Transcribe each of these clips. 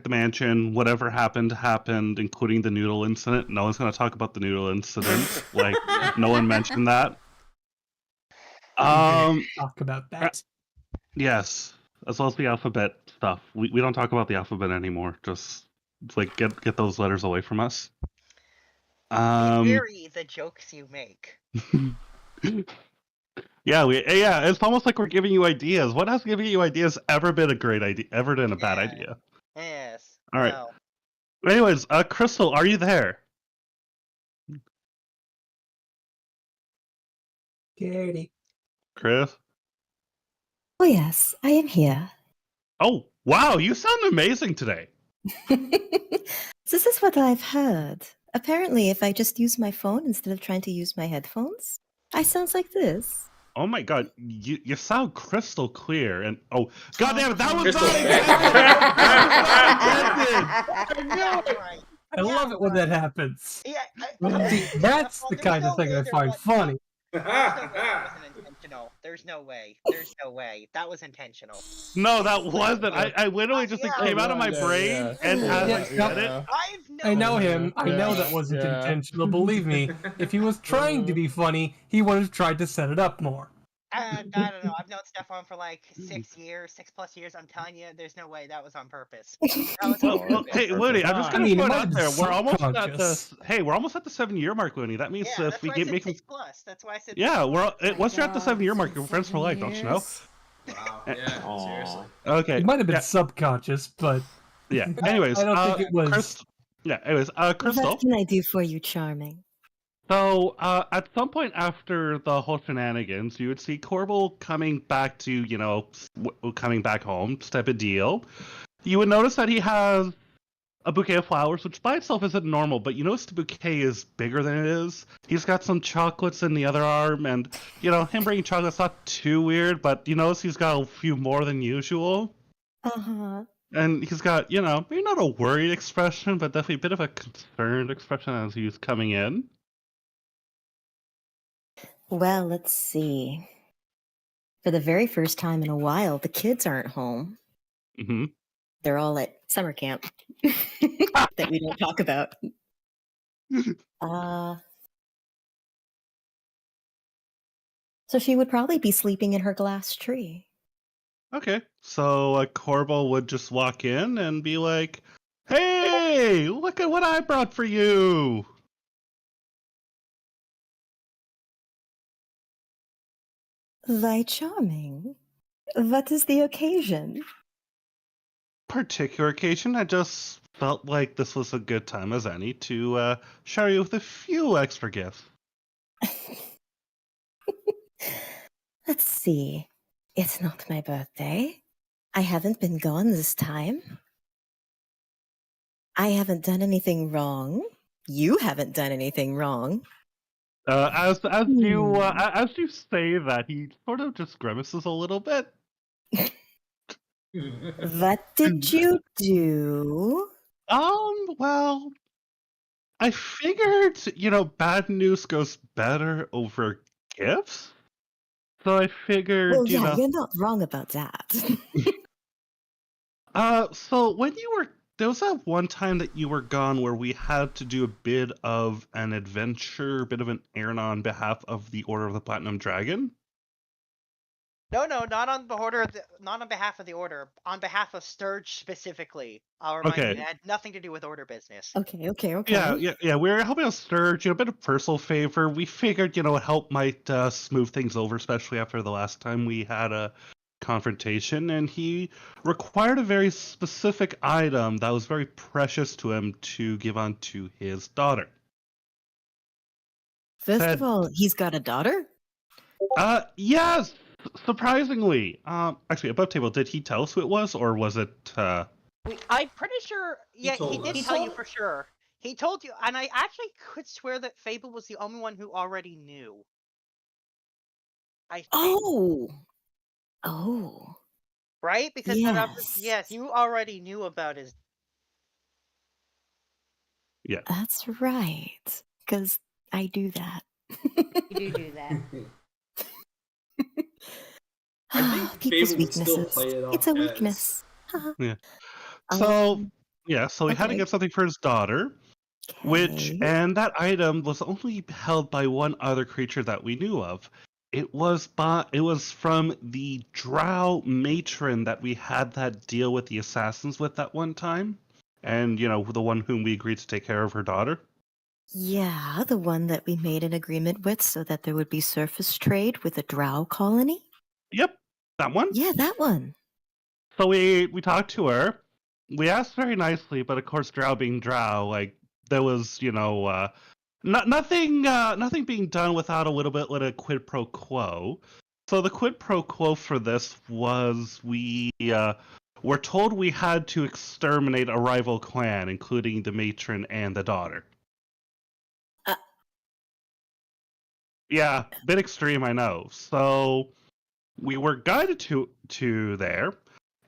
the mansion. Whatever happened, happened, including the noodle incident. No one's going to talk about the noodle incident. Like, no one mentioned that. Talk about that. Yes, as well as the alphabet stuff. We don't talk about the alphabet anymore. Just like get those letters away from us. Be wary the jokes you make. Yeah, it's almost like we're giving you ideas. What has giving you ideas ever been a great idea? Ever been a bad idea? Yes. All right. No. Anyways, Crystal, are you there? Katie. Chris? Oh, yes, I am here. Oh, wow, you sound amazing today. This is what I've heard. Apparently, if I just use my phone instead of trying to use my headphones, I sound like this. Oh my god, you sound crystal clear, and oh god damn it, that was not Right. I love it when that happens. Yeah. See, that's the kind of thing I find funny. There's no way that wasn't intentional. There's no way. That was intentional. No, that wasn't. I literally just it came out of my brain, and as I said it, I know him. I know that wasn't intentional. Believe me, if he was trying to be funny, he would have tried to set it up more. I don't know. I've known Stefan for like 6 years, 6+ years. I'm telling you, there's no way that was on purpose. That was on purpose. Hey, Looney, I'm just gonna it put might out have there. been We're almost at the subconscious. we're almost at the 7-year mark, Looney. That means Yeah, if that's we why I get said making 6+. That's why I said. once you're at the 7-year mark, you're friends for life, don't you know? Wow. Yeah. Seriously. Okay. It might have been subconscious, but Yeah. Anyways, I don't think it was. Crystal. What can I do for you, Charming? So, at some point after the whole shenanigans, you would see Corbel coming back to, coming back home, type of deal. You would notice that he has a bouquet of flowers, which by itself isn't normal, but you notice the bouquet is bigger than it is. He's got some chocolates in the other arm, and, him bringing chocolates not too weird, but you notice he's got a few more than usual. Uh-huh. And he's got, maybe not a worried expression, but definitely a bit of a concerned expression as he's coming in. Well, let's see. For the very first time in a while, the kids aren't home. Mm-hmm. They're all at summer camp that we don't talk about. So she would probably be sleeping in her glass tree. Okay, so Corbel would just walk in and be like, "Hey, look at what I brought for you!" Why, Charming. What is the occasion? Particular occasion, I just felt like this was a good time as any to shower you with a few extra gifts. Let's see. It's not my birthday. I haven't been gone this time. I haven't done anything wrong. You haven't done anything wrong. As you say that, he sort of just grimaces a little bit. What did you do? Well, I figured, bad news goes better over gifts. So I figured, Well, yeah, you're not wrong about that. So when there was that one time that you were gone where we had to do a bit of an adventure, a bit of an errand on behalf of the Order of the Platinum Dragon. No, not on behalf of the Order. On behalf of Sturge specifically. I'll remind you, it had nothing to do with Order business. Okay. Yeah. We were helping out Sturge, a bit of personal favor. We figured, help might smooth things over, especially after the last time we had a confrontation, and he required a very specific item that was very precious to him to give on to his daughter. First of all, he's got a daughter? Yes! Surprisingly. Actually, above table, did he tell us who it was, or was it, I'm pretty sure, yeah, he did tell you for sure. He told you, and I actually could swear that Fable was the only one who already knew. Oh. Right? Because yes, you already knew about his... Yeah. That's right. Because I do that. You do that. People's weaknesses. It's a weakness. Yeah. So, Yeah, so he had to Okay. get something for his daughter, Okay. and that item was only held by one other creature that we knew of. It was from the Drow matron that we had that deal with the assassins with that one time, and the one whom we agreed to take care of her daughter. Yeah, the one that we made an agreement with so that there would be surface trade with a drow colony? Yep, that one. Yeah, that one. So we talked to her. We asked very nicely, but of course, Drow being Drow, like there was nothing being done without a little bit of a quid pro quo. So the quid pro quo for this was we were told we had to exterminate a rival clan, including the matron and the daughter. Uh. Yeah, bit extreme, I know. So we were guided to there,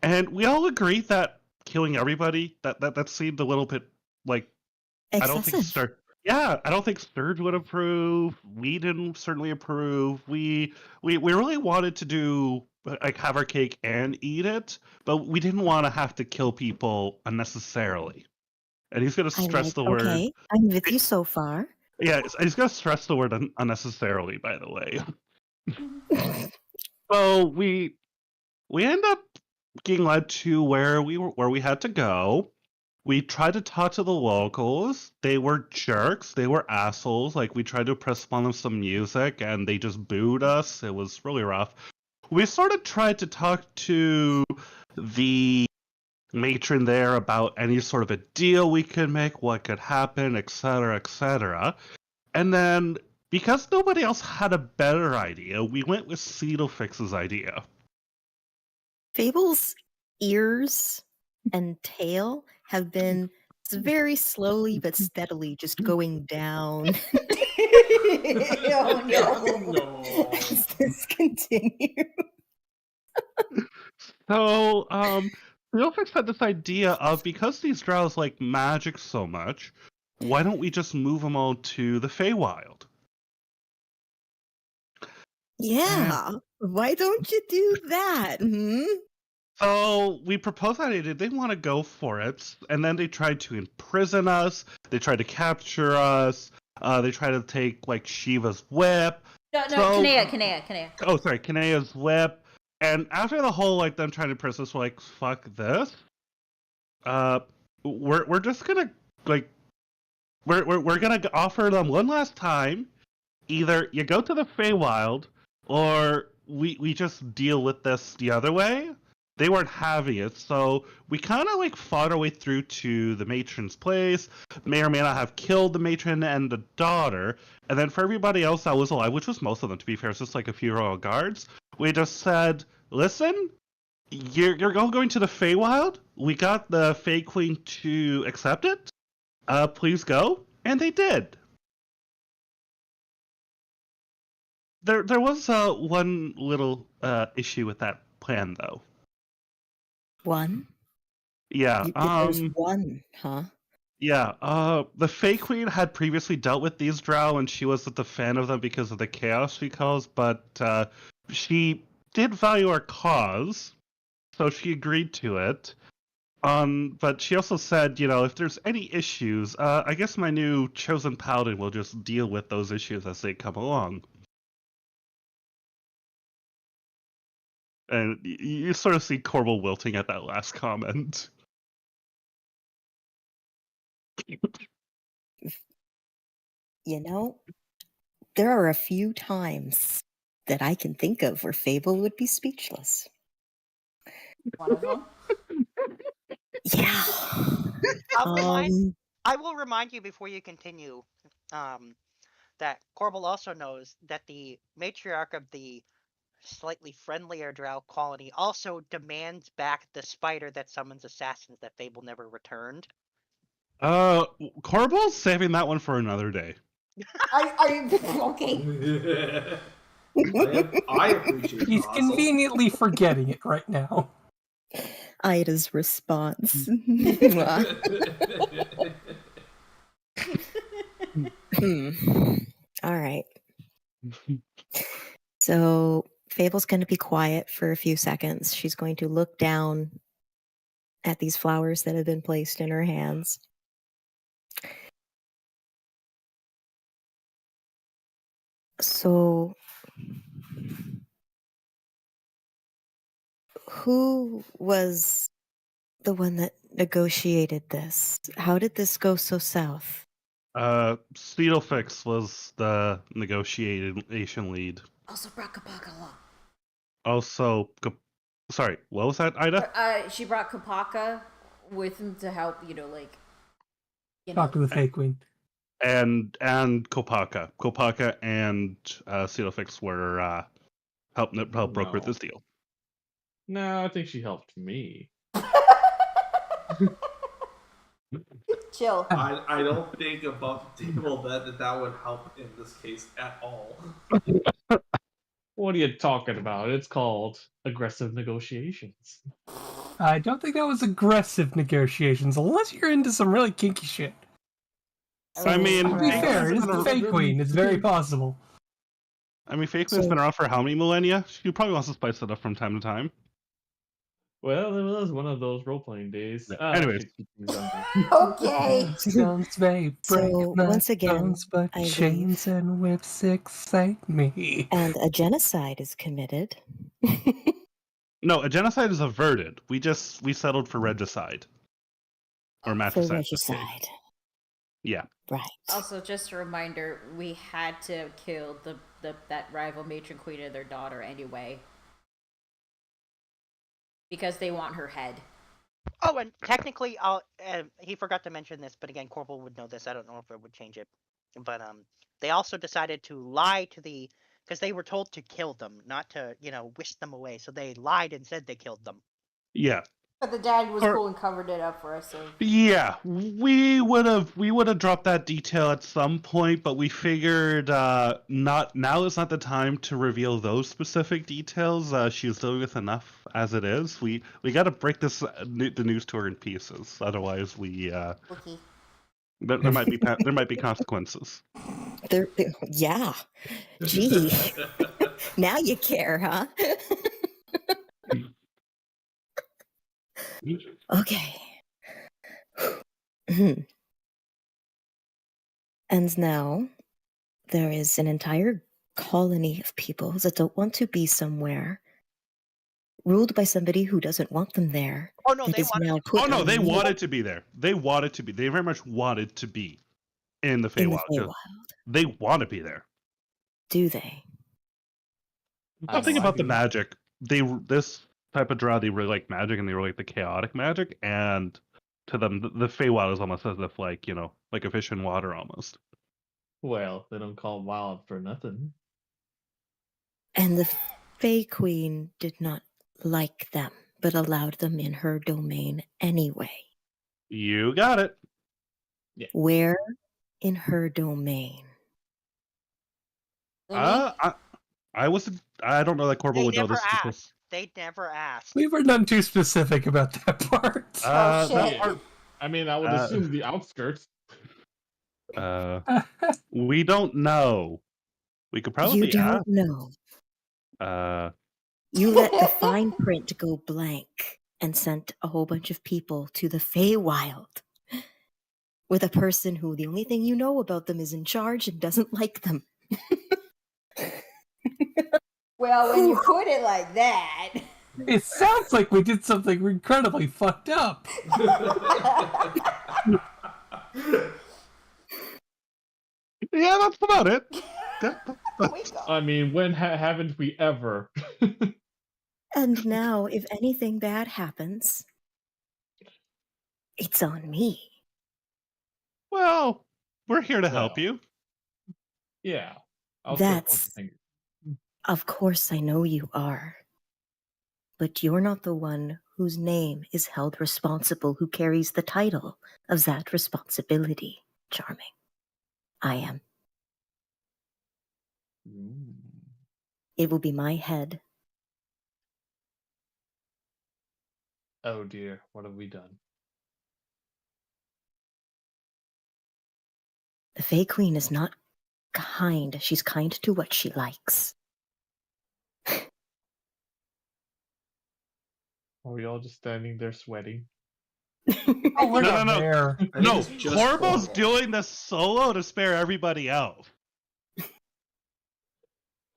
and we all agreed that killing everybody that seemed a little bit like I don't think Excessive. I don't think Sturge would approve. We didn't certainly approve. We really wanted to do like have our cake and eat it, but we didn't want to have to kill people unnecessarily. And he's gonna stress the word. Okay, I'm with you so far. Yeah, he's gonna stress the word unnecessarily. By the way, so we end up getting led to where we had to go. We tried to talk to the locals. They were jerks. They were assholes. Like, we tried to press upon them some music, and they just booed us. It was really rough. We sort of tried to talk to the matron there about any sort of a deal we could make, what could happen, etc., etc. And then, because nobody else had a better idea, we went with Cedelfix's idea. Fable's ears and tail have been very slowly but steadily just going down. Oh no. No. As this continues. So, Cedelfix had this idea of, because these drows like magic so much, why don't we just move them all to the Feywild? Yeah, why don't you do that? So we proposed that idea. They want to go for it, and then they tried to imprison us. They tried to capture us. They tried to take like Shiva's whip. No, Kanea. Oh, sorry, Kanea's whip. And after the whole like them trying to imprison us, we're like, fuck this. We're just gonna like we're gonna offer them one last time. Either you go to the Feywild, or we just deal with this the other way. They weren't having it, so we kind of like fought our way through to the matron's place. May or may not have killed the matron and the daughter, and then for everybody else that was alive, which was most of them to be fair, it's just like a few royal guards, we just said, listen, you're all going to the Feywild. We got the Fey Queen to accept it. Please go, and they did. There was one little issue with that plan, though. One? Yeah. There's one, huh? Yeah. The Fey Queen had previously dealt with these drow, and she wasn't a fan of them because of the chaos she caused. But she did value our cause, so she agreed to it. But she also said, if there's any issues, I guess my new chosen paladin will just deal with those issues as they come along. And you sort of see Corbel wilting at that last comment. There are a few times that I can think of where Fable would be speechless. One of them? Yeah. I will remind you before you continue that Corbel also knows that the matriarch of the slightly friendlier drow colony also demands back the spider that summons assassins that Fable never returned. Corbel's saving that one for another day. Okay. I appreciate He's conveniently forgetting it right now. Ida's response. All right. So Fable's going to be quiet for a few seconds. She's going to look down at these flowers that have been placed in her hands. So, who was the one that negotiated this? How did this go so south? Steelfix was the negotiation lead. Also brought Kapaka along. Also, sorry, what was that, Ida? She brought Kapaka with him to help, Talk to the Fey Queen. And Kopaka. Kopaka and Steelfix were help broker this deal. No, I think she helped me. Chill. I don't think above the table that would help in this case at all. What are you talking about? It's called aggressive negotiations. I don't think that was aggressive negotiations, unless you're into some really kinky shit. I mean, To be fair, it is the Fey Queen. It's very possible. I mean, Fey Queen's been around for how many millennia? She probably wants to spice it up from time to time. Well, it was one of those role-playing days. Anyways. Okay. Stones may break So, my once again, bones, but I chains and whips excite me. And a genocide is committed. No, a genocide is averted. We settled for regicide. Or For matricide. regicide. Yeah. Right. Also, just a reminder, we had to kill that rival matron queen and their daughter anyway. Because they want her head. Oh, and technically, he forgot to mention this, but again, Corporal would know this. I don't know if it would change it. But they also decided to lie to because they were told to kill them, not to, whisk them away. So they lied and said they killed them. Yeah. But the dad was cool and covered it up for us, so... Yeah, we would have dropped that detail at some point, but we figured now is not the time to reveal those specific details. She's dealing with enough as it is. We got to break the news to her in pieces, otherwise Okay. there might be consequences. Yeah. Gee. Now you care, huh? Okay. And now there is an entire colony of people that don't want to be somewhere, ruled by somebody who doesn't want them there. Oh no, they wanted to be there. They wanted to be. They very much wanted to be in the Feywild. They want to be there. Do they? Something about the magic. This type of drow, they really like magic, and they really like the chaotic magic. And to them, the Feywild is almost as if like a fish in water almost. Well, they don't call wild for nothing. And the Fey Queen did not like them, but allowed them in her domain anyway. You got it. Yeah. Where in her domain? I don't know that Corporal would know this. They never asked. We were none too specific about that part. Shit. I mean, I would assume the outskirts. We don't know. We could probably You don't know. You let the fine print go blank and sent a whole bunch of people to the Feywild with a person who the only thing you know about them is in charge and doesn't like them. Well, when you put it like that... It sounds like we did something incredibly fucked up. Yeah, that's about it. I mean, when haven't we ever? And now, if anything bad happens, it's on me. Well, we're here to help you. Yeah. Of course I know you are. But you're not the one whose name is held responsible, who carries the title of that responsibility, Charming. I am. It will be my head. Oh dear, what have we done? The Fey Queen is not kind. She's kind to what she likes. Are we all just standing there sweating? Oh, we're No, not no, no. there. I think No, it's just Corbo's Corbo. doing this solo to spare everybody else.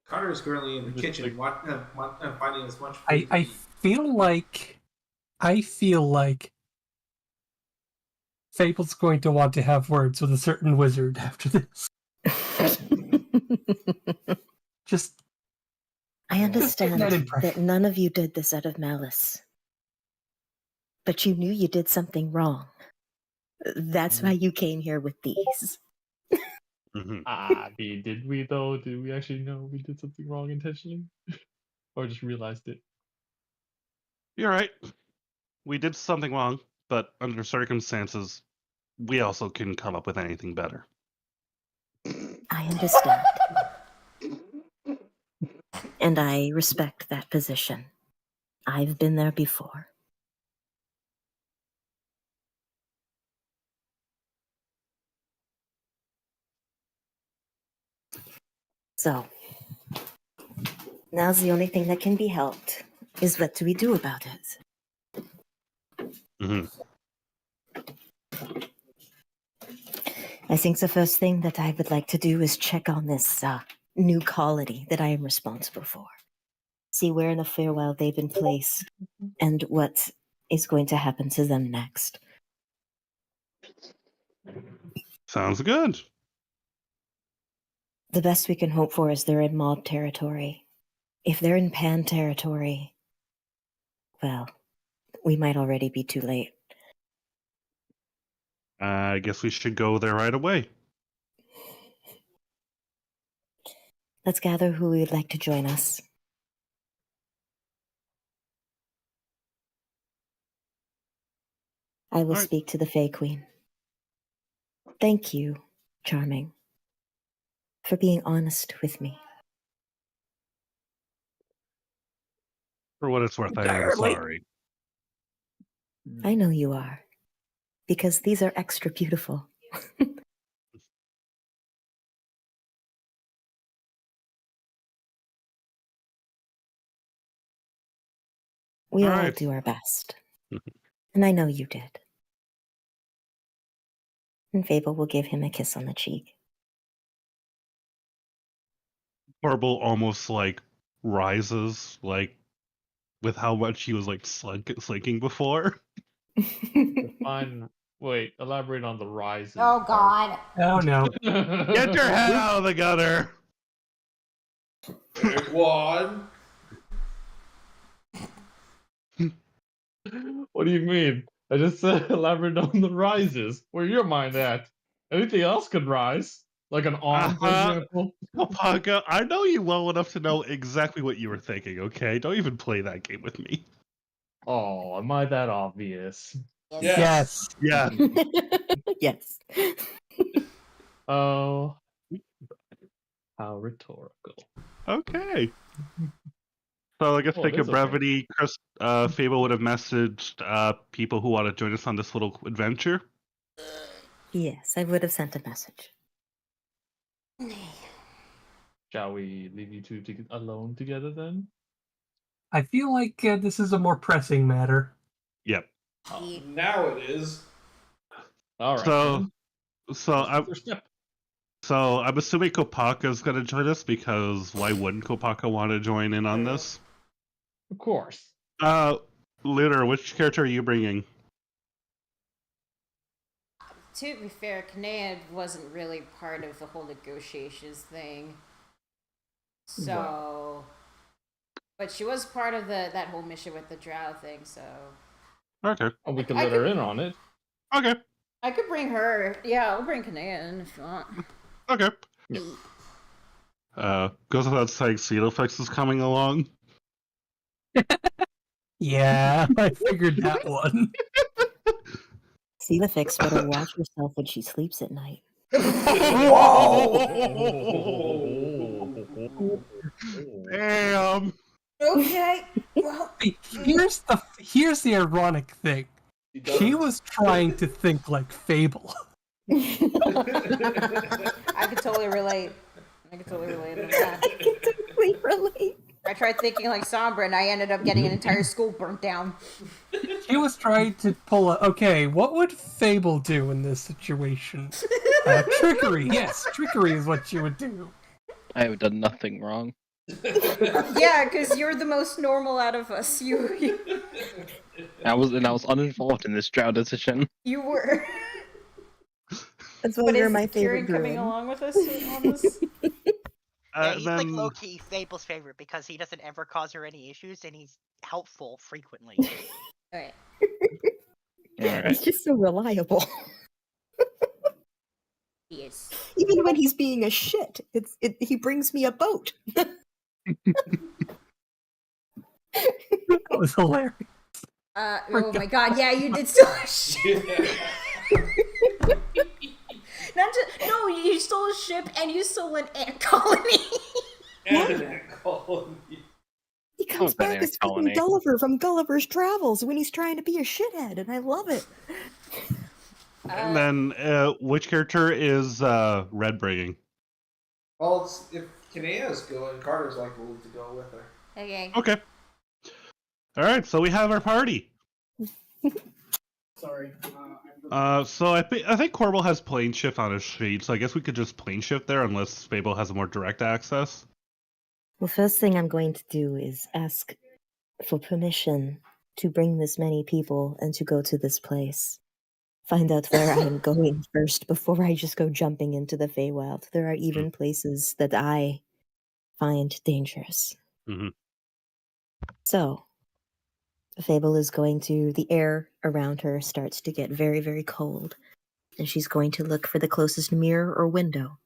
Carter is currently in the Just kitchen finding as much food I to eat. feel like Fable's going to want to have words with a certain wizard after this. Just I understand that impression. that none of you did this out of malice. But you knew you did something wrong. That's why you came here with these. Did we though? Did we actually know we did something wrong intentionally? Or just realized it? You're right. We did something wrong, but under circumstances, we also couldn't come up with anything better. I understand. And I respect that position. I've been there before. So, now's the only thing that can be helped, is what do we do about it? I think the first thing that I would like to do is check on this new colony that I am responsible for. See where in the Feywild they've been placed, and what is going to happen to them next. Sounds good. The best we can hope for is they're in mob territory. If they're in pan territory, well, we might already be too late. I guess we should go there right away. Let's gather who would like to join us. I will All right. speak to the Fey Queen. Thank you, Charming, for being honest with me. For what it's worth, I am Darling. sorry. I know you are, because these are extra beautiful. We all Alright. do our best. And I know you did. And Fable will give him a kiss on the cheek. Horrible almost like rises, like with how much he was like slinking before. Fine. Wait, elaborate on the rise. Oh God. Oh no. Get your head out of the gutter! Pick one. What do you mean? I just said elaborate on the rises. Where your mind at? Anything else could rise, like an arm, for example. Kopaka, I know you well enough to know exactly what you were thinking, okay? Don't even play that game with me. Oh, am I that obvious? Yes. Yeah. Yes. Oh, how rhetorical. Okay. So I guess Oh, think it of is okay. brevity, Chris, Fable would have messaged people who want to join us on this little adventure. Yes, I would have sent a message. Shall we leave you two alone together then? I feel like this is a more pressing matter. Yep. Now it is. All right. So, then. so What's the I'm first step? I'm assuming Kopaka's going to join us because why wouldn't Kopaka want to join in on this? Of course. Looter, which character are you bringing? To be fair, Kanea wasn't really part of the whole negotiations thing. So, but she was part of that whole mission with the drow thing. So, Okay. Oh, we can I let her in on it. Okay. I could bring her. Yeah, I'll bring Kanea in if you want. Okay. Yeah. Goes without saying, Cedarflex is coming along. Yeah, I figured that one. Celifix better watch herself when she sleeps at night. Damn. Okay. Well, Here's the ironic thing. She was trying to think like Fable. I could totally relate. To that. I can totally relate. I tried thinking like Sombra, and I ended up getting an entire school burnt down. She was trying to pull a. Okay, what would Fable do in this situation? Trickery. Yes, trickery is what she would do. I have done nothing wrong. Yeah, because you're the most normal out of us. I was uninvolved in this drow decision. You were. That's why But you're is my favorite Kieran coming druid. along with us on this? Yeah, he's like then low-key Fable's favorite because he doesn't ever cause her any issues and he's helpful frequently. Alright. Alright. He's just so reliable. Yes. Even when he's being a shit, he brings me a boat. That was hilarious. Oh my god, yeah, you did steal a ship. Not just, no, you stole a ship and you stole an ant colony. And an ant colony. He comes that back ant as fucking colony? Gulliver from Gulliver's Travels when he's trying to be a shithead, and I love it. and then which character is red bringing? Well, it's, if Kanea's going, Carter's likely to go with her. Okay. Okay. All right, so we have our party. Sorry. So I think Corbel has plane shift on his sheet, so I guess we could just plane shift there unless Fable has a more direct access. Well, first thing I'm going to do is ask for permission to bring this many people and to go to this place. Find out where I am going first before I just go jumping into the Feywild. There are even places that I find dangerous. Mm-hmm. So, Fable is going to, the air around her starts to get very, very cold, and she's going to look for the closest mirror or window.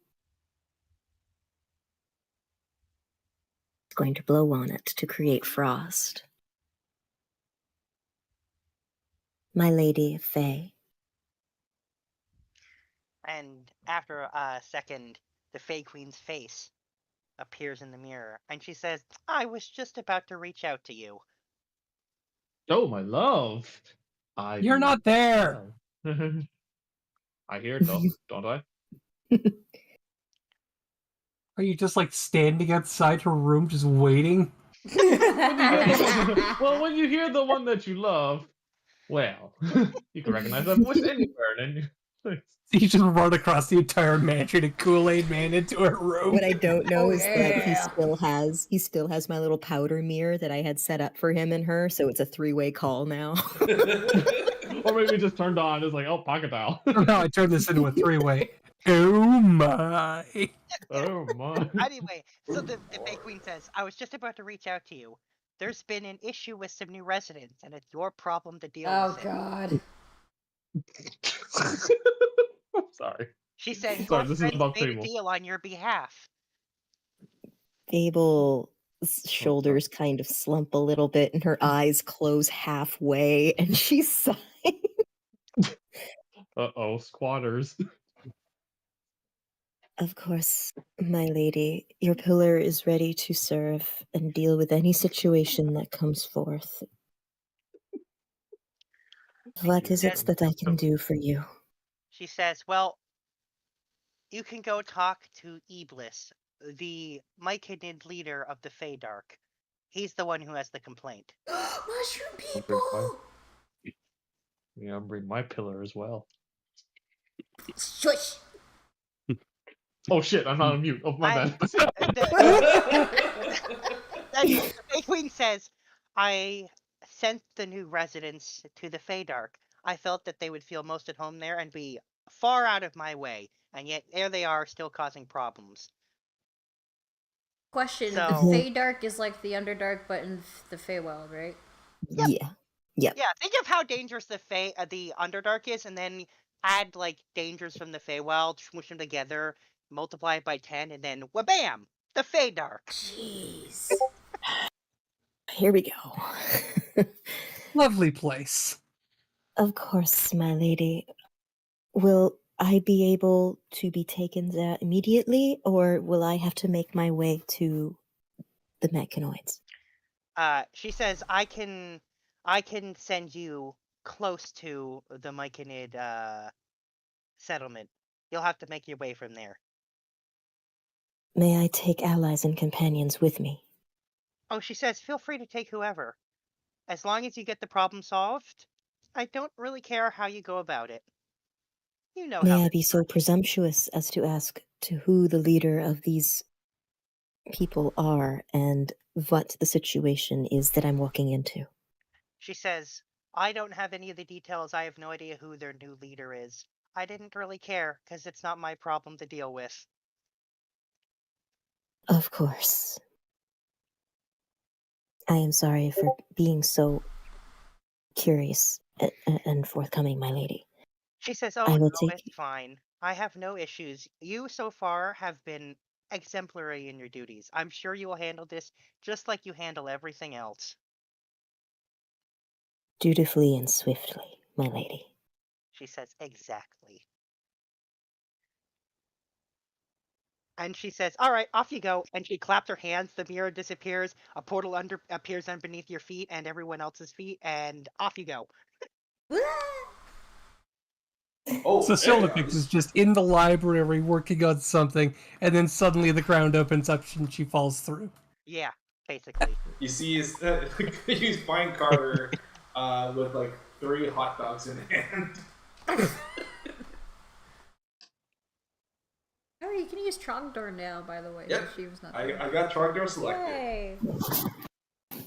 She's going to blow on it to create frost. My lady Fey. And after a second, the Fey Queen's face appears in the mirror, and she says, I was just about to reach out to you. Oh, my love. You're not there. I hear it though, don't I? Are you just like standing outside her room, just waiting? Well, when you hear the one that you love, well, you can recognize that voice anywhere. And You just run across the entire mansion and Kool-Aid Man into her room. What I don't know is that yeah. he still has my little powder mirror that I had set up for him and her, so it's a three-way call now. or maybe just turned on. It's like, oh, pocket dial. No, I turned this into a three-way. Oh my. Oh my. Anyway, so the Fey Queen says, I was just about to reach out to you. There's been an issue with some new residents, and it's your problem to deal Oh with it. god. I'm sorry. She said, Sorry, your this is friend about made a Fable. deal on your behalf. Fable's shoulders kind of slump a little bit and her eyes close halfway, and she's sighing. Uh-oh, squatters. Of course, my lady, your pillar is ready to serve and deal with any situation that comes forth. What is it that I can do for you? She says, well, you can go talk to Iblis, the Myconid leader of the Feydark. He's the one who has the complaint. Mushroom I'll bring people! Yeah, I'll bring my pillar as well. Shush! Oh shit, I'm not on mute. Oh, my bad. The Fey Queen says, I sent the new residents to the Feydark. I felt that they would feel most at home there and be far out of my way, and yet there they are, still causing problems. Question, So- the Feydark is like the Underdark, but in the Feywild, right? Yeah. Yeah, think of how dangerous the Underdark is, and then add like dangers from the Feywild, smush them together, multiply it by 10, and then wha-bam! The Feydark. Jeez. Here we go. Lovely place. Of course, my lady. Will I be able to be taken there immediately, or will I have to make my way to the mechanoids? She says, I can send you close to the Myconid settlement. You'll have to make your way from there. May I take allies and companions with me? Oh, she says, feel free to take whoever. As long as you get the problem solved, I don't really care how you go about it. You know how May I this be so presumptuous as to ask to who the leader of these people are and what the situation is that I'm walking into? She says, I don't have any of the details. I have no idea who their new leader is. I didn't really care, because it's not my problem to deal with. Of course. I am sorry for being so curious and forthcoming, my lady. She says, I oh, will no, take... it's fine. I have no issues. You, so far, have been exemplary in your duties. I'm sure you will handle this just like you handle everything else. dutifully and swiftly, my lady. She says, exactly. And she says, all right, off you go. And she claps her hands, the mirror disappears, a portal appears underneath your feet and everyone else's feet, and off you go. Oh, So hey, Silvifix guys. is just in the library working on something, and then suddenly the ground opens up and she falls through. Yeah, basically. You see, he's find Carter with like 3 hot dogs in hand. Oh, you can use Trogdor now, by the way. Yep. So she was not I got Trogdor selected. Yay!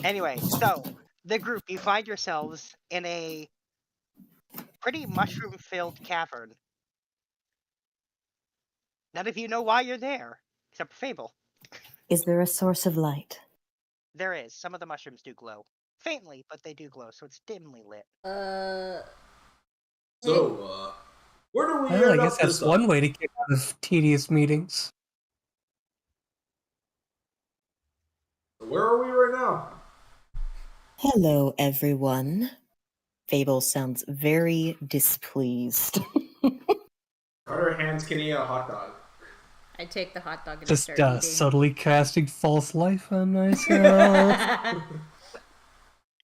Anyway, so the group, you find yourselves in a pretty mushroom-filled cavern. None of you know why you're there, except for Fable. Is there a source of light? There is. Some of the mushrooms do glow. Faintly, but they do glow, so it's dimly lit. So, where do we Well, I end guess up that's this one way to get out of tedious meetings. Where are we right now? Hello, everyone. Fable sounds very displeased. Carter hands Kenny a hot dog. I take the hot dog and Just start eating. subtly casting false life on myself.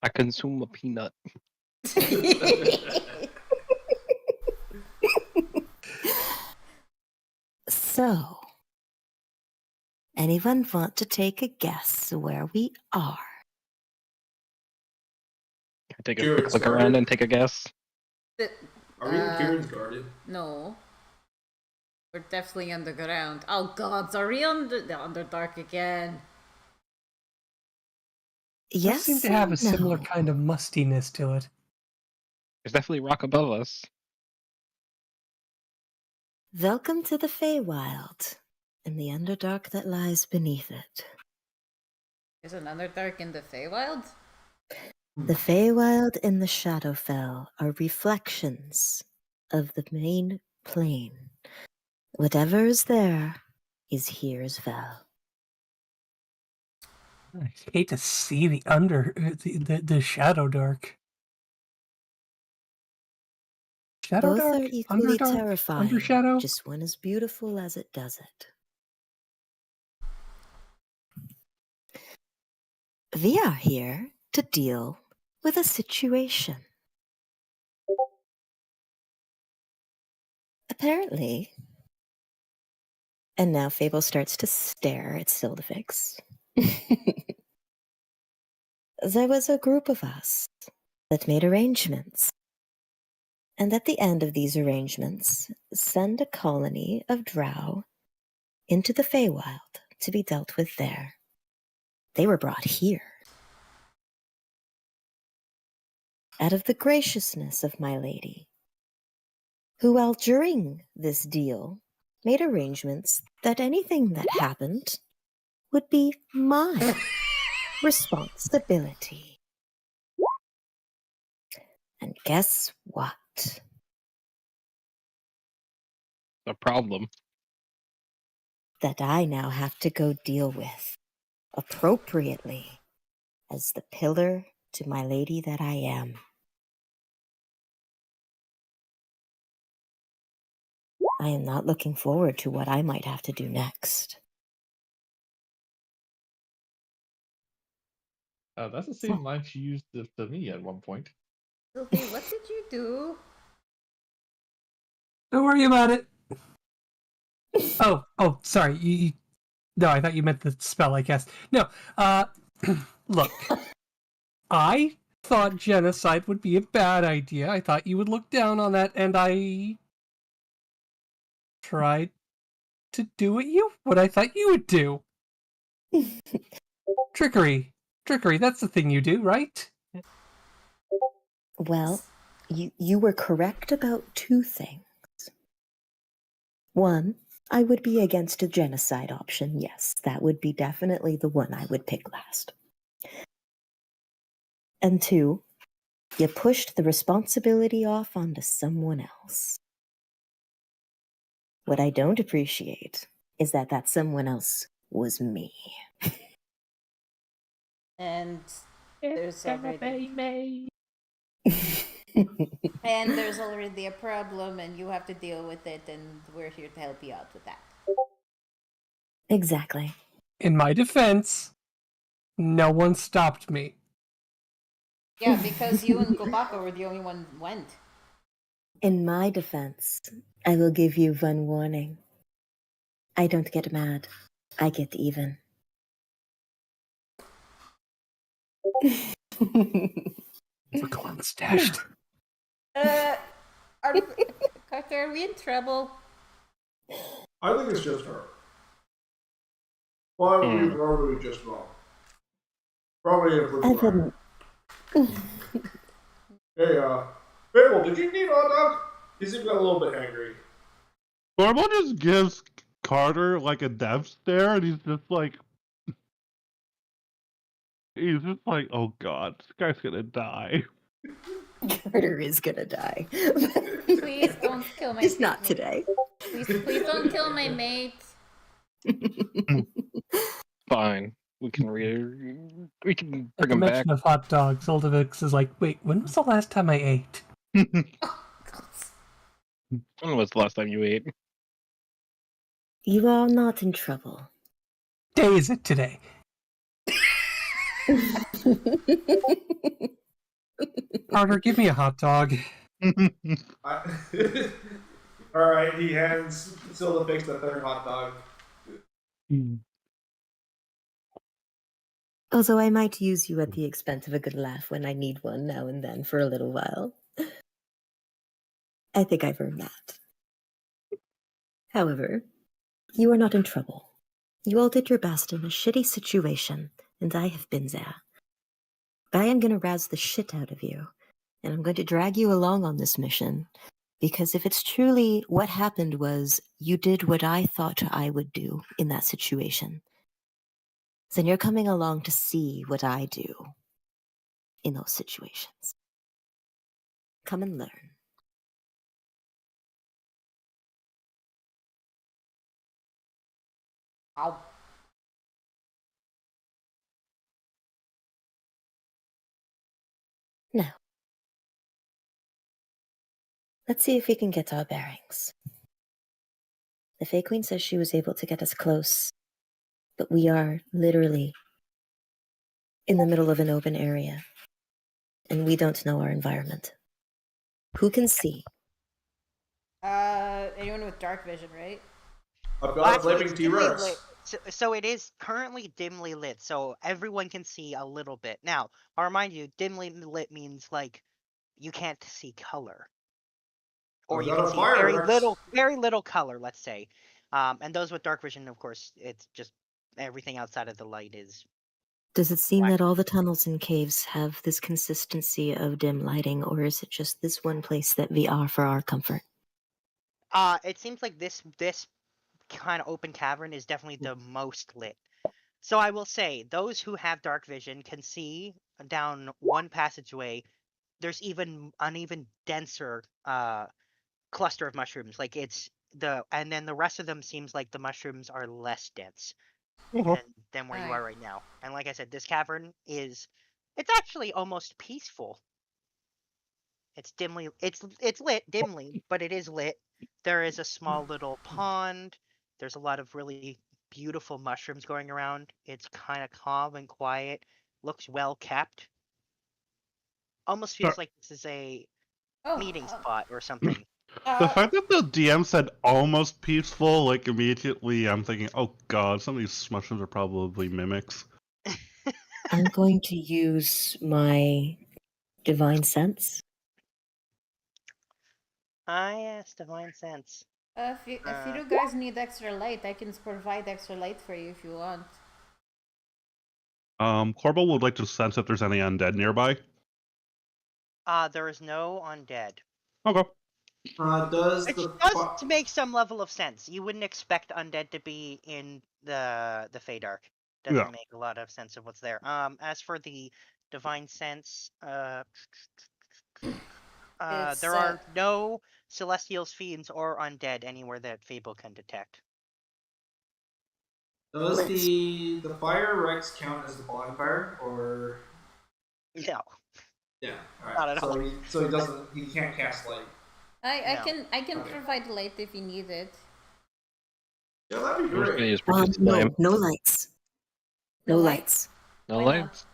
I consume a peanut. So, anyone want to take a guess where we are? I take a Kieran's quick look garden? around and take a guess. Are we in Kieran's garden? No. We're definitely underground. Oh god, are we on the Underdark again? It Yes, seems to have a and similar no. kind of mustiness to it. There's definitely rock above us. Welcome to the Feywild, and the Underdark that lies beneath it. There's an Underdark in the Feywild? The Feywild and the Shadowfell are reflections of the main plane. Whatever is there is here as well. I hate to see the the Shadow Dark. Shadow Both Dark? are equally Underdark? terrifying, Undershadow? just one as beautiful as it does it. We are here to deal with a situation. Apparently, and now Fable starts to stare at Sildifix. There was a group of us that made arrangements, and at the end of these arrangements, send a colony of drow into the Feywild to be dealt with there. They were brought here. Out of the graciousness of my lady, who, while during this deal, made arrangements that anything that happened would be my responsibility. And guess what? A problem. That I now have to go deal with, appropriately, as the pillar to my lady that I am. I am not looking forward to what I might have to do next. That's the same line she used to me at one point. Sylvie, what did you do? Don't worry about it. Oh, sorry. No, I thought you meant the spell, I guess. No, Look, I thought genocide would be a bad idea. I thought you would look down on that, and I tried to do what I thought you would do. Trickery. Trickery, that's the thing you do, right? Well, you were correct about two things. One, I would be against a genocide option, yes. That would be definitely the one I would pick last. And two, you pushed the responsibility off onto someone else. What I don't appreciate is that someone else was me. And there's already and there's already a problem, and you have to deal with it, and we're here to help you out with that. Exactly. In my defense, no one stopped me. Yeah, because you and Kobako were the only one who went. In my defense, I will give you one warning. I don't get mad. I get even. The corn stashed. Carter, are we in trouble? I think it's just her. Why would we probably just wrong? Probably a I wouldn't. Hey, Fable, did you need a hot dog? He seemed a little bit angry. Corbel just gives Carter like a death stare, and he's just like, oh god, this guy's gonna die. Carter is gonna die. Please don't kill my Just mate. not today. Please don't kill my mate. Fine. We can bring At him the back. mention of hot dogs, Oldovix is like, wait, when was the last time I ate? When was the last time you ate? You are not in trouble. Day is it today? Carter, give me a hot dog. Alright, he hands Silverfix the third hot dog. Although I might use you at the expense of a good laugh when I need one now and then for a little while. I think I've earned that. However, you are not in trouble. You all did your best in a shitty situation, and I have been there. But I am going to razz the shit out of you, and I'm going to drag you along on this mission, because if it's truly what happened was you did what I thought I would do in that situation, then you're coming along to see what I do in those situations. Come and learn. Ow. Now, let's see if we can get our bearings. The Fey Queen says she was able to get us close, but we are literally in the middle of an open area, and we don't know our environment. Who can see? Anyone with dark vision, right? I've Well, got a actually, flaming it's dimly T-Rex. lit. So it is currently dimly lit, so everyone can see a little bit. Now, I'll remind you, dimly lit means like you can't see color, or I've you got can a see Feydark. very little color. Let's say, and those with dark vision, of course, it's just everything outside of the light is. Does it seem Black. that all the tunnels and caves have this consistency of dim lighting, or is it just this one place that we are for our comfort? It seems like this kind of open cavern is definitely the most lit. So I will say, those who have dark vision can see down one passageway. There's even an even denser cluster of mushrooms. Like and then the rest of them seems like the mushrooms are less dense than where you are right now. And like I said, this cavern it's actually almost peaceful. It's lit dimly, but it is lit. There is a small little pond. There's a lot of really beautiful mushrooms going around. It's kind of calm and quiet. Looks well kept. Almost feels like this is a meeting spot or something. The fact that the DM said almost peaceful, like immediately I'm thinking, oh god, some of these mushrooms are probably mimics. I'm going to use my divine sense. Ah, yes, divine sense. If you guys need extra light, I can provide extra light for you if you want. Corbel would like to sense if there's any undead nearby. There is no undead. Okay. Does Which the does make some level of sense. You wouldn't expect undead to be in the Feydark. Doesn't Yeah. make a lot of sense of what's there. As for the divine sense, there are no celestials, fiends, or undead anywhere that Fable can detect. does the fire Rex count as the bonfire, or No, yeah? All right. Not at all. So he doesn't. He can't cast light. I No. can Okay. provide light if you need it. Yeah, that'd be We're just gonna great. use produce No, flame. no lights. No No lights. No Why not? lights.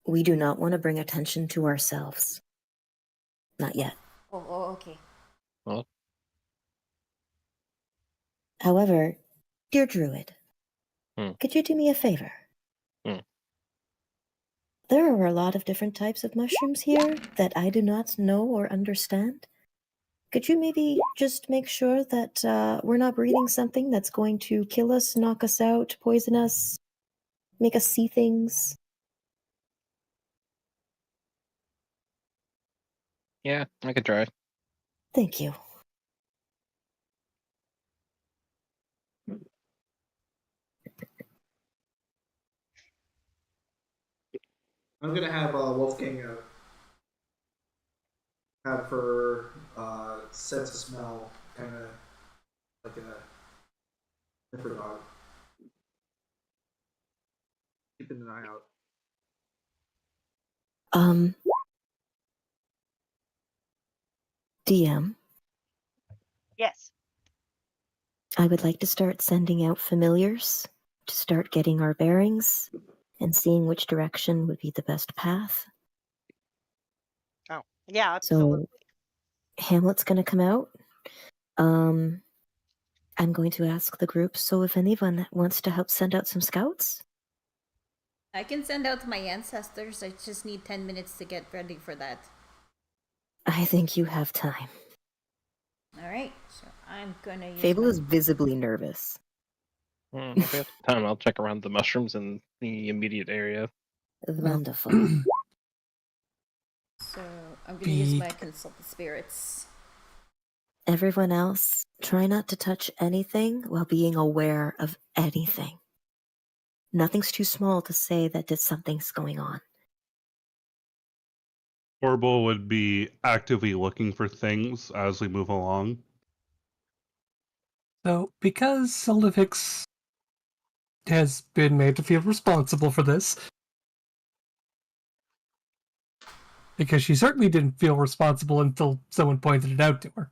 We do not want to bring attention to ourselves. Not yet. Oh, okay. Well, However, dear Druid, Hmm. could you do me a favor? Hmm. There are a lot of different types of mushrooms here that I do not know or understand. Could you maybe just make sure that we're not breathing something that's going to kill us, knock us out, poison us, make us see things? yeah, I could try. Thank you. I'm gonna have Wolfgang have her sense of smell, kind of like a sniffer dog, keeping an eye out. DM, Yes. I would like to start sending out familiars to start getting our bearings and seeing which direction would be the best path. Oh, yeah, absolutely. So Hamlet's going to come out. I'm going to ask the group, so if anyone wants to help send out some scouts? I can send out my ancestors. I just need 10 minutes to get ready for that. I think you have time. Alright, so I'm gonna use Fable my... is visibly nervous. If we have time, I'll check around the mushrooms in the immediate area. Wonderful. So I'm gonna use my consult the spirits. Everyone else, try not to touch anything while being aware of anything. Nothing's too small to say that something's going on. Corbel would be actively looking for things as we move along. So, because Sildifix has been made to feel responsible for this, because she certainly didn't feel responsible until someone pointed it out to her.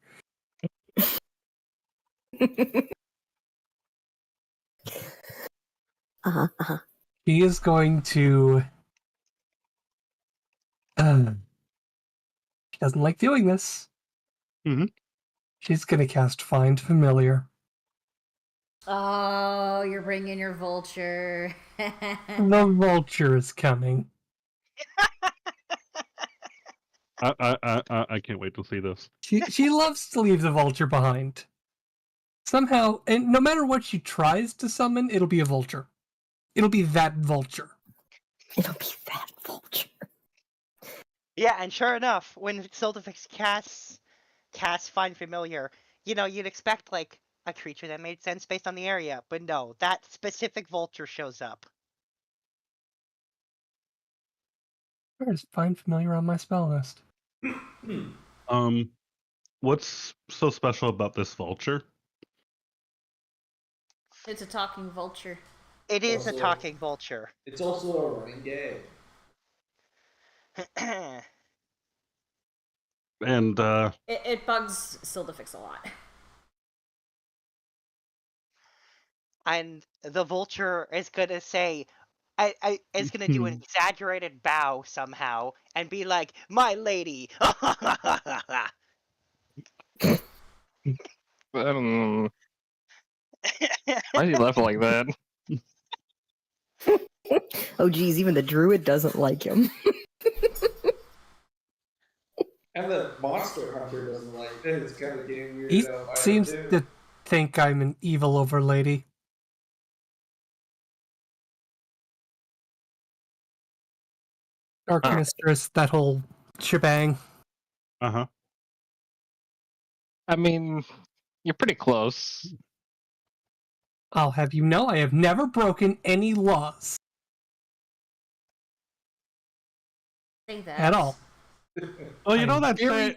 He is going to... she doesn't like doing this. Mm-hmm. She's going to cast Find Familiar. Oh, you're bringing your vulture. The vulture is coming. I can't wait to see this. She loves to leave the vulture behind. Somehow, and no matter what she tries to summon, it'll be a vulture. It'll be that vulture. It'll be that vulture. Yeah, and sure enough, when Sildifix casts Find Familiar, you'd expect like a creature that made sense based on the area, but no, that specific vulture shows up. Where is Find Familiar on my spell list? What's so special about this vulture? It's a talking vulture. It is a Also- talking vulture. It's also a running gag. And It bugs Sildifix a lot. And the vulture is gonna say, is gonna do an exaggerated bow somehow and be like, "My lady." I don't know. Why do you laugh like that? Oh, geez, even the druid doesn't like him. And the monster hunter doesn't like it. It's kind of getting weird. He seems to think I'm an evil overlady. Dark Mistress, that whole shebang. Uh-huh. I mean, you're pretty close. I'll have you know I have never broken any laws. Say that. At all. Well, you know I'm that very- saying.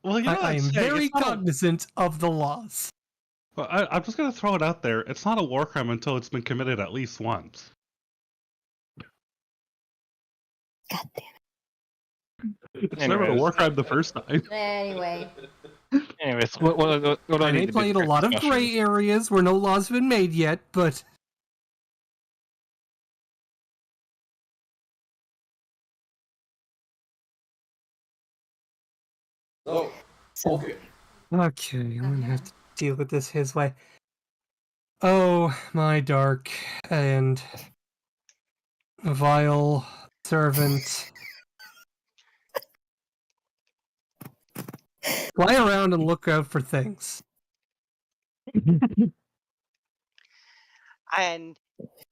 Well, you know I that am saying, very it's not a- cognizant of the laws. Well, I'm just gonna throw it out there. It's not a war crime until it's been committed at least once. God damn It's never a war crime the first time. Anyway. Anyways, what do I I need may to play in do a lot of discussion? gray areas where no laws have been made yet, but Oh, So, okay. okay, I'm gonna have to deal with this his way. Oh, my dark and vile servant. Fly around and look out for things. And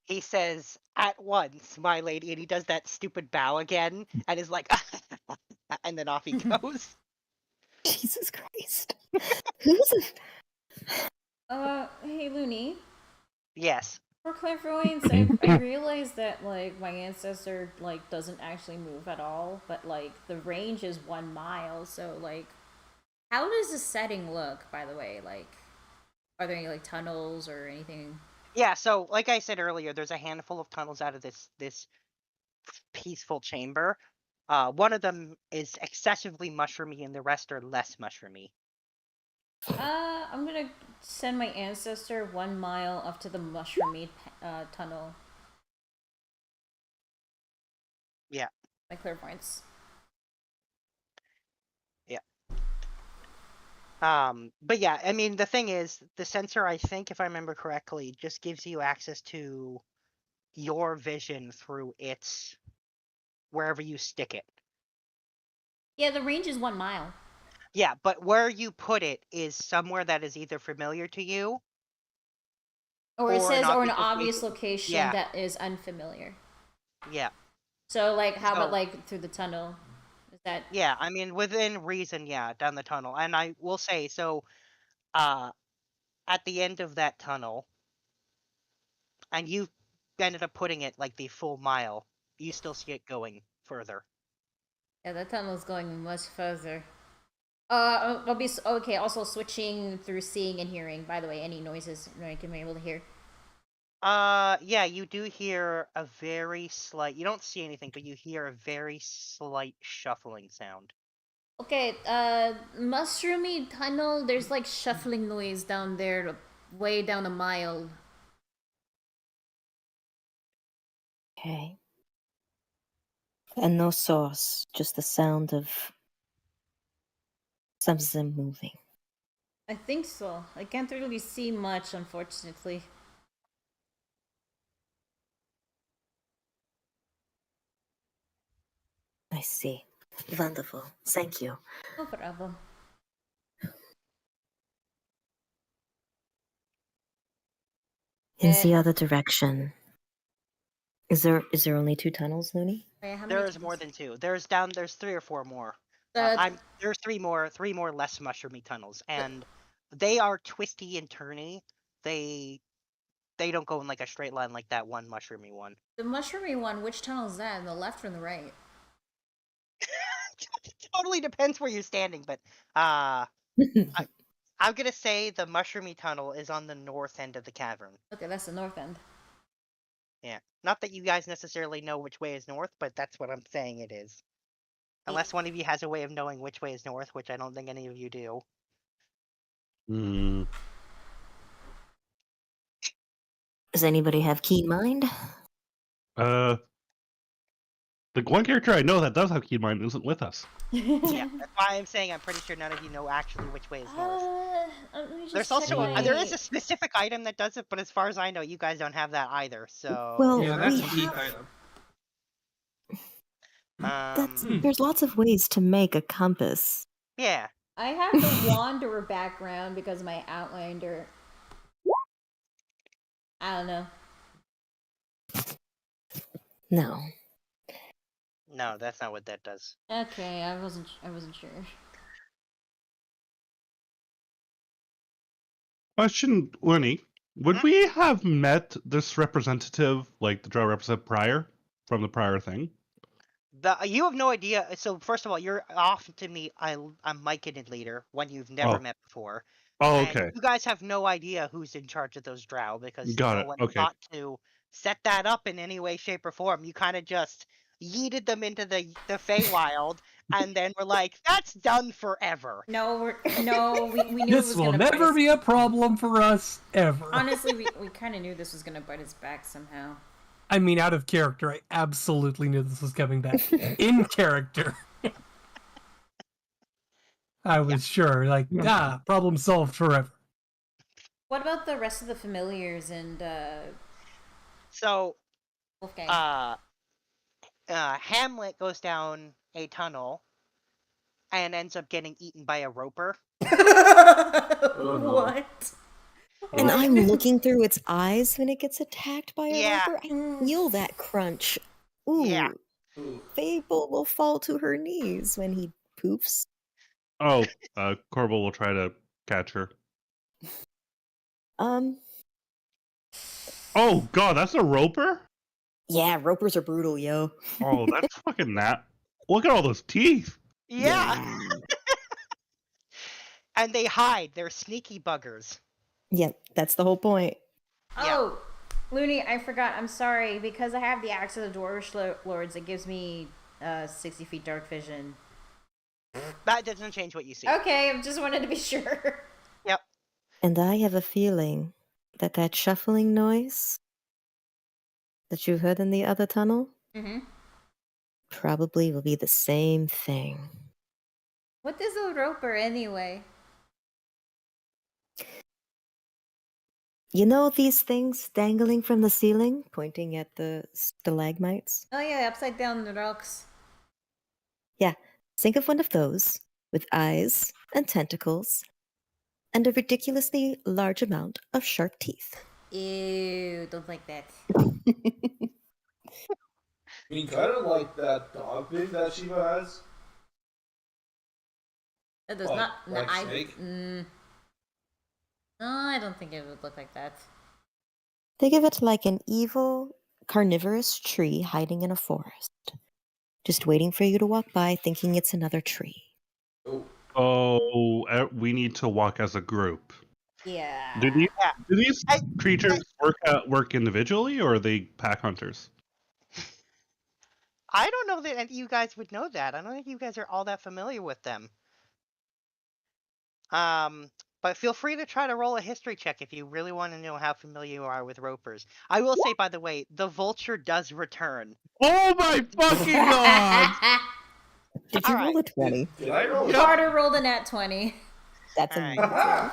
he says, "At once, my lady," and he does that stupid bow again, and is like, and then off he goes. Jesus Christ. Who's Hey, Looney. Yes. For clairvoyance, I realized that, like, my ancestor, like, doesn't actually move at all, but, like, the range is 1 mile, so, like, how does the setting look, by the way? Like, are there any, like, tunnels or anything? Yeah, so like I said earlier, there's a handful of tunnels out of this peaceful chamber. One of them is excessively mushroomy, and the rest are less mushroomy. I'm gonna send my ancestor 1 mile up to the mushroomy tunnel. Yeah. My clairvoyance. Yeah. But yeah, I mean, the thing is, the sensor, I think, if I remember correctly, just gives you access to your vision through its wherever you stick it. Yeah, the range is 1 mile. Yeah, but where you put it is somewhere that is either familiar to you, Or it says, or an obvious obvious location yeah. that is unfamiliar. Yeah. So, like, how about, So- like, through the tunnel? Is that... Yeah, I mean, within reason, yeah, down the tunnel. And I will say, so, at the end of that tunnel, and you ended up putting it like the full mile, you still see it going further. Yeah, that tunnel's going much further. I'll be okay. Also, switching through seeing and hearing. By the way, any noises I can be able to hear. Yeah, you do hear a very slight. You don't see anything, but you hear a very slight shuffling sound. Okay, mushroomy tunnel. There's like shuffling noise down there, way down a mile. Okay. And no source, just the sound of something moving. I think so. I can't really see much, unfortunately. I see. Wonderful. Thank you. No problem. In the other direction. Is there only 2 tunnels, Looney? Wait, how many There is tunnels? more than 2. There's 3 or 4 more. There's 3 more less mushroomy tunnels, and they are twisty and turny. They don't go in like a straight line like that one mushroomy one. The mushroomy one, which tunnel is that? The left or the right? Totally depends where you're standing, but I'm gonna say the mushroomy tunnel is on the north end of the cavern. Okay, that's the north end. Yeah, not that you guys necessarily know which way is north, but that's what I'm saying it is. Unless one of you has a way of knowing which way is north, which I don't think any of you do. Hmm. Does anybody have keen mind? The one character I know that does have keen mind isn't with us. Yeah, that's why I'm saying I'm pretty sure none of you know actually which way is north. Let me just There's check also my... there is a specific item that does it, but as far as I know, you guys don't have that either. So Well, Yeah, that's we a geek have, item. there's lots of ways to make a compass. yeah. I have the Wanderer background because my Outlander. I don't know. No. No, that's not what that does. Okay, I wasn't sure. Question, Winnie. Would we have met this representative, like the drow representative prior, from the prior thing? You have no idea. So first of all, you're off to meet a Myconid leader when you've never met before. Oh, And okay. you guys have no idea who's in charge of those drow because Got no it. one Okay. thought to set that up in any way, shape, or form. You kind of just yeeted them into the Feywild, and then we're like, that's done forever. No, we knew it This was will gonna bite never us. be a problem for us, ever. Honestly, we kind of knew this was gonna bite us back somehow. I mean, out of character, I absolutely knew this was coming back. In character. I was sure, like, problem solved forever. What about the rest of the familiars and So, Wolfgang? Hamlet goes down a tunnel and ends up getting eaten by a roper. What? And I'm looking through its eyes when it gets attacked by a Yeah. roper. I feel that crunch. Ooh. Yeah. Fable will fall to her knees when he poofs. Oh, Corbel will try to catch her. Oh god, that's a roper? Yeah, ropers are brutal, yo. Oh, that's fucking that. Look at all those teeth. Yeah. And they hide. They're sneaky buggers. Yep, that's the whole point. Oh, Looney, I forgot. I'm sorry. Because I have the Axe of the Dwarvish Lords, it gives me 60 feet dark vision. That doesn't change what you see. Okay, I just wanted to be sure. Yep. And I have a feeling that that shuffling noise that you heard in the other tunnel probably will be the same thing. What is a roper anyway? You know these things dangling from the ceiling, pointing at the stalagmites? Oh yeah, upside down the rocks. Yeah, think of one of those with eyes and tentacles and a ridiculously large amount of sharp teeth. Ew, don't like that. I mean, kind of like that dog thing that Shiva has. That does Like- not. like I, snake? No, I don't think it would look like that. Think of it like an evil, carnivorous tree hiding in a forest, just waiting for you to walk by thinking it's another tree. Oh, we need to walk as a group. Yeah. Do these creatures work individually, or are they pack hunters? I don't know that you guys would know that. I don't think you guys are all that familiar with them. But feel free to try to roll a history check if you really want to know how familiar you are with ropers. I will say, by the way, the vulture does return. Oh my fucking god! Did you roll a 20? Did I roll? Carter rolled a nat 20. That's All right. amazing.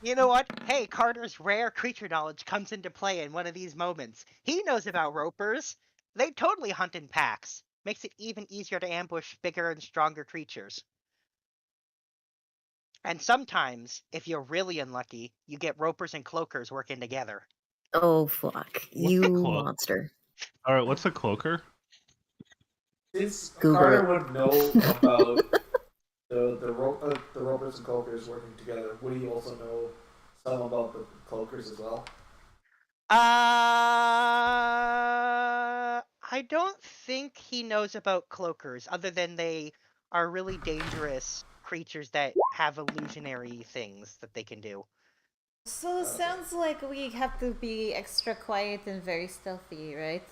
You know what? Hey, Carter's rare creature knowledge comes into play in one of these moments. He knows about ropers. They totally hunt in packs. Makes it even easier to ambush bigger and stronger creatures. And sometimes, if you're really unlucky, you get ropers and cloakers working together. Oh, fuck. You monster. Alright, what's a cloaker? Since Google Carter it. would know about the ropers and cloakers working together, would he also know some about the cloakers as well? I don't think he knows about cloakers, other than they are really dangerous creatures that have illusionary things that they can do. So it sounds like we have to be extra quiet and very stealthy, right?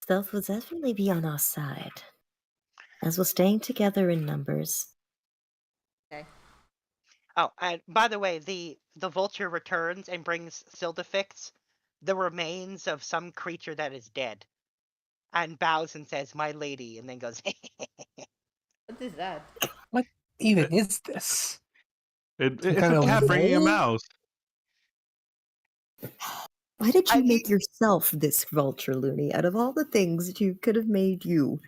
Stealth will definitely be on our side, as we're staying together in numbers. Okay. Oh, and by the way, the vulture returns and brings Sildefix, the remains of some creature that is dead, and bows and says, "My lady," and then goes, What is that? What even is this? It's kind a of cat bringing a mole? mouse. Why did I you mean- make yourself this vulture, Looney? Out of all the things that you could have made you.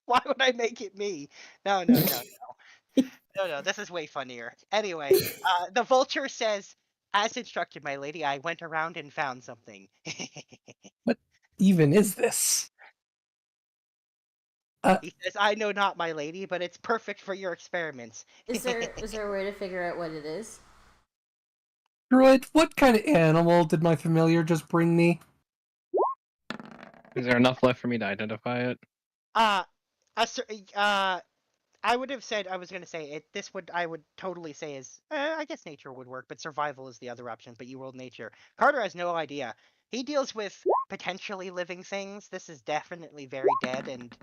Why would I make it me? No. No, this is way funnier. Anyway, the vulture says, "As instructed, my lady, I went around and found something." What even is this? He says, "I know not, my lady, but it's perfect for your experiments." Is there a way to figure out what it is? Druid, what kind of animal did my familiar just bring me? Is there enough left for me to identify it? I would have said, I was going to say it. I would totally say is, I guess nature would work, but survival is the other option. But you rolled nature. Carter has no idea. He deals with potentially living things. This is definitely very dead and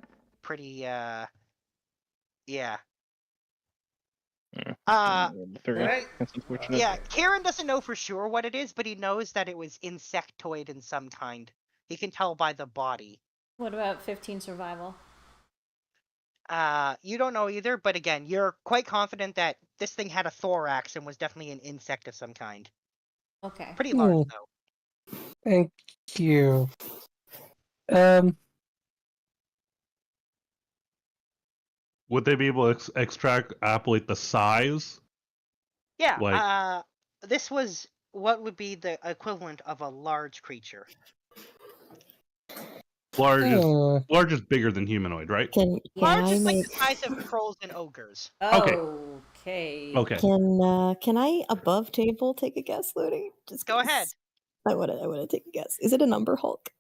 pretty. Yeah. Three. Right. That's unfortunate. Yeah. Kieran doesn't know for sure what it is, but he knows that it was insectoid in some kind. He can tell by the body. What about 15 survival? You don't know either, but again, you're quite confident that this thing had a thorax and was definitely an insect of some kind. Okay. Pretty large, Hmm. though. Thank you. Would they be able to extrapolate the size? Yeah, Like- this was what would be the equivalent of a large creature. Large is bigger than humanoid, right? Can Large I is like make the size of trolls and ogres. Okay. Okay. can I above table take a guess, Looney? Just Go guess. ahead. I wanna take a guess. Is it a number Hulk?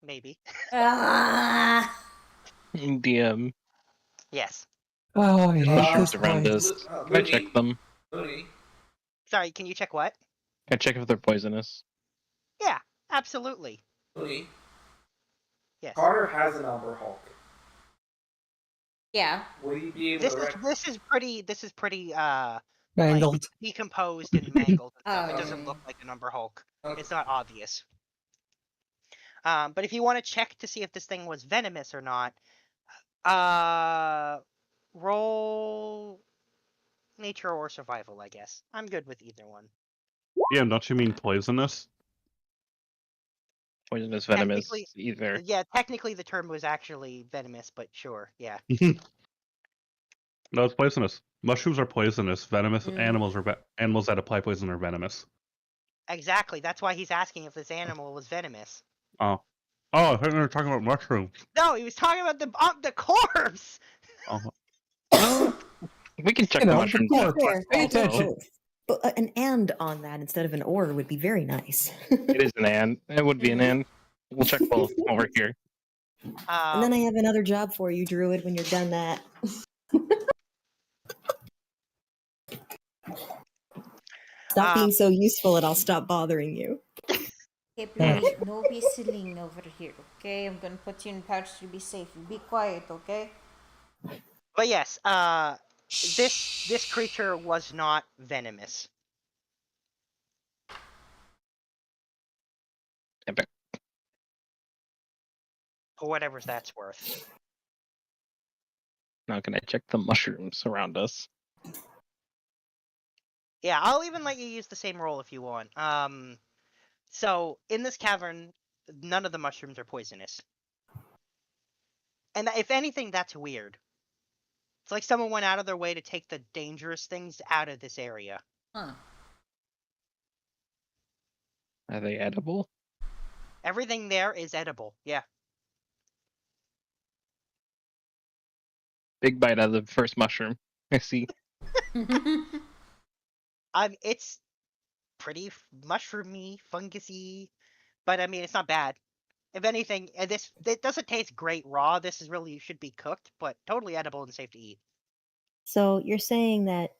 Maybe. Ah! DM. Yes. Oh, I hate Mushrooms this around place. us. Can I check them? Looney. Sorry, can you check what? Can I check if they're poisonous? Yeah, absolutely. Looney. Yes. Carter has a number Hulk. Yeah. Will you be able This to is pretty Mangled. like decomposed and mangled and stuff. Oh, It doesn't okay. look like a number Hulk. Okay. It's not obvious. But if you want to check to see if this thing was venomous or not, roll nature or survival, I guess. I'm good with either one. Yeah, don't you mean poisonous? Poisonous, venomous, Technically- either. Yeah, technically the term was actually venomous, but sure, yeah. No, it's poisonous. Mushrooms are poisonous. Venomous Mm. animals that apply poison are venomous. Exactly. That's why he's asking if this animal was venomous. Oh, I thought we were talking about mushrooms. No, he was talking about the corpse. Oh, We can check You the know, the mushrooms. corpse. Fair. Pay I'll do attention. both. But an and on that instead of an or would be very nice. It is an and. It would be an and. We'll check both over here. And then I have another job for you, Druid, when you're done that. Stop being so useful and I'll stop bothering you. Okay, please, no whistling over here, okay? I'm gonna put you in pouch to be safe. Be quiet, okay? But yes, this creature was not venomous. Epic. Or whatever that's worth. Now can I check the mushrooms around us? Yeah, I'll even let you use the same roll if you want. So in this cavern, none of the mushrooms are poisonous. And if anything, that's weird. It's like someone went out of their way to take the dangerous things out of this area. Huh. Are they edible? Everything there is edible. Yeah. Big bite out of the first mushroom. I see. It's pretty mushroomy, fungusy, but I mean, it's not bad. If anything, it doesn't taste great raw. This is really should be cooked, but totally edible and safe to eat. So you're saying that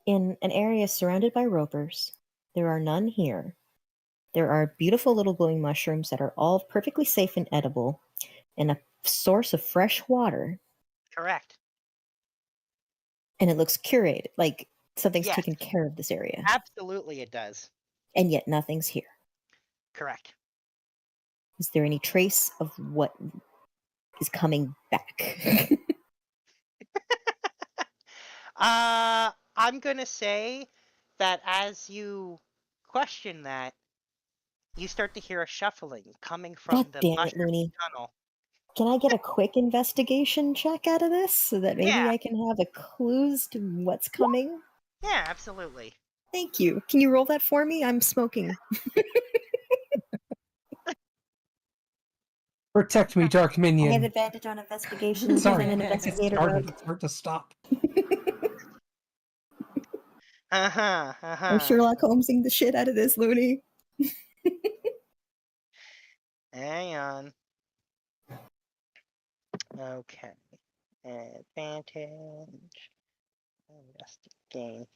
in an area surrounded by ropers, there are none here. There are beautiful little glowing mushrooms that are all perfectly safe and edible, and a source of fresh water, Correct. and it looks curated, like something's Yes. taken care of this area. Absolutely, it does. And yet nothing's here. Correct. Is there any trace of what is coming back? I'm gonna say that as you question that, you start to hear a shuffling coming from God the damn it, mushroom Looney. tunnel. Can I get a quick investigation check out of this so that maybe Yeah. I can have a clues to what's coming? Yeah, absolutely. Thank you. Can you roll that for me? I'm smoking. Protect me, Dark I have Minion. advantage on investigation because Sorry, I'm an it investigator. started. Bug. It's hard to stop. I'm Uh-huh. Sherlock Holmesing the shit out of this, Looney. Hang on. Okay. Advantage. Investigation.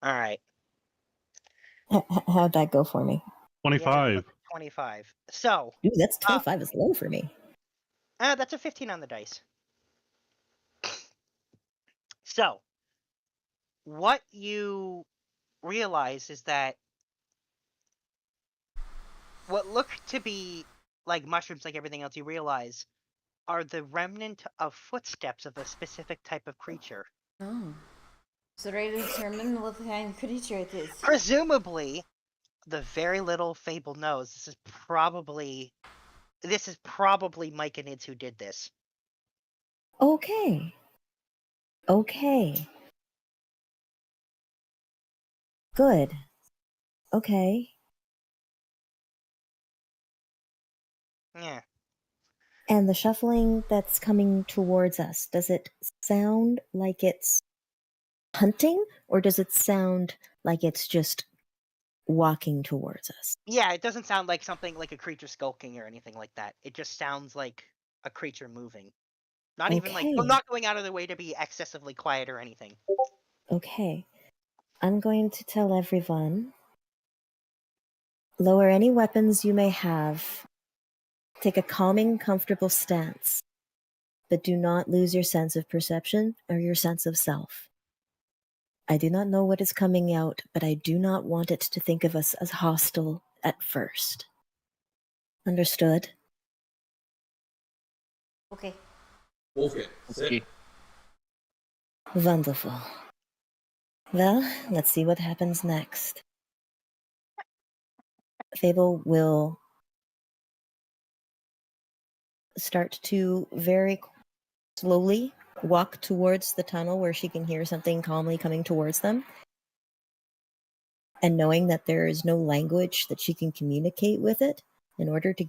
Alright. How'd that go for me? 25. 25. So, Ooh, that's 25 is low for me. that's a 15 on the dice. So, what you realize is that what look to be like mushrooms, like everything else, you realize are the remnant of footsteps of a specific type of creature. Oh. So ready to determine what kind of creature it is. Presumably, the very little Fable knows this is probably Mike and Ids who did this. Okay. Okay. Good. Okay. Yeah. And the shuffling that's coming towards us, does it sound like it's hunting or does it sound like it's just walking towards us? Yeah, it doesn't sound like something like a creature skulking or anything like that. It just sounds like a creature moving. Not even like, Okay. not going out of their way to be excessively quiet or anything. Okay. I'm going to tell everyone lower any weapons you may have. Take a calming, comfortable stance, but do not lose your sense of perception or your sense of self. I do not know what is coming out, but I do not want it to think of us as hostile at first. Understood? Okay. Wolfgang, sit. Okay. Wonderful. Well, let's see what happens next. Fable will start to very slowly walk towards the tunnel where she can hear something calmly coming towards them. And knowing that there is no language that she can communicate with it, in order to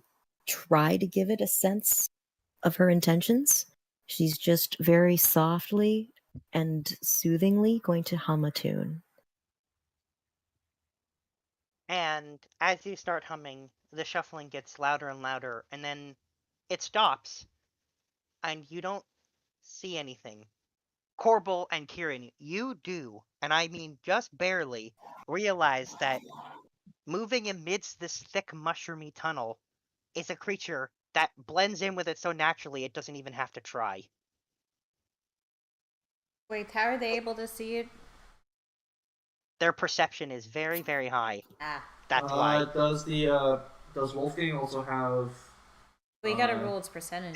try to give it a sense of her intentions, she's just very softly and soothingly going to hum a tune. And as you start humming, the shuffling gets louder and louder, and then it stops, and you don't see anything. Corbel and Kieran, you do, and I mean just barely, realize that moving amidst this thick mushroomy tunnel is a creature that blends in with it so naturally it doesn't even have to try. Wait, how are they able to see it? Their perception is very, very high. Ah. That's why. Does Wolfgang also have? We gotta roll its percentage.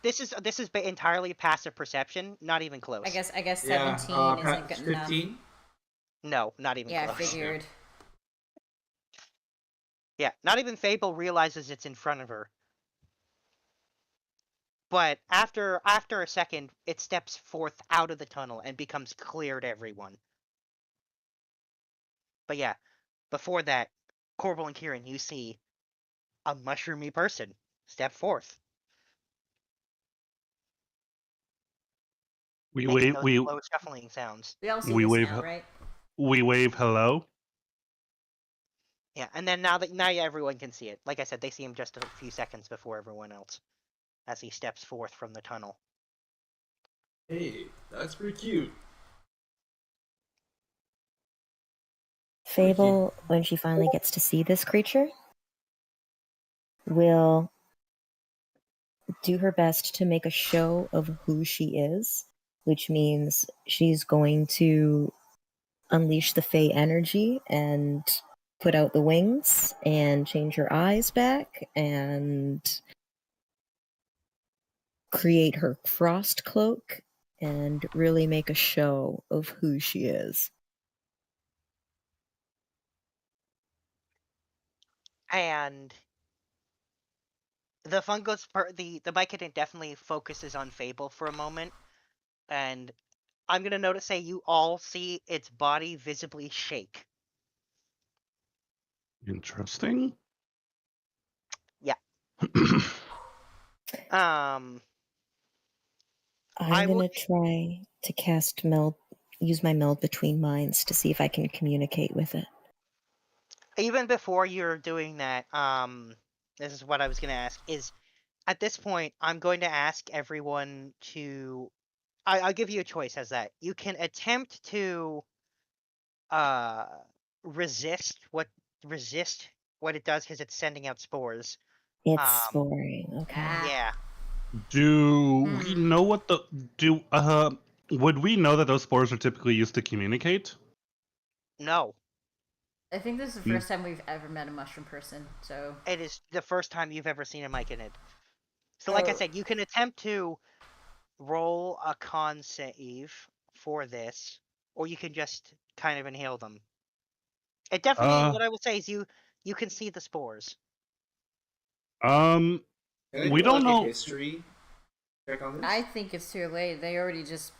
This is entirely passive perception, not even close. I guess 17 isn't good enough. 15? No, not even Yeah, close. I figured. Yeah, not even Fable realizes it's in front of her. But after a second, it steps forth out of the tunnel and becomes clear to everyone. But yeah, before that, Corbel and Kieran, you see a mushroomy person step forth. We making wave, those we low shuffling sounds. We all see we this wave, now, right? we wave hello. Yeah, and then now everyone can see it. Like I said, they see him just a few seconds before everyone else, as he steps forth from the tunnel. Hey, that's pretty cute. Fable, when she finally gets to see this creature, will do her best to make a show of who she is, which means she's going to unleash the Fey energy and put out the wings and change her eyes back and create her frost cloak and really make a show of who she is. And the fungus part, the Myconid definitely focuses on Fable for a moment, and I'm gonna say you all see its body visibly shake. Interesting. Yeah. I'm I will gonna try to cast meld, use my meld between minds to see if I can communicate with it. even before you're doing that, this is what I was gonna ask, is at this point, I'm going to ask everyone to I'll give you a choice as that. You can attempt to resist what it does because it's sending out spores. It's sporing, okay. Yeah. Do we know what the would we know that those spores are typically used to communicate? No. I think this is the first time we've ever met a mushroom person, so... It is the first time you've ever seen a Myconid. So like I said, you can attempt to roll a con save for this, or you can just kind of inhale them. It definitely, what I will say is you can see the spores. Can I We do, don't like, a know. history check on this? I think it's too late. They already just...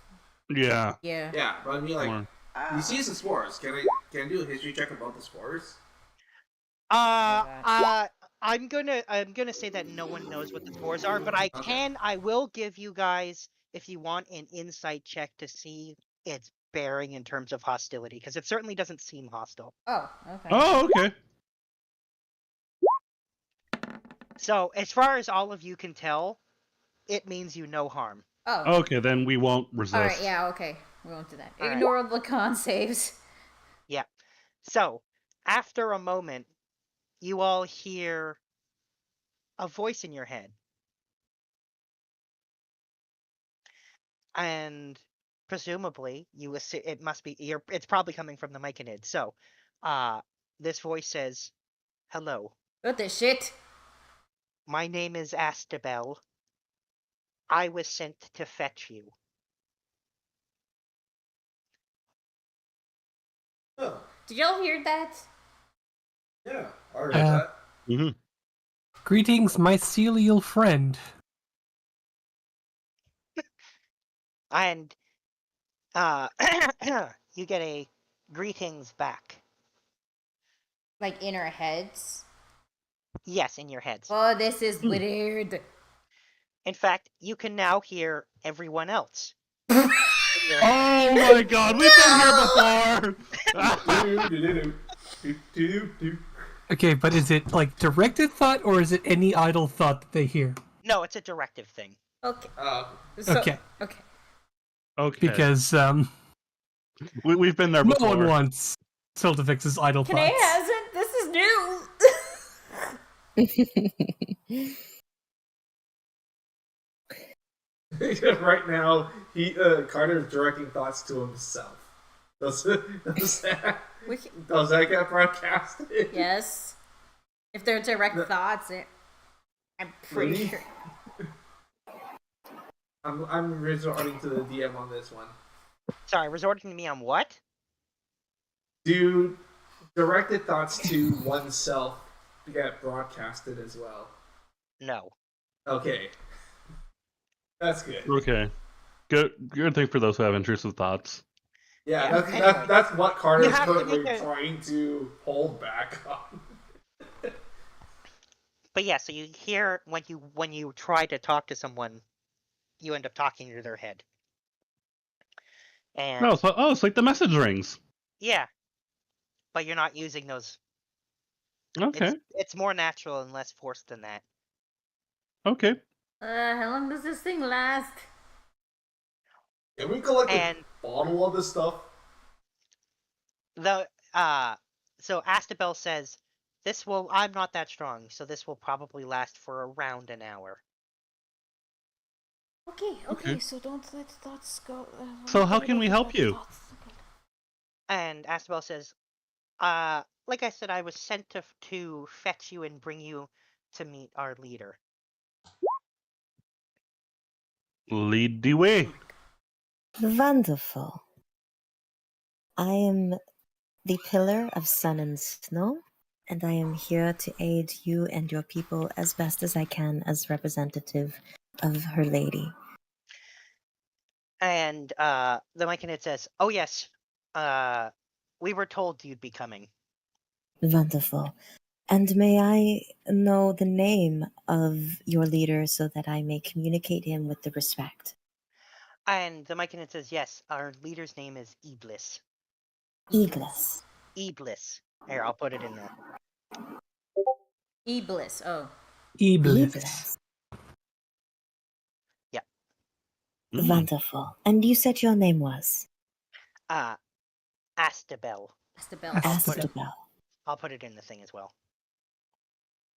Yeah. Yeah. Yeah, but I mean, like, More. you see some spores. Can I do a history check about the spores? I'm gonna say that no one knows what the spores are, but I will give you guys, if you want, an insight check to see its bearing in terms of hostility, because it certainly doesn't seem hostile. Oh, okay. Oh, okay. So, as far as all of you can tell, it means you no harm. Oh. Okay, then we won't resist. Alright, yeah, okay. We won't do that. All right. Ignore the con saves. Yeah. So, after a moment, you all hear a voice in your head. And presumably, it must be it's probably coming from the Myconid. So, this voice says, "Hello. What the shit? My name is Astabel. I was sent to fetch you." Oh, Did y'all hear that? yeah. I heard Yeah. that. Mm-hmm. Greetings, my mycelial friend. And you get a greetings back. Like in our heads? Yes, in your heads. Oh, this is weird. In fact, you can now hear everyone else. Oh my god, we've been here before! Okay, but is it like directed thought or is it any idle thought that they hear? No, it's a directive thing. Okay. Okay. Okay. Okay. Because We've been there no before. one wants Siltifix's idle Kanae thoughts. hasn't. This is new. Right now, Carter's directing thoughts to himself. Does that get broadcasted? Yes. If they're direct thoughts, I'm pretty Really? sure. I'm resorting to the DM on this one. Sorry, resorting to me on what? Do directed thoughts to oneself get broadcasted as well? No. Okay. That's good. Okay. Good thing for those who have intrusive thoughts. Yeah, anyway. that's what Carter's You have to currently make a- trying to hold back on. But yeah, so you hear when you try to talk to someone, you end up talking to their head. And It's like the message rings. yeah, but you're not using those. Okay. It's more natural and less forced than that. Okay. How long does this thing last? Can we collect And a bottle of this stuff? so Astabel says, I'm not that strong, so this will probably last for around an hour. Okay, so don't let thoughts go. So how can we help you? And Astabel says, like I said, I was sent to fetch you and bring you to meet our leader. Lead the way. Wonderful. I am the Pillar of Sun and Snow, and I am here to aid you and your people as best as I can as representative of Her Lady. And the Myconid says, "Oh yes, we were told you'd be coming." Wonderful. And may I know the name of your leader so that I may communicate him with the respect? And the Myconid says, "Yes, our leader's name is Iblis." Eagles. Iblis. Here, I'll put it in there. Iblis. Oh. Iblis. Yeah. Wonderful. And you said your name was? Astabel. Astabel. I'll put it in the thing as well.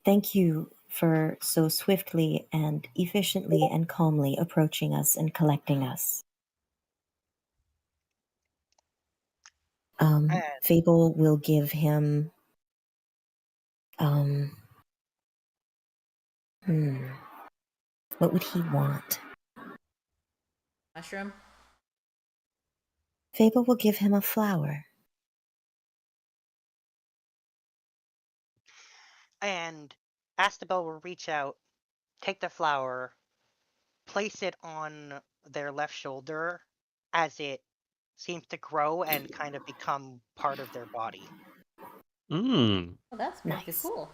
Thank you for so swiftly and efficiently and calmly approaching us and collecting us. Fable will give him what would he want? Mushroom? Fable will give him a flower. And Astabel will reach out, take the flower, place it on their left shoulder as it seems to grow and kind of become part of their body. Mm. Oh, that's pretty cool.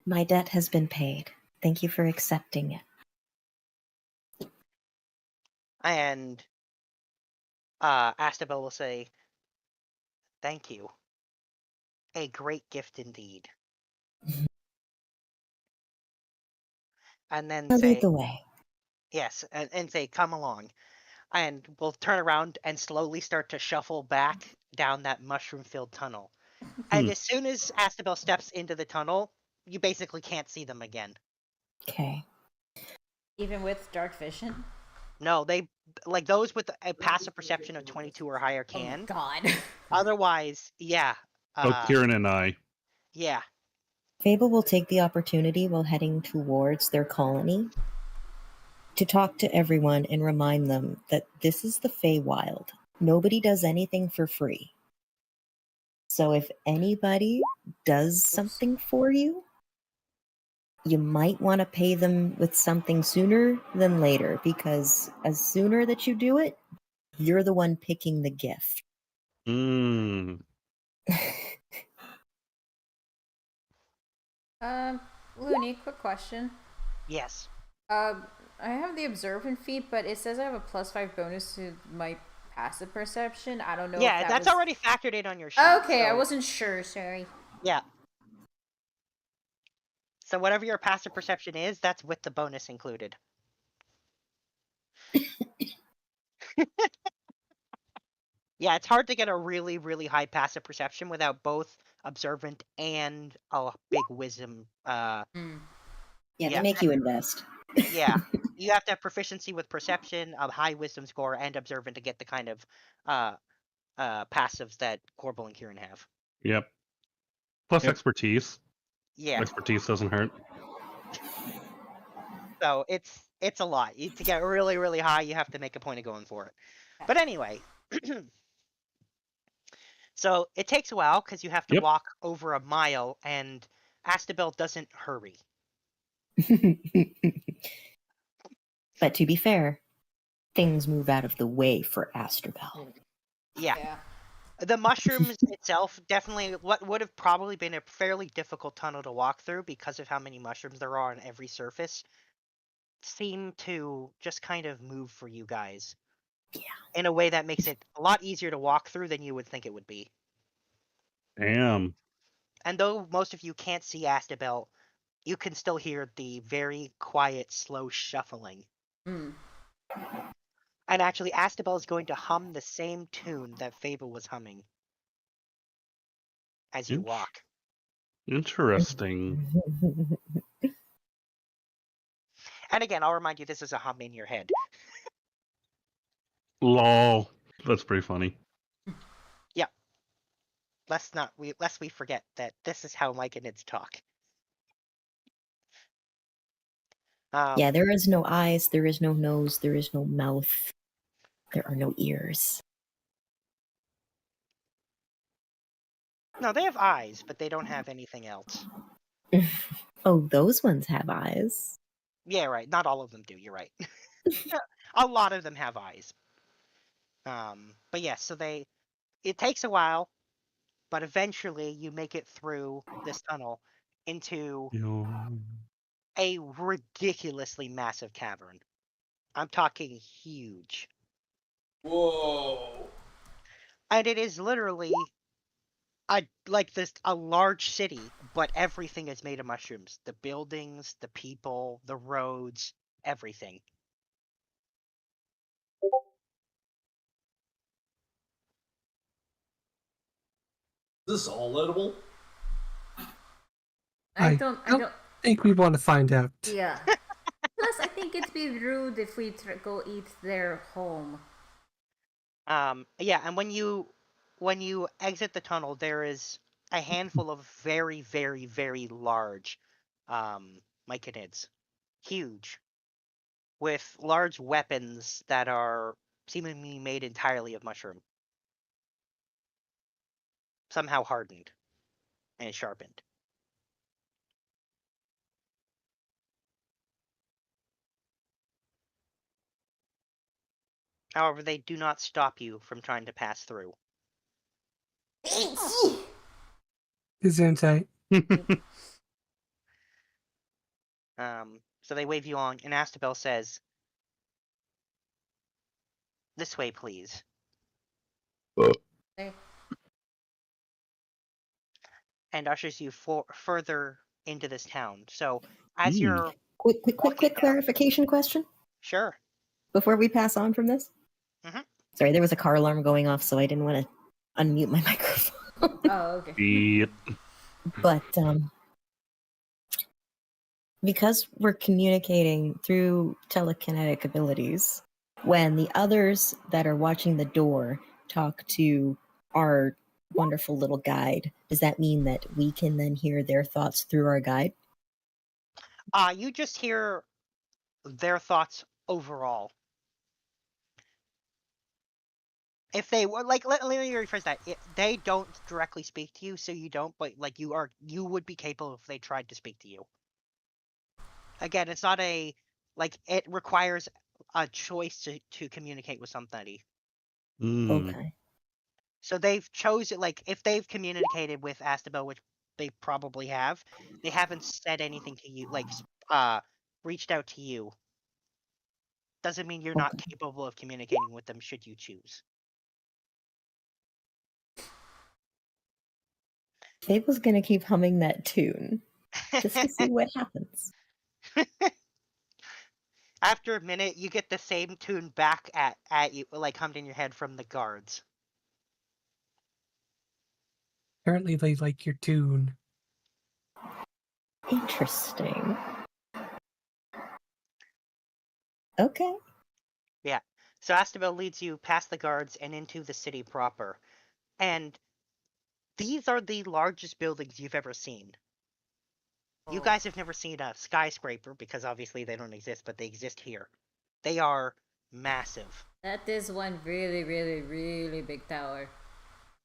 My debt has been paid. Thank you for accepting it. And Astabel will say, "Thank you. A great gift indeed." And then I'll say, lead the way. yes, and say, "Come along." And we'll turn around and slowly start to shuffle back down that mushroom-filled tunnel. And as soon as Astabel steps into the tunnel, you basically can't see them again. Okay. Even with dark vision? No, they like those with a passive perception of 22 or higher can. Oh, God. Otherwise, yeah. Kieran and I. Yeah. Fable will take the opportunity while heading towards their colony to talk to everyone and remind them that this is the Feywild. Nobody does anything for free. So if anybody does something for you, you might want to pay them with something sooner than later, because as sooner that you do it, you're the one picking the gift. Looney, quick question. Yes. I have the observant feat, but it says I have a +5 bonus to my passive perception. I don't know. Yeah, if that's was... already factored in on your sheet. Okay, so... I wasn't sure. Sorry. Yeah. So whatever your passive perception is, that's with the bonus included. Yeah, it's hard to get a really, really high passive perception without both observant and a big wisdom. Yeah, they make you invest. Yeah, you have to have proficiency with perception, a high wisdom score, and observant to get the kind of passives that Corbel and Kieran have. Yep. Plus expertise. Yeah. Expertise doesn't hurt. So it's a lot. To get really, really high, you have to make a point of going for it. But anyway, so it takes a while because you have to walk over a mile, and Astabel doesn't hurry. But to be fair, things move out of the way for Astabel. Yeah. The mushrooms itself definitely what would have probably been a fairly difficult tunnel to walk through because of how many mushrooms there are on every surface seem to just kind of move for you guys. Yeah. In a way that makes it a lot easier to walk through than you would think it would be. Damn. And though most of you can't see Astabel, you can still hear the very quiet, slow shuffling. Mm. And actually, Astabel is going to hum the same tune that Fable was humming as you walk. Interesting. And again, I'll remind you, this is a hum in your head. Lol. That's pretty funny. Yeah. Lest we forget that this is how Mike and Nids talk. Yeah, there is no eyes, there is no nose, there is no mouth, there are no ears. No, they have eyes, but they don't have anything else. Oh, those ones have eyes. Yeah, right. Not all of them do. You're right. A lot of them have eyes. But yeah, so it takes a while, but eventually you make it through this tunnel into a ridiculously massive cavern. I'm talking huge. Whoa. And it is literally a large city, but everything is made of mushrooms. The buildings, the people, the roads, everything. Is this all edible? I I don't. don't think we want to find out. Yeah. Plus, I think it'd be rude if we go eat their home. Yeah, and when you exit the tunnel, there is a handful of very, very, very large myconids. Huge. With large weapons that are seemingly made entirely of mushroom. Somehow hardened and sharpened. However, they do not stop you from trying to pass through. Gesundheit. So they wave you on, and Astabel says, "This way, please." Okay. And ushers you further into this town. So as you're Quick walking down- clarification question Sure. before we pass on from this. Mhm. Sorry, there was a car alarm going off, so I didn't want to unmute my microphone. Oh, okay. Yep. But because we're communicating through telekinetic abilities, when the others that are watching the door talk to our wonderful little guide, does that mean that we can then hear their thoughts through our guide? You just hear their thoughts overall. If they were let me rephrase that. They don't directly speak to you, so you don't. But you would be capable if they tried to speak to you. Again, it's not it requires a choice to communicate with somebody. Okay. So they've chosen if they've communicated with Astabel, which they probably have, they haven't said anything to you, reached out to you. Doesn't mean you're not capable of communicating with them should you choose. Fable's gonna keep humming that tune just to see what happens. After a minute, you get the same tune back at you, hummed in your head from the guards. Apparently, they like your tune. Interesting. Okay. Yeah. So Astabel leads you past the guards and into the city proper. And these are the largest buildings you've ever seen. You guys have never seen a skyscraper because obviously they don't exist, but they exist here. They are massive. That is one really, really, really big tower.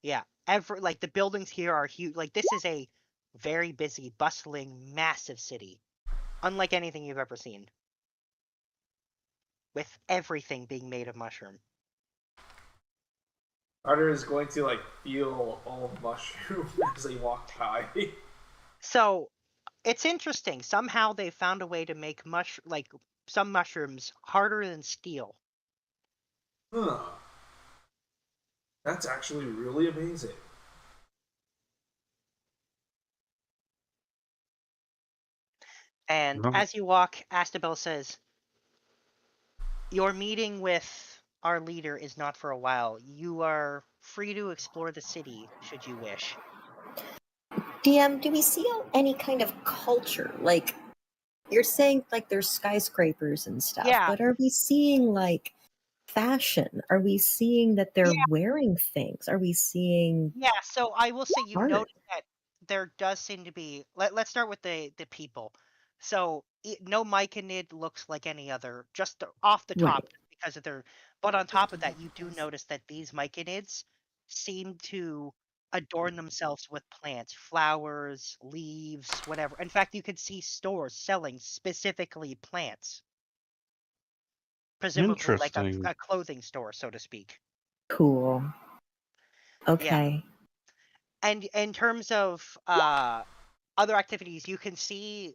Yeah. The buildings here are huge. This is a very busy, bustling, massive city. Unlike anything you've ever seen. With everything being made of mushroom. Carter is going to feel all mushroom as they walk by. So, it's interesting. Somehow they found a way to make some mushrooms harder than steel. Huh. That's actually really amazing. And as you walk, Astabel says, "Your meeting with our leader is not for a while. You are free to explore the city, should you wish." DM, do we see any kind of culture? You're saying there's skyscrapers and stuff, Yeah. but are we seeing fashion? Are we seeing that they're wearing things? Are we seeing... Yeah, so I will say you art? notice that there does seem to be... Let's start with the people. So no myconid looks like any other, just off the top because of their. But on top of that, you do notice that these myconids seem to adorn themselves with plants, flowers, leaves, whatever. In fact, you could see stores selling specifically plants, presumably like Interesting. a clothing store, so to speak. Cool. Okay. And in terms of other activities, you can see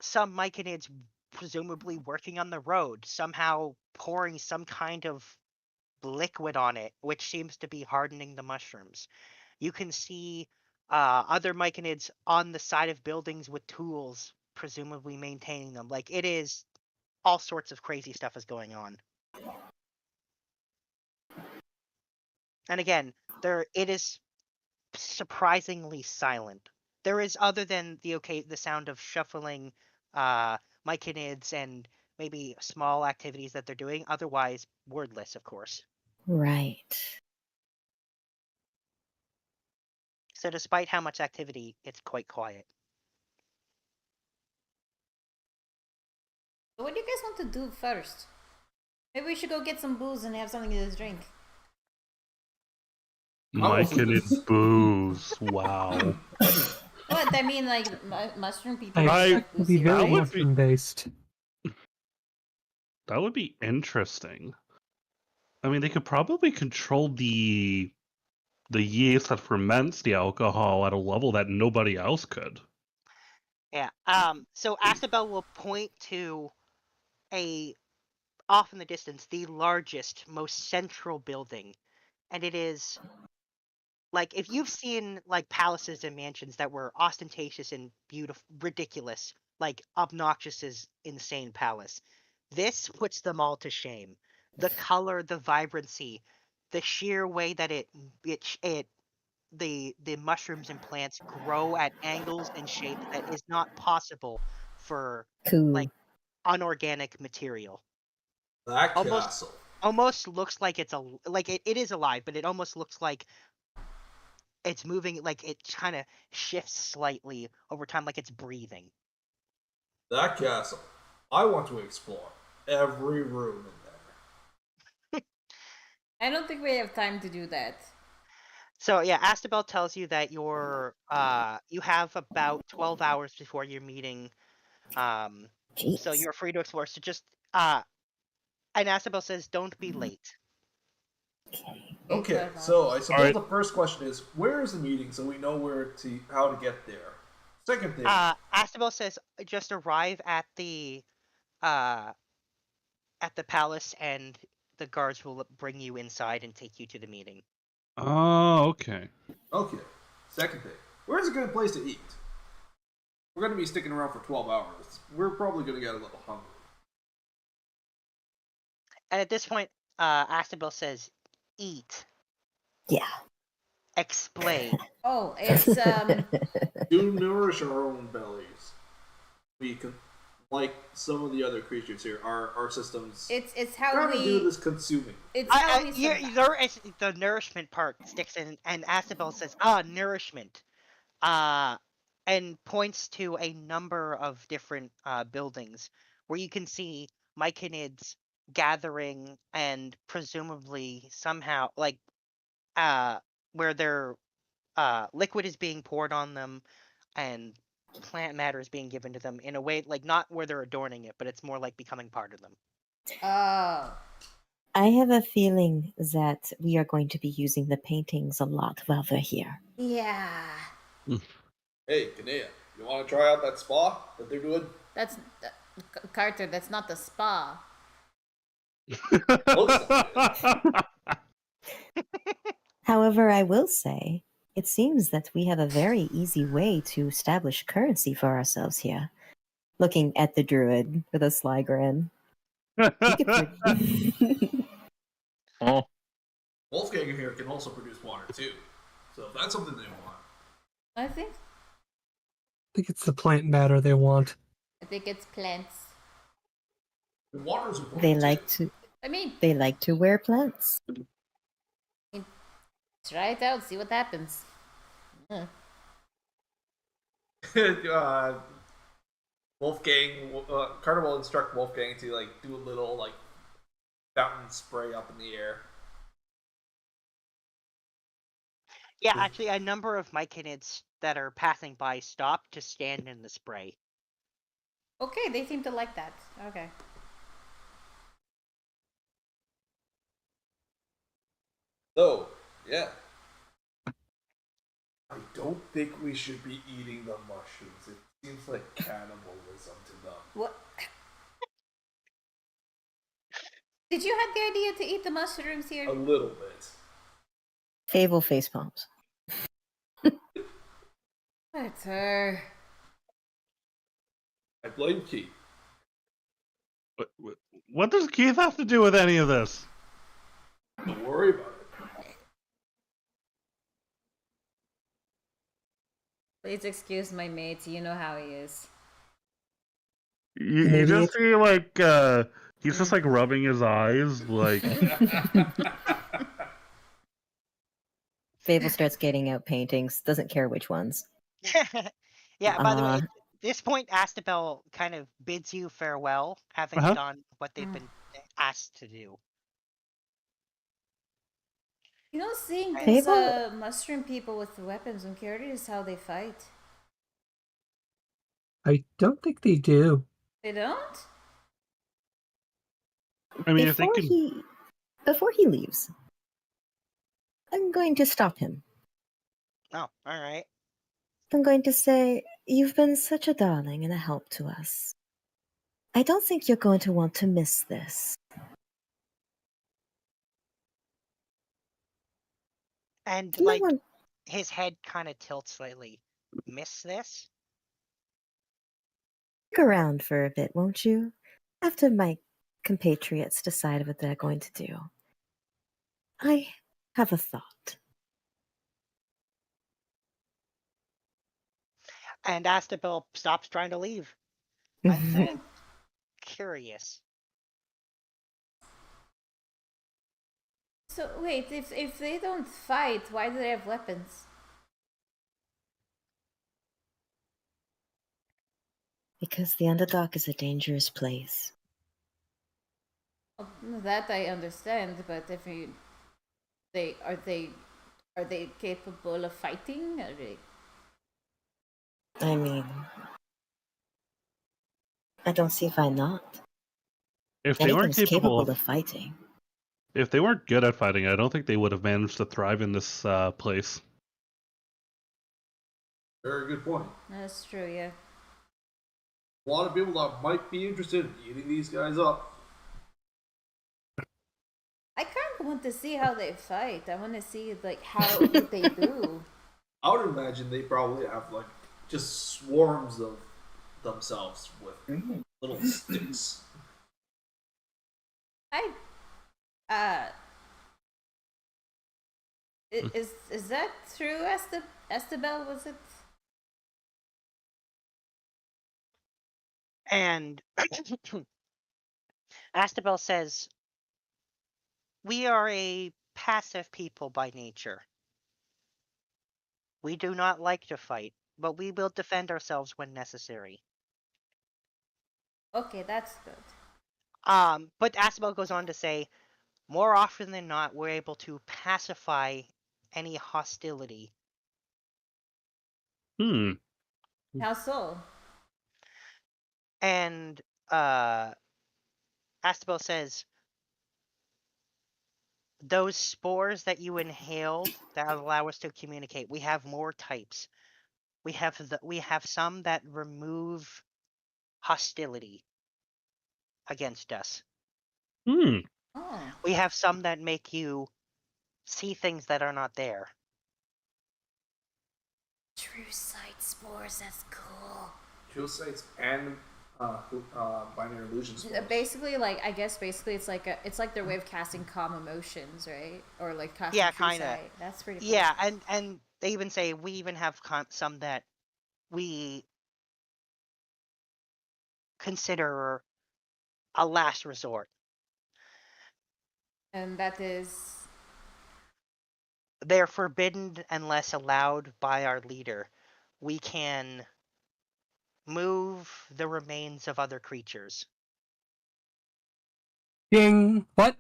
some myconids presumably working on the road, somehow pouring some kind of liquid on it, which seems to be hardening the mushrooms. You can see other myconids on the side of buildings with tools, presumably maintaining them. Like, it is all sorts of crazy stuff is going on. And again, it is surprisingly silent. There is, other than the sound of shuffling myconids and maybe small activities that they're doing, otherwise wordless, of course. Right. So despite how much activity, it's quite quiet. What do you guys want to do first? Maybe we should go get some booze and have something to drink. Myconid booze. Wow. What? I mean, like, mushroom people. I I- expect to be very That would be- mushroom based. That would be interesting. I mean, they could probably control the yeast that ferments the alcohol at a level that nobody else could. Yeah. So Asabel will point to off in the distance, the largest, most central building, and it is like, if you've seen like palaces and mansions that were ostentatious and beautiful, ridiculous, like obnoxious as insane palace, this puts them all to shame. The color, the vibrancy, the sheer way that the mushrooms and plants grow at angles and shapes that is not possible for Cool. like unorganic material. That Almost- castle. Almost looks like it is alive, but it almost looks like it's moving, like it kind of shifts slightly over time, like it's breathing. That castle. I want to explore every room in there. I don't think we have time to do that. So yeah, Astabel tells you that you have about 12 hours before your meeting. So Jeez. you're free to explore. So just and Astabel says, don't be late. Okay, so I suppose the first question is, where is the meeting so we know how to get there? Second thing. Astabel says, just arrive at the palace and the guards will bring you inside and take you to the meeting. Oh, okay. Okay. Second thing. Where's a good place to eat? We're going to be sticking around for 12 hours. We're probably going to get a little hungry. And at this point, Astabel says, eat. Yeah. Explain. Oh, it's To nourish our own bellies. We can, like some of the other creatures here, our systems it's how trying to do we. this consuming. It's how we. The nourishment part sticks in, and Astabel says, nourishment. And points to a number of different buildings where you can see myconids gathering and presumably somehow, like, where their liquid is being poured on them and plant matter is being given to them in a way, like, not where they're adorning it, but it's more like becoming part of them. Oh. I have a feeling that we are going to be using the paintings a lot while they're here. Yeah. Hey, Kanea, you want to try out that spa that they're doing? That's Carter. That's not the spa. Looks like it. However, I will say, it seems that we have a very easy way to establish currency for ourselves here. Looking at the druid with a sly grin. Oh, Wolfgang here can also produce water too. So if that's something they want. I think It's the plant matter they want. it's plants. The water's important. They too. like to. I mean, They like to wear plants. try it out. See what happens. Wolfgang, Carter will instruct Wolfgang to like do a little like fountain spray up in the air. Yeah, actually, a number of myconids that are passing by stop to stand in the spray. Okay, they seem to like that. Okay. So, yeah. I don't think we should be eating the mushrooms. It seems like cannibalism to them. What? Did you have the idea to eat the mushrooms here? A little bit. Fable face palms. That's her. I blame Keith. What does Keith have to do with any of this? Don't worry about it. Please excuse my mate. You know how he is. You just see like he's just like rubbing his eyes, like. Fable starts getting out paintings. Doesn't care which ones. Yeah, by the way, at this point, Astabel kind of bids you farewell, having done what they've been asked to do. You know, seeing these mushroom people with weapons, I'm curious how they fight. I don't think they do. They don't? I mean, before he leaves, I'm going to stop him. Oh, all right. I'm going to say, you've been such a darling and a help to us. I don't think you're going to want to miss this. And, like, his head kind of tilts slightly. Miss this? Stick around for a bit, won't you? After my compatriots decide what they're going to do. I have a thought. And Astabel stops trying to leave. I'm curious. So wait, if they don't fight, why do they have weapons? Because the Underdark is a dangerous place. Oh, that I understand, but if are they capable of fighting? Are they... I mean, I don't see why not. If they weren't capable of fighting. If they weren't good at fighting, I don't think they would have managed to thrive in this place. Very good point. That's true, yeah. A lot of people that might be interested in eating these guys up. I kind of want to see how they fight. I want to see like how what they do. I would imagine they probably have like just swarms of themselves with little sticks. Is that true, Estabel? Was it? And Astabel says, "We are a passive people by nature. We do not like to fight, but we will defend ourselves when necessary." Okay, that's good. But Astabel goes on to say, more often than not, we're able to pacify any hostility. How so? And Astabel says, those spores that you inhaled that allow us to communicate, we have more types. We have some that remove hostility against us. Oh. We have some that make you see things that are not there. True sight spores, that's cool. True sights and binary illusion spores. Basically, like it's like their way of casting calm emotions, right? Or like casting kind of. That's pretty cool. Yeah, and they even say we even have some that we consider a last resort. And that is... They're forbidden unless allowed by our leader. We can move the remains of other creatures. Ding. What?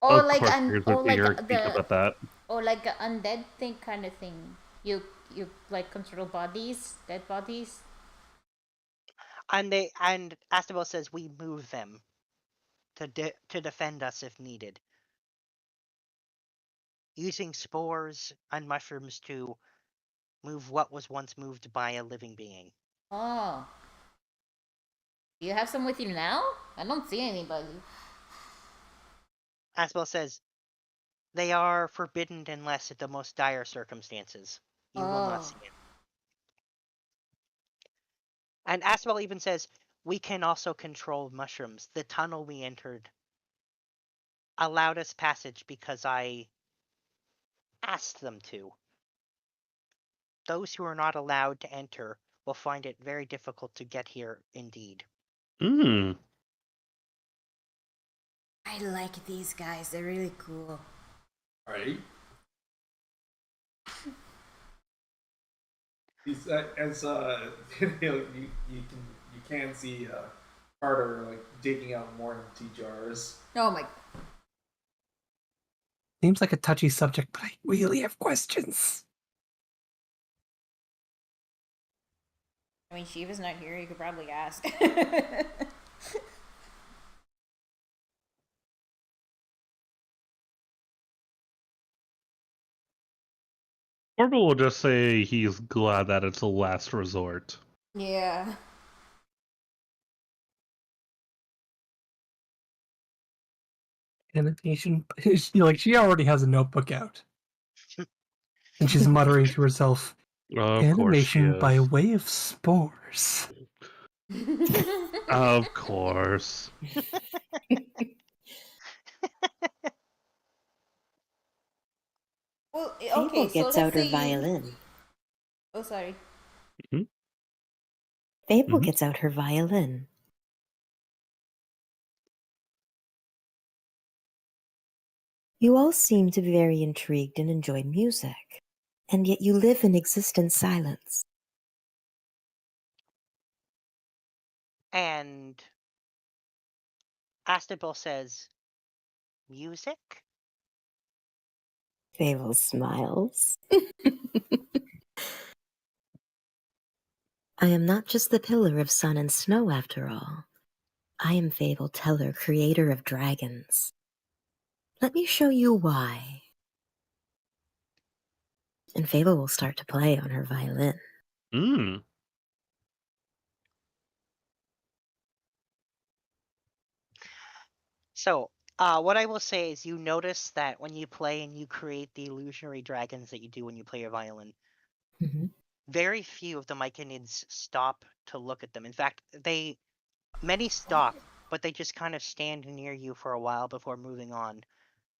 Or Of like course, an yours or would be like your speech about that. or like an undead thing kind of thing. You like control bodies, dead bodies. And Astable says we move them to defend us if needed. Using spores and mushrooms to move what was once moved by a living being. Oh. Do you have some with you now? I don't see anybody. Astable says they are forbidden unless at the most dire circumstances. You will not see it. And Astable even says we can also control mushrooms. The tunnel we entered allowed us passage because I asked them to. Those who are not allowed to enter will find it very difficult to get here indeed. Mm. I like these guys. They're really cool. Right? He's as you can see Carter like digging out more empty jars. Oh my. Seems like a touchy subject, but I really have questions. I mean, Shiva's not here. You could probably ask. Orville will just say he's glad that it's a last resort. Yeah. Animation. She already has a notebook out. And she's muttering to herself, animation by way of spores. Of course. Well, Fable okay, so gets let's out her say violin. Oh, sorry. Fable gets out her violin. You all seem to be very intrigued and enjoy music, and yet you live in existent silence. And Astable says, music? Fable smiles. I am not just the pillar of sun and snow, after all. I am Fable Teller, creator of dragons. Let me show you why. And Fable will start to play on her violin. Mm. So, what I will say is you notice that when you play and you create the illusionary dragons that you do when you play your violin, very few of the Myconids stop to look at them. In fact, many stop, but they just kind of stand near you for a while before moving on.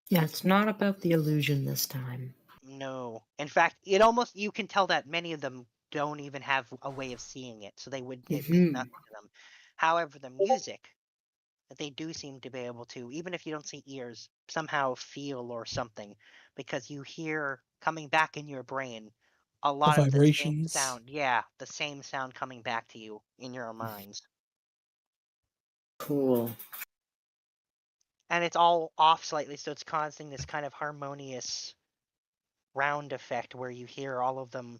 Yeah, it's not about the illusion this time. No. In fact, you can tell that many of them don't even have a way of seeing it, so it means nothing to them. However, the music that they do seem to be able to, even if you don't see ears, somehow feel or something, because you hear coming back in your brain a lot of the same vibrations. sound. Yeah, the same sound coming back to you in your minds. Cool. And it's all off slightly, so it's causing this kind of harmonious round effect where you hear all of them,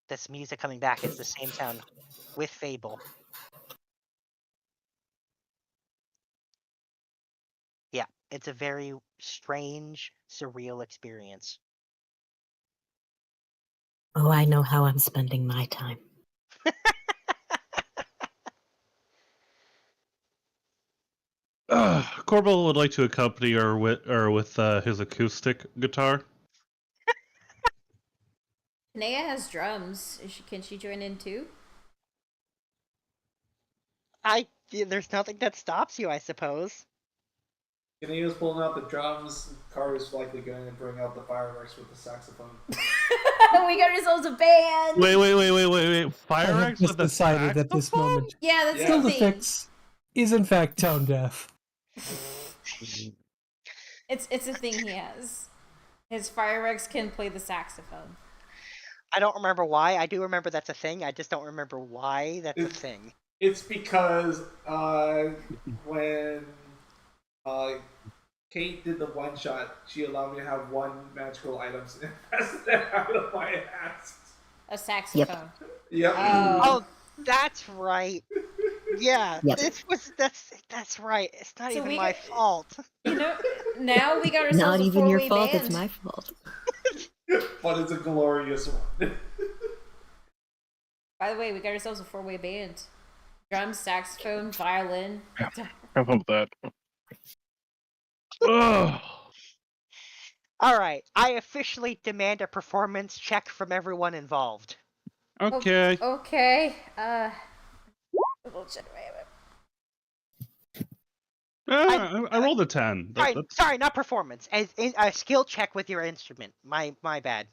this music coming back. It's the same sound with Fable. Yeah, it's a very strange, surreal experience. Oh, I know how I'm spending my time. Corbel would like to accompany her with his acoustic guitar. Naya has drums. Can she join in too? There's nothing that stops you, I suppose. Kanea's pulling out the drums. Carter's likely going to bring out the fireworks with the saxophone. We got ourselves a band. Wait! I have Fireworks just with the decided at this saxophone? moment. Yeah, that's Still the the thing. fix is in fact tone deaf. It's a thing he has. His fireworks can play the saxophone. I don't remember why. I do remember that's a thing. I just don't remember why that's a thing. It's because when Kate did the one shot, she allowed me to have one magical item out of my ass. A saxophone. Yep. Oh, that's right. Yeah, Yep. that's right. It's not So even we my get- fault. You know, now we got ourselves Not a even your four-way fault, band. it's my fault. But it's a glorious one. By the way, we got ourselves a four-way band. Drums, saxophone, violin. How about that? Ugh. All right, I officially demand a performance check from everyone involved. Okay. Okay. We'll check- I rolled a 10. Sorry, not performance. A skill check with your instrument. My bad.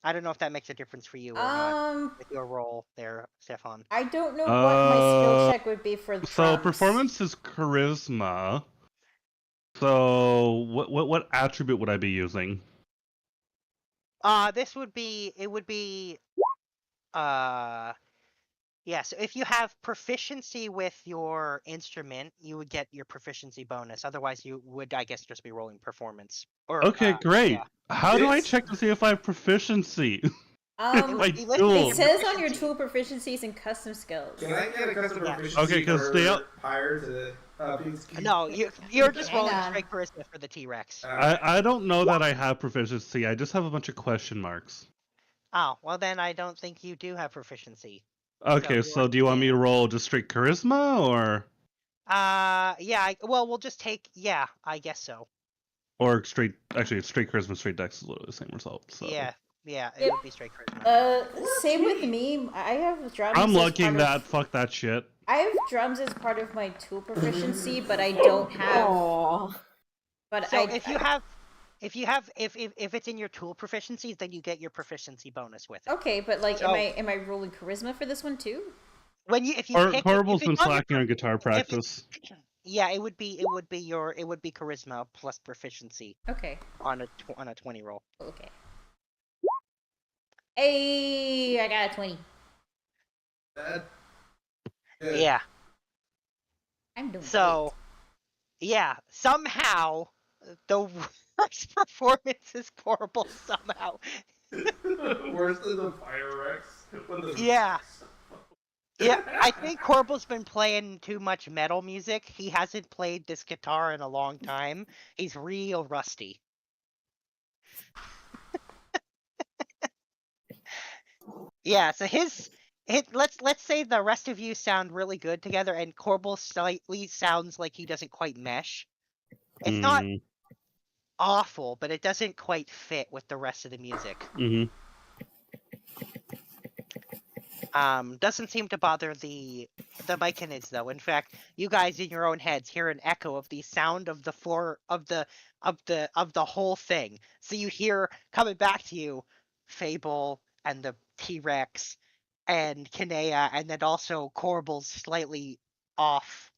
I don't know if that makes a difference for you or not with your role there, Stefan. I don't know what my skill check would be for the So drums. performance is charisma. So what attribute would I be using? This would be yeah, so if you have proficiency with your instrument, you would get your proficiency bonus. Otherwise you would, I guess, just be rolling performance. Or Okay, great. yeah. How do I check to see if I have proficiency? It It says on your tool proficiencies and custom skills. Can I get a custom proficiency Okay, 'cause they are- higher to No, you're just rolling on. straight charisma for the T-Rex. I don't know that I have proficiency. I just have a bunch of question marks. Oh, well then I don't think you do have proficiency. Okay, so do you want me to roll just straight charisma or Yeah, well, we'll just take, yeah, I guess so. straight straight charisma, straight dex is literally the same result. So Yeah, it would be straight charisma. Same with me. I have drums. I'm as lucking part of- that. Fuck that shit. I have drums as part of my tool proficiency, but I don't have. Aww. But So if it's in your tool proficiencies, then you get your proficiency bonus with it. Okay, but like, So- am I rolling charisma for this one too? If you pick, Horrible's if been it's on your slacking on guitar practice. Yeah, it would be charisma plus proficiency Okay. on a 20 roll. Okay. Hey, I got a 20. Yeah. I'm doing So, yeah, somehow the worst performance is horrible. Somehow. Worse than the Fire Rex. Yeah. Yeah, I think Corbel's been playing too much metal music. He hasn't played this guitar in a long time. He's real rusty. Yeah, so let's say the rest of you sound really good together, and Corbel slightly sounds like he doesn't quite mesh. It's not awful, but it doesn't quite fit with the rest of the music. Doesn't seem to bother the Myconids though. In fact, you guys in your own heads hear an echo of the sound of the floor of the whole thing. So you hear coming back to you, Fable and the T-Rex and Kinea, and then also Corbel's slightly off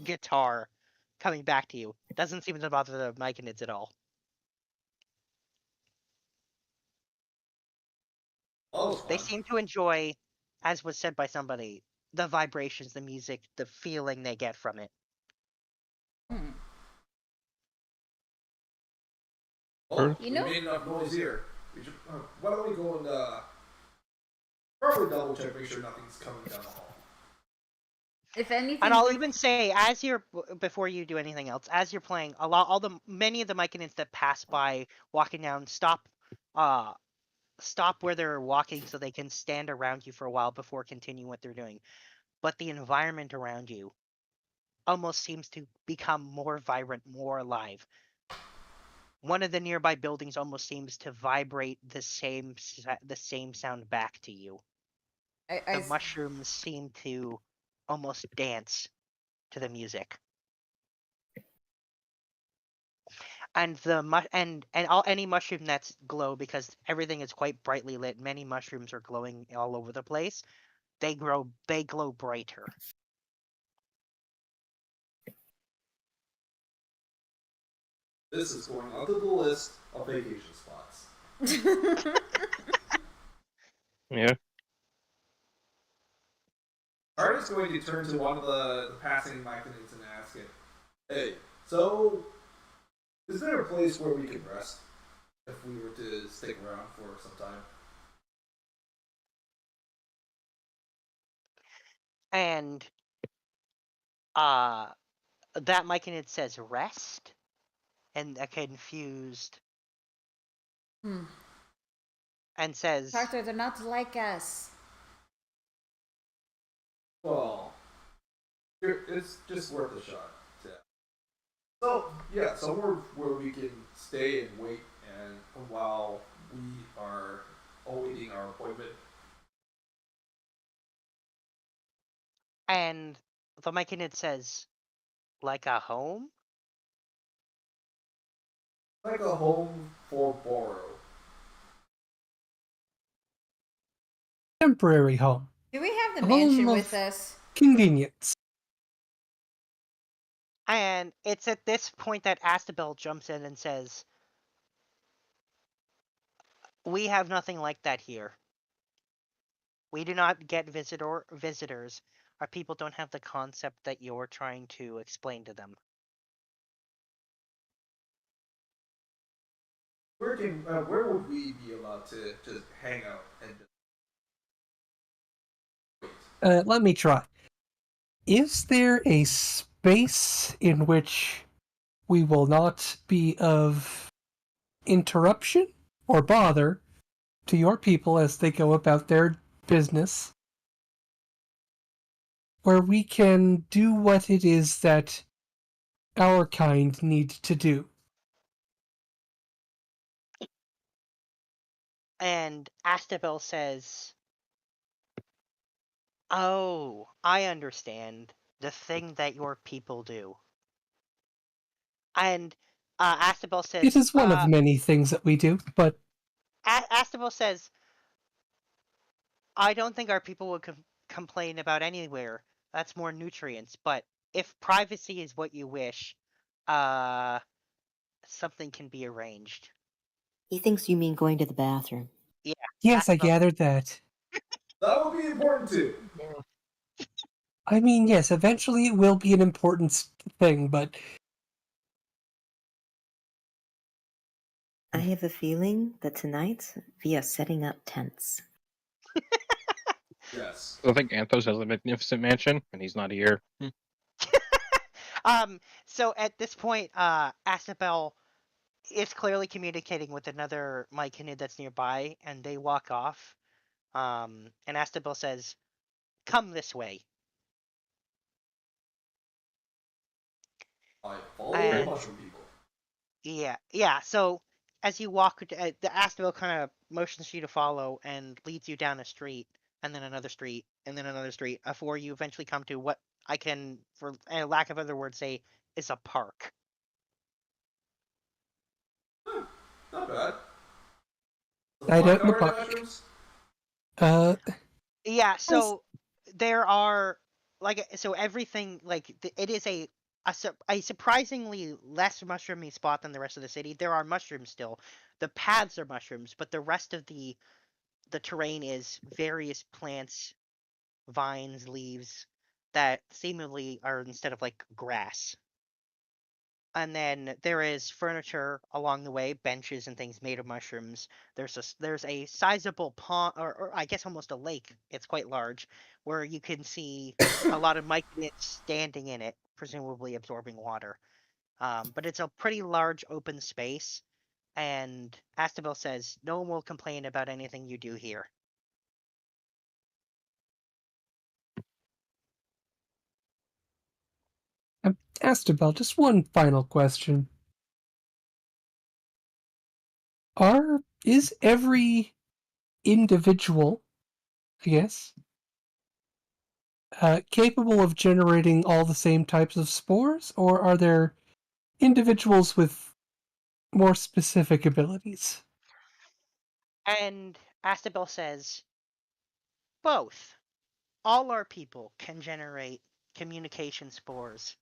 guitar coming back to you. Doesn't seem to bother the Myconids at all. They seem to enjoy, as was said by somebody, the vibrations, the music, the feeling they get from it. Oh, You know- we made enough noise here. We should, why don't we go and probably double check, make sure nothing's coming down the hall. If anything, And I'll even say, before you do anything else, as you're playing, many of the Myconids that pass by walking down stop where they're walking so they can stand around you for a while before continuing what they're doing. But the environment around you almost seems to become more vibrant, more alive. One of the nearby buildings almost seems to vibrate the same sound back to you. The mushrooms seem to almost dance to the music. And any mushroom that's glow, because everything is quite brightly lit. Many mushrooms are glowing all over the place. They glow brighter. This is going onto the list of vacation spots. Yeah. Artie's going to turn to one of the passing mechanics and ask it, "Hey, so is there a place where we can rest if we were to stick around for some time?" And that Myconid says rest, and a confused Hmm. and says, Arthur, they're not like us. Well, it's just worth a shot. Yeah. So yeah, somewhere where we can stay and wait, and while we are awaiting our appointment. and the Myconid says, like a home? Like a home for Boro. Temporary home. Do we have the A mansion home with of us? convenience. And it's at this point that Astabel jumps in and says, we have nothing like that here. We do not get visitors. Our people don't have the concept that you're trying to explain to them. Where would we be allowed to just hang out and just wait? Let me try. Is there a space in which we will not be of interruption or bother to your people as they go about their business, where we can do what it is that our kind need to do? And Astabel says, oh, I understand. The thing that your people do. And Astabel says, It is one of many things that we do, but Astabel says, I don't think our people would complain about anywhere. That's more nutrients. But if privacy is what you wish, something can be arranged. He thinks you mean going to the bathroom. Yeah. yes, I gathered that. That would be important too. I mean, yes, eventually it will be an important thing, but I have a feeling that tonight we are setting up tents. Yes. I think Anthos has a magnificent mansion, and he's not here. So at this point, Astabel is clearly communicating with another Myconid that's nearby, and they walk off. And Astabel says, come this way. I follow And mushroom people. yeah. So as you walk, the Astabel kind of motions you to follow and leads you down a street, and then another street, and then another street, before you eventually come to what I can, for lack of other words, say is a park. Not bad. I don't in the Covered in park. mushrooms? Yeah, so there are so everything it is a surprisingly less mushroomy spot than the rest of the city. There are mushrooms still. The paths are mushrooms, but the rest of the terrain is various plants, vines, leaves that seemingly are instead of like grass. And then there is furniture along the way, benches and things made of mushrooms. There's a sizable pond, or I guess almost a lake. It's quite large, where you can see a lot of myconid standing in it, presumably absorbing water. But it's a pretty large open space, and Astabel says no one will complain about anything you do here. Astabel, just one final question. Is every individual, I guess, capable of generating all the same types of spores, or are there individuals with more specific abilities? And Astabel says both. All our people can generate communication spores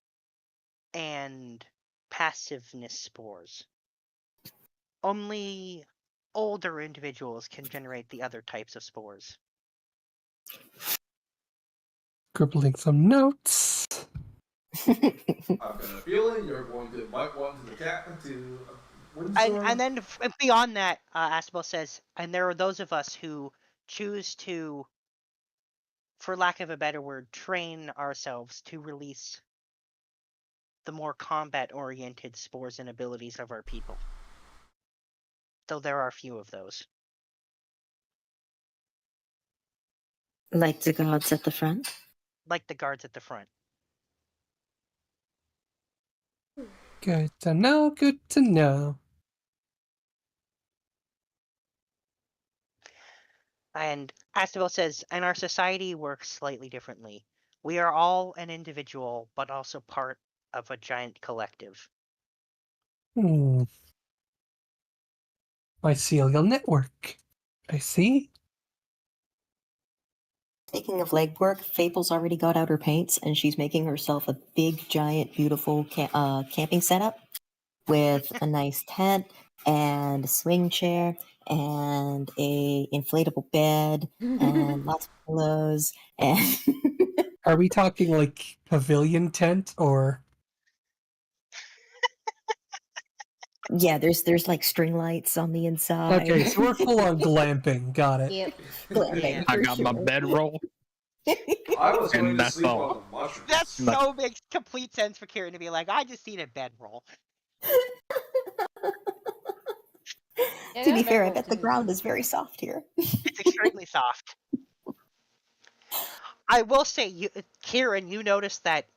and passiveness spores. Only older individuals can generate the other types of spores. Scribbling some notes. I've got a feeling you're going to invite one to the cat to windstorm. And then beyond that, Aspel says, and there are those of us who choose to, for lack of a better word, train ourselves to release the more combat-oriented spores and abilities of our people. Though there are few of those. Like the gods at the front? Like the guards at the front. Good to know, good to know. And Astable says, and our society works slightly differently. We are all an individual, but also part of a giant collective. Mycelial network. I see. Speaking of legwork, Fable's already got out her paints and she's making herself a big, giant, beautiful camping setup with a nice tent and a swing chair and a inflatable bed and lots of pillows and Are we talking like pavilion tent or? yeah, there's like string lights on the inside. Okay, so we're full on glamping. Got it. Yep. Glamping, Yeah. I for got my sure. bedroll. I was And going to that's sleep all. on the mushrooms. That so makes complete sense for Kieran to be like, I just need a bedroll. Yeah, To be fair, I bedroll bet the too. ground is very soft here. It's extremely soft. I will say, Kieran, you noticed that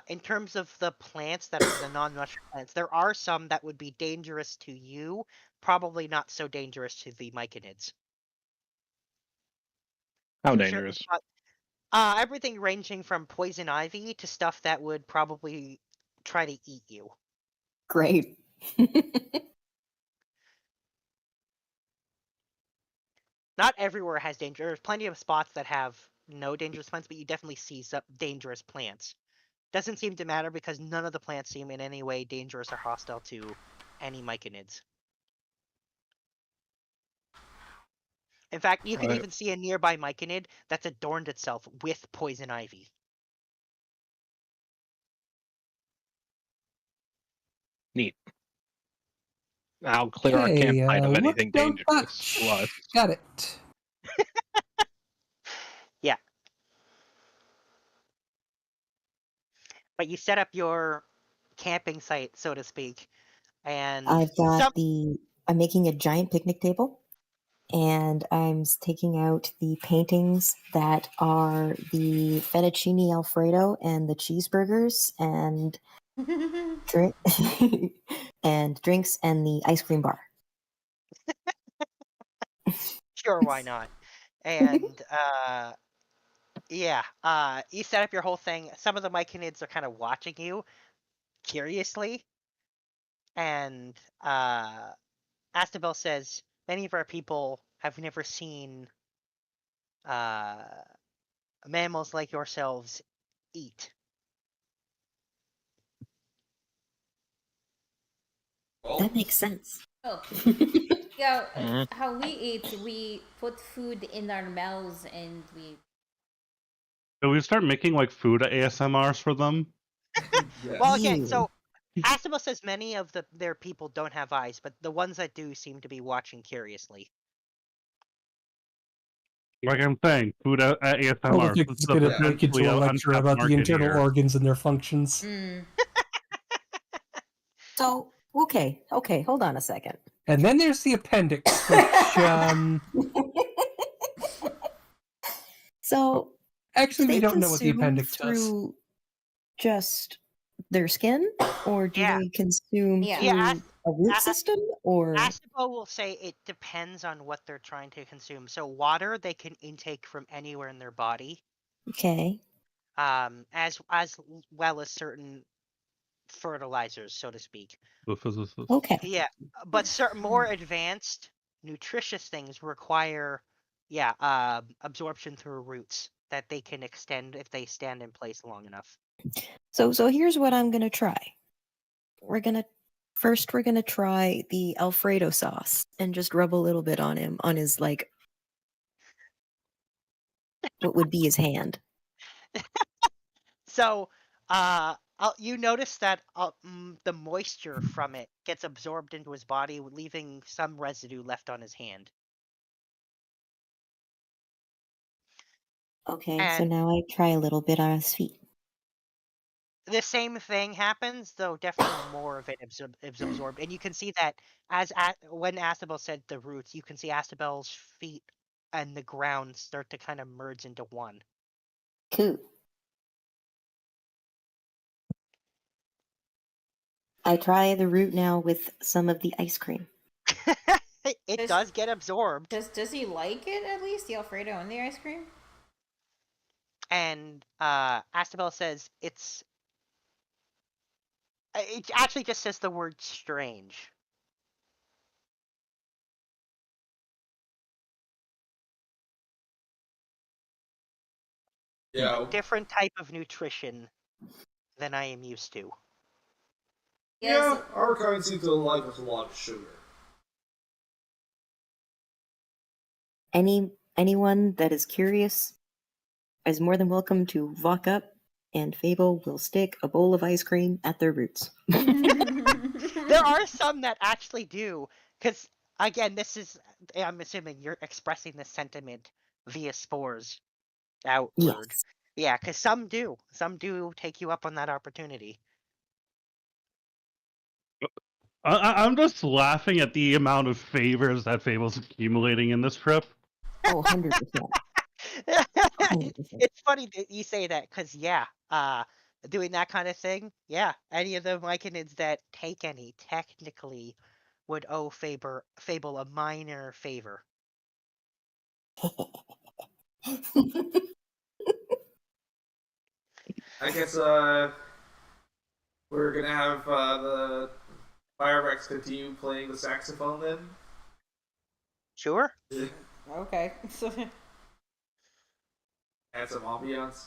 in terms of the plants that are the non-mushroom plants, there are some that would be dangerous to you, probably not so dangerous to the myconids. How In certain dangerous? spots- everything ranging from poison ivy to stuff that would probably try to eat you. Great. Not everywhere has danger. There's plenty of spots that have no dangerous plants, but you definitely see some dangerous plants. Doesn't seem to matter because none of the plants seem in any way dangerous or hostile to any myconids. In fact, you can Right. even see a nearby myconid that's adorned itself with poison ivy. Neat. I'll clear our Okay, campsite of look, anything don't dangerous touch. to us. Got it. Yeah. But you set up your camping site, so to speak, and I've got some I'm making a giant picnic table and I'm taking out the paintings that are the fettuccine alfredo and the cheeseburgers and drink and drinks and the ice cream bar. sure, why not? And yeah, you set up your whole thing. Some of the myconids are kind of watching you curiously, and Astabel says many of our people have never seen mammals like yourselves eat. That makes sense. Oh, yeah. Mhm. How we eat, we put food in our mouths and we. So we start making like food ASMRs for them. Yes. Well, again, Ew. so Astabel says many of their people don't have eyes, but the ones that do seem to be watching curiously. Like I'm saying, food ASMR. Well, I think This it's is going to Yeah. break into potentially a an lecture untapped about the market internal here. organs and their functions. So, okay, hold on a second. And then there's the appendix, which, So, actually, we they don't know what the consume appendix does. through just their skin, or do Yeah. they consume Yeah. through Yeah, a root system, or Astabel will say it depends on what they're trying to consume. So water they can intake from anywhere in their body, okay? as well as certain fertilizers, so to speak. The physicist. Okay. Yeah, but certain more advanced, nutritious things require, absorption through roots that they can extend if they stand in place long enough. So here's what I'm gonna try. We're gonna First, we're gonna try the Alfredo sauce and just rub a little bit on him, on his, like, what would be his hand. So, you notice that the moisture from it gets absorbed into his body, leaving some residue left on his hand. Okay, so And now I try a little bit on his feet. the same thing happens, though definitely more of it is absorbed. And you can see that when Astabel said the roots, you can see Astabel's feet and the ground start to kind of merge into one. Cool. I try the root now with some of the ice cream. It does get absorbed. Does he like it at least, the Alfredo and the ice cream? And Astabel says it actually just says the word strange. Yeah. A different type of nutrition than I am used to. Yeah, our kind seems to like us a lot of sugar. Anyone that is curious is more than welcome to walk up, and Fable will stick a bowl of ice cream at their roots. There are some that actually do, because again, I'm assuming you're expressing this sentiment via spores outward. Yes. Yeah, because some do take you up on that opportunity. I'm just laughing at the amount of favors that Fable's accumulating in this trip. Oh, 100%. 100%. It's funny that you say that, because doing that kind of thing, any of the Myconids that take any technically would owe Fable a minor favor. I guess we're gonna have the Firerex continue playing the saxophone then. Sure. Okay. Add some ambiance.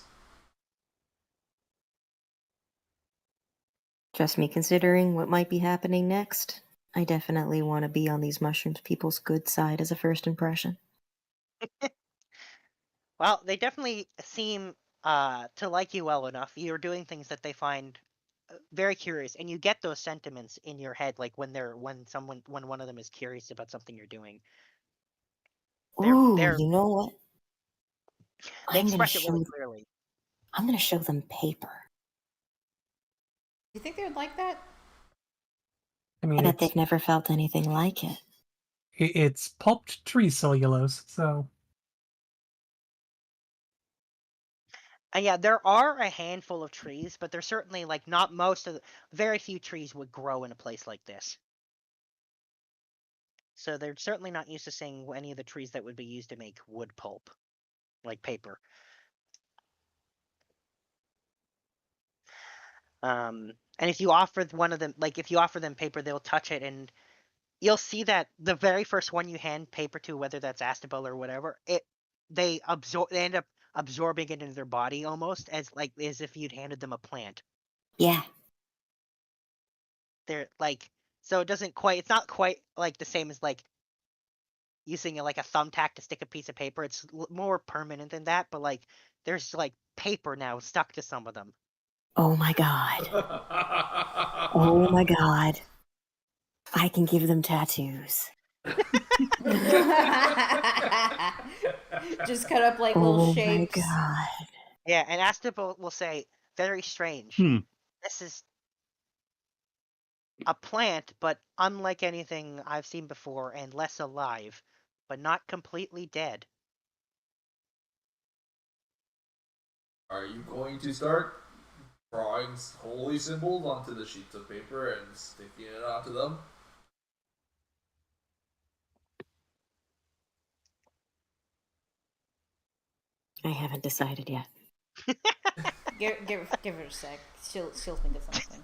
Trust me, considering what might be happening next, I definitely want to be on these mushrooms people's good side as a first impression. Well, they definitely seem to like you well enough. You're doing things that they find very curious, and you get those sentiments in your head, like when one of them is curious about something you're doing. Ooh, you know what? They I'm gonna express it really clearly. I'm gonna show them paper. You think they would like that? I mean, I bet they've never felt anything like it. It's pulped tree cellulose, so And yeah, there are a handful of trees, but there's certainly not most of very few trees would grow in a place like this. So they're certainly not used to seeing any of the trees that would be used to make wood pulp, like paper. And if you offer if you offer them paper, they'll touch it, and you'll see that the very first one you hand paper to, whether that's Astabel or whatever, they end up absorbing it into their body almost as if you'd handed them a plant. Yeah. They're so it's not quite the same as using a thumbtack to stick a piece of paper. It's more permanent than that, but there's paper now stuck to some of them. Oh my god. Oh my god. I can give them tattoos. Just cut up little shapes. Oh my god. Yeah, and Astabel will say, very strange. This is a plant, but unlike anything I've seen before, and less alive, but not completely dead. Are you going to start drawing holy symbols onto the sheets of paper and sticking it onto them? I haven't decided yet. Give her a sec. She'll think of something.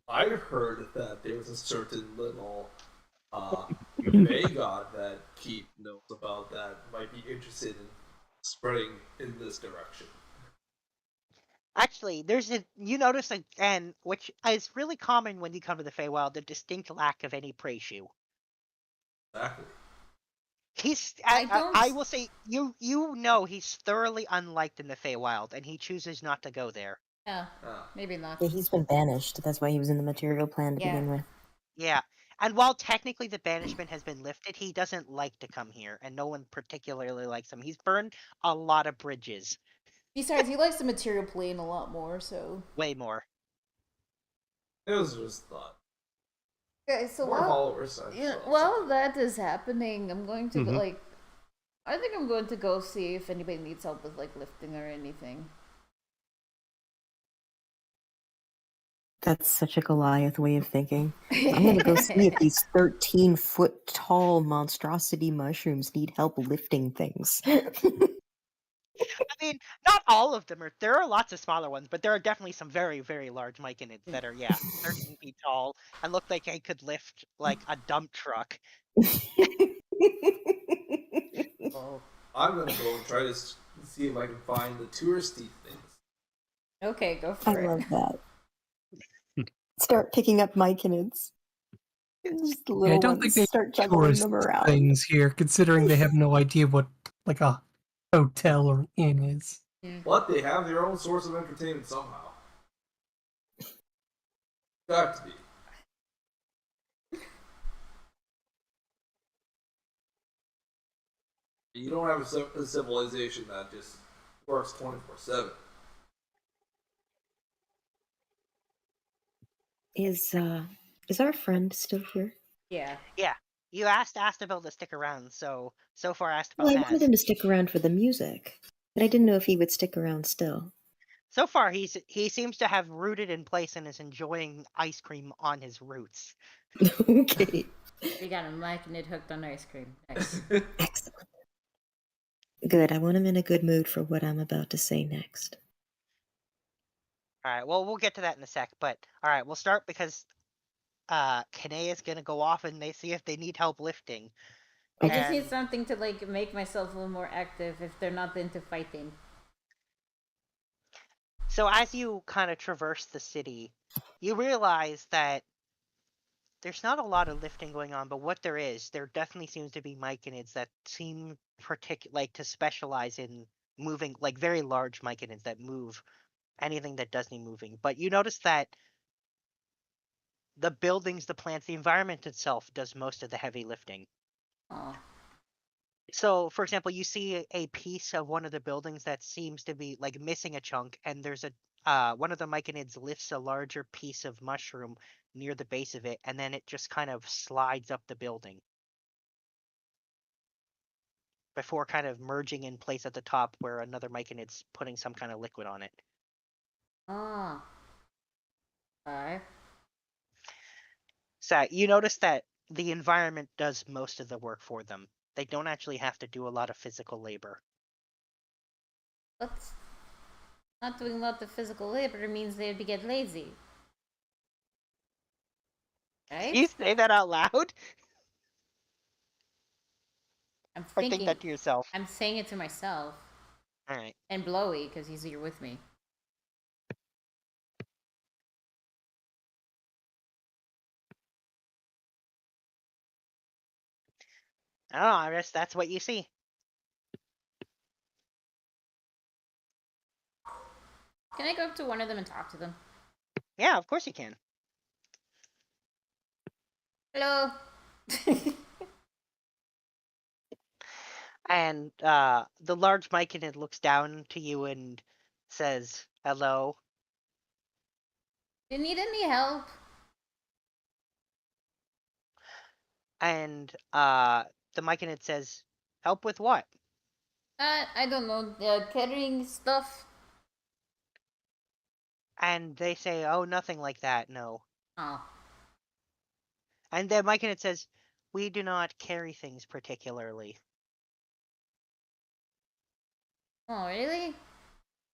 I heard that there was a certain little Vaygod that Keith knows about that might be interested in spreading in this direction. Actually, you notice again, which is really common when you come to the Feywild, the distinct lack of any prey shoe. Exactly. I will say you know he's thoroughly unliked in the Feywild, and he chooses not to go there. Yeah, Ah. maybe not. Yeah, he's been banished. That's why he was in the material plan to Yeah. begin with. Yeah, and while technically the banishment has been lifted, he doesn't like to come here, and no one particularly likes him. He's burned a lot of bridges, Besides, he likes the material plane a lot more, so. way more. It was just thought. Okay, so More followers. while that is happening, I'm going to Mhm. I think I'm going to go see if anybody needs help with like lifting or anything. That's such a Goliath way of thinking. I'm gonna go see if these 13-foot tall monstrosity mushrooms need help lifting things. I mean, not all of them are. There are lots of smaller ones, but there are definitely some very, very large myconids that are 13 feet tall and look like they could lift like a dump truck. Oh. I'm gonna go and try to see if I can find the touristy things. Okay, go I for it. love that. Start picking up myconids. Just the little I don't ones. think they Start juggling tourist them around. things here, considering they have no idea what like a hotel or inn is. But they have their own source of entertainment somehow. Got to be. You don't have a civilization that just works 24/7. Is our friend still here? Yeah. Yeah, you asked Astabel to stick around, so far Astabel Well, I has. wanted him to stick around for the music, but I didn't know if he would stick around still. So far, he seems to have rooted in place and is enjoying ice cream on his roots. Okay. We got a myconid hooked on ice cream. Nice. Excellent. Good. I want him in a good mood for what I'm about to say next. All right, well, we'll get to that in a sec, but all right, we'll start because Kane is gonna go off and they see if they need help lifting. I just And- need something to like make myself a little more active if they're not into fighting. So as you kind of traverse the city, you realize that there's not a lot of lifting going on, but what there definitely seems to be myconids that seem to specialize in moving, like very large myconids that move anything that does need moving. But you notice that the buildings, the plants, the environment itself does most of the heavy lifting. Oh. So, for example, you see a piece of one of the buildings that seems to be like missing a chunk, and there's one of the myconids lifts a larger piece of mushroom near the base of it, and then it just kind of slides up the building before kind of merging in place at the top where another myconid's putting some kind of liquid on it. Ah. Alright. So you notice that the environment does most of the work for them. They don't actually have to do a lot of physical labor. What's not doing a lot of physical labor means they'd get lazy. Right? You say that out loud? I'm Or think that to yourself? I'm saying it to myself. Alright. And Blowy, because he's here with me. I don't know, I guess that's what you see. Can I go up to one of them and talk to them? Yeah, of course you can. Hello. And the large myconid looks down to you and says, hello. Do you need any help? And the myconid says, help with what? I don't know. Carrying stuff. And they say, oh, nothing like that, no. Oh. And the myconid says, we do not carry things particularly. Oh, really?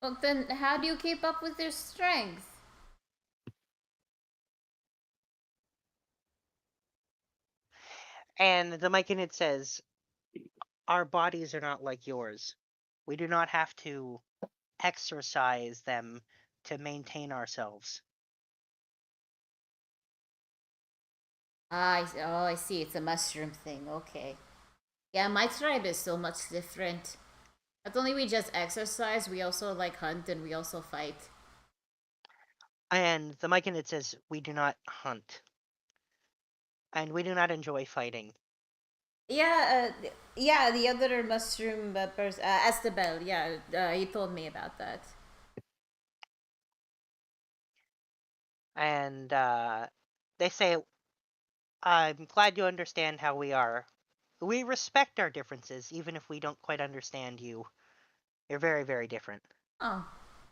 Well, then how do you keep up with your strength? And the myconid says, our bodies are not like yours. We do not have to exercise them to maintain ourselves. I see. It's a mushroom thing. Okay. Yeah, my tribe is so much different. Not only we just exercise, we also like hunt and we also fight. And the Myconid says, we do not hunt. And we do not enjoy fighting. Yeah, yeah. The other mushroom person, Estabel. Yeah, he told me about that. And they say, I'm glad you understand how we are. We respect our differences, even if we don't quite understand you. You're very, very different. Oh,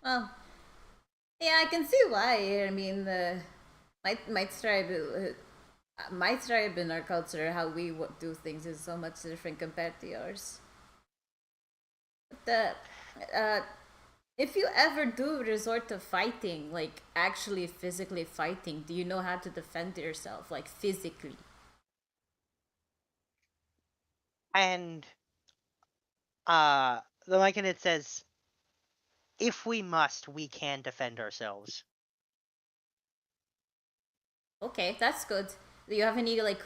well, yeah, I can see why. I mean, my tribe, my tribe and our culture, how we do things is so much different compared to yours. But if you ever do resort to fighting, like actually physically fighting, do you know how to defend yourself, like physically? And the Myconid says, if we must, we can defend ourselves. Okay, that's good. Do you have any like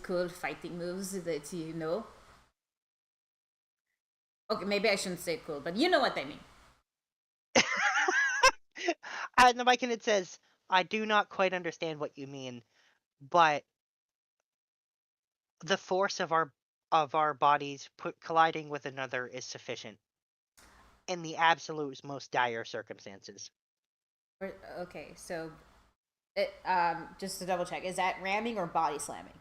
cool fighting moves that you know? Okay, maybe I shouldn't say cool, but you know what I mean. And the Myconid says, I do not quite understand what you mean, but the force of our bodies colliding with another is sufficient in the absolute most dire circumstances. Okay, so just to double check, is that ramming or body slamming?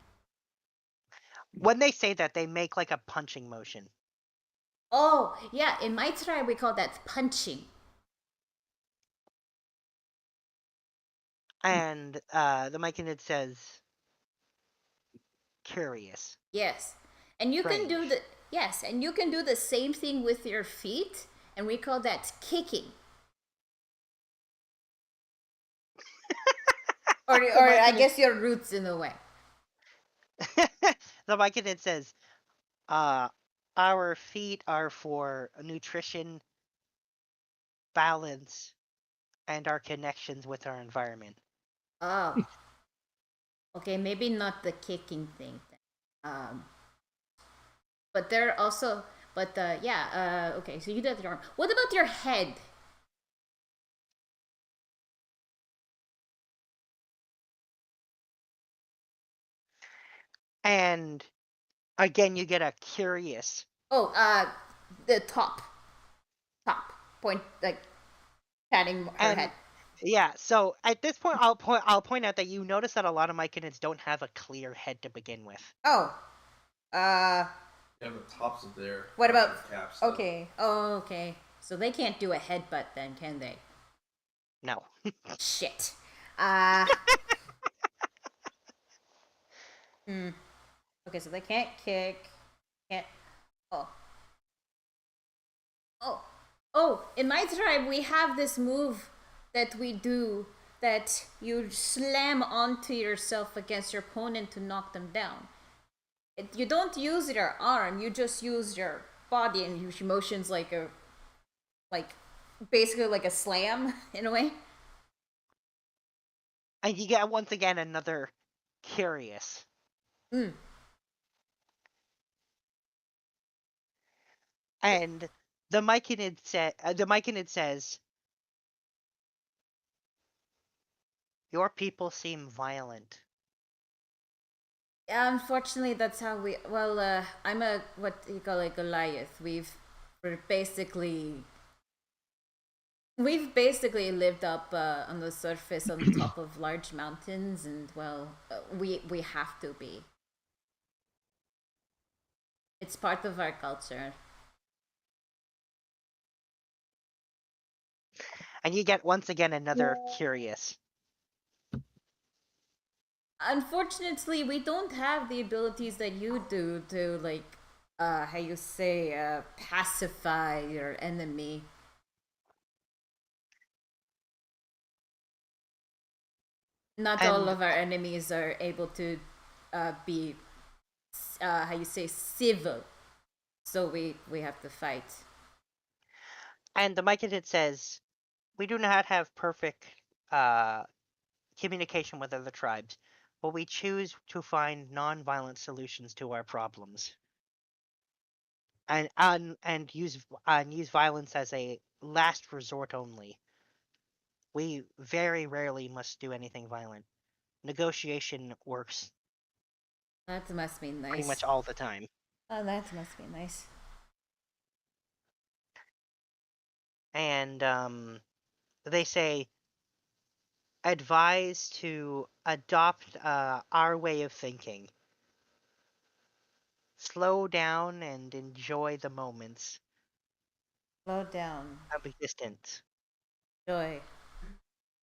When they say that, they make like a punching motion. Oh, yeah, in my tribe we call that punching. And the Myconid says, curious. Yes. And you can do Strange. and you can do the same thing with your feet, and we call that kicking. or I guess your roots in a way. The Myconid says, our feet are for nutrition, balance, and our connections with our environment. Oh. Okay, maybe not the kicking thing. But they're also, but okay, so you did your arm. What about your head? And again, you get a curious. Oh, the top point, like patting her And head. yeah, so at this point, I'll point out that you notice that a lot of Myconids don't have a clear head to begin with. Oh, Yeah, the tops of their what about caps. okay? Oh, okay. So they can't do a headbutt then, can they? No. Shit. Okay, so they can't kick. Can't. Oh. Oh. In my tribe, we have this move that we do that you slam onto yourself against your opponent to knock them down. You don't use your arm. You just use your body and use motions like basically like a slam in a way. And you get once again another curious. And the Myconid says, your people seem violent. Yeah, unfortunately, that's how we. Well, I'm a what you call a Goliath. We're we've basically lived up on the surface, on top of large mountains, and we have to be. It's part of our culture. And you get once again another curious. Unfortunately, we don't have the abilities that you do to like, how you say, pacify your enemy. Not all of our enemies are able to be, how you say, civil. So we have to fight. And the Myconid says, we do not have perfect communication with other tribes, but we choose to find non-violent solutions to our problems, and use violence as a last resort only. We very rarely must do anything violent. Negotiation works That must be nice. pretty much all the time. Oh, that must be nice. And they say advise to adopt our way of thinking. Slow down and enjoy the moments Slow down. of existence. Joy.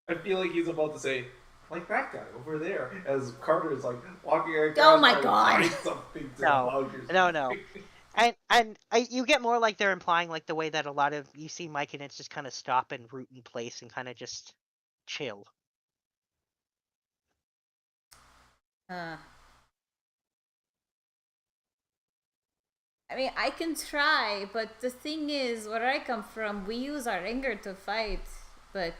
I feel like he's about to say, like that guy over there, as Carter is like walking around. Oh my trying to God. find something to No. hug or No, something. And you get more like they're implying like the way that a lot of you see Mike and it's just kind of stop and root in place and kind of just chill. I mean, I can try, but the thing is, where I come from, we use our anger to fight, but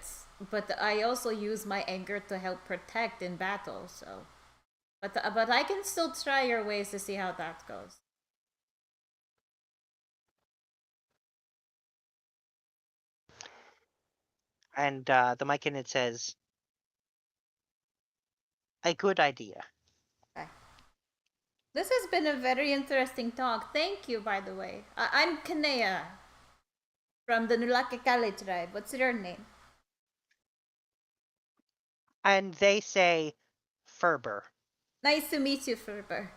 I also use my anger to help protect in battle. So, but I can still try your ways to see how that goes. And the Mike and it says, a good idea. Okay. This has been a very interesting talk. Thank you, by the way. I'm Kanea from the Nulakekale tribe. What's your name? And they say, Ferber. Nice to meet you, Ferber.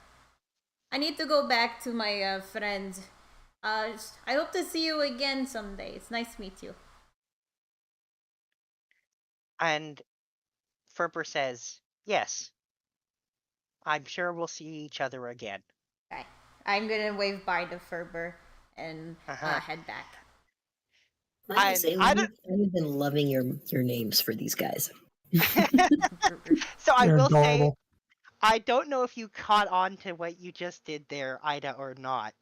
I need to go back to my friend. I hope to see you again someday. It's nice to meet you. And Ferber says, yes. I'm sure we'll see each other again. Okay. I'm gonna wave bye to Ferber and head back. I have to say, I I've been loving your names for these guys. So I They're will say, adorable. I don't know if you caught on to what you just did there, Ida, or not.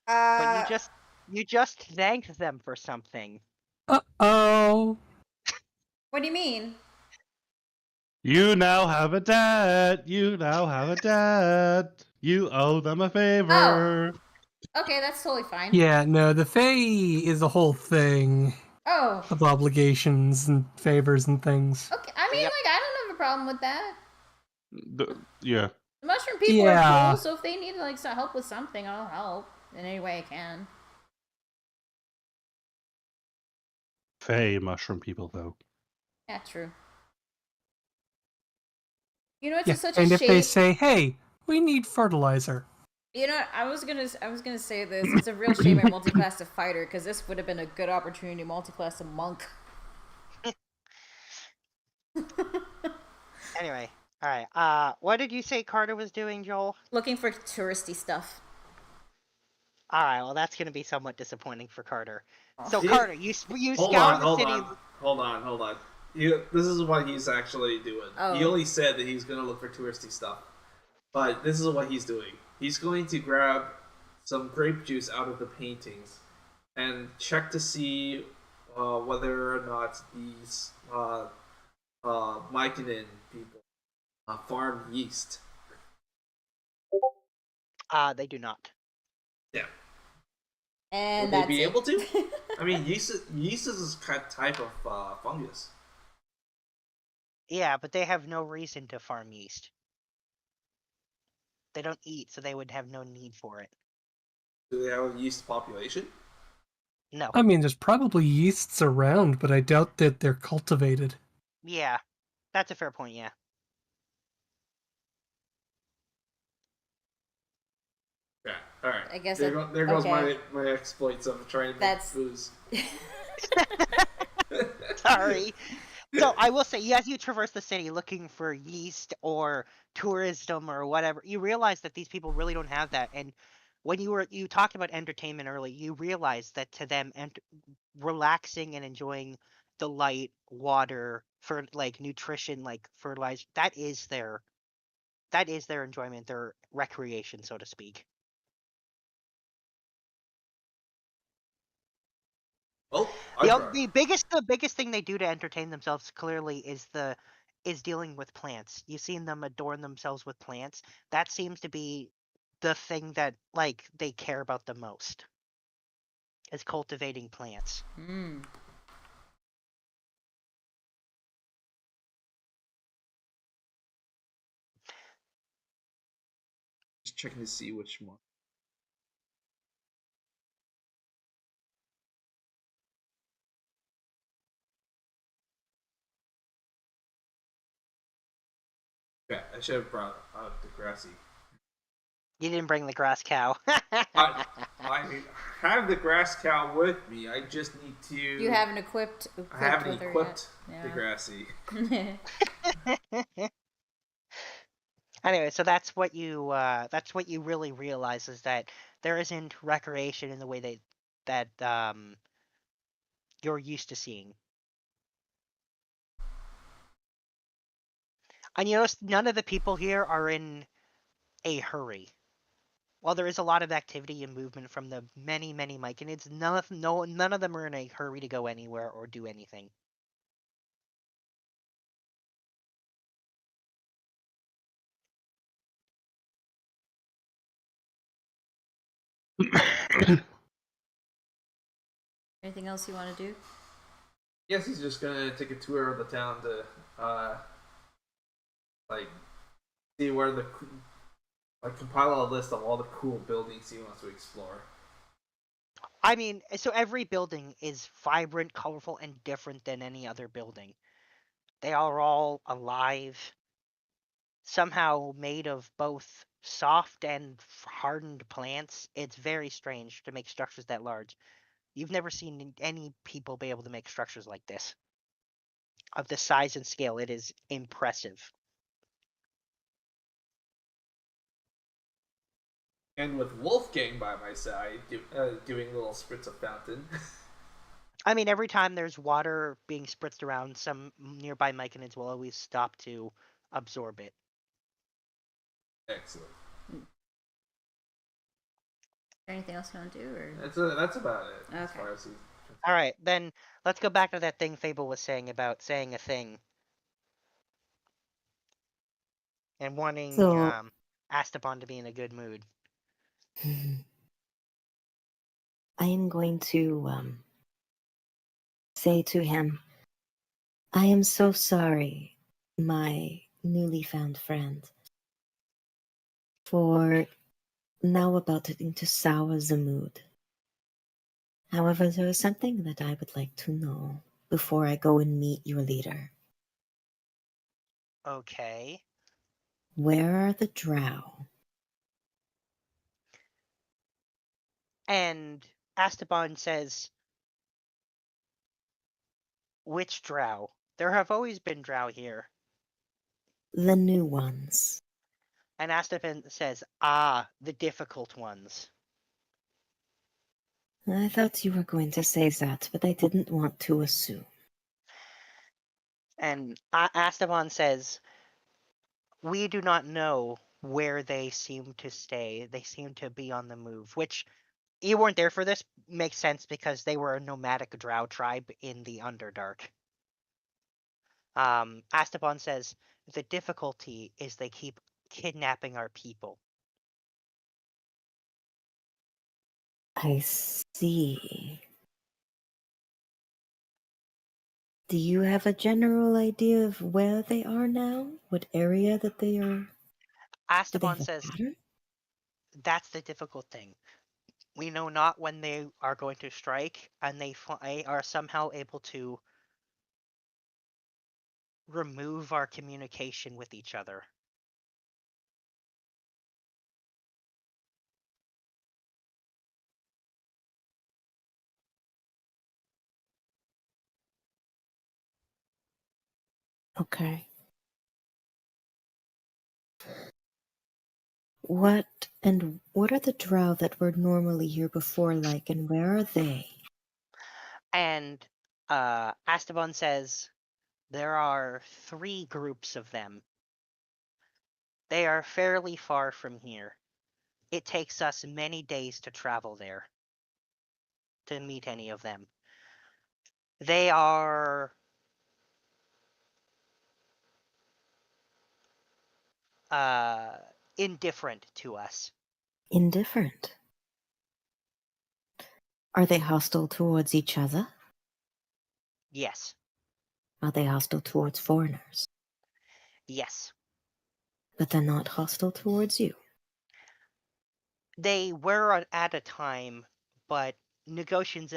But you just thanked them for something. Uh-oh. What do you mean? You now have a debt. You now have a debt. You owe them a favor. Okay, that's totally fine. Yeah, no, the Fae is a whole thing Oh. of obligations and favors and things. Okay, I mean, Yep. like, I don't have a problem with that. Yeah. The mushroom people Yeah. are cool, so if they need like some help with something, I'll help in any way I can. Fey mushroom people, though. Yeah, true. You know, it's Yeah, such and a if shame. they say, hey, we need fertilizer. You know, I was gonna say this. It's a real shame I multiclassed a fighter because this would have been a good opportunity to multiclass a monk. Anyway, all right. What did you say Carter was doing, Joel? Looking for touristy stuff. All right. Well, that's gonna be somewhat disappointing for Carter. So He- Carter, you Hold scour on, the hold city. on, hold on, hold on. This is what he's actually doing. Oh. He only said that he's going to look for touristy stuff. But this is what he's doing. He's going to grab some grape juice out of the paintings and check to see whether or not these Mykonin people farm yeast. They do not. Yeah. And Would they that's be it. able to? I mean, yeast is a type of fungus. Yeah, but they have no reason to farm yeast. They don't eat, so they would have no need for it. Do they have a yeast population? No. I mean, there's probably yeasts around, but I doubt that they're cultivated. Yeah, that's a fair point. Yeah. Yeah. All right. I guess there goes okay. my exploits of trying to make That's- booze. Sorry. So I will say, as you traverse the city looking for yeast or tourism or whatever, you realize that these people really don't have that. And when you talked about entertainment early, you realize that to them, relaxing and enjoying the light, water, for like nutrition, like fertilizer, that is their enjoyment, their recreation, so to speak. The biggest thing they do to entertain themselves clearly is dealing with plants. You've seen them adorn themselves with plants. That seems to be the thing that like they care about the most. Is cultivating plants. Mm. Just checking to see which one. Yeah, I should have brought out the grassy. You didn't bring the grass cow. I have the grass cow with me. I just need to. You haven't equipped I haven't with her equipped yet. the grassy. Anyway, so that's what you really realize is that there isn't recreation in the way that you're used to seeing. And you notice none of the people here are in a hurry. While there is a lot of activity and movement from the many Myconids, none of them are in a hurry to go anywhere or do anything. Anything else you want to do? Yes, he's just gonna take a tour of the town to, like, see where compile a list of all the cool buildings he wants to explore. I mean, so every building is vibrant, colorful, and different than any other building. They are all alive, somehow made of both soft and hardened plants. It's very strange to make structures that large. You've never seen any people be able to make structures like this. Of the size and scale, it is impressive. And with Wolfgang by my side, giving little spritz of fountain. I mean, every time there's water being spritzed around, some nearby myconids will always stop to absorb it. Excellent. Anything else you want to do? Or? That's about it. Okay. As far as All right, then let's go back to that thing Fable was saying about saying a thing and wanting So- Astapon to be in a good mood. I am going to say to him, I am so sorry, my newly found friend, for now about to sour the mood. However, there is something that I would like to know before I go and meet your leader. Okay. Where are the drow? And Astapon says, which drow? There have always been drow here. The new ones. And Astapon says, the difficult ones. I thought you were going to say that, but I didn't want to assume. And Astapon says, we do not know where they seem to stay. They seem to be on the move, which you weren't there for this. Makes sense because they were a nomadic drow tribe in the Underdark. Astapon says, the difficulty is they keep kidnapping our people. I see. Do you have a general idea of where they are now? What area that they are? Do they Astapon have a says, pattern? that's the difficult thing. We know not when they are going to strike, and they are somehow able to remove our communication with each other. Okay. What are the drow that were normally here before like, and where are they? And Astapon says there are 3 groups of them. They are fairly far from here. It takes us many days to travel there to meet any of them. They are indifferent to us. Indifferent. Are they hostile towards each other? Yes. Are they hostile towards foreigners? Yes. But they're not hostile towards you. They were at a time, but negotiations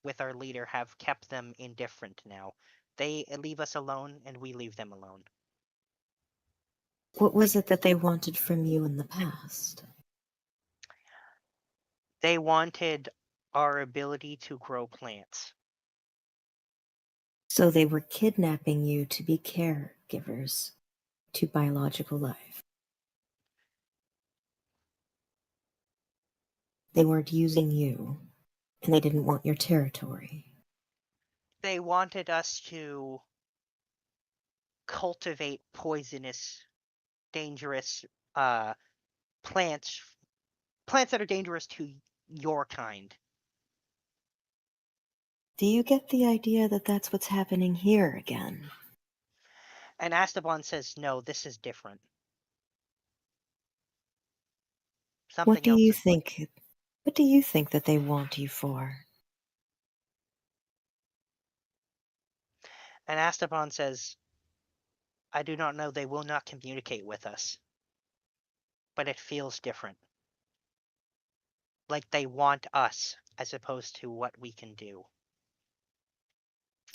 with our leader have kept them indifferent now. They leave us alone, and we leave them alone. What was it that they wanted from you in the past? They wanted our ability to grow plants. So they were kidnapping you to be caregivers to biological life. They weren't using you, and they didn't want your territory. They wanted us to cultivate poisonous, dangerous plants that are dangerous to your kind. Do you get the idea that that's what's happening here again? And Esteban says, no, this is different. Something What do else you is think? What do you think that they want you for? And Esteban says, I do not know, they will not communicate with us. But it feels different. Like they want us, as opposed to what we can do.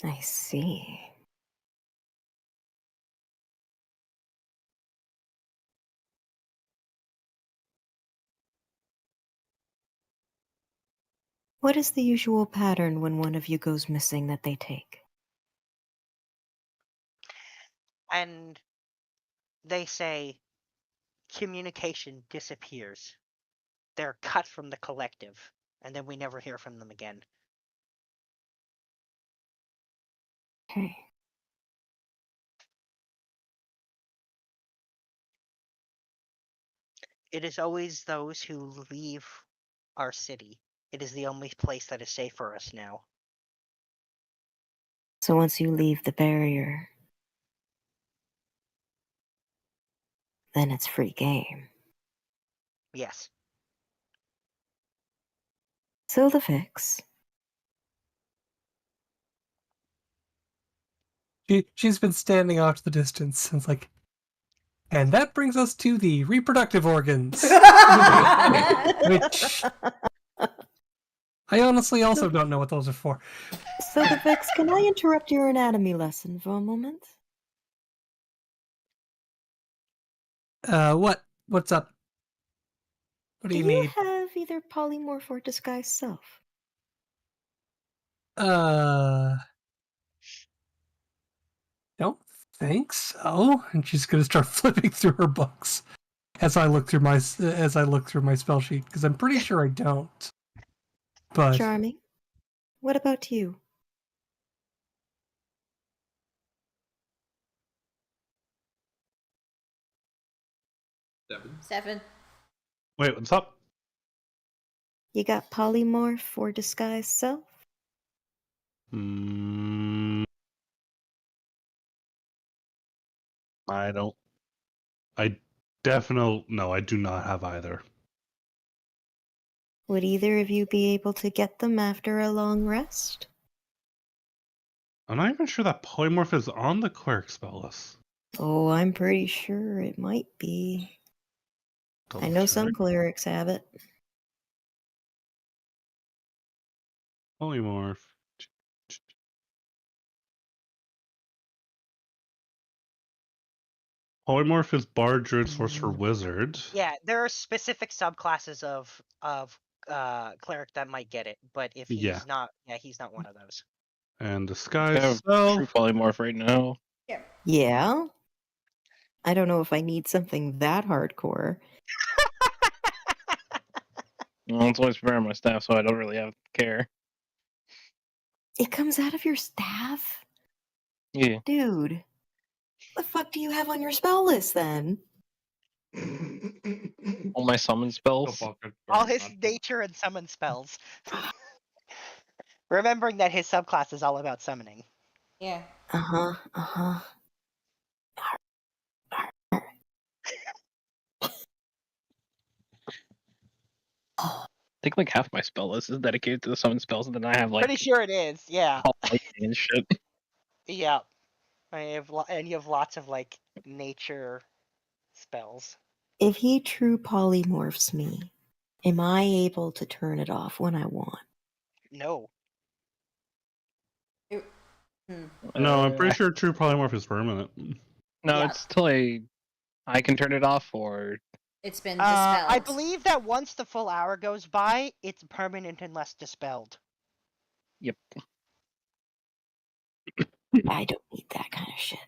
I see. What is the usual pattern when one of you goes missing that they take? And they say communication disappears. They're cut from the collective, and then we never hear from them again. Okay. It is always those who leave our city. It is the only place that is safe for us now. So once you leave the barrier, then it's free game. Yes. So the fix. She's been standing off to the distance, and it's like, and that brings us to the reproductive organs, which I honestly also don't know what those are for. So the fix, can I interrupt your anatomy lesson for a moment? What's up? What do you you need? have either polymorph or disguise self? Don't think so. And she's gonna start flipping through her books as I look through my spell sheet, because I'm pretty sure I don't. But Charming. What about you? Devin. 7. Wait, what's up? You got polymorph or disguise self? I don't. I definitely no. I do not have either. Would either of you be able to get them after a long rest? I'm not even sure that polymorph is on the cleric spell list. Oh, I'm pretty sure it might be. I know some Double check. clerics have it. Polymorph. Polymorph is bard, druid, sorcerer, wizard. Yeah, there are specific subclasses of cleric that might get it, but if he's Yeah. not, he's not one of those. And I disguise have self. true polymorph right now. Yeah? I don't know if I need something that hardcore. Well, it's always wearing my staff, so I don't really have to care. It comes out of your staff? Yeah. Dude, what the fuck do you have on your spell list then? All my summon spells. All his nature and summon spells. Remembering that his subclass is all about summoning. Yeah. I think like half my spell list is dedicated to the summon spells, and then I have like Pretty sure it is, yeah. all lightning and shit. Yeah. And you have lots of like nature spells. If he true polymorphs me, am I able to turn it off when I want? No. No, I'm pretty sure True Polymorph is permanent. No, Yeah. it's till I can turn it off, or It's been dispelled. I believe that once the full hour goes by, it's permanent unless dispelled. yep. I don't need that kind of shit.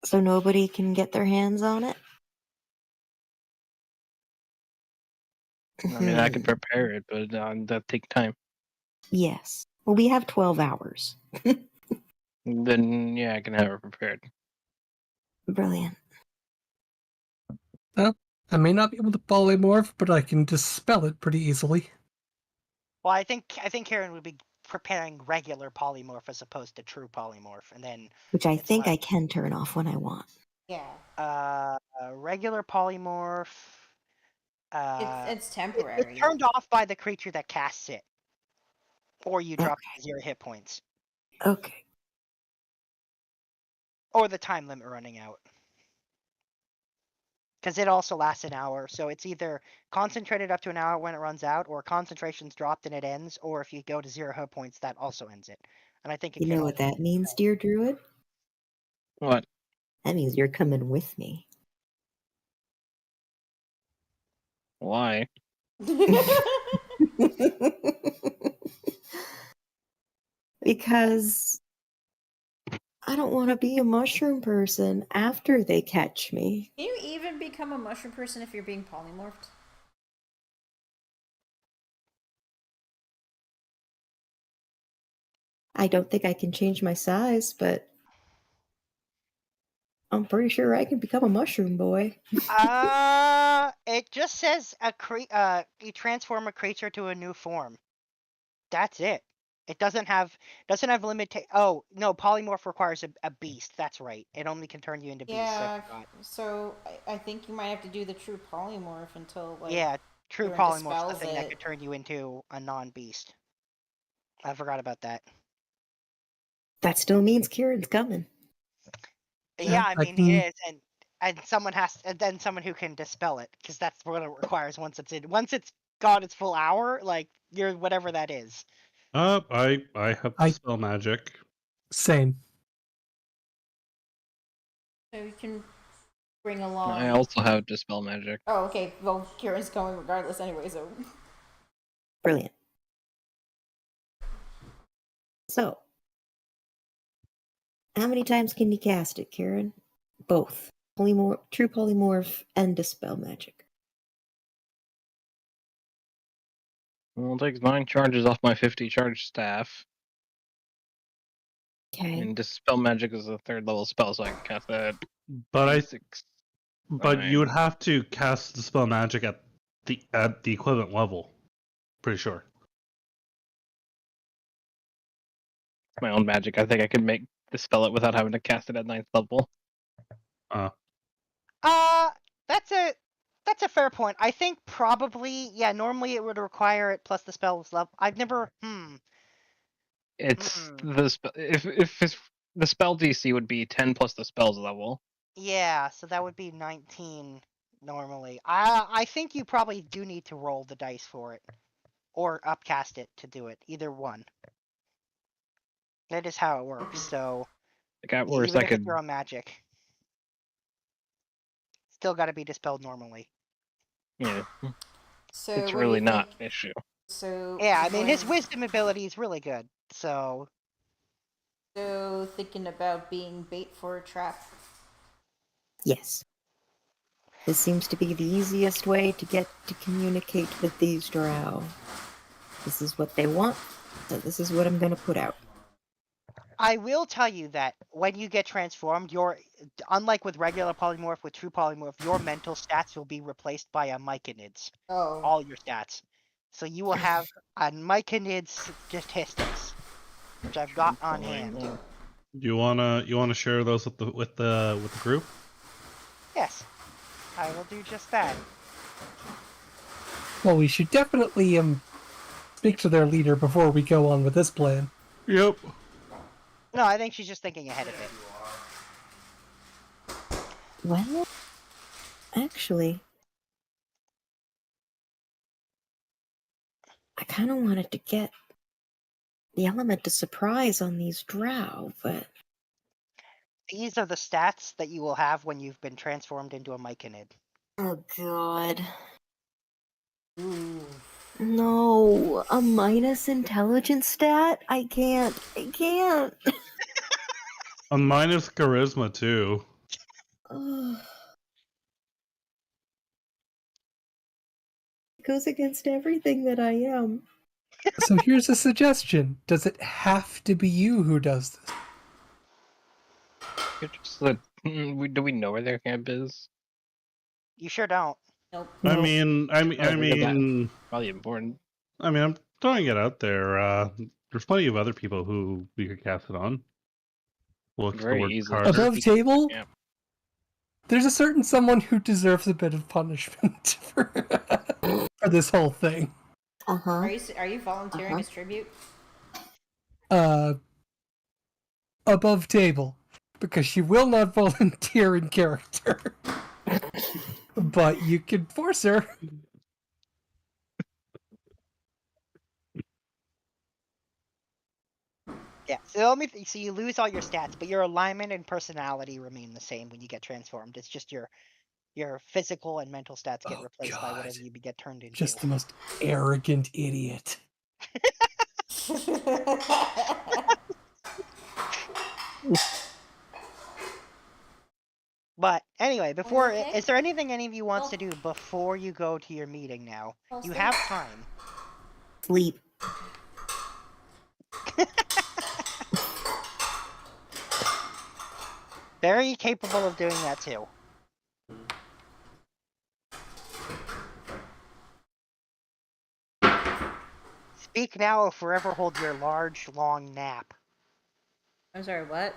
So nobody can get their hands on it? I mean, I can prepare it, but that take time. Yes. Well, we have 12 hours. Then yeah, I can have it prepared. Brilliant. I may not be able to polymorph, but I can dispel it pretty easily. Well, I think Karen would be preparing regular polymorph as opposed to true polymorph, and then Which I It's think I like- can turn off when I want. Yeah. regular polymorph. It's It's temporary. turned off by the creature that casts it, or you drop it to 0 hit points, Okay. or the time limit running out. Because it also lasts an hour, so it's either concentrated up to an hour when it runs out, or concentration's dropped and it ends, or if you go to 0 hit points, that also ends it. And I think it You can know what that means, dear Druid? What? That means you're coming with me. Why? Because I don't want to be a mushroom person after they catch me. Can you even become a mushroom person if you're being polymorphed? I don't think I can change my size, but I'm pretty sure I can become a mushroom boy. It just says you transform a creature to a new form. That's it. It doesn't have limit. Oh no, polymorph requires a beast. That's right. It only can turn you into beasts. I Yeah. forgot. So I think you might have to do the true polymorph until like Yeah, true Karen polymorph's the dispels thing that it. could turn you into a non-beast. I forgot about that. That still means Kieran's coming. Yeah, I I mean can- it is, and then someone who can dispel it, because that's what it requires once it's in. Once it's got its full hour, like you're whatever that is. I have I- Dispel Magic. Same. So you can bring along. I also have Dispel Magic. Oh, okay. Well, Kieran's going regardless anyway, so. Brilliant. So, how many times can you cast it, Kieran? Both. True polymorph and dispel magic. Well, it takes 9 charges off my 50 charge staff, Okay. and Dispel Magic is a 3rd level spell, so I can cast that. But Fine. you would have to cast Dispel Magic at the equivalent level. Pretty sure. My own magic. I think I could dispel it without having to cast it at 9th level. That's a fair point. I think probably, yeah, normally it would require it plus the spell's level. I've never It's the if it's, the spell DC would be 10 plus the spell's level. Yeah, so that would be 19 normally. I think you probably do need to roll the dice for it, or upcast it to do it. Either one. That is how it works. So Like at even worst, I if could. it's your own magic, still got to be dispelled normally. Yeah, So it's what do really you not think? an issue. So Yeah, I mean his when- wisdom ability is really good. So So thinking about being bait for a trap. Yes. This seems to be the easiest way to get to communicate with these drow. This is what they want, so this is what I'm going to put out. I will tell you that when you get transformed, unlike with regular polymorph, with true polymorph, your mental stats will be replaced by a myconid's. Oh. All your stats. So you will have a myconid's statistics, which I've got on hand. You wanna share those with the group? Yes, I will do just that. Well, we should definitely speak to their leader before we go on with this plan. Yep. No, I think she's just thinking ahead of it. Well, actually, I kind of wanted to get the element of surprise on these drow, but These are the stats that you will have when you've been transformed into a myconid. oh god. No, a minus intelligence stat? I can't. A minus charisma too. Ugh. It goes against everything that I am. So here's a suggestion. Does it have to be you who does this? Do we know where their camp is? You sure don't. Nope. I No. mean, Probably important. I mean, I'm throwing it out there. There's plenty of other people who we could cast it on. We'll look Very the word easily. Carter. Above table? Yeah. There's a certain someone who deserves a bit of punishment for this whole thing. Uh-huh. Are you volunteering as tribute? Above table. Because she will not volunteer in character. But you can force her. Yeah, so you lose all your stats, but your alignment and personality remain the same when you get transformed. It's just your physical and mental stats get replaced by whatever you get turned into. Just the most arrogant idiot. But anyway, before Okay. is there anything any of you wants to do before you go to your meeting now? You have time. Sleep. Very capable of doing that too. Speak now or forever hold your large, long nap. I'm sorry, what?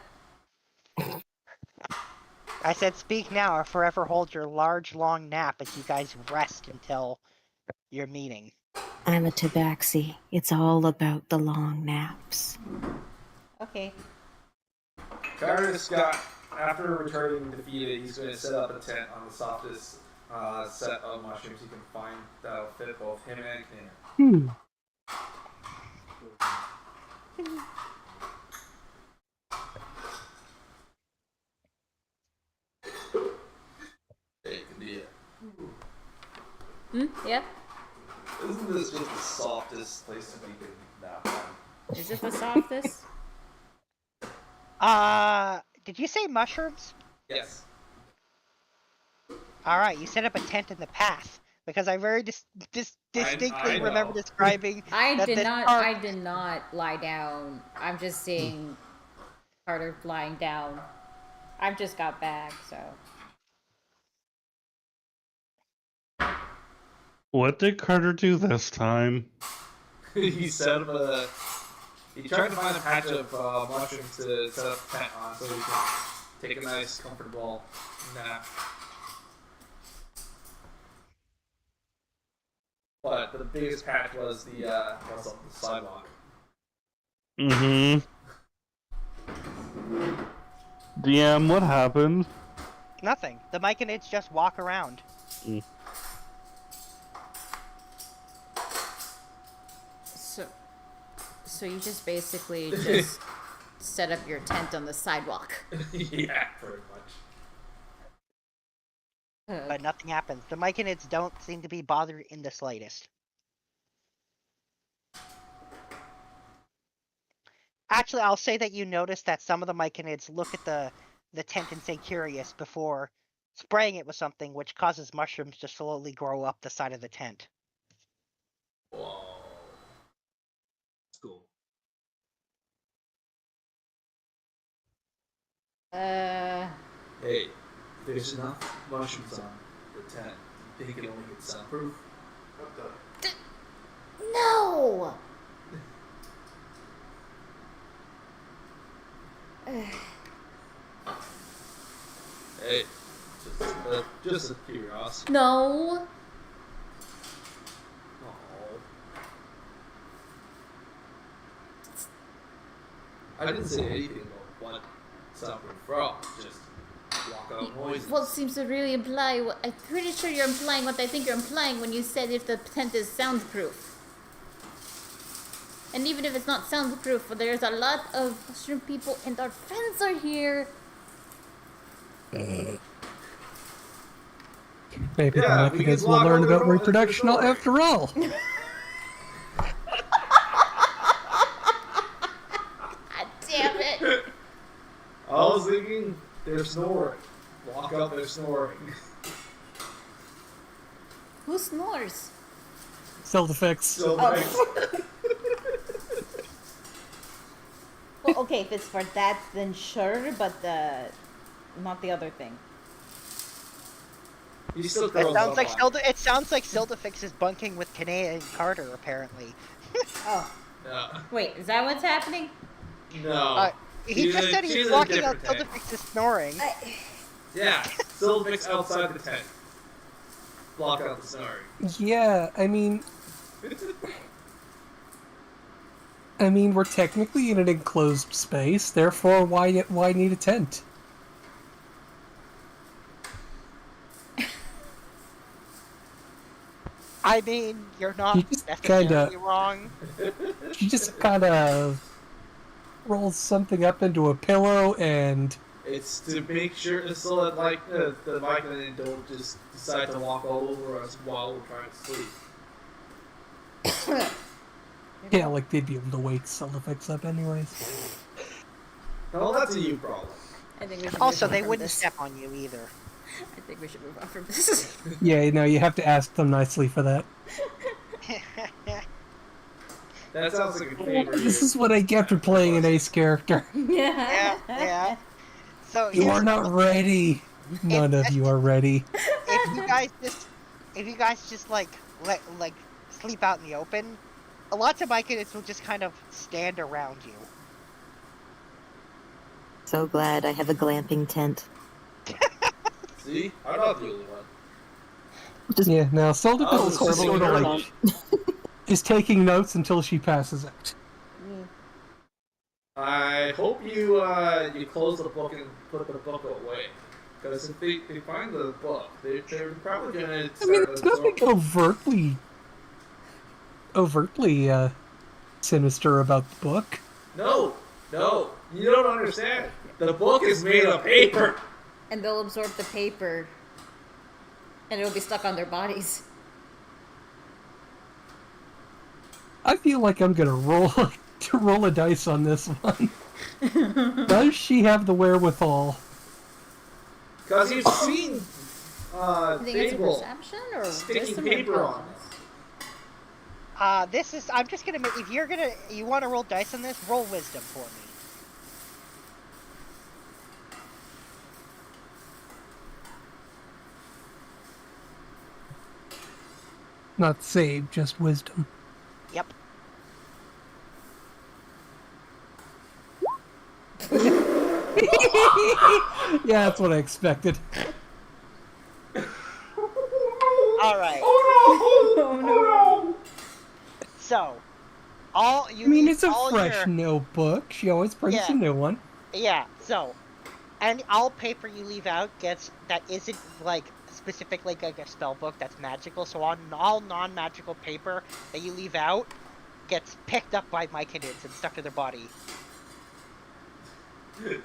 I said speak now or forever hold your large, long nap as you guys rest until your meeting. I'm a tabaxi. It's all about the long naps. Okay. Carter's got, after returning defeated, he's going to set up a tent on the softest set of mushrooms he can find that'll fit both him and Knan. It can be it. Yeah. Isn't this just the softest place to make a nap on? Is it the softest? Did you say mushrooms? Yes. Alright, you set up a tent in the path. Because I very distinctly I remember know. describing I that did this not. part- I did not lie down. I'm just seeing Carter lying down. I've just got back, so. What did Carter do this time? He set up he tried to find a patch of mushrooms to set up a tent on so he can take a nice, comfortable nap. But the biggest patch was was on the sidewalk. Mm-hmm. DM, what happened? Nothing. The myconids just walk around. So you just basically just set up your tent on the sidewalk. Yeah, pretty much. But nothing happens. The myconids don't seem to be bothered in the slightest. Actually, I'll say that you notice that some of the myconids look at the tent and say curious before spraying it with something, which causes mushrooms to slowly grow up the side of the tent. Whoa. That's cool. Uh, Hey, there's enough mushrooms on the tent. You think it only gets soundproof? What the? no! Hey, just a curiosity. No! Oh. I didn't say anything about what soundproof from. Just block out noises. What seems to really imply what I'm pretty sure you're implying what I think you're implying when you said if the tent is soundproof. And even if it's not soundproof, there's a lot of mushroom people and our friends are here. Maybe Yeah, the we kids can will walk learn over about the reproduction door. after all. God damn it! I was thinking they're snoring. Walk out, they're snoring. Who snores? Self-effects. So Well, okay, if it's for that, then sure, but not the other thing. he still It curls sounds up like on it sounds like Sildafix is bunking with Kanea and Carter, apparently. Oh, No. wait, is that what's happening? No. He just said she's he's in a walking out. different tent. Sildafix is snoring. Yeah, Silvix outside the tent. Block out the snoring. Yeah, I mean, we're technically in an enclosed space, therefore why need a tent? I mean, you're not You just necessarily kinda- wrong. She just kind of rolls something up into a pillow and It's to make sure so that like the Vicodin don't just decide to walk all over us while we're trying to sleep. yeah, like they'd be able to wake Self-effects up anyways. No, that's a you problem. I think we should Also, move on they from wouldn't this. step on you either. I think we should move on from this. Yeah, you have to ask them nicely for that. That sounds like a favor. This is what I get for playing an ace character. yeah. So You here's are not ready. None of you are ready. if you guys just like sleep out in the open, lots of Myconids will just kind of stand around you. So glad I have a glamping tent. See, I'm not the only one. Yeah, now Selda Oh, is sort horrible. of like is taking notes until she passes out. I hope you you close the book and put the book away. Because if they find the book, they're probably gonna I start mean, it's nothing overtly sinister about the book. No, you don't understand. The book is made of paper. And they'll absorb the paper, and it'll be stuck on their bodies. I feel like I'm gonna roll a dice on this one. Does she have the wherewithal? Because you've seen You think it's a Fable perception or sticking wisdom or paper both? on this. I'm just gonna make, if you want to roll dice on this, roll wisdom for me. Not save, just wisdom. Yep. Yeah, that's what I expected. All right. Oh no! So, all you. I mean, need it's a all fresh your- notebook. She always brings Yeah. a new one. Yeah. So, and all paper you leave out gets that isn't like specifically like a spell book that's magical. So all non-magical paper that you leave out gets picked up by myconids and stuck to their body.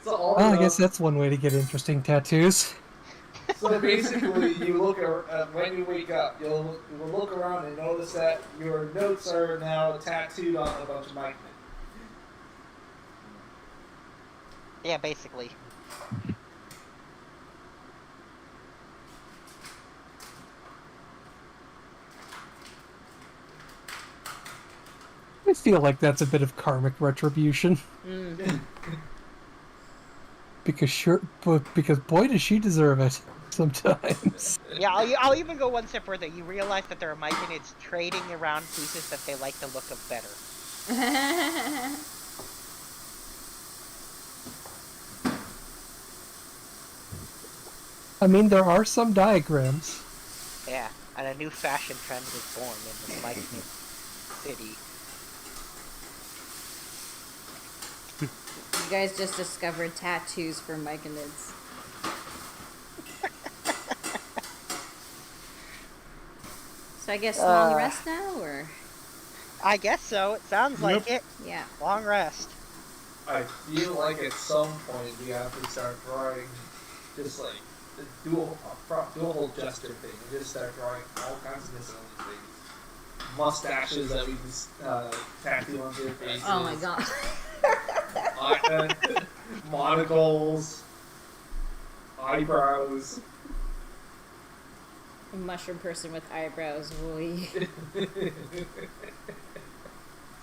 So, all Well, I the- guess that's one way to get interesting tattoos. so basically, you look when you wake up, you will look around and notice that your notes are now tattooed on a bunch of myconids. Yeah, basically. I feel like that's a bit of karmic retribution. because boy does she deserve it sometimes. Yeah, I'll even go one step further. You realize that there are Myconids trading around pieces that they like the look of better. I mean, there are some diagrams. Yeah, and a new fashion trend was born in the Myconid city. You guys just discovered tattoos for Myconids. So I guess long rest now, or? I guess so. It sounds like it. Yeah. Long rest. I feel like at some point we have to start drawing, just like do a whole gesture thing, and just start drawing all kinds of miscellaneous things. Mustaches that we can tattoo on their faces. Oh my god. Monocles, eyebrows. A mushroom person with eyebrows, woolly.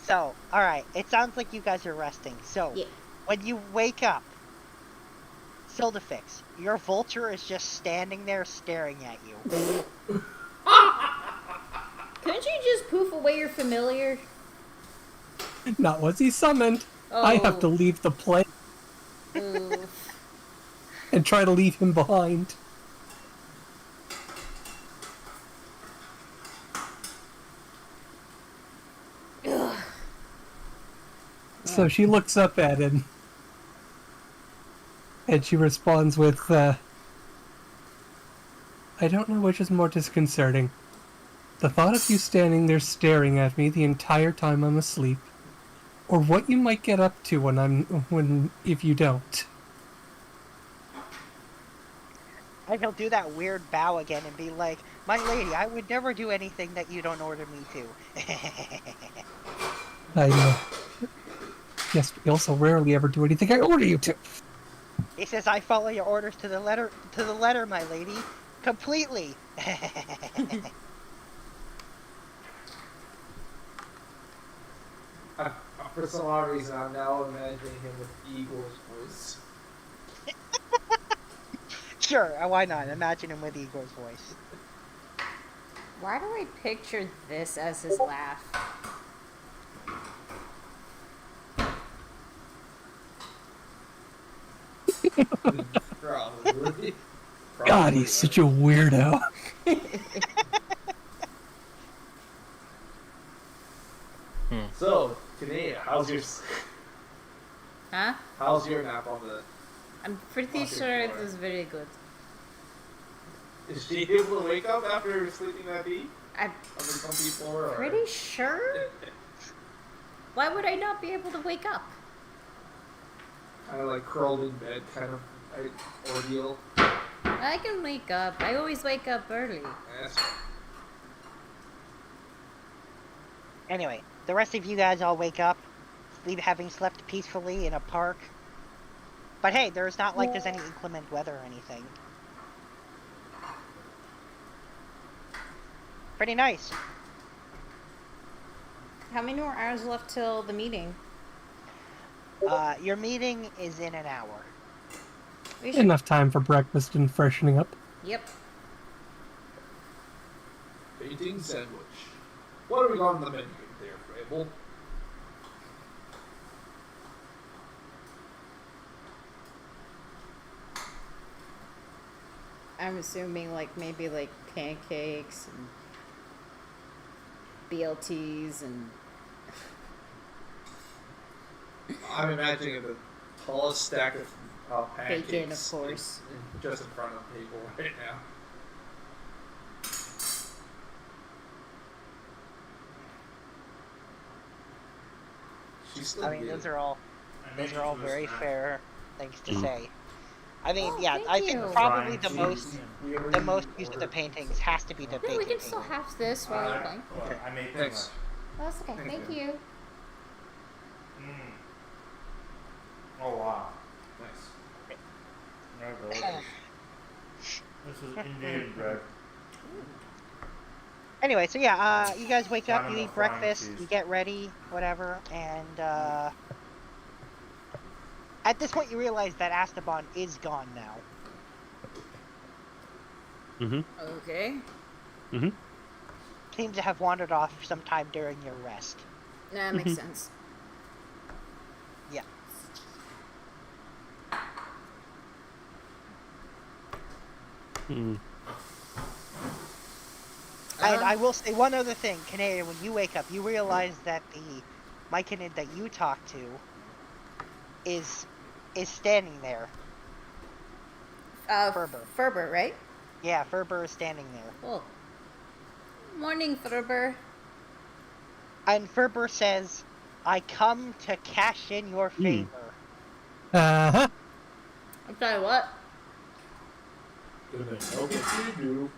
So, alright, it sounds like you guys are resting. So, Yeah. when you wake up, Sildafix, your vulture is just standing there staring at you. Couldn't you just poof away your familiar? Not once he's summoned. Oh. I have to leave the plane Oof. and try to leave him behind. Ugh. So she looks up at him. And she responds with, I don't know which is more disconcerting. The thought of you standing there staring at me the entire time I'm asleep, or what you might get up to if you don't. And he'll do that weird bow again and be like, "My lady, I would never do anything that you don't order me to." I know. Yes, we also rarely ever do anything I order you to. He says, "I follow your orders to the letter, my lady, completely." For some odd reason, I'm now imagining him with Igor's voice. Sure, why not? Imagine him with Igor's voice. Why do I picture this as his laugh? Probably. God, he's such a weirdo. So, Kanea, how's your Huh? nap on the? I'm pretty Okay, sure it alright. was very good. Is she able to wake up after sleeping that deep I'm on the comfy floor? Or? pretty sure. Why would I not be able to wake up? Kind of like curled in bed, kind of ordeal. I can wake up. I always wake up early. Yes. Anyway, the rest of you guys all wake up, having slept peacefully in a park. But hey, there's not like there's any inclement weather or anything. Pretty nice. How many more hours left till the meeting? Your meeting is in an hour. We should... Enough time for breakfast and freshening up. Yep. Painting sandwich. What are we got on the menu there, Fable? I'm assuming maybe pancakes and BLTs and I'm imagining the tallest stack of pancakes. bacon, of course. Just in front of people right now. She's still I mean, good. those are all very fair things to say. I mean, Oh, yeah, thank I think you. probably the most use of the paintings has to be the No, bacon we can still painting. have this while we're playing. Okay. I made Thanks. Oh, that's okay. Thank you. Oh wow. Nice. This is Indian bread. Anyway, so yeah, you guys wake up, Not you enough eat breakfast, frying cheese. you get ready, whatever, and At this point, you realize that Astaban is gone now. Okay. Seems to have wandered off sometime during your rest. That makes sense. Yeah. And I will say one other thing, Canadian, when you wake up, you realize that the Myconid that you talked to is standing there. Ferber. Ferber, right? Yeah, Ferber is standing there. Cool. Morning, Ferber. And Ferber says, I come to cash in your favor. Uh-huh. I'm sorry, what? Gonna help what you do.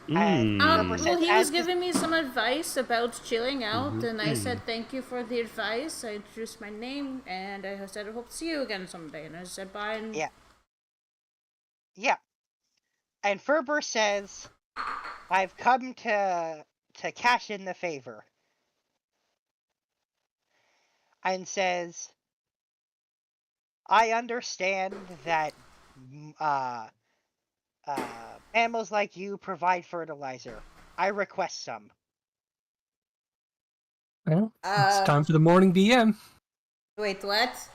And Ferber Well, says, he as was this- giving me some advice about chilling out, and I said thank you for the advice. I introduced my name, and I said I hope to see you again someday. And I said bye. And... Yeah. And Ferber says, I've come to cash in the favor. And says, I understand that mammals like you provide fertilizer. I request some. Well, it's time for the morning DM. Wait, what?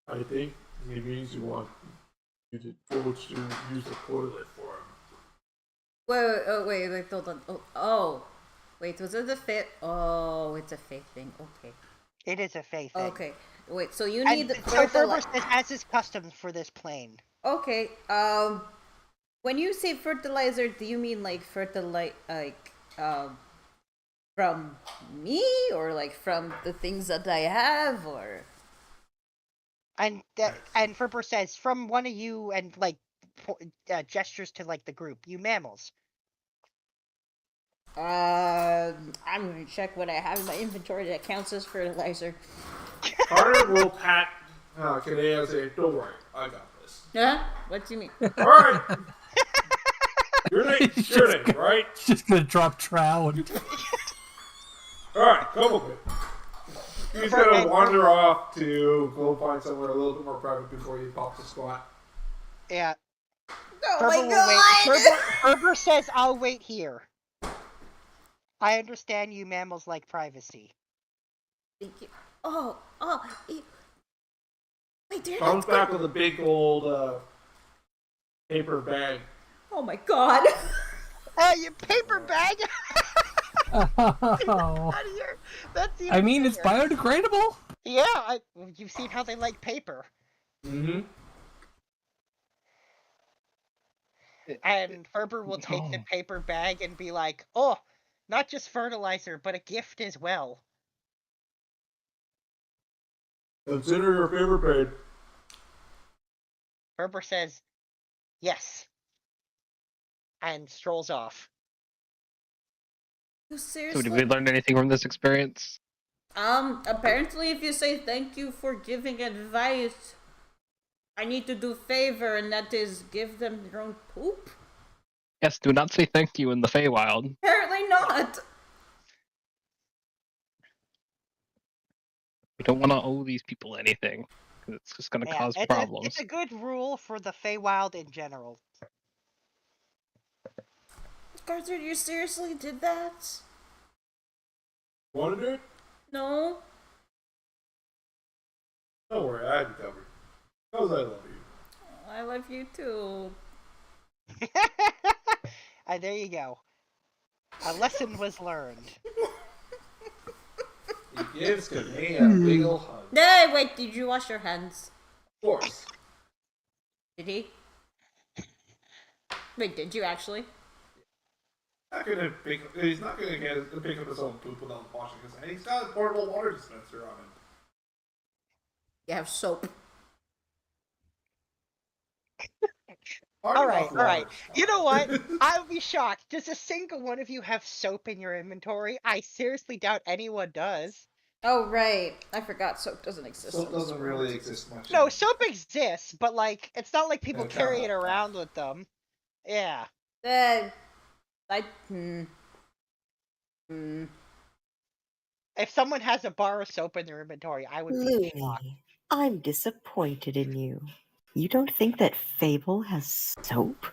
I think he means you want you to go to use the toilet for him. Wait, hold on. Oh. Wait, was it the fit? Oh, it's a fake thing. Okay. It is a faith thing. Okay. Wait, so you need And so Ferber says, as is custom for this plane. Okay. When you say fertilizer, do you mean like from me, or like from the things that I have, or? And Ferber says, from one of you, and like gestures to like the group, you mammals. I'm gonna check what I have in my inventory that counts as fertilizer. Carter will pat Kanea and say, don't worry, I got this. Huh? What do you mean? Alright! Your name, right? Just gonna drop trow and... Alright, come with me. He's gonna wander off to go find somewhere a little bit more private before he pops a squat. Yeah. Oh Ferber my will god! wait. Ferber says, I'll wait here. I understand you mammals like privacy. Thank you. Wait, did Comes back with a big old paper bag. Oh my god! Your paper bag? Oh. Out of here. That's I mean, it's biodegradable. Yeah, you've seen how they like paper. Mm-hmm. And Ferber will take the paper bag and be like, oh, not just fertilizer, but a gift as well. Consider your favor paid. Ferber says, yes. And strolls off. You So seriously? did we learn anything from this experience? Apparently if you say thank you for giving advice, I need to do favor, and that is give them their own poop? Yes, do not say thank you in the Feywild. Apparently not! We don't want to owe these people anything. 'Cause it's just going to cause problems. It's a good rule for the Feywild in general. Carter, you seriously did that? Want to do it? No? Don't worry, I have you covered. Because I love you. I love you too. There you go. A lesson was learned. He gives Kanea a big ol' hug. Hey, wait, did you wash your hands? Of course. Did he? Wait, did you actually? He's not gonna pick up his own poop without washing his hands. He's got a portable water dispenser on him. You have soap. All right. You know what? I would be shocked. Does a single one of you have soap in your inventory? I seriously doubt anyone does. Oh, right. I forgot soap doesn't exist. Soap doesn't really exist much. No, soap exists, but like, it's not like people Yeah, carry kinda. it around with them. Yeah. If someone has a bar of soap in their inventory, I would be shocked. Louis, I'm disappointed in you. You don't think that Fable has soap?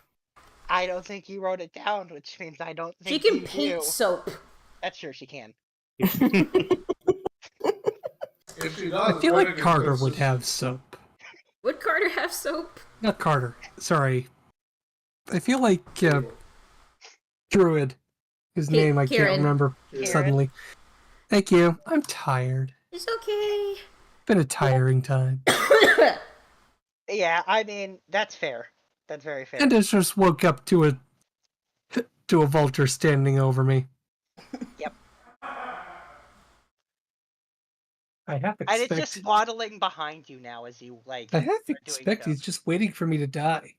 I don't think you wrote it down, which means I don't She think can you paint do. soap. That's true, she can. If she does, I it's feel better like than Carter good would have systems. soap. Would Carter have soap? Not Carter. Sorry. I feel like Druid. His name I Kieran. can't remember Kieran. suddenly. Thank you. I'm tired. It's okay. Been a tiring time. Yeah, I mean, that's fair. That's very fair. And I just woke up to a vulture standing over me. Yep. I half And it's expect. just waddling behind you now as you, like, I half are doing expect stuff. he's just waiting for me to die.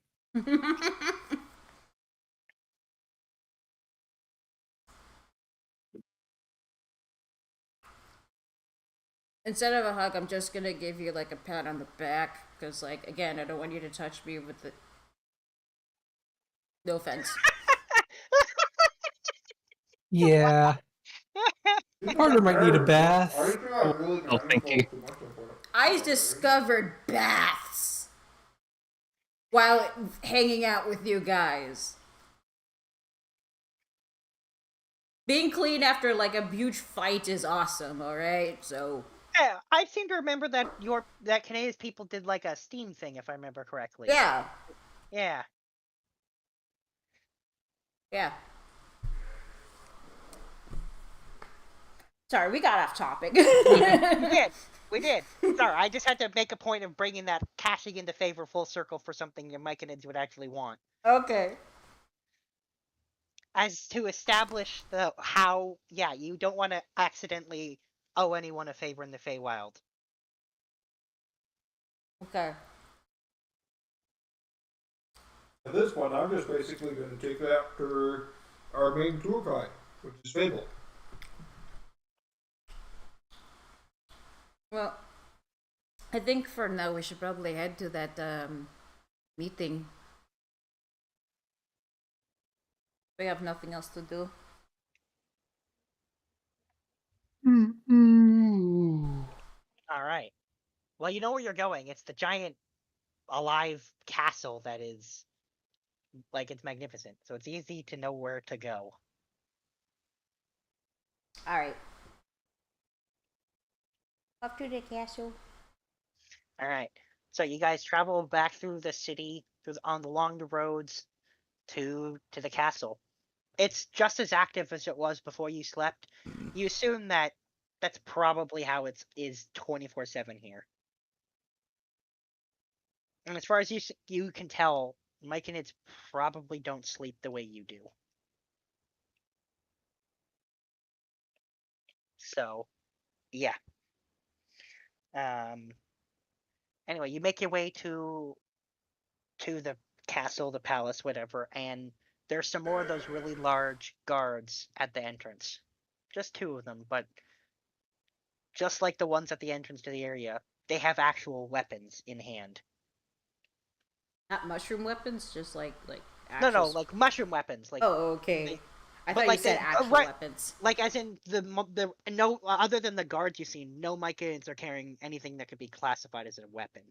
Instead of a hug, I'm just gonna give you like a pat on the back, because like again, I don't want you to touch me with the. No offense. Yeah. Carter might need a bath. Oh, thank you. I discovered baths while hanging out with you guys. Being clean after like a huge fight is awesome, alright? So Yeah, I seem to remember that that Canadian people did like a steam thing, if I remember correctly. yeah. Yeah. Yeah. Sorry, we got off topic. We did. Sorry, I just had to make a point of bringing that cashing into favor full circle for something your Myconids would actually want. Okay. As to establish how, yeah, you don't want to accidentally owe anyone a favor in the Feywild. Okay. At this point, I'm just basically going to take that to our main tour guide, which is Fable. Well, I think for now we should probably head to that meeting. We have nothing else to do. Alright. Well, you know where you're going. It's the giant alive castle that is, like, it's magnificent. So it's easy to know where to go. Alright. Up to the castle. Alright. So you guys travel back through the city, along the roads to the castle. It's just as active as it was before you slept. You assume that that's probably how it is 24/7 here. And as far as you can tell, Myconids probably don't sleep the way you do. So, yeah. Anyway, you make your way to the castle, the palace, whatever, and there's some more of those really large guards at the entrance. Just 2 of them, but just like the ones at the entrance to the area, they have actual weapons in hand. Not mushroom weapons, just like No, actual. like mushroom weapons. Like, Oh, okay. I but thought like you said they- actual right. weapons. like as in the no other than the guards you've seen, no Myconids are carrying anything that could be classified as a weapon.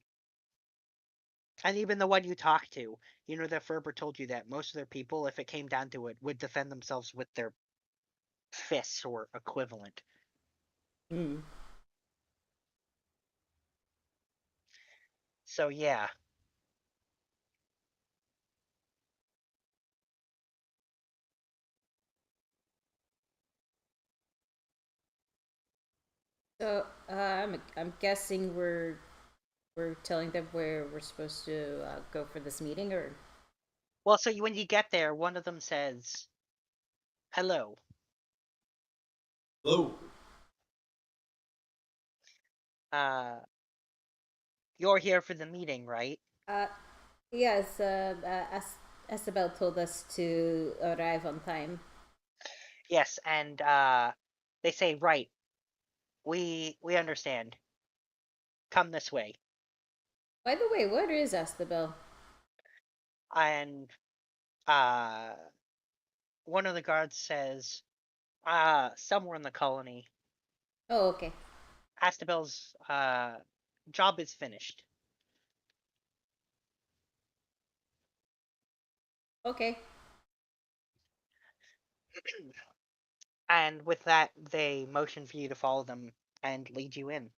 And even the one you talked to, you know, that Ferber told you that most of their people, if it came down to it, would defend themselves with their fists or equivalent. Hmm. So yeah. So I'm guessing we're telling them where we're supposed to go for this meeting, or Well, so when you get there, one of them says, "Hello." Hello. You're here for the meeting, right? yes, Isabel told us to arrive on time. Yes, and they say, "Right. We understand. Come this way." By the way, where is Estebel? And one of the guards says, somewhere in the colony. Oh, okay. Astabel's job is finished. Okay. And with that, they motion for you to follow them and lead you in.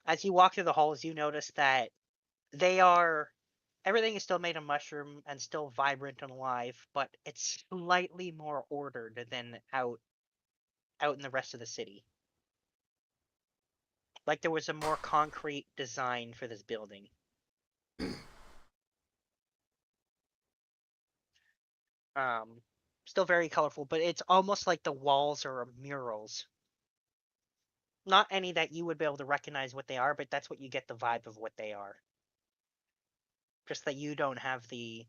As you walk through the halls, you notice that everything is still made of mushroom and still vibrant and alive, but it's slightly more ordered than out in the rest of the city. Like there was a more concrete design for this building. Still very colorful, but it's almost like the walls are murals. Not any that you would be able to recognize what they are, but that's what you get the vibe of what they are. Just that you don't have the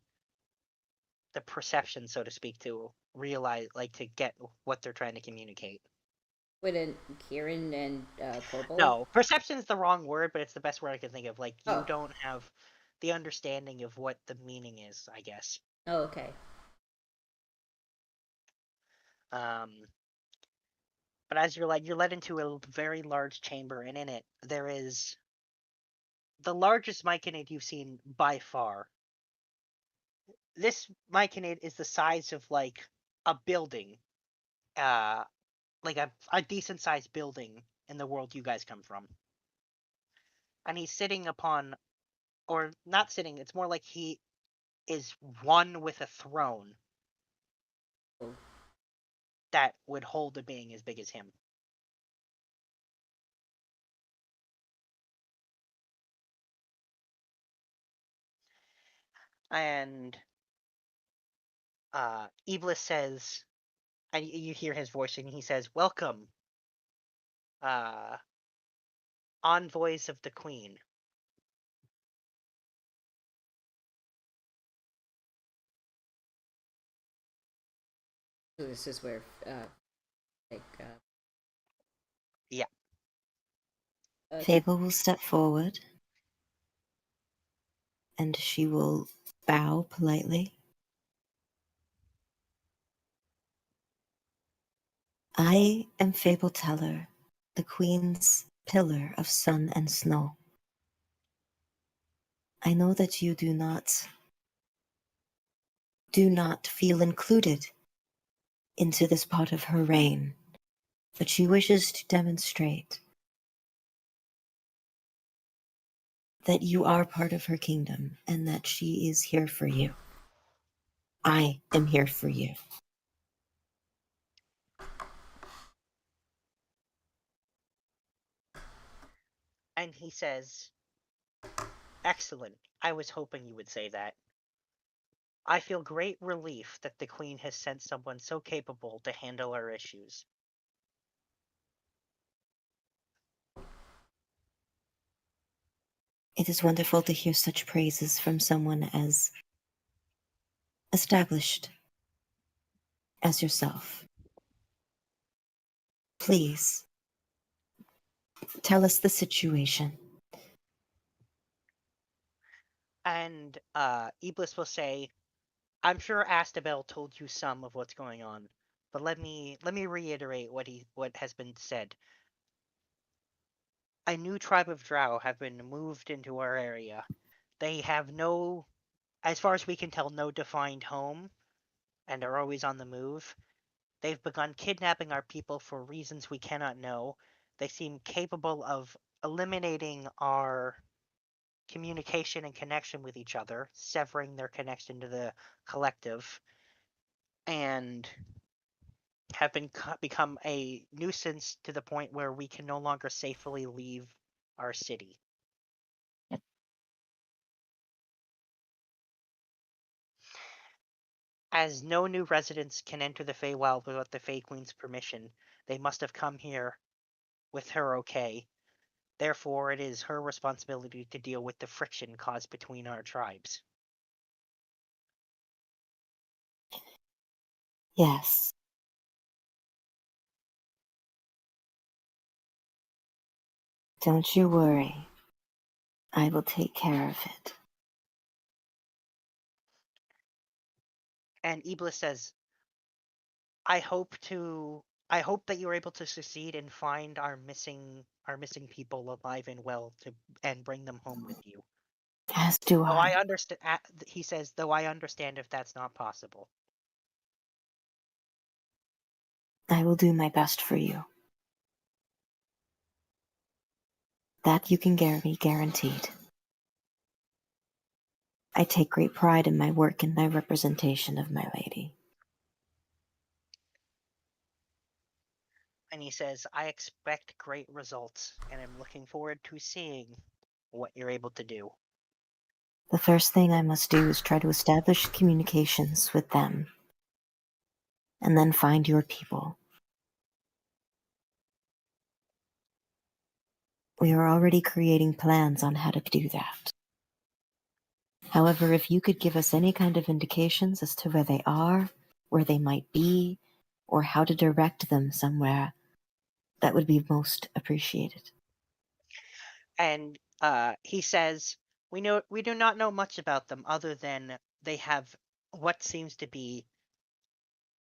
perception, so to speak, to realize, like, to get what they're trying to communicate. Wouldn't Kieran and Kobold? No, perception is the wrong word, but it's the best word I can think of. Like, you Oh. don't have the understanding of what the meaning is, I guess. Oh, okay. But as you're led into a very large chamber, and in it there is the largest myconid you've seen by far. This myconid is the size of like a building, like a decent sized building in the world you guys come from. And he's sitting upon, or not sitting, it's more like he is one with a throne that would hold a being as big as him. And Iblis says, and you hear his voice, and he says, "Welcome, envoys of the Queen." So this is where, Yeah. Fable will step forward and she will bow politely. I am Fable Teller, the Queen's pillar of sun and snow. I know that you do not feel included into this part of her reign, but she wishes to demonstrate that you are part of her kingdom and that she is here for you. I am here for you. And he says, "Excellent. I was hoping you would say that. I feel great relief that the Queen has sent someone so capable to handle our issues." It is wonderful to hear such praises from someone as established as yourself. Please, tell us the situation. And Iblis will say, "I'm sure Astabel told you some of what's going on, but let me reiterate what has been said. A new tribe of Drow have been moved into our area. They have no, as far as we can tell, no defined home, and are always on the move. They've begun kidnapping our people for reasons we cannot know. They seem capable of eliminating our communication and connection with each other, severing their connection to the collective, and have become a nuisance to the point where we can no longer safely leave our city." As no new residents can enter the Feywild without the Fey Queen's permission, they must have come here with her okay. Therefore, it is her responsibility to deal with the friction caused between our tribes. Yes. Don't you worry. I will take care of it. And Iblis says, "I hope to I hope that you were able to succeed and find our missing people alive and well and bring them home with you. As do Though I I. understand, he says, though I understand if that's not possible. I will do my best for you. That you can be guaranteed. I take great pride in my work and my representation of my lady. And he says, I expect great results, and I'm looking forward to seeing what you're able to do. The first thing I must do is try to establish communications with them, and then find your people. We are already creating plans on how to do that. However, if you could give us any kind of indications as to where they are, where they might be, or how to direct them somewhere, that would be most appreciated. And he says, we do not know much about them other than they have what seems to be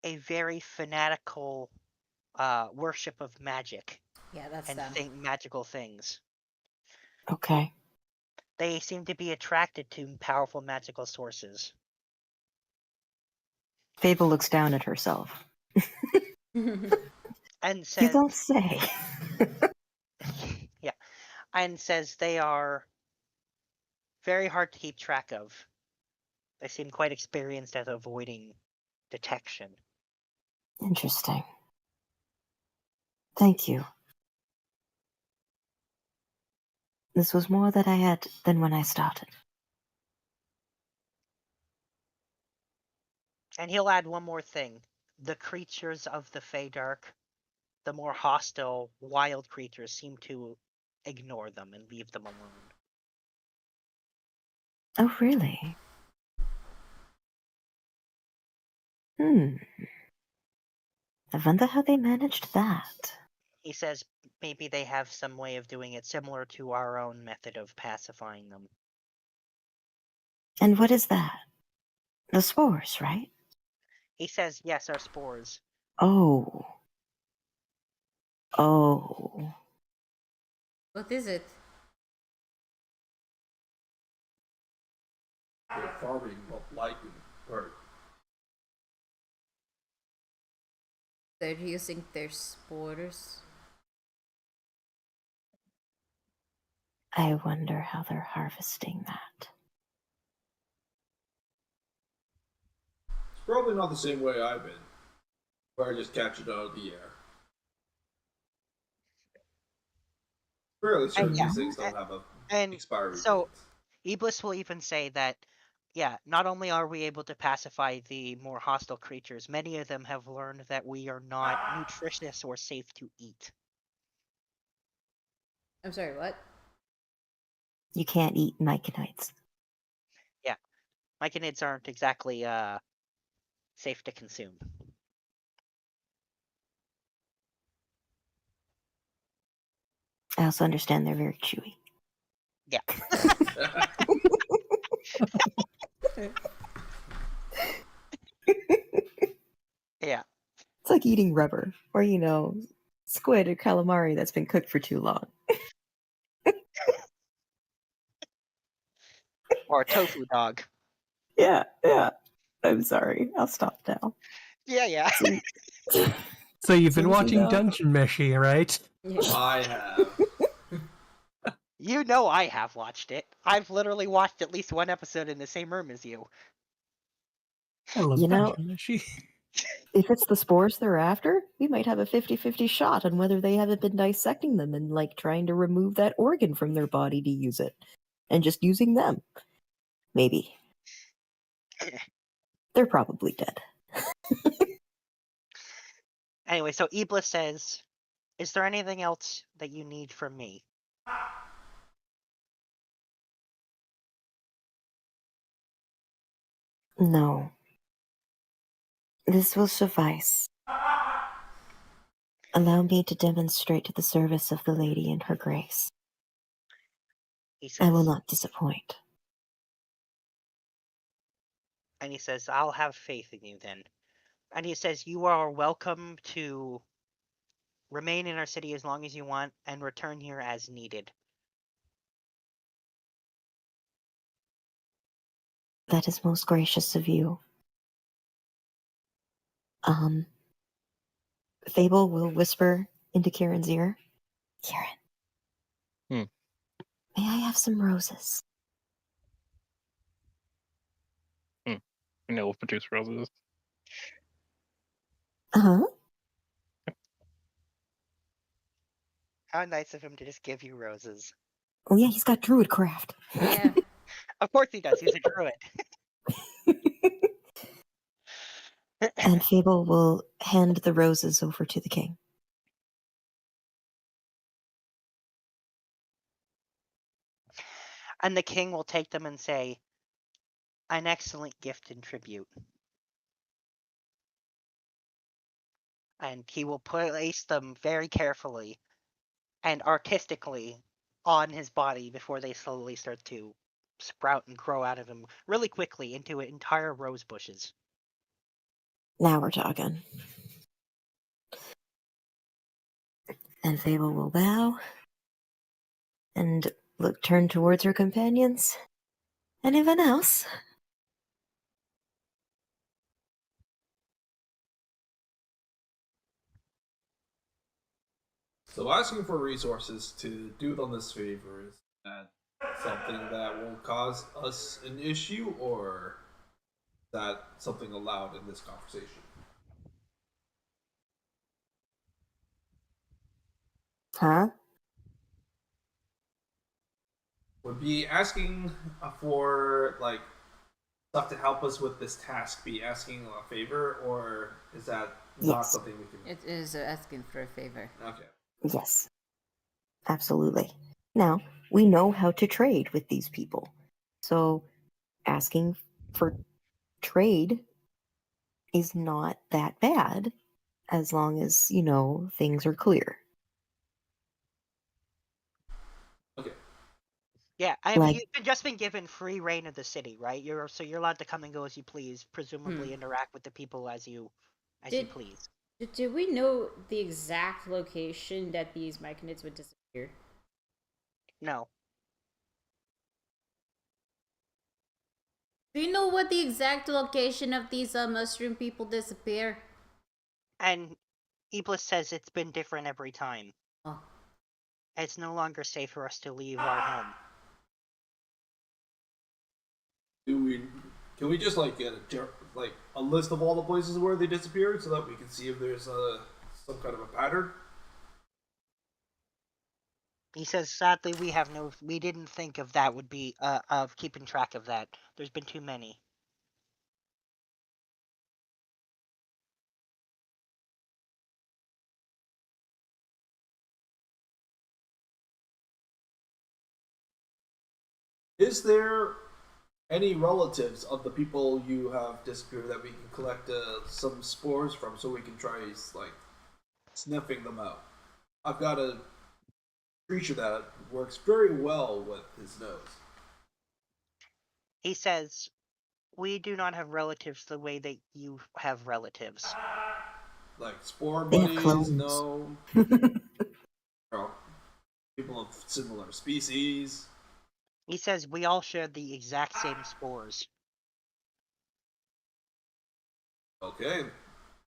a very fanatical worship of magic Yeah, that's and them. magical things. Okay. They seem to be attracted to powerful magical sources. Fable looks down at herself. And You says, don't say. yeah, and says they are very hard to keep track of. They seem quite experienced at avoiding detection. Interesting. Thank you. This was more that I had than when I started. And he'll add one more thing. The creatures of the Feydark, the more hostile, wild creatures, seem to ignore them and leave them alone. Oh, really? I wonder how they managed that. He says maybe they have some way of doing it similar to our own method of pacifying them. And what is that? The spores, right? He says, yes, our spores. Oh. Oh. What is it? The farming lichen part. They're using their spores. I wonder how they're harvesting that. It's probably not the same way I've been, where I just catch it out of the air. Fairly certain yeah, these things don't have a And expiry so date. Iblis will even say that, yeah, not only are we able to pacify the more hostile creatures, many of them have learned that we are not nutritious or safe to eat. I'm sorry, what? You can't eat myconites. Yeah, myconids aren't exactly safe to consume. I also understand they're very chewy. Yeah. Yeah. It's like eating rubber, or, squid or calamari that's been cooked for too long. Or a tofu dog. Yeah. I'm sorry. I'll stop now. Yeah. So you've been Easy watching now. Dungeon Meshi, right? Yeah. I have. You know I have watched it. I've literally watched at least one episode in the same room as you. I love You know- Dungeon Meshi. If it's the spores they're after, we might have a 50-50 shot on whether they haven't been dissecting them and, trying to remove that organ from their body to use it. And just using them. Maybe. They're probably dead. Anyway, so Iblis says, is there anything else that you need from me? No. This will suffice. Allow me to demonstrate the service of the lady and her grace. He says, I will not disappoint. And he says, I'll have faith in you then. And he says, you are welcome to remain in our city as long as you want and return here as needed. That is most gracious of you. Fable will whisper into Kieran's ear. Kieran. May I have some roses? I know we'll produce roses. Uh-huh. How nice of him to just give you roses. Oh yeah, he's got druid craft. Yeah. Of course he does. He's a druid. And Fable will hand the roses over to the king. And the king will take them and say, "An excellent gift and tribute." And he will place them very carefully and artistically on his body before they slowly start to sprout and grow out of him really quickly into entire rose bushes. Now we're talking. And Fable will bow and turn towards her companions. Anyone else? So asking for resources to do them this favor, is that something that will cause us an issue, or is that something allowed in this conversation? Huh? Would be asking for like stuff to help us with this task be asking a favor, or is that not Yes. something we can? It is asking for a favor. Okay. Yes. Absolutely. Now, we know how to trade with these people. So asking for trade is not that bad as long as, things are clear. Okay. Yeah, Like- you've just been given free reign of the city, right? You're allowed to come and go as you please, presumably interact with the people as you please. Do we know the exact location that these myconids would disappear? No. Do you know what the exact location of these mushroom people disappear? And Iblis says it's been different every time. Oh. It's no longer safe for us to leave our home. Can we just like get a list of all the places where they disappeared so that we can see if there's some kind of a pattern? He says, sadly, we didn't think of that would be, of keeping track of that. There's been too many. Is there any relatives of the people you have disappeared that we can collect some spores from so we can try like sniffing them out? I've got a creature that works very well with his nose. He says, we do not have relatives the way that you have relatives. Like spore They have buddies, clones. no. Or people of similar species. He says, we all share the exact same spores. Okay,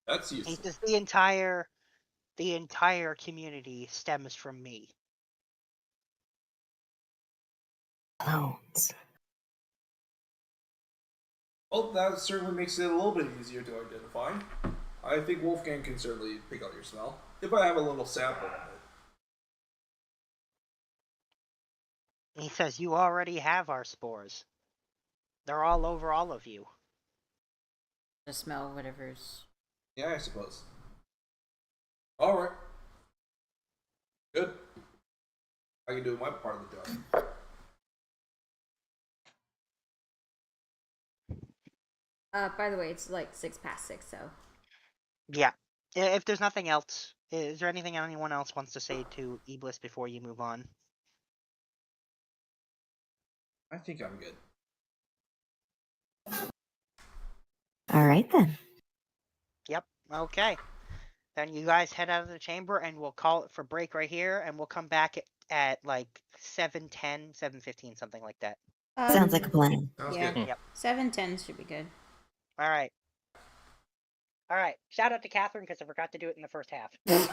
that's He useful. says, the entire community stems from me. Clones. Well, that certainly makes it a little bit easier to identify. I think Wolfgang can certainly pick out your smell if I have a little sample of it. He says, you already have our spores. They're all over all of you. Just smell whatever's. Yeah, I suppose. Alright. Good. I can do my part of the job. By the way, it's like 6:06, so. Yeah. If there's nothing else, is there anything anyone else wants to say to Iblis before you move on? I think I'm good. All right, then. Yep. Okay. Then you guys head out of the chamber, and we'll call it for break right here, and we'll come back at like 7:10, 7:15, something like that. Sounds like a plan. Sounds Yeah. good. Yep. 7:10 should be good. All right. All right. Shout out to Catherine because I forgot to do it in the first half. If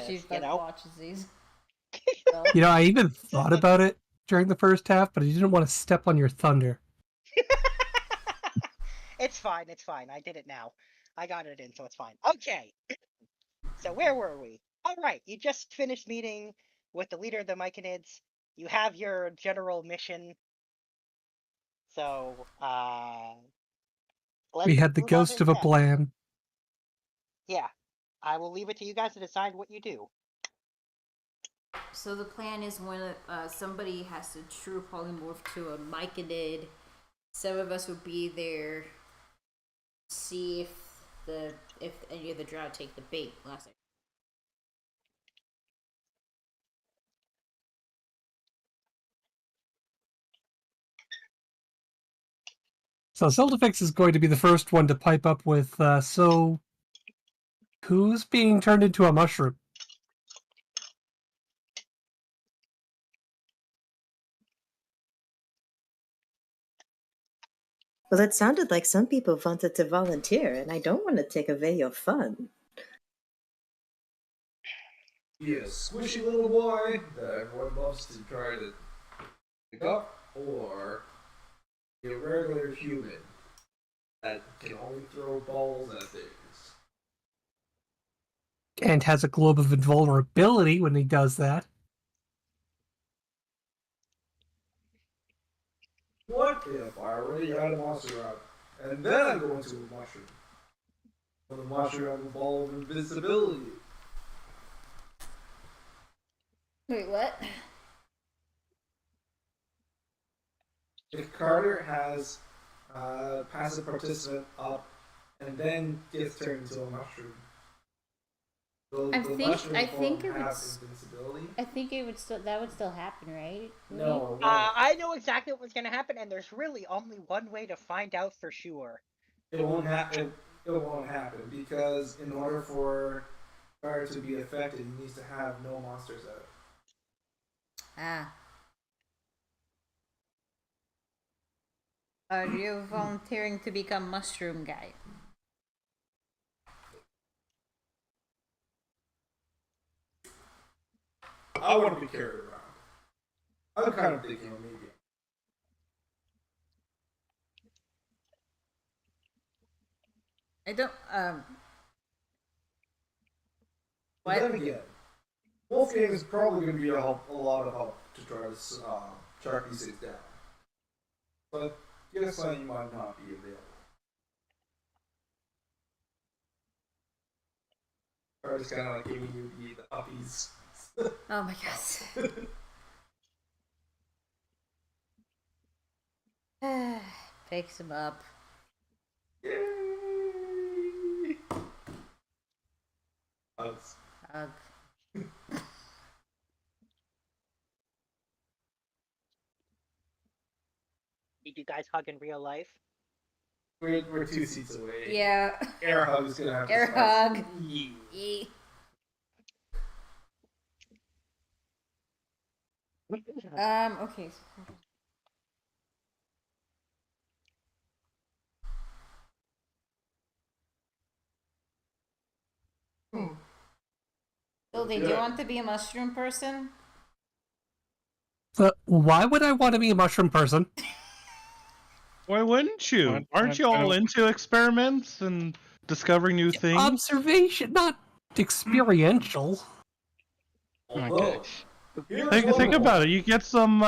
she you know. watches these. You know, I even thought about it during the first half, but I didn't want to step on your thunder. It's fine. It's fine. I did it now. I got it in, so it's fine. Okay. So where were we? All right. You just finished meeting with the leader of the Myconids. You have your general mission. So, We had the ghost of a plan. Yeah. I will leave it to you guys to decide what you do. So the plan is when somebody has to true polymorph to a myconid, some of us would be there, see if any of the drow take the bait. Last So Siltifix is going to be the first one to pipe up with, so who's being turned into a mushroom? Well, it sounded like some people wanted to volunteer, and I don't want to take away your fun. Be a squishy little boy that everyone loves to try to pick up, or be a regular human that can only throw balls at things. And has a globe of invulnerability when he does that. What if I already had a monster out, and then I go into a mushroom? Well, the mushroom has a ball of invisibility. Wait, what? If Carter has a passive participant up and then gets turned into a mushroom, I think it would. invincibility. I think it would still. That would still happen, right? No. I know exactly what's going to happen, and there's really only one way to find out for sure. It won't happen. It won't happen because in order for Carter to be affected, he needs to have no monsters out. Ah. Are you volunteering to become mushroom guy? I want to be carried around. I'm kind of thinking of maybe. I don't. But then again, Wolfgang is probably going to be a lot of help to try to track these things down. But guess you might not be available. Or just kind of like giving you the uppies. Oh my god. Picks him up. Yay! Hugs. Hug. Did you guys hug in real life? We're 2 seats away. Yeah. Air hug is gonna have Air to hug. Yeah. Okay. So did you want to be a mushroom person? Why would I want to be a mushroom person? Why wouldn't you? Aren't you all into experiments and discovering new things? Observation, not experiential. Although, Think about it. You get some,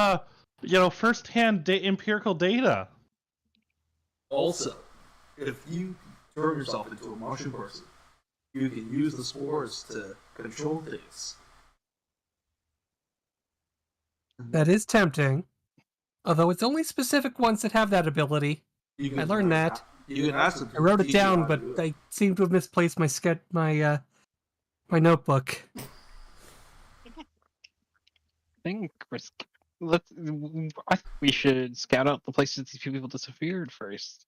first-hand empirical data. Also, if you turn yourself into a mushroom person, you can use the spores to control things. That is tempting. Although it's only specific ones that have that ability. I learned that. You can ask them. I wrote it down, but I seem to have misplaced my my notebook. I think we should scout out the places these people disappeared first.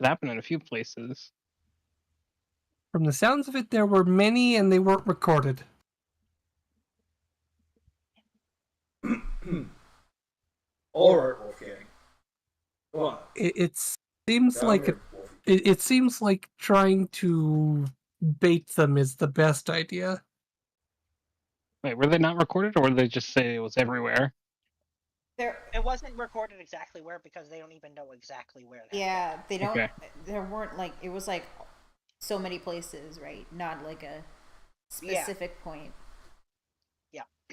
It happened in a few places. From the sounds of it, there were many and they weren't recorded. All right, Wolfgang. Come on. It seems Down like here, Wolfie. it seems like trying to bait them is the best idea. Wait, were they not recorded, or were they just say it was everywhere? It wasn't recorded exactly where because they don't even know exactly where. Yeah, they don't. Okay. There weren't like it was like so many places, right? Not like a specific point.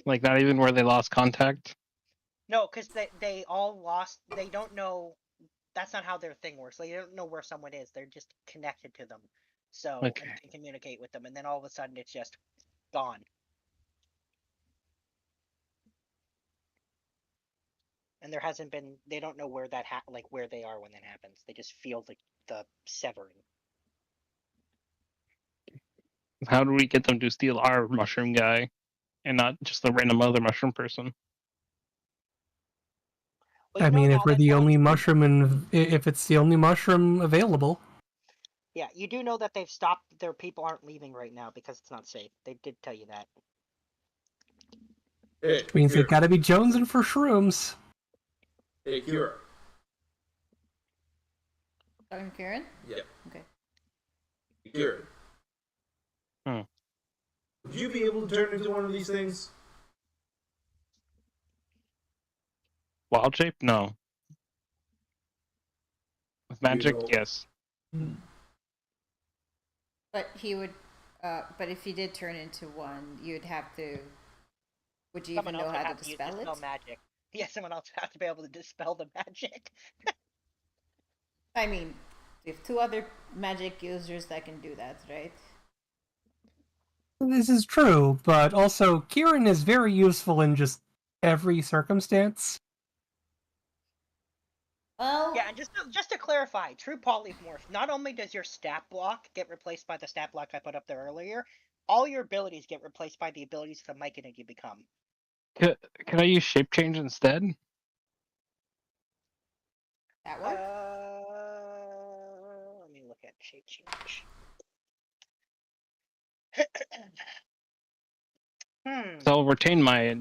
Like not even where they lost contact? No, because they all lost. They don't know. That's not how their thing works. They don't know where someone is. They're just connected to them, so Okay. and can communicate with them. And then all of a sudden, it's just gone. And there hasn't been. They don't know where that like where they are when that happens. They just feel the severing. How do we get them to steal our mushroom guy and not just the random other mushroom person? Well, you I know mean, now if we're that the only mushroom and if it's the only mushroom available, yeah, you do know that they've stopped. Their people aren't leaving right now because it's not safe. They did tell you that. Hey, which means Kira. they've got to be jonesing for shrooms. Hey, Kira. Talking to Karen? Yeah. Okay. Kira. Would you be able to turn into one of these things? Wild shape? No. With magic? know- Yes. But he would. But if he did turn into one, you'd have to. Would you Someone even know else would how have to to use dispel dispel it? magic. Yeah, someone else would have to be able to dispel the magic. I mean, we have two other magic users that can do that, right? This is true, but also Kieran is very useful in just every circumstance. Well, Yeah, and just to clarify, true polymorph. Not only does your stat block get replaced by the stat block I put up there earlier, all your abilities get replaced by the abilities of the Myconid you become. Could I use shape change instead? that work? Let me look at shape change. So I'll retain my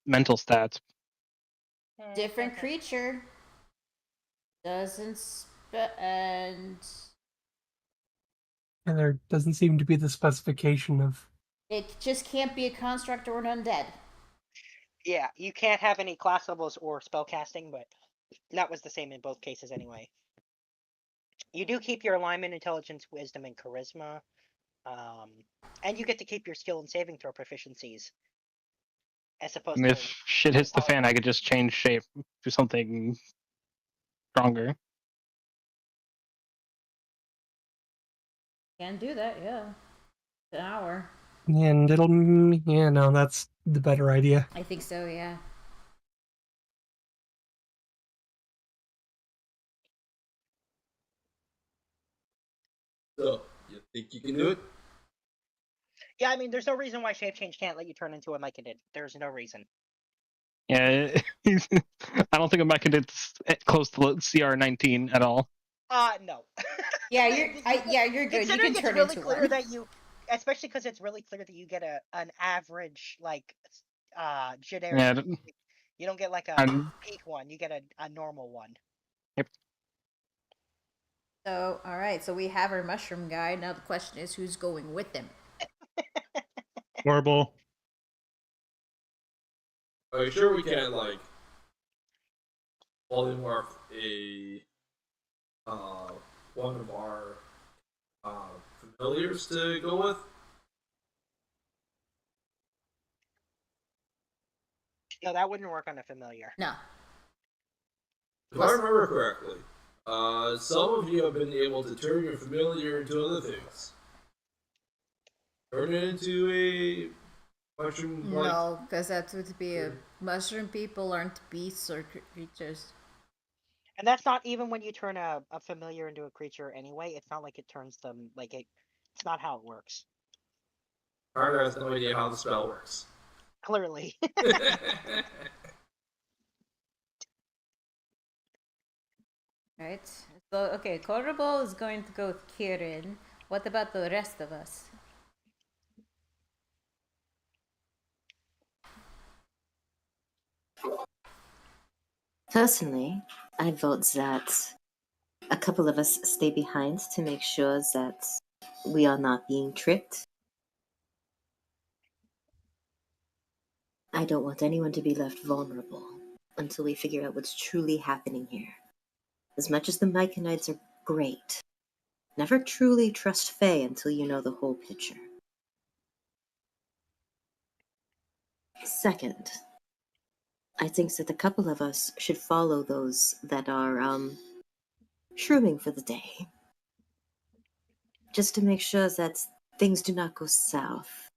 mental stats. Different creature doesn't and And there doesn't seem to be the specification of. it just can't be a construct or an undead. Yeah, you can't have any class levels or spellcasting, but that was the same in both cases anyway. You do keep your alignment, intelligence, wisdom, and charisma. And you get to keep your skill and saving throw proficiencies. As opposed And to if shit hits the fan, I could just change shape to something stronger. Can do that, yeah. An hour. And no, that's the better idea. I think so, yeah. So, you think you can do it? Yeah, I mean, there's no reason why shape change can't let you turn into a Myconid. There's no reason. Yeah, I don't think a mech it's close to CR19 at all. No. Yeah, you're good. You can Considering it's turn really into clear one. that you, especially because it's really clear that you get an average like generic. Yeah, You don't get like a I'm- peak one. You get a normal one. Yep. So, alright, so we have our mushroom guy. Now the question is who's going with him? Horrible. Are you sure we can't, like, polymorph a, one of our, familiars to go with? No, that wouldn't work on a familiar. No. If I remember correctly, some of you have been able to turn your familiar into other things. Turn it into a mushroom like. No, because that would be a mushroom people aren't beasts or creatures. And that's not even when you turn a familiar into a creature anyway. It's not like it turns them like it. It's not how it works. Carter has no idea how the spell works. Clearly. Right. So okay, Korabo is going to go with Kirin. What about the rest of us? Personally, I vote that a couple of us stay behind to make sure that we are not being tricked. I don't want anyone to be left vulnerable until we figure out what's truly happening here. As much as the Myconites are great, never truly trust Faye until you know the whole picture. Second, I think that a couple of us should follow those that are, shrooming for the day. Just to make sure that things do not go south.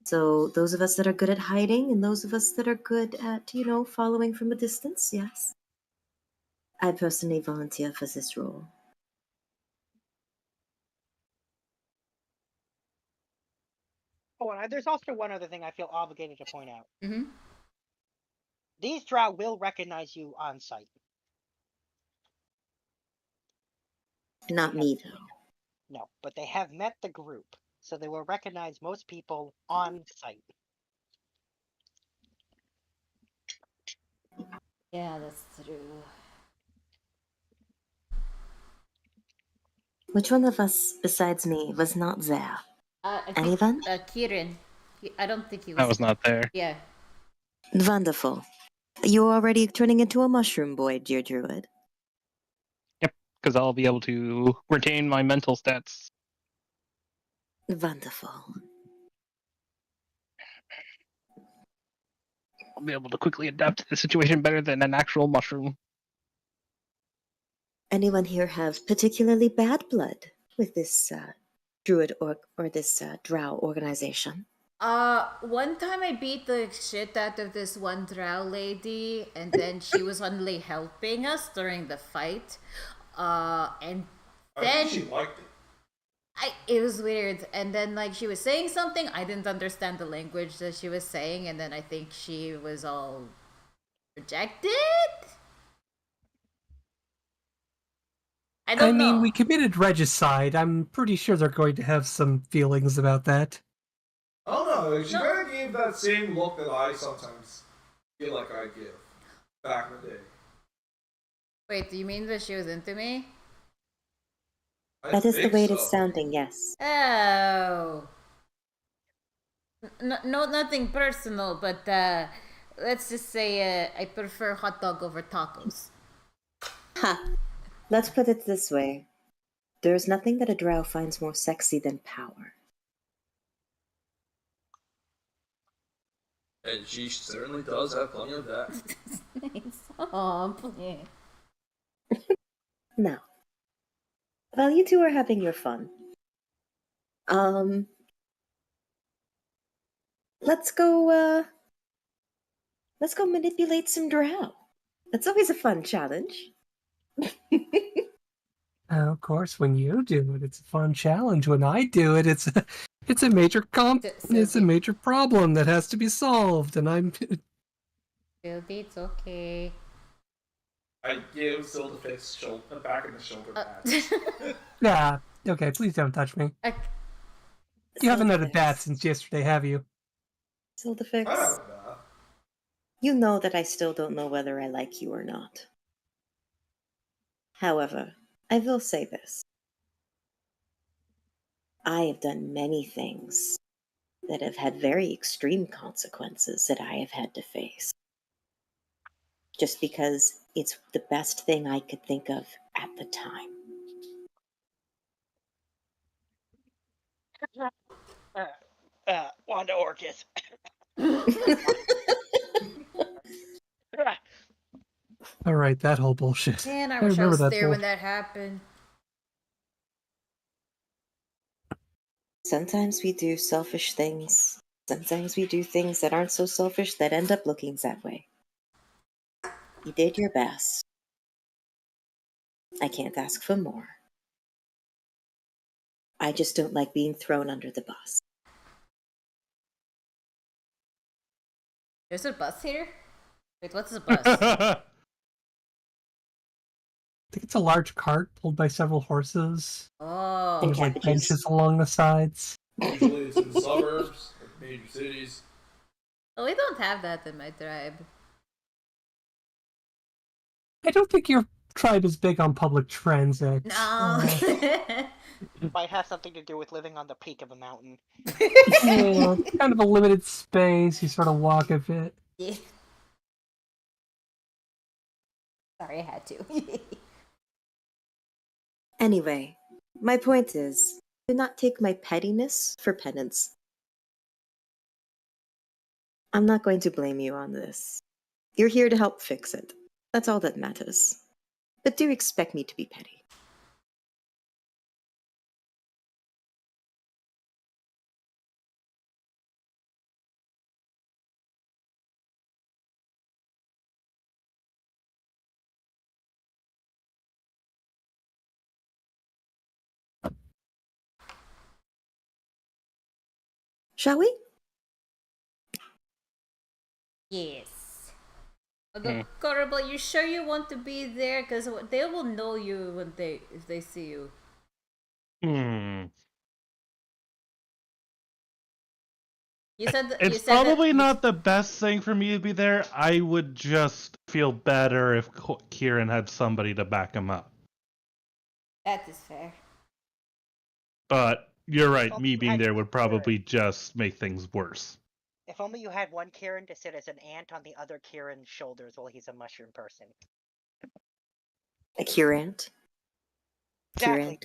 So those of us that are good at hiding and those of us that are good at, following from a distance, yes. I personally volunteer for this role. Oh, and there's also one other thing I feel obligated to point out. Mm-hmm. These drow will recognize you on sight. Not me, though. No, but they have met the group, so they will recognize most people on sight. Yeah, that's true. Which one of us besides me was not there? I think, Anyone? Kieran. I don't think he was. I was not there. Yeah. Wonderful. You're already turning into a mushroom boy, dear druid. Yep, because I'll be able to retain my mental stats. Wonderful. I'll be able to quickly adapt to the situation better than an actual mushroom. Anyone here have particularly bad blood with this druid or this drow organization? One time I beat the shit out of this one drow lady, and then she was only helping us during the fight. And I then think she liked it. it was weird. And then like she was saying something, I didn't understand the language that she was saying, and then I think she was all rejected. I don't know. we committed regicide. I'm pretty sure they're going to have some feelings about that. I don't know. She No. kind of gave that same look that I sometimes feel like I give back in the day. Wait, do you mean that she was into me? That is the way it so. is sounding, yes. Oh. No, nothing personal, but let's just say I prefer hot dog over tacos. Ha! Let's put it this way. There's nothing that a drow finds more sexy than power. And she certainly does have plenty of that. Oh, please. Now, while you two are having your fun, let's go manipulate some drow. That's always a fun challenge. Of course, when you do it, it's a fun challenge. When I do it, it's a major it's a major problem that has to be solved, and I'm. Sylvie, it's okay. I give Zildafix a back in the shoulder pat. Yeah. Okay. Please don't touch me. You haven't had a bath since yesterday, have you? Zildafix, I have a bath. you know that I still don't know whether I like you or not. However, I will say this. I have done many things that have had very extreme consequences that I have had to face. Just because it's the best thing I could think of at the time. Wanda Orcus. All right, that whole bullshit. Man, I wish I remember was that there when bullshit. that happened. Sometimes we do selfish things. Sometimes we do things that aren't so selfish that end up looking that way. You did your best. I can't ask for more. I just don't like being thrown under the bus. There's a bus here? Wait, what's a bus? think it's a large cart pulled by several horses. Oh. There's like benches along the sides. Usually it's in the suburbs, like major cities. Oh, we don't have that in my tribe. I don't think your tribe is big on public transit. No. Might have something to do with living on the peak of a mountain. Yeah, kind of a limited space. You sort of walk a bit. Yeah. Sorry, I had to. Anyway, my point is, do not take my pettiness for penance. I'm not going to blame you on this. You're here to help fix it. That's all that matters. But do expect me to be petty. Shall we? Yes. Although, Corable, you sure you want to be there? Because they will know you when if they see you. You said It's probably not the best thing for me to be there. I would just feel better if Kieran had somebody to back him up. That is fair. But you're right, Well, me you being had there would one probably just make things worse. If only you had one Kieran to sit as an ant on the other Kieran's shoulders while he's a mushroom person. A curant. Exactly.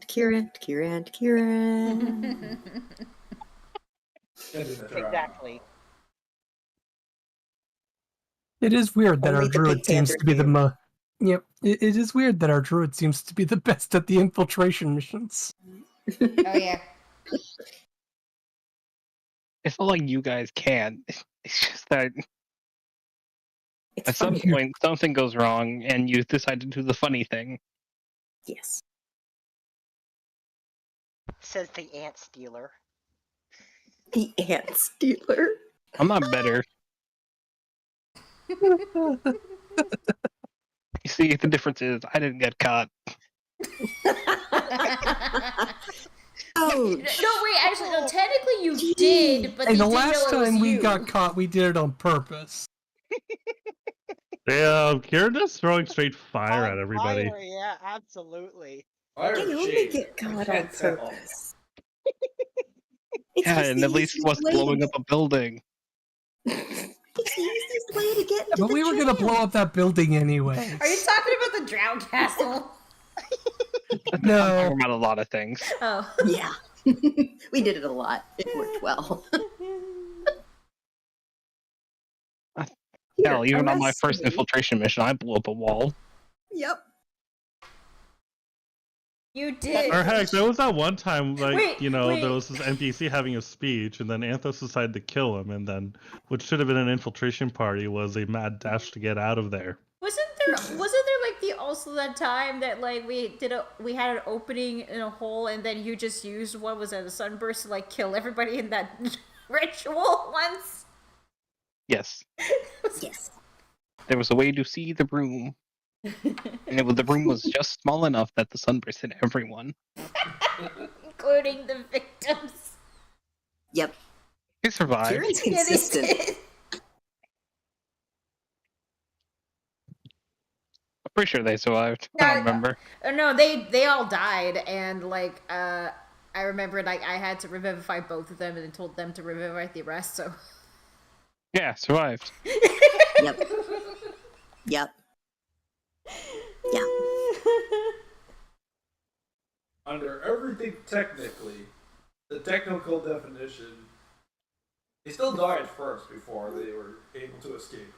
Curant. Exactly. It is weird that Only our the druid Pink seems Panther to be the can. Yep, it is weird that our druid seems to be the best at the infiltration missions. Oh, yeah. It's not like you guys can't. It's just that It's at some funnier. point something goes wrong and you decide to do the funny thing. Yes. Says the ant stealer. The ant stealer. I'm not better. You see, the difference is I didn't get caught. Oh, No, wait, actually, no, technically you did, but Hey, they the didn't last know it was time we you. got caught, we did it on purpose. Yeah, Kieran just throwing straight fire at everybody. Fire, yeah, absolutely. Fire I or only shade? get I caught on can't tell. purpose. It's Yeah, just and the at least it easiest wasn't way to blowing up a building. It's the easiest way to get into But the we were gonna blow up that building anyway. Are you talking about the Drow Castle? I'm No. talking about a lot of things. Oh. Yeah. We did it a lot. It worked well. Hell, even on my arrest first me. infiltration mission, I blew up a wall. Yep. You did. Or heck, there was that one time, like, Wait, there was this NPC having a speech, and then Anthos decided to kill him, and then what should have been an infiltration party was a mad dash to get out of there. Wasn't there like the also that time that like we had an opening in a hole and then you just used what was it, a sunburst to like kill everybody in that ritual once? Yes. Yes. There was a way to see the room. And the room was just small enough that the sunburst hit everyone. Including the victims. Yep. They survived. Kieran's Yeah, they consistent. did. I'm pretty sure they survived. I don't remember. No, they all died, and like I remember like I had to revivify both of them and then told them to revivify the rest. So Yeah, survived. Yep. Yep. Yeah. Under everything technically, the technical definition, they still died first before they were able to escape.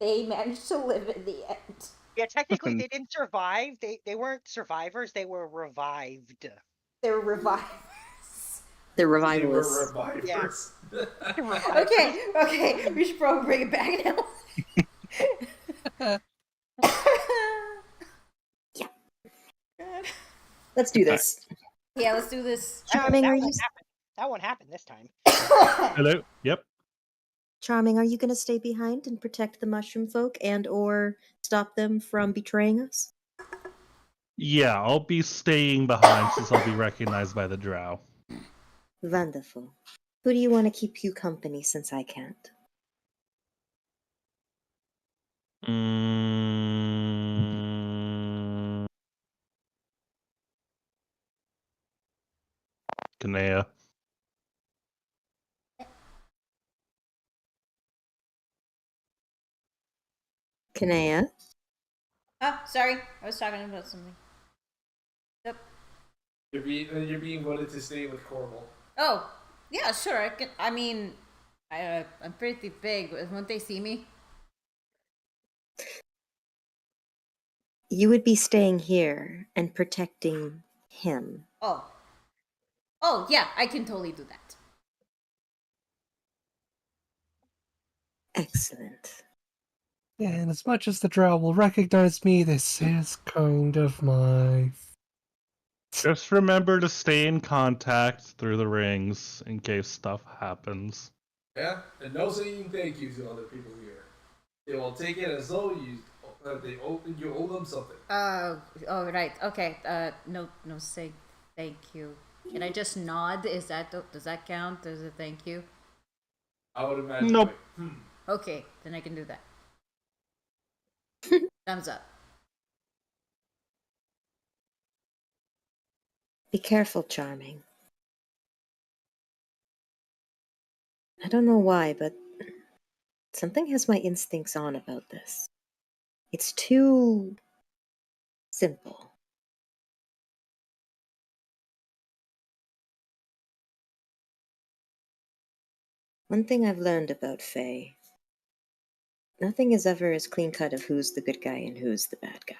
they managed to live in the end. Yeah, technically they didn't survive. They weren't survivors. They were revived. They were revived. The They were revivalists. revivers. Okay, we should probably bring it back now. Let's do this. Yeah, let's do this. Charming, that are one you happened. That one happened this time. Hello? Yep. Charming, are you going to stay behind and protect the mushroom folk and or stop them from betraying us? Yeah, I'll be staying behind since I'll be recognized by the drow. Wonderful. Who do you want to keep you company since I can't? Kanea. Kanea? Oh, sorry. I was talking about something. Yep. You're being voted to stay with Corbel. Oh, yeah, sure. I can. I mean, I'm pretty big. Won't they see me? You would be staying here and protecting him. Oh. Oh, yeah. I can totally do that. Excellent. Yeah, and as much as the drow will recognize me, this is kind of my... Just remember to stay in contact through the rings in case stuff happens. Yeah, and no saying thank you to other people here. They will take it as though you owe them something. Oh, right. Okay. No, say thank you. Can I just nod? Does that count as a thank you? I would imagine. Nope. Okay, then I can do that. Thumbs up. Be careful, Charming. I don't know why, but something has my instincts on about this. It's too simple. One thing I've learned about Faye, nothing is ever as clean-cut of who's the good guy and who's the bad guy.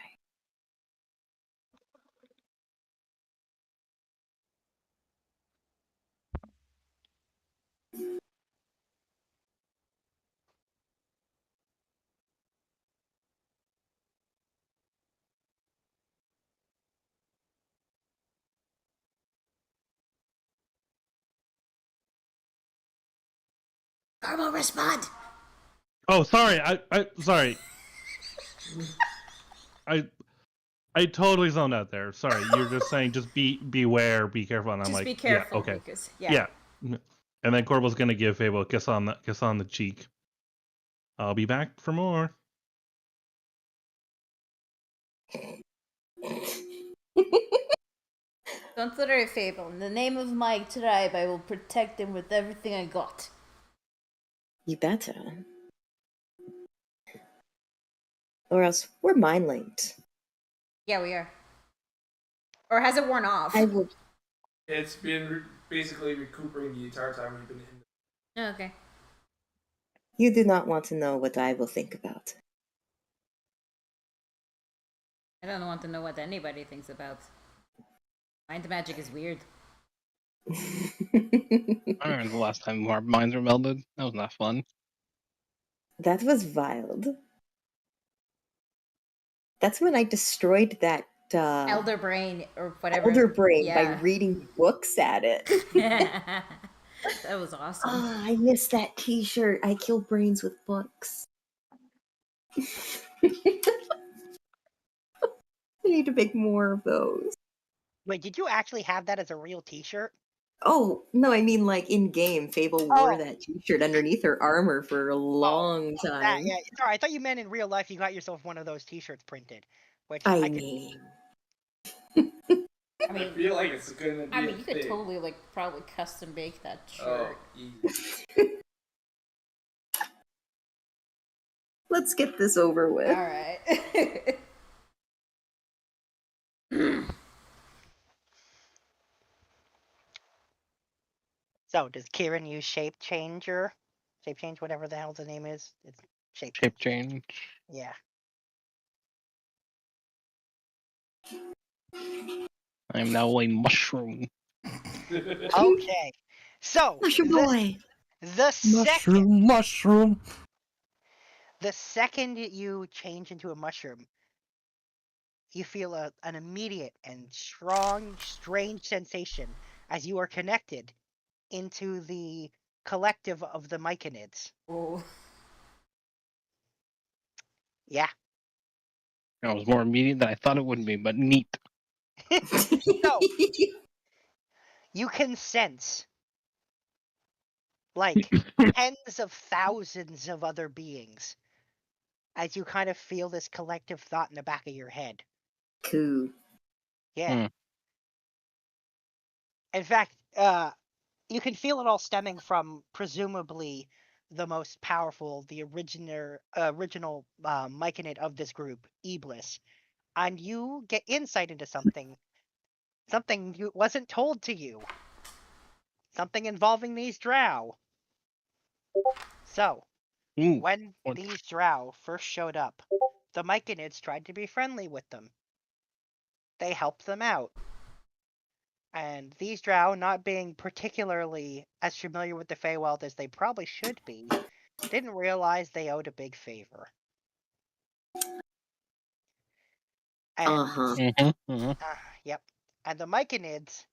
Garbo, respond! Oh, sorry. I sorry. I totally zoned out there. Sorry, you're just saying just beware, be careful, and I'm Just like, be careful, yeah, okay, because yeah. And then Corbel's gonna give Fable a kiss on the cheek. I'll be back for more. Don't worry, Fable. In the name of my tribe, I will protect him with everything I got. You better. Or else we're mind linked. Yeah, we are. Or has it worn off? I would. It's been basically recuperating the entire time we've been in. Oh, okay. You do not want to know what I will think about. I don't want to know what anybody thinks about. Mind magic is weird. I remember the last time our minds were melded. That was not fun. That was wild. That's when I destroyed that Elder brain or whatever. elder brain by Yeah. reading books at it. That was awesome. Oh, I miss that t-shirt. I kill brains with books. I need to make more of those. Wait, did you actually have that as a real T-shirt? Oh, no, I mean like in game, Fable wore Oh. that t-shirt underneath her armor for a long That, time. yeah. Sorry, I thought you meant in real life you got yourself one of those T-shirts printed. Which I could... mean, I feel like it's gonna be. I mean, you could totally like probably custom make that shirt. Oh, easy. let's get this over with. All right. So, does Kieran use shape change, whatever the hell the name is? It's shape change. Yeah. I am now a mushroom. Okay. So, Mushroom boy. Mushroom. The second you change into a mushroom, you feel an immediate and strong, strange sensation as you are connected into the collective of the Myconids. Oh. Yeah. It was more immediate than I thought it would be, but neat. So, you can sense like tens of thousands of other beings as you kind of feel this collective thought in the back of your head. Cool. Yeah. Hmm. In fact, you can feel it all stemming from presumably the most powerful, the original Myconid of this group, Iblis. And you get insight into something you wasn't told to you. Something involving these drow. So, Ooh, when what- these drow first showed up, the Myconids tried to be friendly with them. They helped them out. And these drow, not being particularly as familiar with the Feywild as they probably should be, didn't realize they owed a big favor. And, Uh-huh. yep. And the Myconids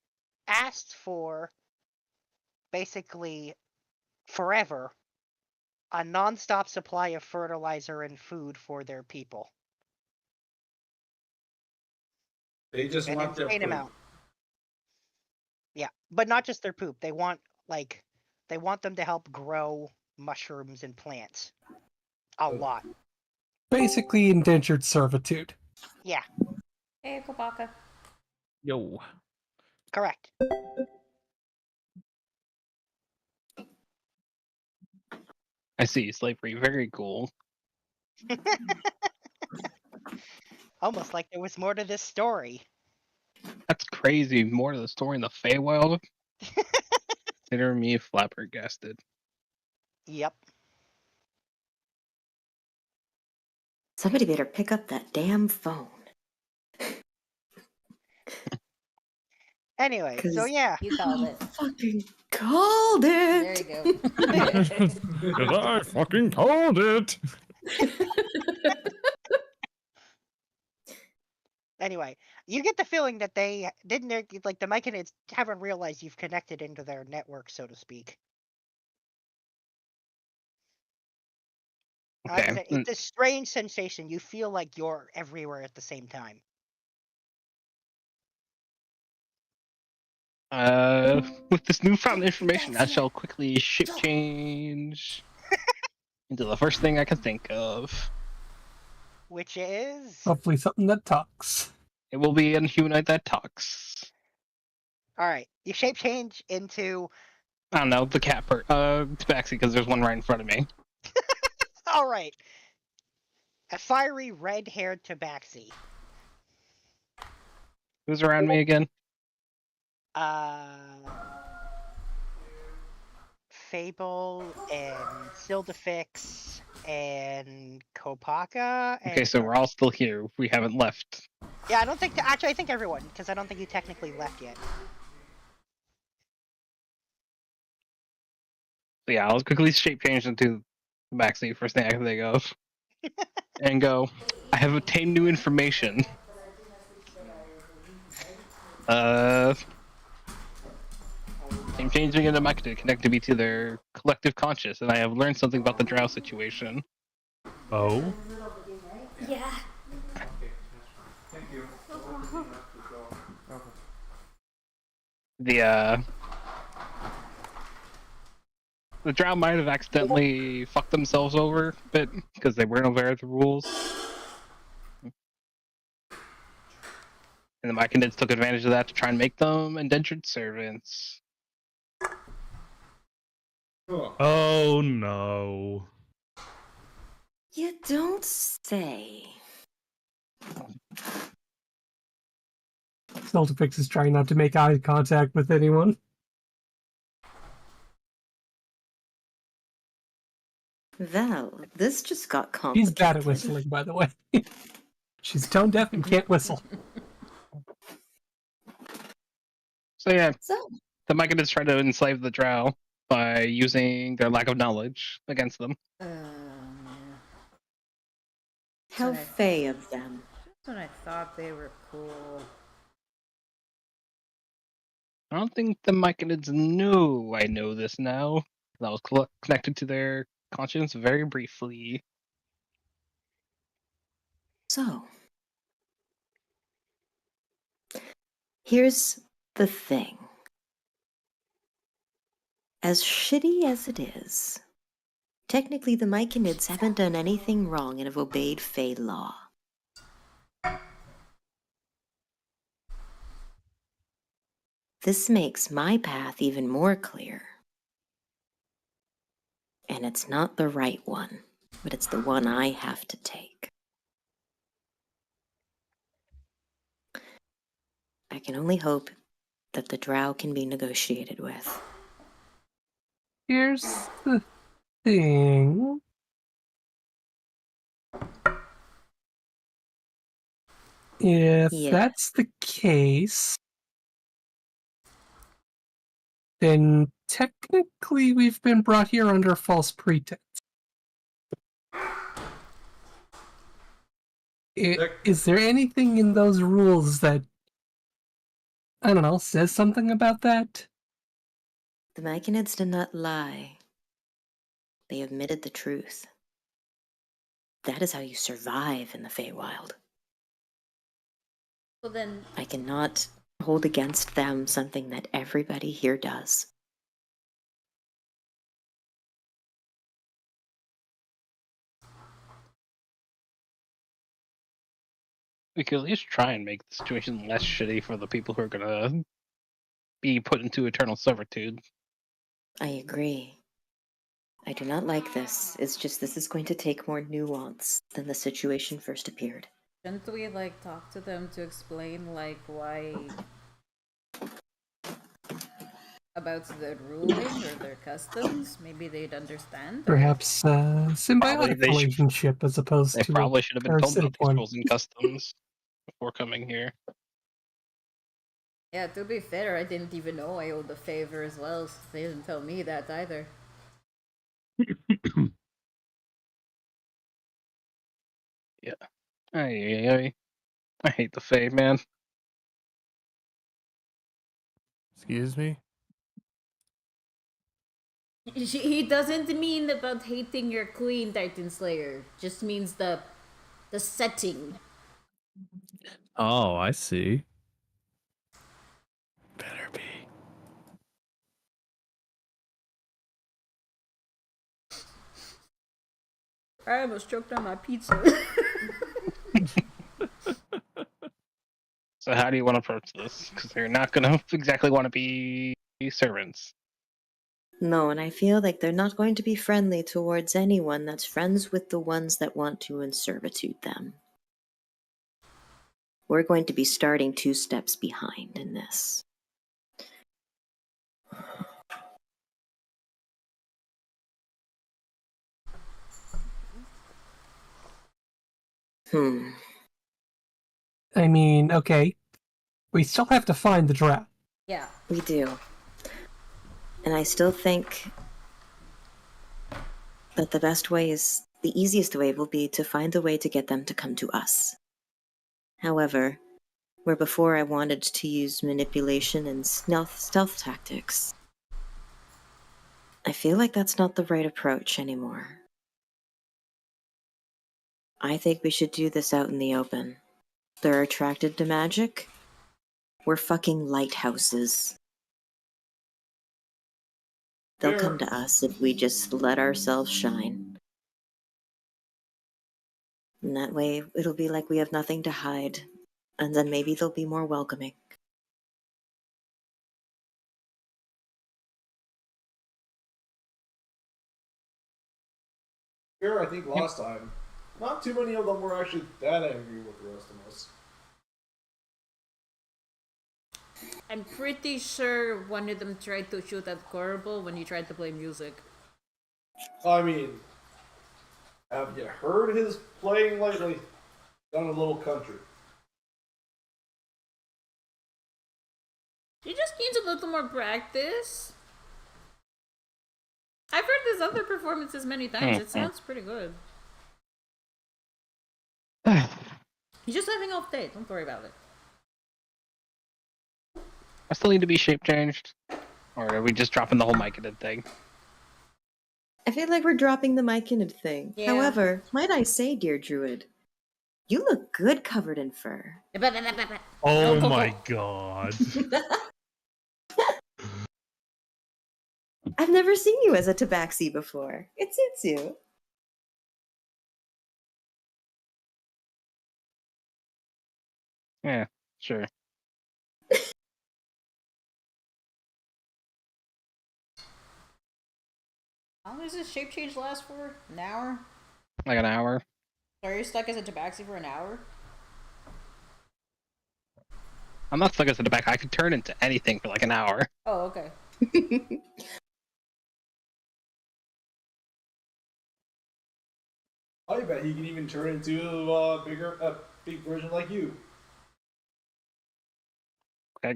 asked for, basically, forever, a non-stop supply of fertilizer and food for their people. They just An want their insane poop. amount. Yeah, but not just their poop. They want them to help grow mushrooms and plants. A lot. Basically, indentured servitude. Yeah, Hey, Kobaka. Yo. correct. I see slavery. Very cool. Almost like there was more to this story. That's crazy. More to the story in the Feywild. Consider me flabbergasted. Yep. Somebody better pick up that damn phone. Anyway, so 'Cause- yeah. You called it. Fucking called There it. you go. Because I fucking called it. Anyway, you get the feeling that they didn't, like, the Myconids haven't realized you've connected into their network, so to speak. Like I Okay. said, it's a strange sensation. You feel like you're everywhere at the same time. With this newfound information, I shall quickly shape change into the first thing I can think of. Which is? Hopefully, something that talks. It will be a humanoid that talks. Alright, you shape change into... I don't know, the cat tabaxi, because there's one right in front of me. Alright. A fiery red-haired tabaxi. Who's around me again? Fable and Sildafix and Kopaka and... Okay, so we're all still here. We haven't left. Yeah, I don't think... Actually, I think everyone, because I don't think you technically left yet. So yeah, I'll quickly shape change into the tabaxi, first thing I can think of. And go, I have obtained new information. I'm changing into Mecca to connect me to their collective conscious, and I have learned something about the drow situation. Oh? Yeah. Thank you. The drow might have accidentally fucked themselves over a bit because they weren't aware of the rules. And the Myconids took advantage of that to try and make them indentured servants. Cool. Oh no. You don't say. Steltafix is trying not to make eye contact with anyone. Val, this just got complicated. She's bad at whistling, by the way. She's tone deaf and can't whistle. So yeah, So, the Myconids tried to enslave the drow by using their lack of knowledge against them. how Sorry. fey of them. That's when I thought they were cool. I don't think the Myconids knew I know this now. that was connected to their conscience very briefly. So, here's the thing. As shitty as it is, technically the Myconids haven't done anything wrong and have obeyed Fey law. This makes my path even more clear. And it's not the right one, but it's the one I have to take. I can only hope that the drow can be negotiated with. Here's the thing. If Yeah. that's the case, then technically we've been brought here under false pretense. Is there anything in those rules that, I don't know, says something about that? The Myconids did not lie. They admitted the truth. That is how you survive in the Feywild. Well then, I cannot hold against them something that everybody here does. We could at least try and make the situation less shitty for the people who are gonna be put into eternal servitude. I agree. I do not like this. It's just this is going to take more nuance than the situation first appeared. shouldn't we like talk to them to explain like why about their ruling or their customs? Maybe they'd understand. Perhaps symbiotic they should- relationship as opposed They to probably should have been told about parasitic these one. rules and customs before coming here. Yeah, to be fair, I didn't even know I owed a favor as well. So they didn't tell me that either. Yeah. I hate the Fae, man. Excuse me? He doesn't mean about hating your queen, Titan Slayer. Just means the setting. Oh, I see. Better be. I almost choked on my pizza. So how do you want to approach this? Because they're not going to exactly want to be servants. No, and I feel like they're not going to be friendly towards anyone that's friends with the ones that want to enservitude them. We're going to be starting 2 steps behind in this. I mean, okay, we still have to find the drow. Yeah. We do. And I still think that the best way is, the easiest way will be to find a way to get them to come to us. However, where before I wanted to use manipulation and stealth tactics, I feel like that's not the right approach anymore. I think we should do this out in the open. They're attracted to magic. We're fucking lighthouses. They'll come to us if we just let ourselves shine. And that way, it'll be like we have nothing to hide, and then maybe they'll be more welcoming. Here, I think last time, not too many of them were actually that angry with the rest of us. I'm pretty sure one of them tried to shoot at Corbel when he tried to play music. I mean, have you heard his playing lately? Down a little country. He just needs a little more practice. I've heard his other performances many times. It sounds pretty good. He's just having off day. Don't worry about it. I still need to be shape changed? Or are we just dropping the whole Myconiid thing? I feel like we're dropping the myconid thing. Yeah. However, might I say, dear druid, you look good covered in fur. Oh Go. my god. I've never seen you as a tabaxi before. It suits you. Yeah, sure. How long does this shape change last for? An hour? Like an hour. So are you stuck as a tabaxi for an hour? I'm not stuck as in the back. I could turn into anything for like an hour. Oh, okay. I bet he can even turn into a big version like you. I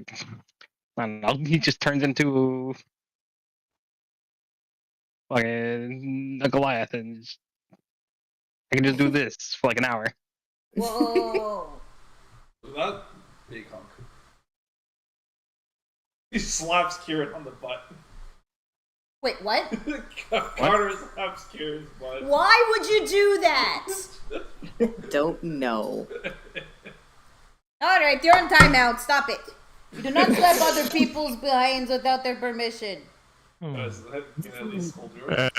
don't know. He just turns into like a Goliath, and I can just do this for like an hour. Whoa. That big hunk. He slaps Kieran on the butt. Wait, what? Carter slaps Kieran's butt. Why would you do that? Don't know. Alright, you're on timeout. Stop it. You do not slap other people's behinds without their permission. At least hold yours.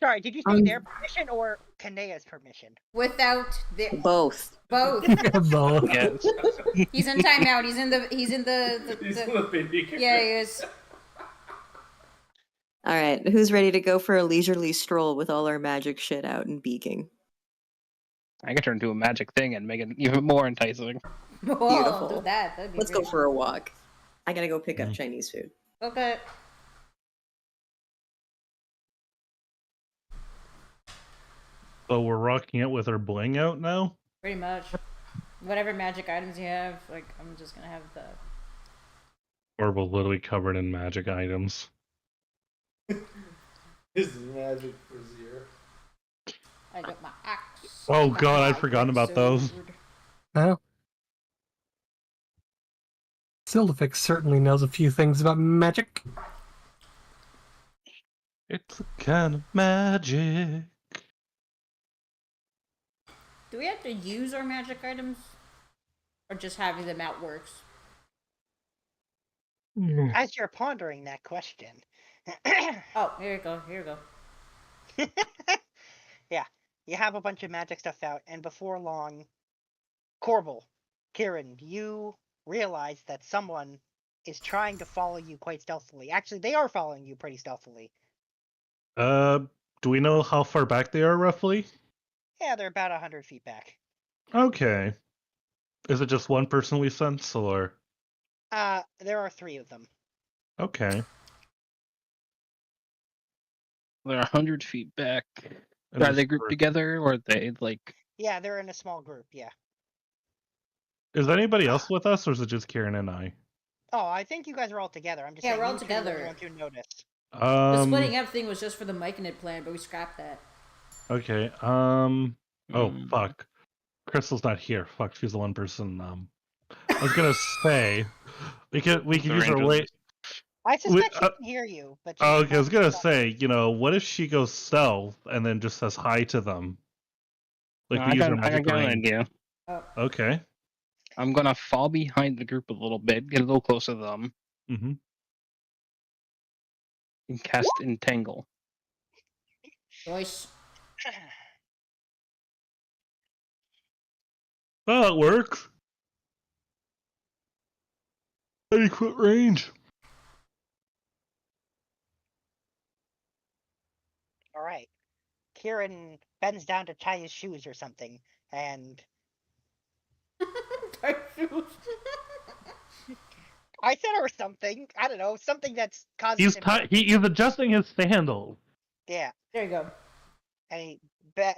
Sorry, did you say their permission or Kanea's permission? Without their Both. both. Both. Yes. He's in timeout. He's in the He's the baby. yeah, he is. All right, who's ready to go for a leisurely stroll with all our magic shit out and beaking? I could turn into a magic thing and make it even more enticing. Whoa, Beautiful. do that. That'd be Let's great. go for a walk. I gotta go pick up Chinese food. Okay. So we're rocking it with our bling out now? Pretty much. Whatever magic items you have, like, I'm just gonna have the... Or we're literally covered in magic items. His magic brazier. I got my axe. Oh my god, I'd forgotten about those. sword. Well, Sildifix certainly knows a few things about magic. It's a kind of magic. Do we have to use our magic items? Or just having them out works? As you're pondering that question. Oh, here you go. Here you go. Yeah, you have a bunch of magic stuff out, and before long, Corbel, Kieran, you realize that someone is trying to follow you quite stealthily. Actually, they are following you pretty stealthily. Do we know how far back they are roughly? Yeah, they're about 100 feet back. Okay. Is it just one person we sense, or? There are 3 of them. Okay. They're 100 feet back. And Are this they grouped group- together, or are they like? Yeah, they're in a small group, yeah. Is anybody else with us, or is it just Kieran and I? Oh, I think you guys are all together. I'm just Yeah, saying we're all you two are the together. ones who noticed. The splitting up thing was just for the myconid plan, but we scrapped that. Okay. Oh fuck. Crystal's not here. Fuck. She's the one person. I was gonna say we could use our way. I suspect she can hear you, but Oh, okay. I was gonna say, what if she goes stealth and then just says hi to them? Like No, we I use got, our I magic got an range. idea. Okay. I'm gonna fall behind the group a little bit, get a little closer to them, Mm-hmm. and cast Entangle. Joyce. Oh, it works. Adequate range. All right. Kieran bends down to tie his shoes or something, and I said or something. I don't know, something that's causing He's him. he's adjusting his sandals. Yeah, There you go. and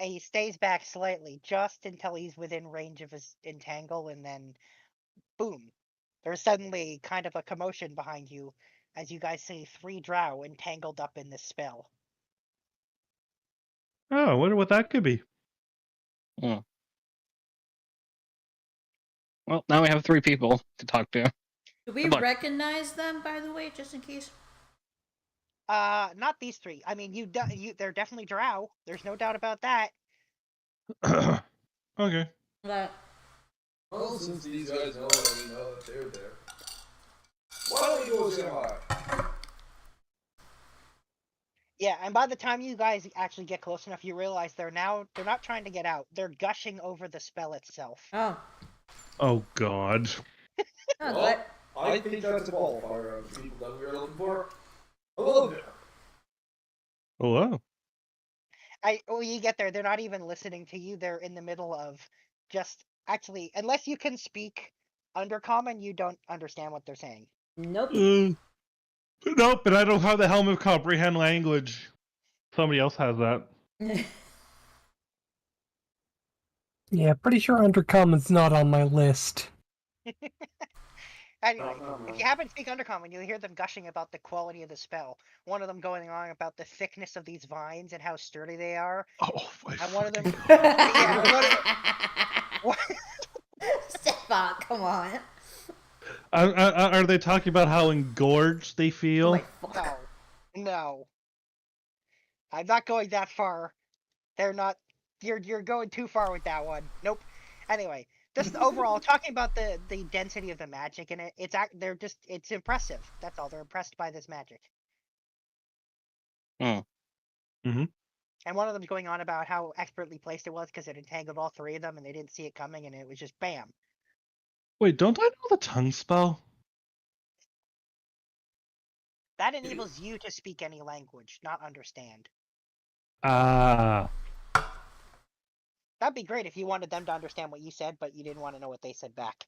he stays back slightly just until he's within range of his entangle, and then, boom! There's suddenly kind of a commotion behind you as you guys see 3 drow entangled up in this spell. Oh, I wonder what that could be. Well, now we have 3 people to talk to. Do we Good luck. recognize them, by the way, just in case? Not these three. I mean, they're definitely drow. There's no doubt about that. Okay. That Well, since these guys know that we know that they're there, why don't we go say hi? Yeah, and by the time you guys actually get close enough, you realize they're not trying to get out. They're gushing over the spell itself. oh Oh God. oh Well, what? I think that's a qualifier of the people that we are looking for. Hello there. Oh wow. When you get there, they're not even listening to you. They're in the middle of just actually, unless you can speak Undercommon, you don't understand what they're saying. Nope. Nope, but I don't have the helmet of comprehend language. Somebody else has that. Yeah, pretty sure Undercommon's not on my list. Anyway, if you happen to speak Undercommon, you'll hear them gushing about the quality of the spell. One of them going on about the thickness of these vines and how sturdy they are. Oh my And one of them, Stefan, come on. Are they talking about how engorged they feel? No. I'm not going that far. They're not. You're going too far with that one. Nope. Anyway, just overall talking about the density of the magic in it. It's impressive. That's all. They're impressed by this magic. Mm-hmm. And one of them's going on about how expertly placed it was because it entangled all three of them and they didn't see it coming and it was just bam. Wait, don't I know the tongue spell? That enables you to speak any language, not understand. Ah. That'd be great if you wanted them to understand what you said, but you didn't want to know what they said back.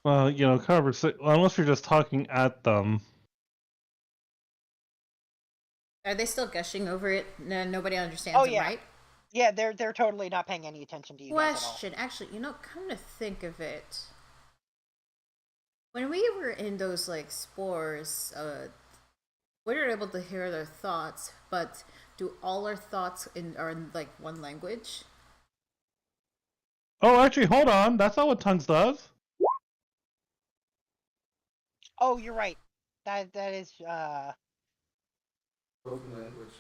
Well, unless you're just talking at them. Are they still gushing over it? No, nobody understands them, right? Yeah, they're totally not paying any attention to you guys at all. Question, actually, come to think of it, when we were in those spores, we were able to hear their thoughts, but do all our thoughts are in one language? Oh, actually, hold on. That's not what tongues does. Oh, you're right. That is Broken language.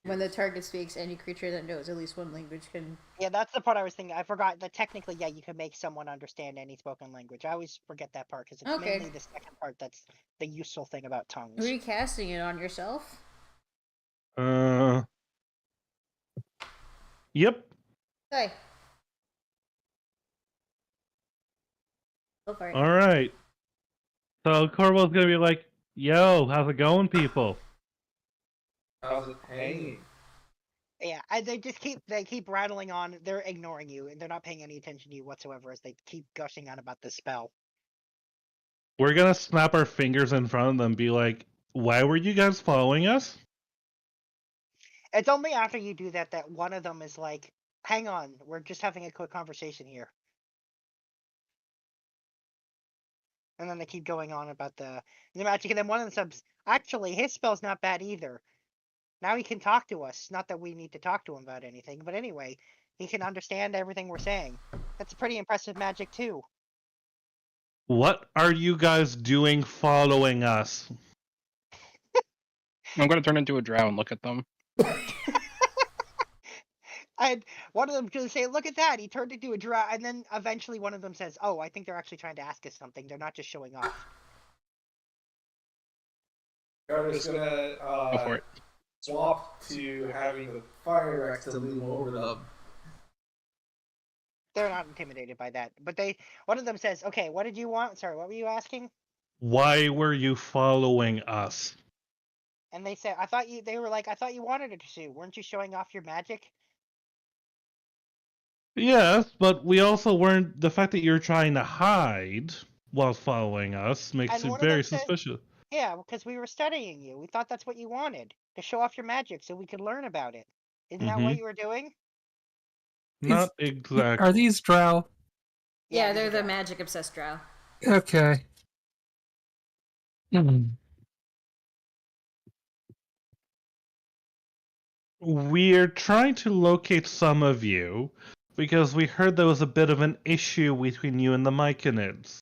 When the target speaks, any creature that knows at least one language can. Yeah, that's the part I was thinking. I forgot that technically, yeah, you can make someone understand any spoken language. I always forget that part because it's mainly the second part that's the useful thing about tongues. Are you casting it on yourself? Yep. Hey. Go for it. All right. So Corvo's gonna be like, "Yo, how's it going, people?" How's it hanging? Yeah, and they keep rattling on. They're ignoring you, and they're not paying any attention to you whatsoever as they keep gushing on about the spell. We're gonna snap our fingers in front of them and be like, "Why were you guys following us?" It's only after you do that that one of them is like, "Hang on, we're just having a quick conversation here." And then they keep going on about the magic, and then one of them says, "Actually, his spell's not bad either. Now he can talk to us. Not that we need to talk to him about anything, but anyway, he can understand everything we're saying. That's pretty impressive magic too." What are you guys doing following us? I'm going to turn into a drow and look at them. And one of them just say, "Look at that!" He turned into a drow, and then eventually one of them says, "Oh, I think they're actually trying to ask us something. They're not just showing off." We're just gonna Go for it. swap to having the Feydark to lead them over them. They're not intimidated by that, but one of them says, "Okay, what did you want? Sorry, what were you asking?" Why were you following us? And they said, They were like, "I thought you wanted it to. Weren't you showing off your magic?" Yes, but we also weren't. The fact that you're trying to hide while following us makes And it one of them very said, suspicious. "Yeah, because we were studying you. We thought that's what you wanted, to show off your magic so we could learn about it. Isn't that what you were doing?" Not exactly. Are these drow? Yeah, they're the magic obsessed drow. Okay. We're trying to locate some of you because we heard there was a bit of an issue between you and the Myconids.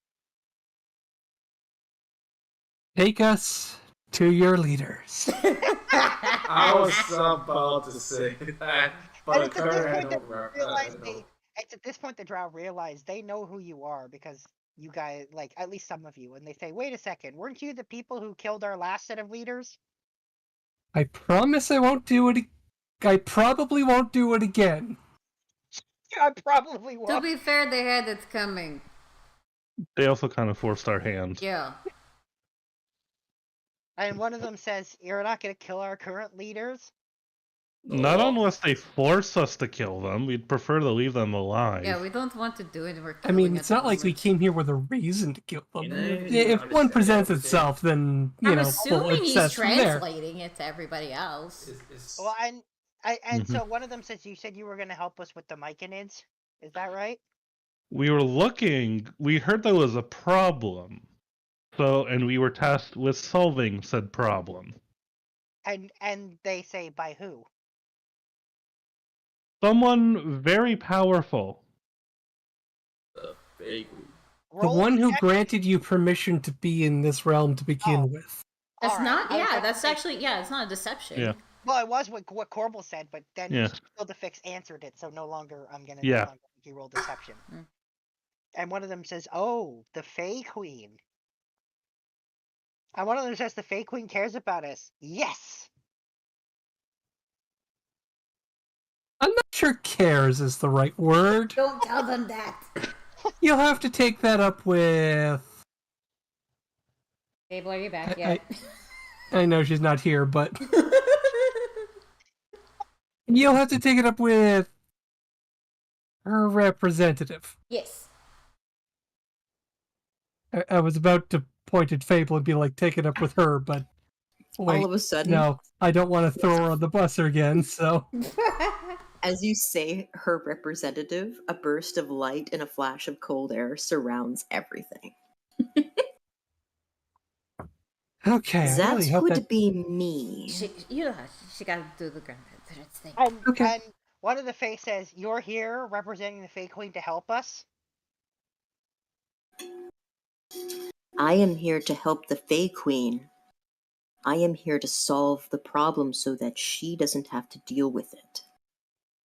Take us to your leaders. I was about to say that, but And it's at this Carter had point that no. realize it's at this point the drow realize they know who you are because you guys, like at least some of you, and they say, "Wait a second, weren't you the people who killed our last set of leaders?" I promise I won't do it. I probably won't do it again. I probably To won't. be fair, they had it coming. They also kind of forced our hand. Yeah. And one of them says, "You're not going to kill our current leaders." Not unless they force us to kill them. We'd prefer to leave them alive. Yeah, we don't want to do it. We're I mean, killing it's at not the like we moment. came here with a reason to kill them. Yeah, If one presents everything. itself, then you I'm know, we'll assuming he's assess from there. translating it to everybody else. Well, and so one of them says, "You said you were going to help us with the myconids. Is that right?" We were looking. We heard there was a problem. And we were tasked with solving said problem. And they say, "By who?" Someone very powerful. Vaguely. The one who granted you permission to be in this realm to begin with. That's Alright, not. I was Yeah, about to that's say- actually. Yeah, it's not a deception. Yeah. Well, it was what Corbel said, but then Yeah. Fix answered it, so no longer I'm gonna Yeah. no longer make you roll deception. And one of them says, "Oh, the Fey Queen." And one of them says, "The Fey Queen cares about us." Yes. I'm not sure cares is the right word. Don't tell them that. You'll have to take that up with... Gable, are you back yet? I know she's not here, but... You'll have to take it up with... her representative. Yes. I was about to point at Fable and be like, take it up with her, but... Wait, all of a sudden, no, I don't want to throw her on the bus again, so... as you say her representative, a burst of light and a flash of cold air surrounds everything. Okay, I That really hope would that... be me. She got to do the grandparents thing. And one of the Fey says, "You're here representing the Fey Queen to help us." I am here to help the Fey Queen. I am here to solve the problem so that she doesn't have to deal with it.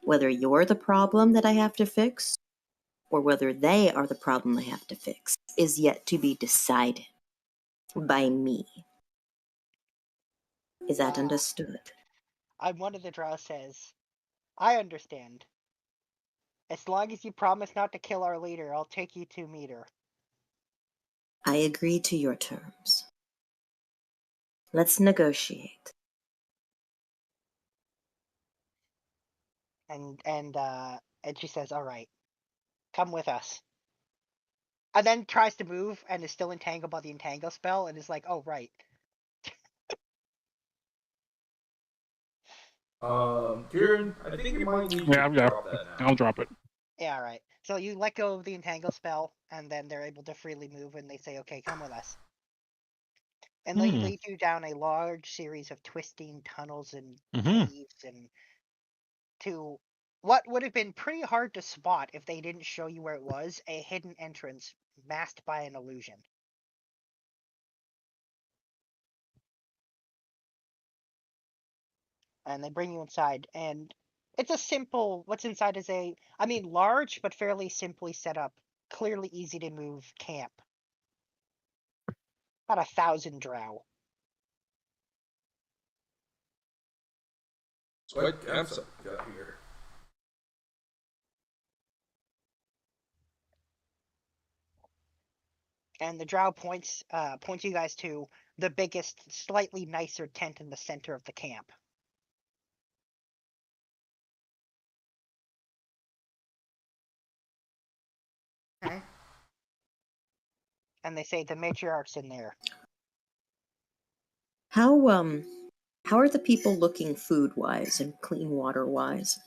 Whether you're the problem that I have to fix, or whether they are the problem I have to fix, is yet to be decided by me. Is that understood? And one of the drow says, "I understand. As long as you promise not to kill our leader, I'll take you to meet her." I agree to your terms. Let's negotiate. And she says, "All right, come with us." And then tries to move and is still entangled by the entangle spell and is like, "Oh right." Kieran, I think you might need Yeah, to yeah. drop that now. I'll drop it. Yeah, all right. So you let go of the entangle spell, and then they're able to freely move, and they say, "Okay, come with us." And they lead you down a large series of twisting tunnels and caves, and to what would have been pretty hard to spot if they didn't show you where it was, a hidden entrance masked by an illusion. And they bring you inside, and it's a simple, what's inside is large but fairly simply set up, clearly easy to move camp. About 1,000 drow. So what campsite we got here? And the drow points you guys to the biggest, slightly nicer tent in the center of the camp. Okay. And they say the matriarch's in there. How are the people looking food-wise and clean water-wise?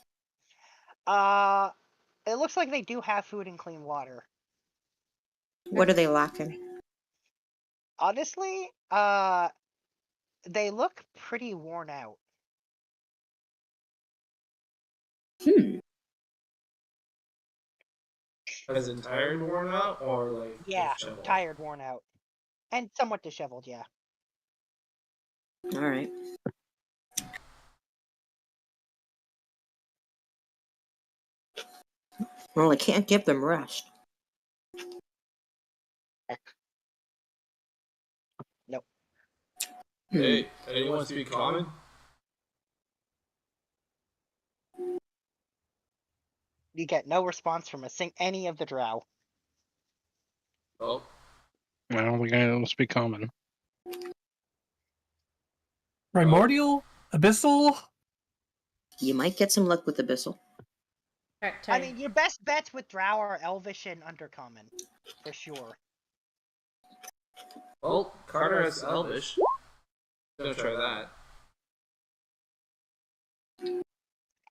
It looks like they do have food and clean water. What are they lacking? Honestly, they look pretty worn out. As in tired, worn out, or like Yeah, disheveled? tired, worn out. And somewhat disheveled, yeah. All right. Well, I can't give them rest. Nope. Hey, anyone speak common? You get no response from any of the drow. Oh, I don't think I don't speak common. Primordial? Abyssal? You might get some luck with Abyssal. I mean, your best bets with drow are Elvish and Undercommon, for sure. well, Carter has Elvish. Gonna try that.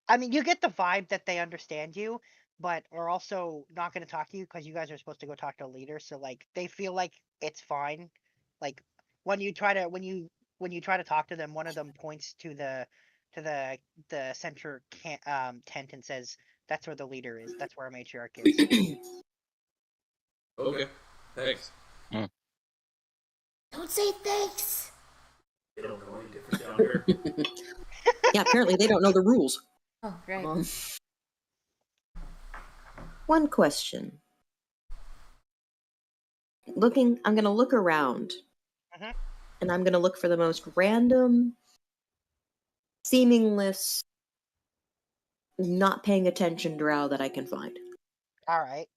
I mean, you get the vibe that they understand you, but are also not going to talk to you because you guys are supposed to go talk to a leader. So like, they feel like it's fine. Like when you try to talk to them, one of them points to the center tent and says, "That's where the leader is. That's where our matriarch is." Okay, thanks. Don't say thanks. They don't know any different down here. Yeah, apparently they don't know the rules. Oh, right. One question. I'm gonna look around. And I'm gonna look for the most random, seamless, not paying attention drow that I can find. All right.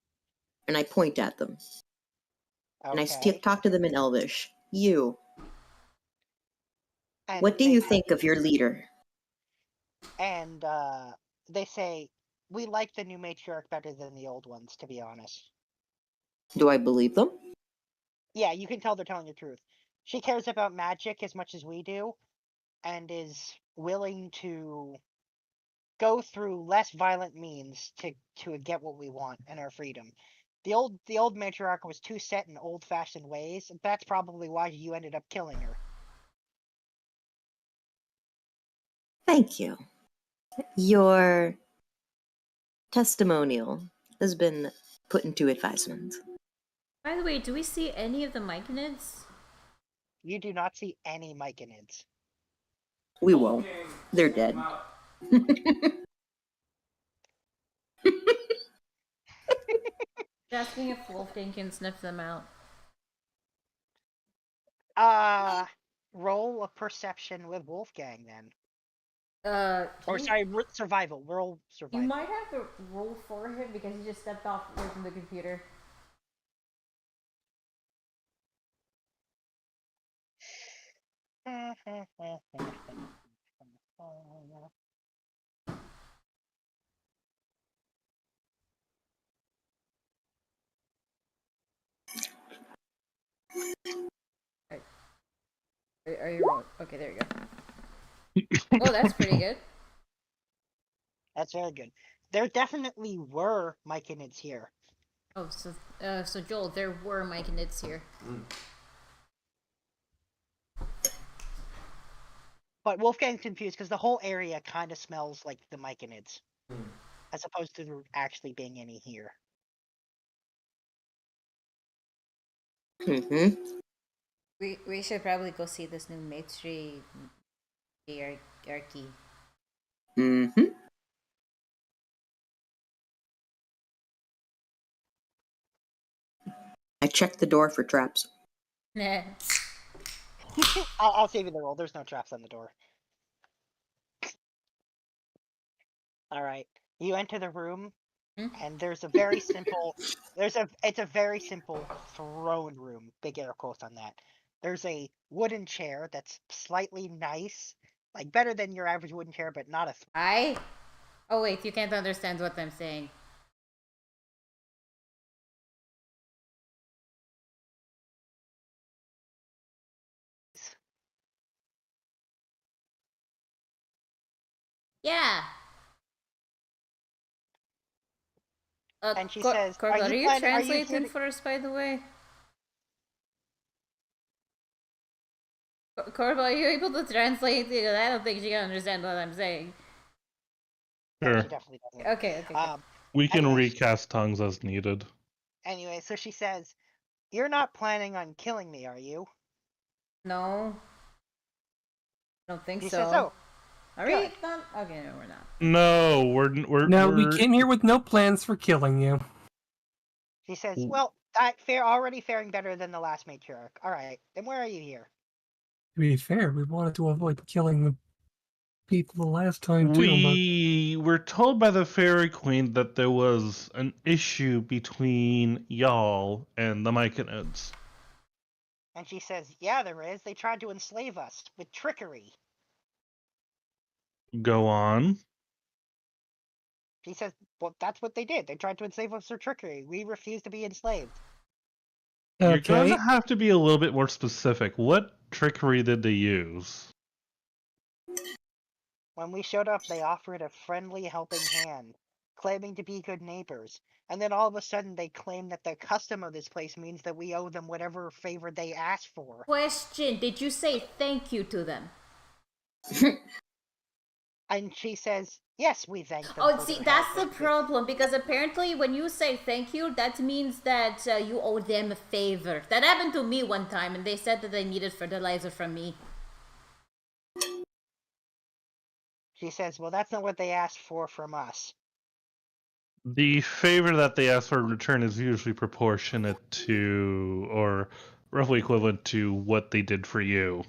And I point at them. Okay. And I talk to them in Elvish. You. And What do they you say- think of your leader? And they say, "We like the new matriarch better than the old ones, to be honest." Do I believe them? Yeah, you can tell they're telling the truth. She cares about magic as much as we do, and is willing to go through less violent means to get what we want and our freedom. The old matriarch was too set in old-fashioned ways, and that's probably why you ended up killing her. Thank you. Your testimonial has been put into advisement. By the way, do we see any of the Myconids? You do not see any Myconids. We won't. They're dead. Just asking if Wolfgang can sniff them out. Roll a perception with Wolfgang then. Or sorry, survival. Roll survival. You might have to roll for him because he just stepped off away from the computer. Are you rolling? Okay, there you go. Oh, that's pretty good. That's very good. There definitely were Myconids here. Oh, so Joel, there were Myconids here. But Wolfgang's confused because the whole area kind of smells like the Myconids, as opposed to there actually being any here. Mm-hmm. We should probably go see this new matriarchy. Mm-hmm. I checked the door for traps. Nah. I'll save you the roll. There's no traps on the door. All right. You enter the room, and there's a very simple. It's a very simple throne room. Big air quotes on that. There's a wooden chair that's slightly nice, like better than your average wooden chair, but not a. Oh wait, you can't understand what I'm saying. Yeah. And she says, Corval, are you translating here to... for us, by the way? Corval, are you able to translate? Because I don't think she can understand what I'm saying. Sure. She definitely doesn't. Okay. We can recast tongues as needed. Anyway, so she says, "You're not planning on killing me, are you?" No. I don't think He so. says, "Oh, Are good." we not? Okay, no, we're not. No, We we're came here with no plans for killing you. She says, "Well, already faring better than the last matriarch. All right, then where are you here?" To be fair, we wanted to avoid killing the people the last time too. We were told by the Fairy Queen that there was an issue between y'all and the Myconids. And she says, "Yeah, there is. They tried to enslave us with trickery." Go on. She says, "Well, that's what they did. They tried to enslave us through trickery. We refused to be enslaved." You're going Okay. to have to be a little bit more specific. What trickery did they use? When we showed up, they offered a friendly helping hand, claiming to be good neighbors. And then all of a sudden, they claim that the custom of this place means that we owe them whatever favor they asked for. Question: did you say thank you to them? And she says, "Yes, we thank them." Oh, for see, their that's help. the problem, because apparently when you say thank you, that means that you owe them a favor. That happened to me one time, and they said that they needed fertilizer from me. She says, "Well, that's not what they asked for from us." The favor that they ask for in return is usually proportionate to, or roughly equivalent to, what they did for you.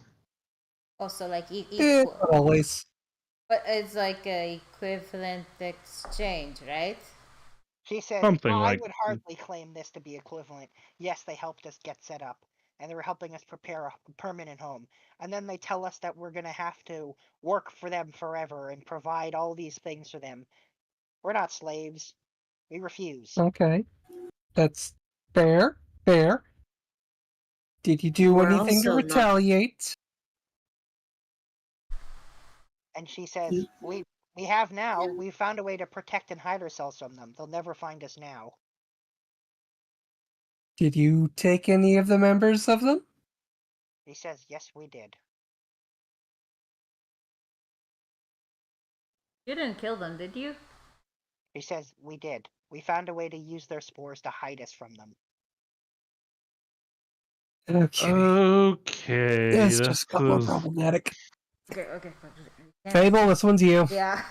Also, like Not always. but it's like a equivalent exchange, right? She says, Something "I like would hardly claim this to be equivalent. Yes, they helped us get set up, and they were helping us prepare a permanent home. And then they tell us that we're going to have to work for them forever and provide all these things for them. We're not slaves. We refuse." Okay. That's fair. Fair. Did you do We're anything to also not- retaliate? And she says, we have now. We found a way to protect and hide ourselves from them. They'll never find us now." Did you take any of the members of them? He says, "Yes, we did." You didn't kill them, did you? He says, "We did. We found a way to use their spores to hide us from them." Okay. Okay. This this just got more is- problematic. Okay. Fable, this one's you. Yeah.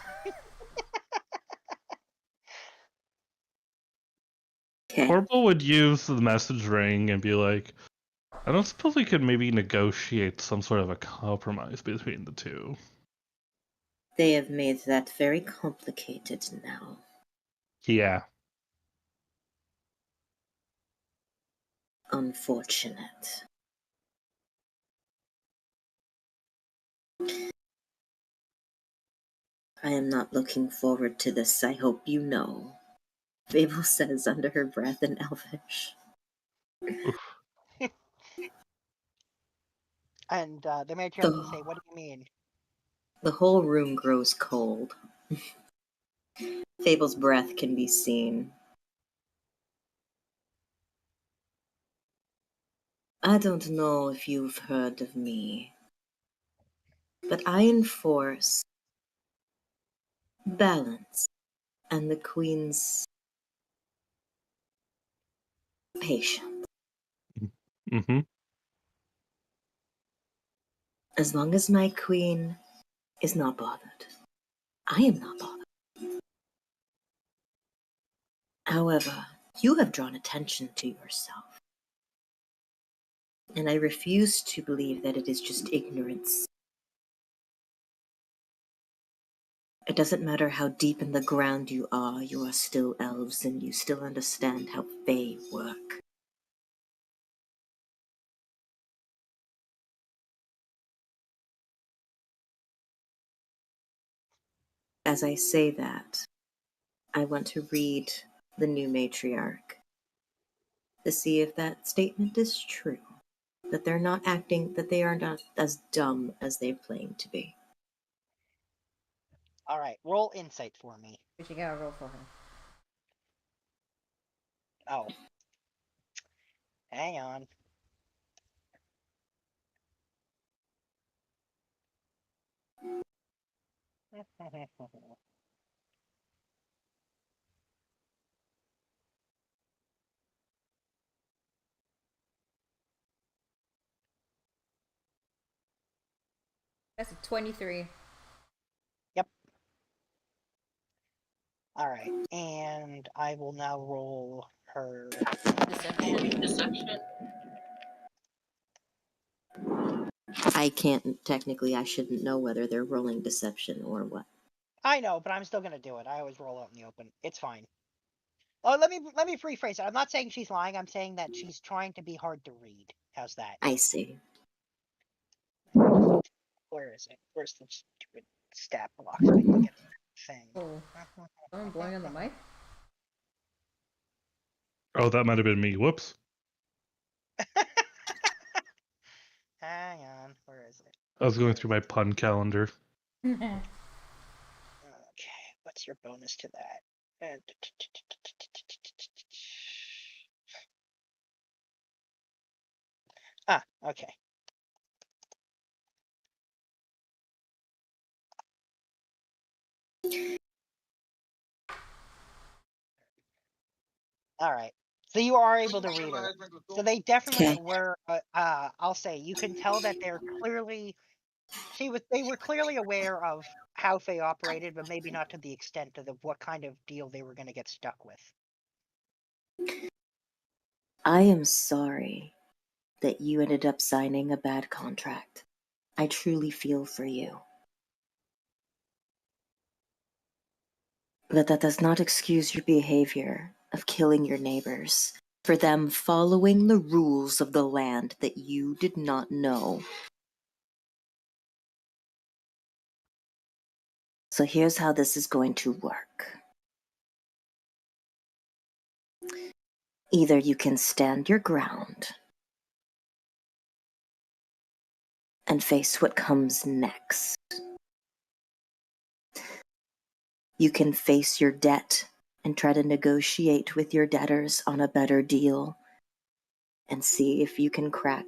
Corporal would use the message ring and be like, I don't suppose we could maybe negotiate some sort of a compromise between the two. They have made that very complicated now. Yeah. Unfortunate. I am not looking forward to this, I hope you know, Fable says under her breath in Elvish. And the matriarch will say, "What do you mean?" The whole room grows cold. Fable's breath can be seen. I don't know if you've heard of me, but I enforce balance and the Queen's patience. Mm-hmm. As long as my Queen is not bothered, I am not bothered. However, you have drawn attention to yourself, and I refuse to believe that it is just ignorance. It doesn't matter how deep in the ground you are still elves and you still understand how Fae work. As I say that, I want to read the new matriarch to see if that statement is true. That they're not acting, that they are not as dumb as they claim to be. All right, roll insight for me. But you gotta roll for him. Oh. Hang on. That's a 23. Alright, and I will now roll her Deception. I can't, technically, I shouldn't know whether they're rolling deception or what. I know, but I'm still gonna do it. I always roll out in the open. It's fine. Oh, let me rephrase it. I'm not saying she's lying. I'm saying that she's trying to be hard to read. How's that? I see. Where is it? Where's the stupid stat block so I can get that thing? Oh, someone blowing on the mic? Oh, that might have been me. Whoops. Hang on. Where is it? I was going through my pun calendar. Okay. What's your bonus to that? Ah, okay. All right. So you are able to read her. So they definitely were. I'll say you can tell that they're clearly. They were clearly aware of how Faye operated, but maybe not to the extent of what kind of deal they were going to get stuck with. I am sorry that you ended up signing a bad contract. I truly feel for you. But that does not excuse your behavior of killing your neighbors for them following the rules of the land that you did not know. So here's how this is going to work. Either you can stand your ground and face what comes next. You can face your debt and try to negotiate with your debtors on a better deal and see if you can crack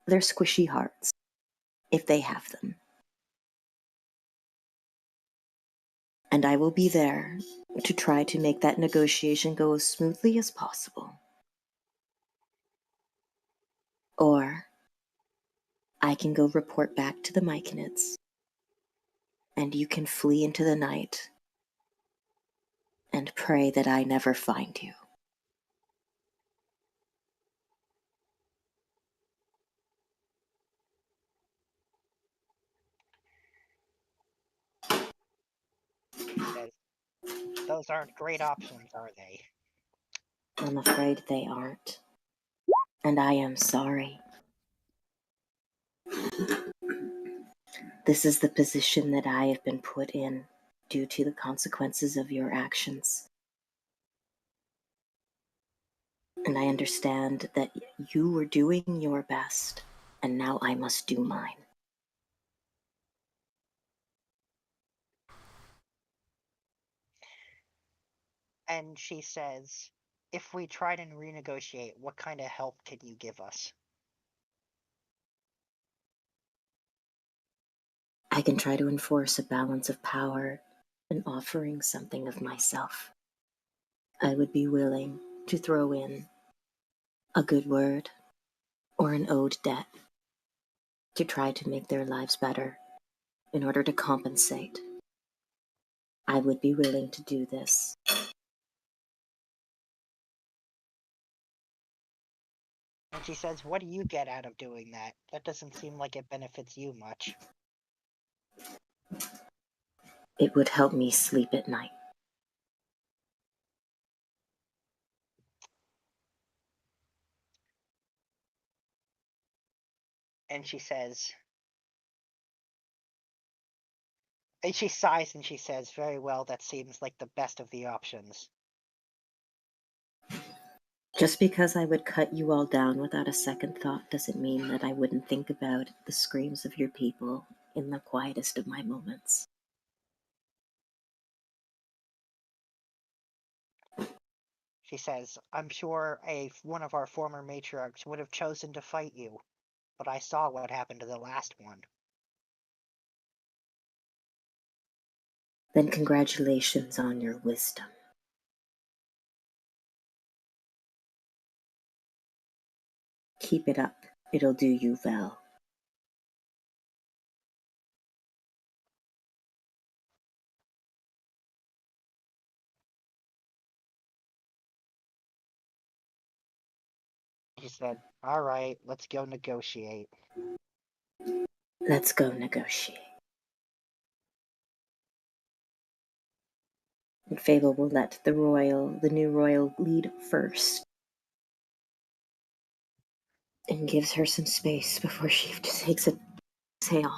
their squishy hearts, if they have them. And I will be there to try to make that negotiation go as smoothly as possible. Or I can go report back to the Myconids, and you can flee into the night and pray that I never find you. Those aren't great options, are they? I'm afraid they aren't. And I am sorry. This is the position that I have been put in due to the consequences of your actions. And I understand that you were doing your best, and now I must do mine. And she says, if we try to renegotiate, what kind of help can you give us? I can try to enforce a balance of power and offering something of myself. I would be willing to throw in a good word or an owed debt to try to make their lives better in order to compensate. I would be willing to do this. And she says, what do you get out of doing that? That doesn't seem like it benefits you much. It would help me sleep at night. And she says, and she sighs and she says, very well, that seems like the best of the options. Just because I would cut you all down without a second thought doesn't mean that I wouldn't think about the screams of your people in the quietest of my moments. She says, I'm sure one of our former matriarchs would have chosen to fight you, but I saw what happened to the last one. Then congratulations on your wisdom. Keep it up. It'll do you well. She said, "All right, let's go negotiate." Let's go negotiate. And Fable will let the new royal lead first. And gives her some space before she takes a exhale.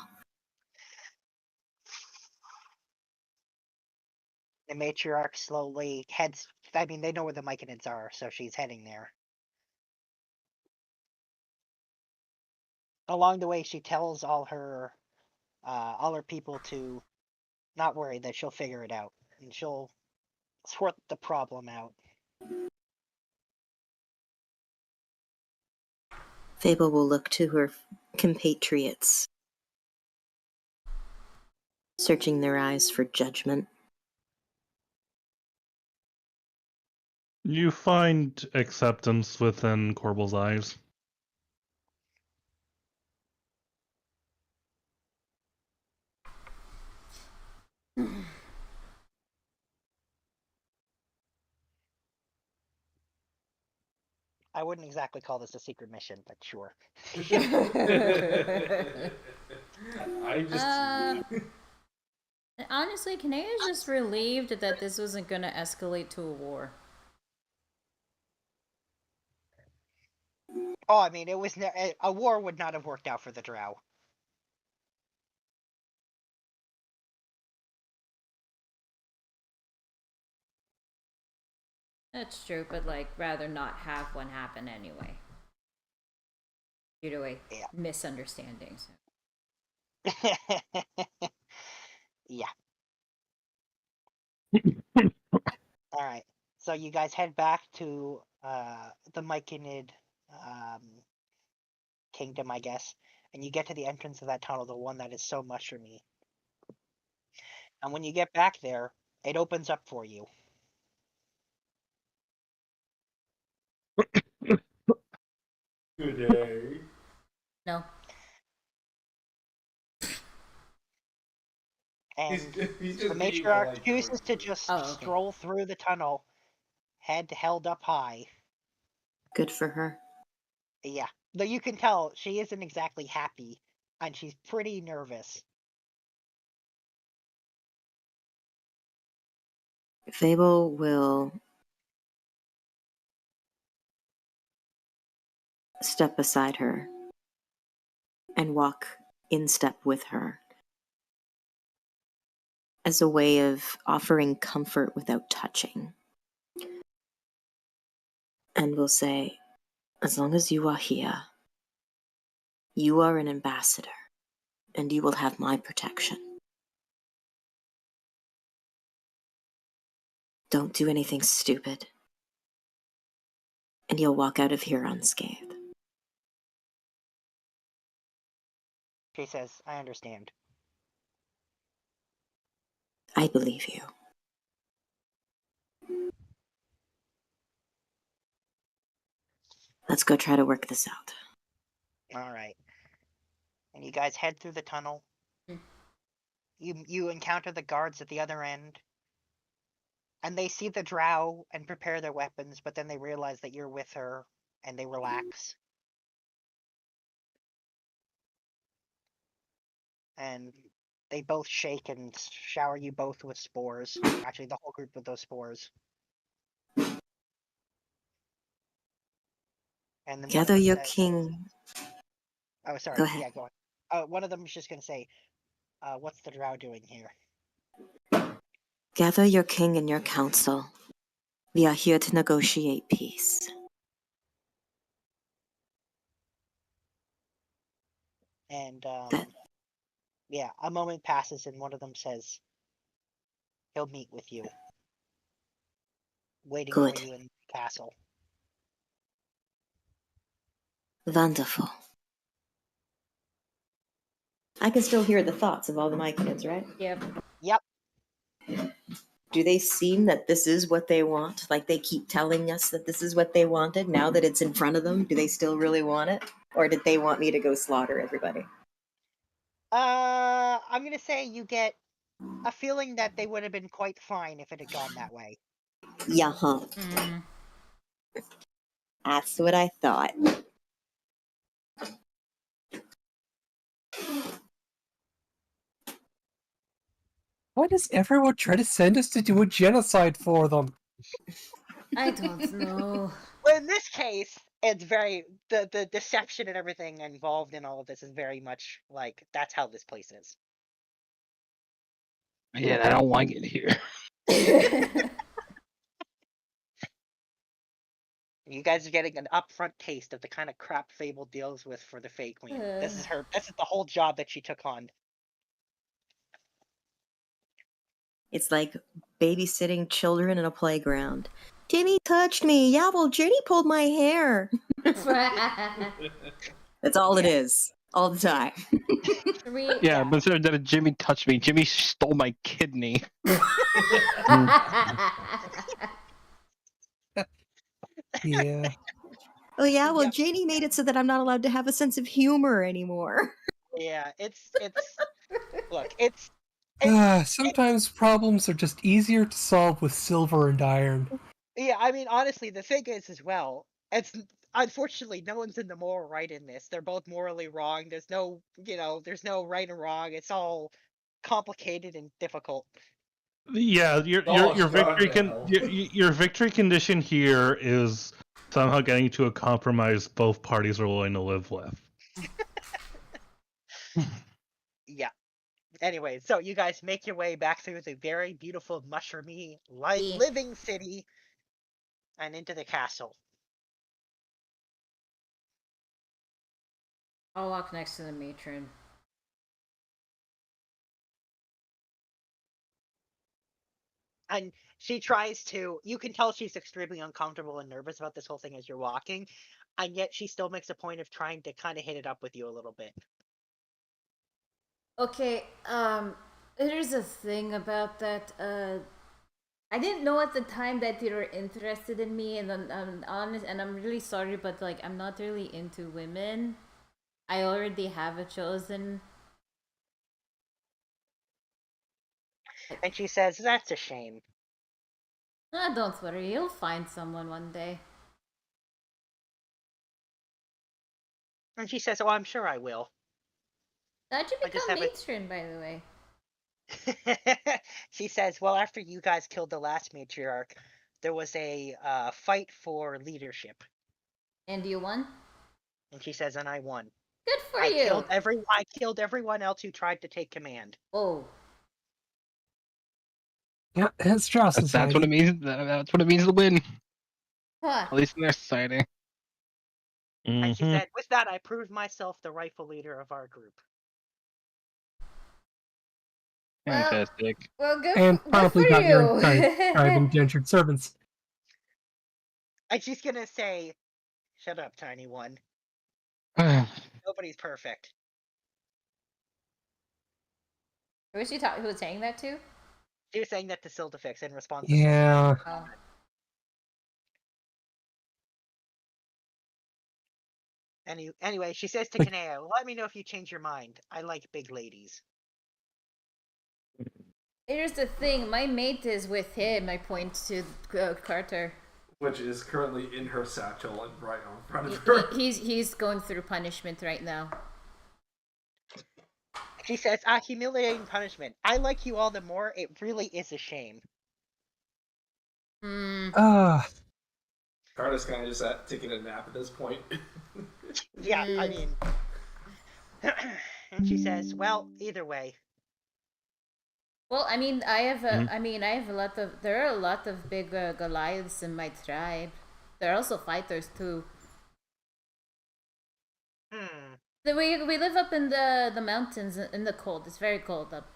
The matriarch slowly heads. I mean, they know where the Myconids are, so she's heading there. Along the way, she tells all her people to not worry, that she'll figure it out, and she'll sort the problem out. Fable will look to her compatriots, searching their eyes for judgment. You find acceptance within Corbel's eyes. I wouldn't exactly call this a secret mission, but sure. I just. Honestly, Kanea is just relieved that this wasn't gonna escalate to a war. Oh, I mean, it was a war would not have worked out for the Drow. That's true, but like, rather not have one happen anyway. Due to a misunderstanding. So. Yeah. Alright. So you guys head back to the Myconid kingdom, I guess. And you get to the entrance of that tunnel, the one that is so mushroomy. And when you get back there, it opens up for you. Good day. No. And he's the just being matriarch polite chooses towards to you. just Oh, okay. stroll through the tunnel, head held up high. Good for her. Yeah. Though you can tell she isn't exactly happy, and she's pretty nervous. Fable will step beside her and walk in step with her as a way of offering comfort without touching. And will say, as long as you are here, you are an ambassador, and you will have my protection. Don't do anything stupid, and you'll walk out of here unscathed. She says, I understand. I believe you. Let's go try to work this out. Alright. And you guys head through the tunnel. You encounter the guards at the other end. And they see the Drow and prepare their weapons, but then they realize that you're with her, and they relax. And they both shake and shower you both with spores. Actually, the whole group with those spores. And then Gather your king. Oh, sorry. Go ahead. Yeah, go on. One of them is just going to say, what's the Drow doing here? Gather your king and your council. We are here to negotiate peace. And, yeah, a moment passes and one of them says, he'll meet with you. Waiting Good. for you in the castle. Wonderful. I can still hear the thoughts of all the Myconids, right? Yep. Yep. Do they seem that this is what they want? Like they keep telling us that this is what they wanted now that it's in front of them? Do they still really want it? Or did they want me to go slaughter everybody? I'm going to say you get a feeling that they would have been quite fine if it had gone that way. Yeah, huh. That's what I thought. Why does everyone try to send us to do a genocide for them? I don't know. Well, in this case, it's very the deception and everything involved in all of this is very much like that's how this place is. Yeah, I don't like it here. You guys are getting an upfront taste of the kind of crap Fable deals with for the Fey Queen. This is the whole job that she took on. It's like babysitting children in a playground. Timmy touched me. Yeah, well, Jenny pulled my hair. That's all it is. All the time. Yeah, but instead of Jimmy touched me, Jimmy stole my kidney. Yeah. Oh, yeah, well, Janie made it so that I'm not allowed to have a sense of humor anymore. Yeah, it's look, Sometimes problems are just easier to solve with silver and iron. yeah, I mean, honestly, the thing is as well, it's unfortunately no one's in the moral right in this. They're both morally wrong. There's no, there's no right and wrong. It's all complicated and difficult. Yeah, your victory condition here is somehow getting to a compromise both parties are willing to live with. Yeah. Anyway, so you guys make your way back through the very beautiful, mushroomy, living city and into the castle. I'll walk next to the matron. And she tries to, you can tell she's extremely uncomfortable and nervous about this whole thing as you're walking, and yet she still makes a point of trying to kind of hit it up with you a little bit. Okay, there's a thing about that, I didn't know at the time that you were interested in me, and I'm honest, and I'm really sorry, but like, I'm not really into women. I already have a chosen. And she says, that's a shame. Don't worry, you'll find someone one day. And she says, oh, I'm sure I will. How'd you become matron, by the way? She says, well, after you guys killed the last matriarch, there was a fight for leadership. And you won? And she says, and I won. Good for you. I killed everyone else who tried to take command. Oh. Yeah, it's Joss's That's what it means. That's what it means to win. Huh. At least in their society. And she said, with that, I proved myself the rightful leader of our group. Fantastic. Well, good. And probably good for got your you. tribe indentured servants. And she's gonna say, shut up, tiny one. Nobody's perfect. Who was she talking? Who was saying that to? She was saying that to Sildafix in response. Yeah. Oh. Anyway, she says to Kaneo, let me know if you change your mind. I like big ladies. Here's the thing, my mate is with him. I point to Carter. Which is currently in her satchel and right in front of her. He's going through punishment right now. She says, humiliating punishment. I like you all the more. It really is a shame. Carter's kind of just taking a nap at this point. Yeah, I mean... And she says, well, either way. Well, I mean, I have a lot of. There are a lot of big Goliaths in my tribe. There are also fighters too. We live up in the mountains in the cold. It's very cold up.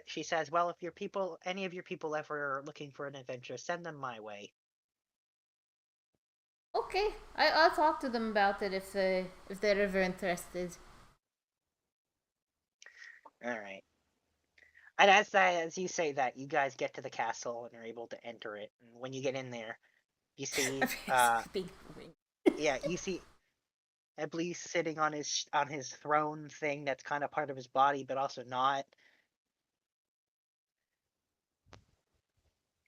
She says, well, if any of your people ever are looking for an adventure, send them my way. Okay, I'll talk to them about it if they're ever interested. All right. And as you say that, you guys get to the castle and are able to enter it. And when you get in there, you see, you see Iblis sitting on his throne thing that's kind of part of his body, but also not.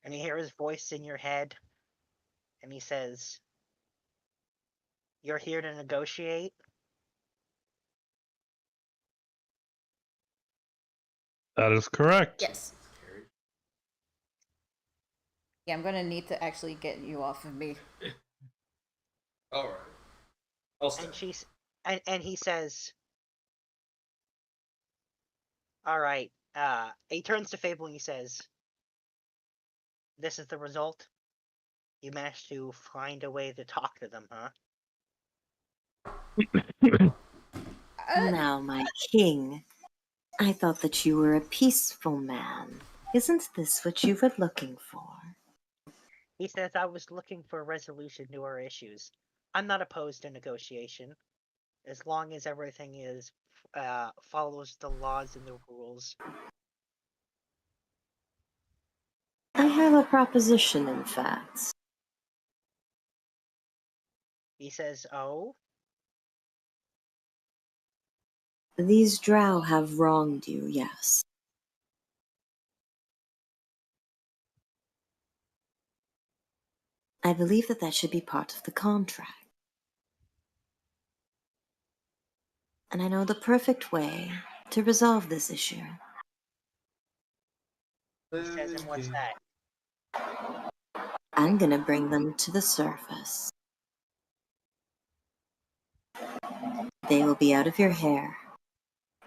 And you hear his voice in your head, and he says, You're here to negotiate? That is correct. Yes. Yeah, I'm gonna need to actually get you off of me. All right. I'll stay. And and he says, all right. He turns to Fable and he says, this is the result? You managed to find a way to talk to them, huh? Now, my king, I thought that you were a peaceful man. Isn't this what you were looking for? He says, I was looking for a resolution to our issues. I'm not opposed to negotiation, as long as everything is follows the laws and the rules. I have a proposition, in fact. He says, oh? These drow have wronged you, yes. I believe that should be part of the contract. And I know the perfect way to resolve this issue. He says, and what's that? I'm gonna bring them to the surface. They will be out of your hair.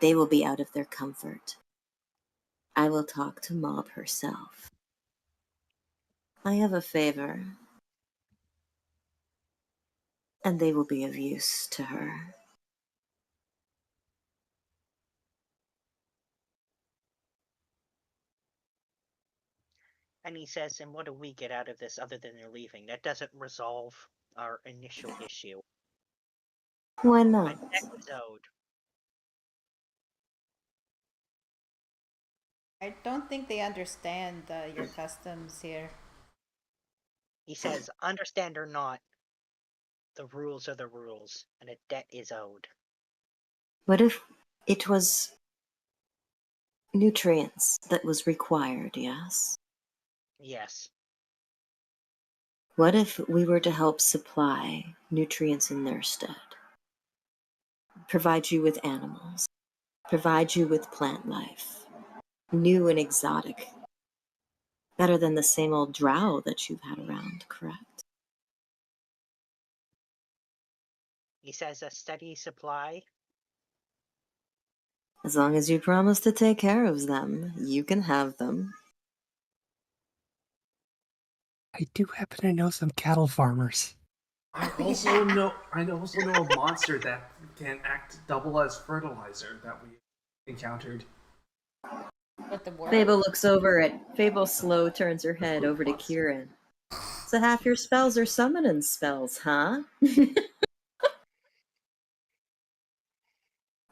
They will be out of their comfort. I will talk to Mob herself. I have a favor. And they will be of use to her. And he says, and what do we get out of this other than they're leaving? That doesn't resolve our initial issue. Why not? A debt is owed. I don't think they understand your customs here. He says, understand or not, the rules are the rules, and a debt is owed. What if it was nutrients that was required, yes? Yes. What if we were to help supply nutrients in their stead? Provide you with animals. Provide you with plant life. New and exotic. Better than the same old drow that you've had around, correct? He says, a steady supply. As long as you promise to take care of them, you can have them. I do happen to know some cattle farmers. I also know a monster that can act double as fertilizer that we encountered. What the word? Fable looks over at Fable slow turns her head over to Kieran. So half your spells are summoning spells, huh?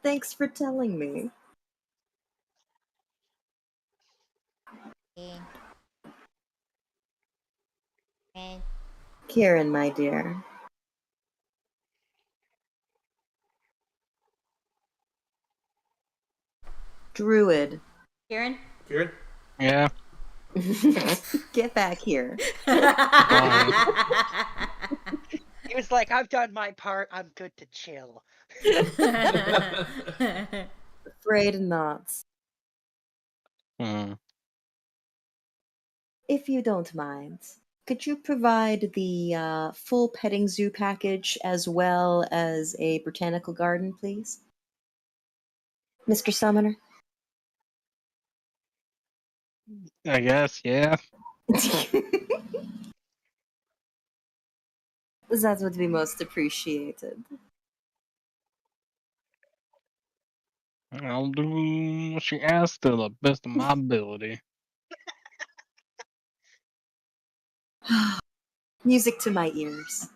Thanks for telling me. Kieran, my dear. Druid. Kieran? Kieran? Yeah. Get back here. He was like, I've done my part, I'm good to chill. Afraid not. If you don't mind, could you provide the full petting zoo package as well as a botanical garden, please? Mr. Summoner? I guess, yeah. That would be most appreciated. I'll do what she asked to the best of my ability. Music to my ears.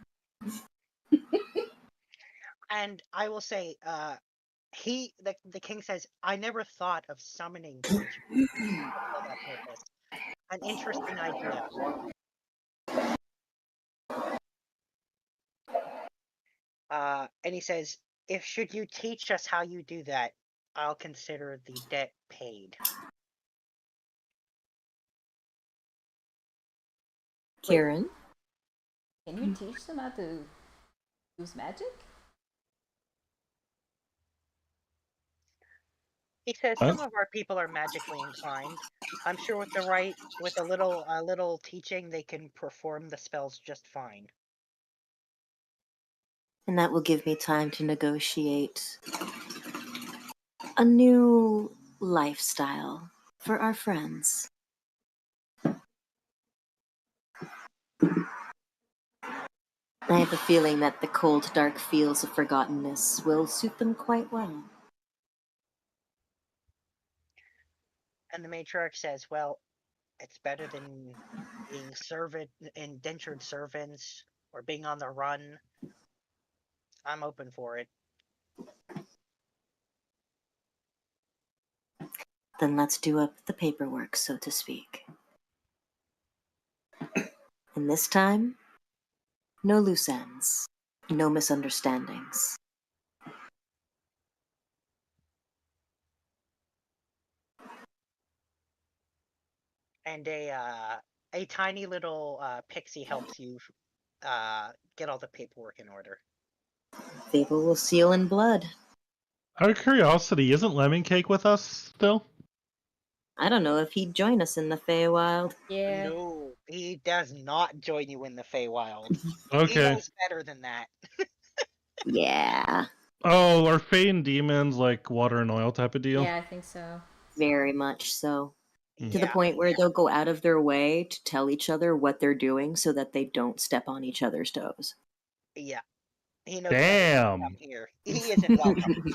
And I will say, the king says, I never thought of summoning creatures for that purpose. An interesting idea. And he says, if should you teach us how you do that, I'll consider the debt paid. Kieran? Can you teach them how to Use magic? He says Huh? some of our people are magically inclined. I'm sure with a little teaching, they can perform the spells just fine. And that will give me time to negotiate a new lifestyle for our friends. I have a feeling that the cold, dark fields of forgottenness will suit them quite well. And the matriarch says, well, it's better than being indentured servants or being on the run. I'm open for it. Then let's do up the paperwork, so to speak. And this time, no loose ends, no misunderstandings. And a tiny little pixie helps you get all the paperwork in order. Fable will seal in blood. Out of curiosity, isn't Lemon Cake with us still? I don't know if he'd join us in the Feywild. Yeah. No, he does not join you in the Feywild. He Okay. knows better than that. Yeah, Oh, are Fae and demons like water and oil type of deal? Yeah, I think so. very much so. To the Yeah, point where they'll go out of their way to tell each other what they're doing so that they don't step on each other's toes. yeah. He knows better than to Damn. come here. He isn't welcome.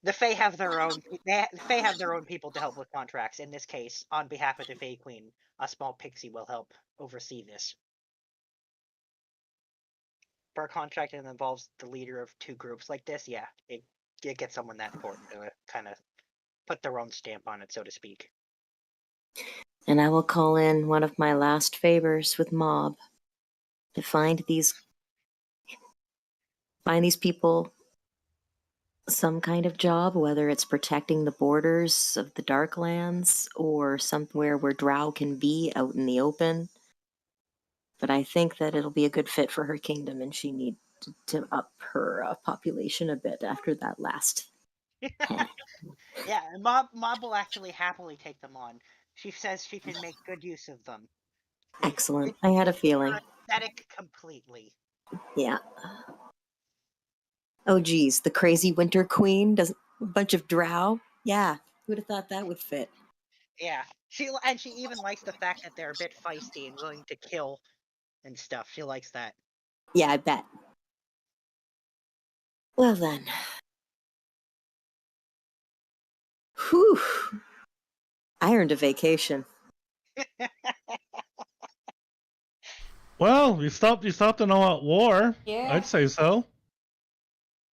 The Fae have their own. The Fae have their own people to help with contracts. In this case, on behalf of the Fae Queen, a small pixie will help oversee this. For a contract that involves the leader of two groups like this, yeah, it gets someone that important to kind of put their own stamp on it, so to speak. And I will call in one of my last favors with Mob to find these people some kind of job, whether it's protecting the borders of the Darklands or somewhere where Drow can be out in the open. But I think that it'll be a good fit for her kingdom, and she needs to up her population a bit after that last. Yeah, Mob will actually happily take them on. She says she can make good use of them. Excellent. I had a feeling. Aesthetic completely. Yeah. Oh, geez, the crazy Winter Queen does a bunch of Drow. Yeah, who'd have thought that would fit? Yeah, she even likes the fact that they're a bit feisty and willing to kill and stuff. She likes that. Yeah, I bet. Well then. Whew. I earned a vacation. Well, you stopped an all-out war. Yeah. I'd say so.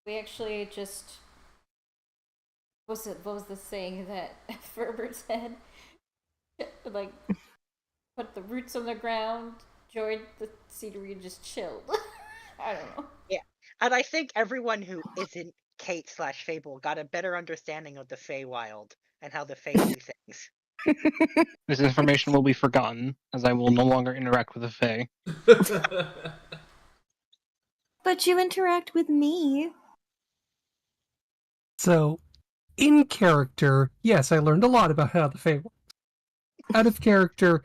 We actually just. What was the saying that Ferber said? Like, put the roots on the ground, joined the scenery, and just chilled. I don't know. Yeah, and I think everyone who isn't Kate/Fable got a better understanding of the Feywild and how the Fey do things. This information will be forgotten, as I will no longer interact with the Fae. But you interact with me. So, in character, yes, I learned a lot about how the Fae works. Out of character,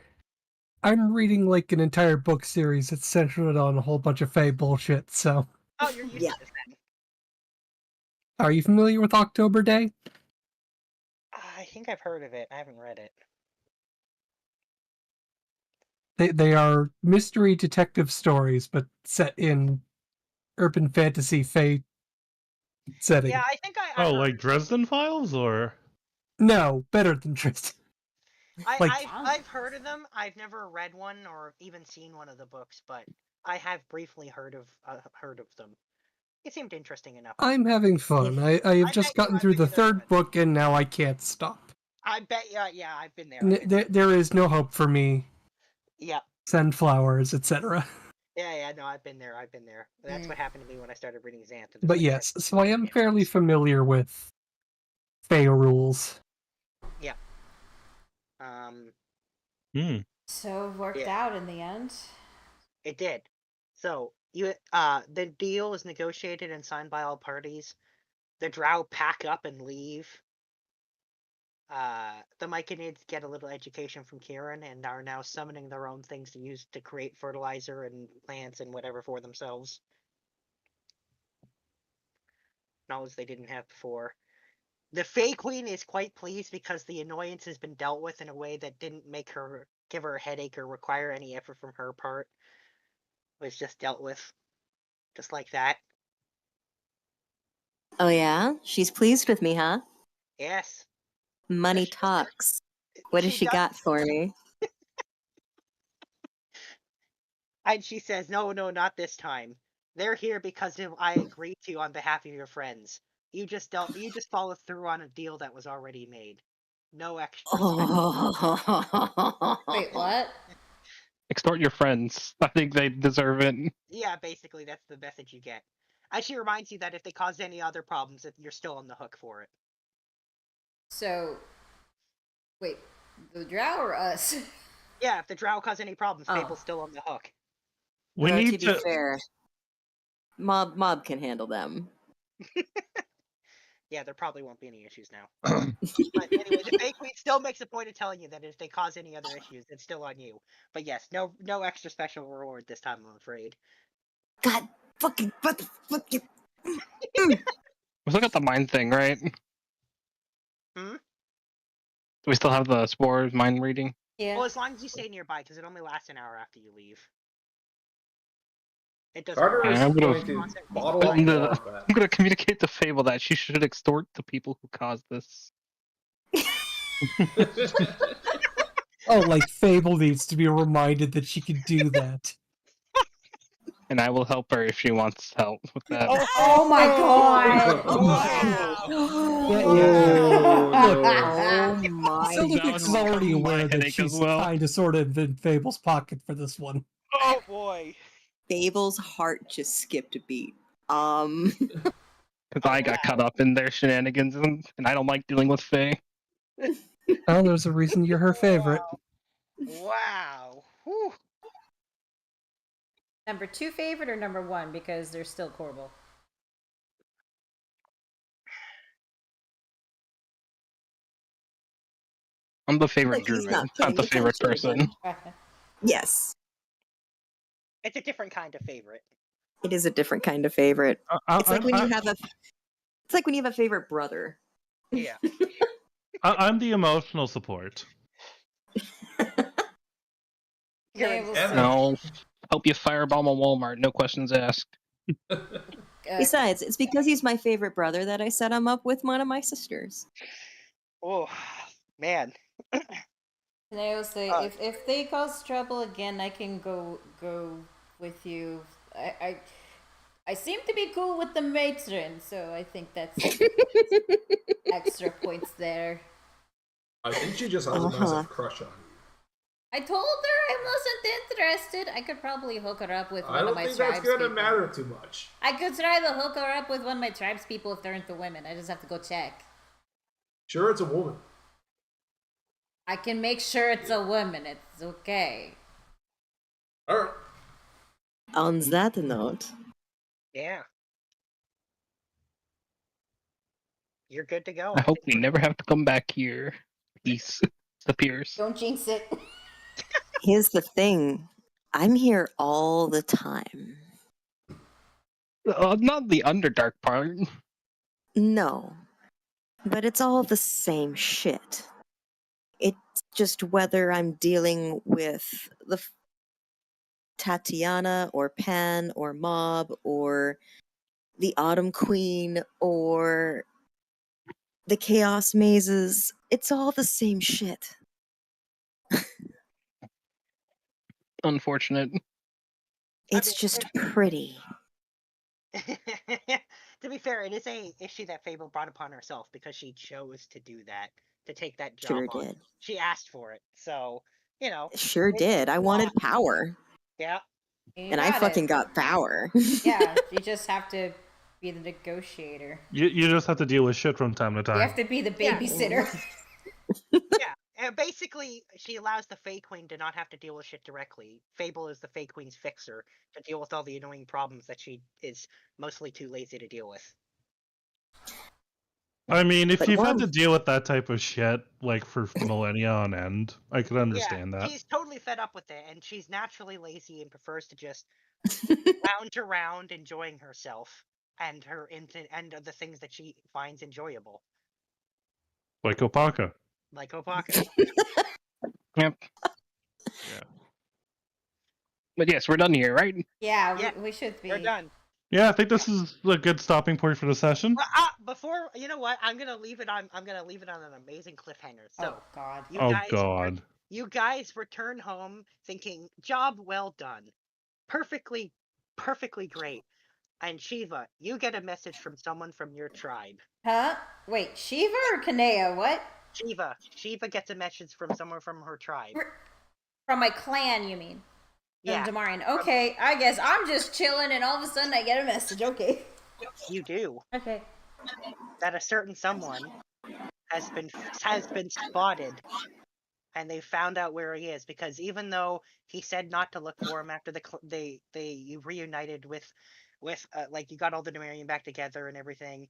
I'm reading like an entire book series that's centered on a whole bunch of Fae bullshit, so... Oh, you're used to this then. Are you familiar with October Day? I think I've heard of it. I haven't read it. They are mystery detective stories, but set in urban fantasy Fae setting. Yeah, I think I Oh, heard like Dresden Files, or No, better than Tristan. Like- I've heard of them. I've never read one or even seen one of the books, but I have briefly heard of them. It seemed interesting enough. I'm having fun. I have just gotten through the third book, and now I can't stop. I bet. Yeah, I've been there. There is no hope for me. Yeah. Send flowers, etc. Yeah, no, I've been there. That's what happened to me when I started reading Xanth. But yes, so I am fairly familiar with Fae rules. Yeah. So it worked out in the end. It did. So the deal is negotiated and signed by all parties. The drow pack up and leave. The Myconids get a little education from Kieran and are now summoning their own things to use to create fertilizer and plants and whatever for themselves. Knowledge they didn't have before. The Fey Queen is quite pleased because the annoyance has been dealt with in a way that didn't make her give her a headache or require any effort from her part. It was just dealt with. Just like that. Oh yeah? She's pleased with me, huh? Yes. Money talks. What has she got for me? And she says, no, not this time. They're here because I agreed to on behalf of your friends. You just followed through on a deal that was already made. No extra. Wait, what? Extort your friends. I think they deserve it. Yeah, basically that's the message you get. And she reminds you that if they cause any other problems, that you're still on the hook for it. So, wait, the drow or us? Yeah, if the drow cause any problems, Fable's still on the hook. We need to be fair, Mob can handle them. Yeah, there probably won't be any issues now. But anyway, the Fey Queen still makes a point of telling you that if they cause any other issues, it's still on you. But yes, no extra special reward this time, I'm afraid. God fucking We still got the mind thing, right? Hmm? Do we still have the spores mind reading? Yeah. Well, as long as you stay nearby, because it only lasts an hour after you leave. It doesn't. Carter is I'm going to bottle up more of that. I'm gonna communicate to Fable that she should extort the people who caused this. Oh, like Fable needs to be reminded that she can do that. And I will help her if she wants help with that. Oh my god! Oh my Silverfix is already aware that headache she's as well. kind of sort of in Fable's pocket for this one. Oh boy. Fable's heart just skipped a beat. Because I got caught up in their shenanigans, and I don't like dealing with Faye. Oh, there's a reason you're her favorite. Wow. Whew. Number 2 favorite or number 1 because they're still Corbel? I'm the favorite Like, he's druid, not not the paying favorite attention. person. Yes, It's a different kind of favorite. it is a different kind of favorite. It's like when you have a. It's like when you have a favorite brother. Yeah. I'm the emotional support. No, help you firebomb a Walmart, no questions asked. Besides, it's because he's my favorite brother that I set him up with one of my sisters. Oh, man. And I will say, if they cause trouble again, I can go with you. I seem to be cool with the matron, so I think that's extra points there. I think she just has a massive crush on you. I told her I wasn't interested. I could probably hook her up with I one don't of my think tribes that's gonna people. matter too much. I could try to hook her up with one of my tribes people if they're into women. I just have to go check. Sure, it's a woman. I can make sure it's a woman. It's okay. Alright. On that note. Yeah. You're good to go. I hope we never have to come back here. Peace appears. Don't jinx it. Here's the thing. I'm here all the time. Not the Underdark part. No. But it's all the same shit. It's just whether I'm dealing with the Tatiana or Pan or Mob or the Autumn Queen or the Chaos Mazes. It's all the same shit. Unfortunate. It's just pretty. To be fair, it is a issue that Fable brought upon herself because she chose to do that, to take that job Sure on. did. She asked for it, so you know. Sure did. I wanted power. Yeah. And I fucking got power. Yeah, you just have to be the negotiator. You just have to deal with shit from time to time. You have to be the babysitter. Yeah, Basically, she allows the Fey Queen to not have to deal with shit directly. Fable is the Fey Queen's fixer to deal with all the annoying problems that she is mostly too lazy to deal with. I mean, if But you've had one- to deal with that type of shit, like, for millennia on end, I could understand that. She's totally fed up with it, and she's naturally lazy and prefers to just lounge around enjoying herself and the things that she finds enjoyable. Like Opaka. Like Opaka. Yep. Yeah. But yes, we're done here, right? Yeah, Yeah, we should be. We're done. Yeah, I think this is a good stopping point for the session. Well, before you know what, I'm gonna leave it on an amazing cliffhanger. So, Oh God. God. You guys return home thinking, job well done, perfectly great. And Shiva, you get a message from someone from your tribe. Huh? Wait, Shiva or Kanea? What? Shiva gets a message from someone from her tribe. From my clan, you mean? Yeah. From Damarian. Okay, I guess I'm just chilling, and all of a sudden I get a message. Okay. You do. Okay. That a certain someone has been spotted, and they found out where he is, because even though he said not to look for him after they reunited with like you got all the Damarian back together and everything,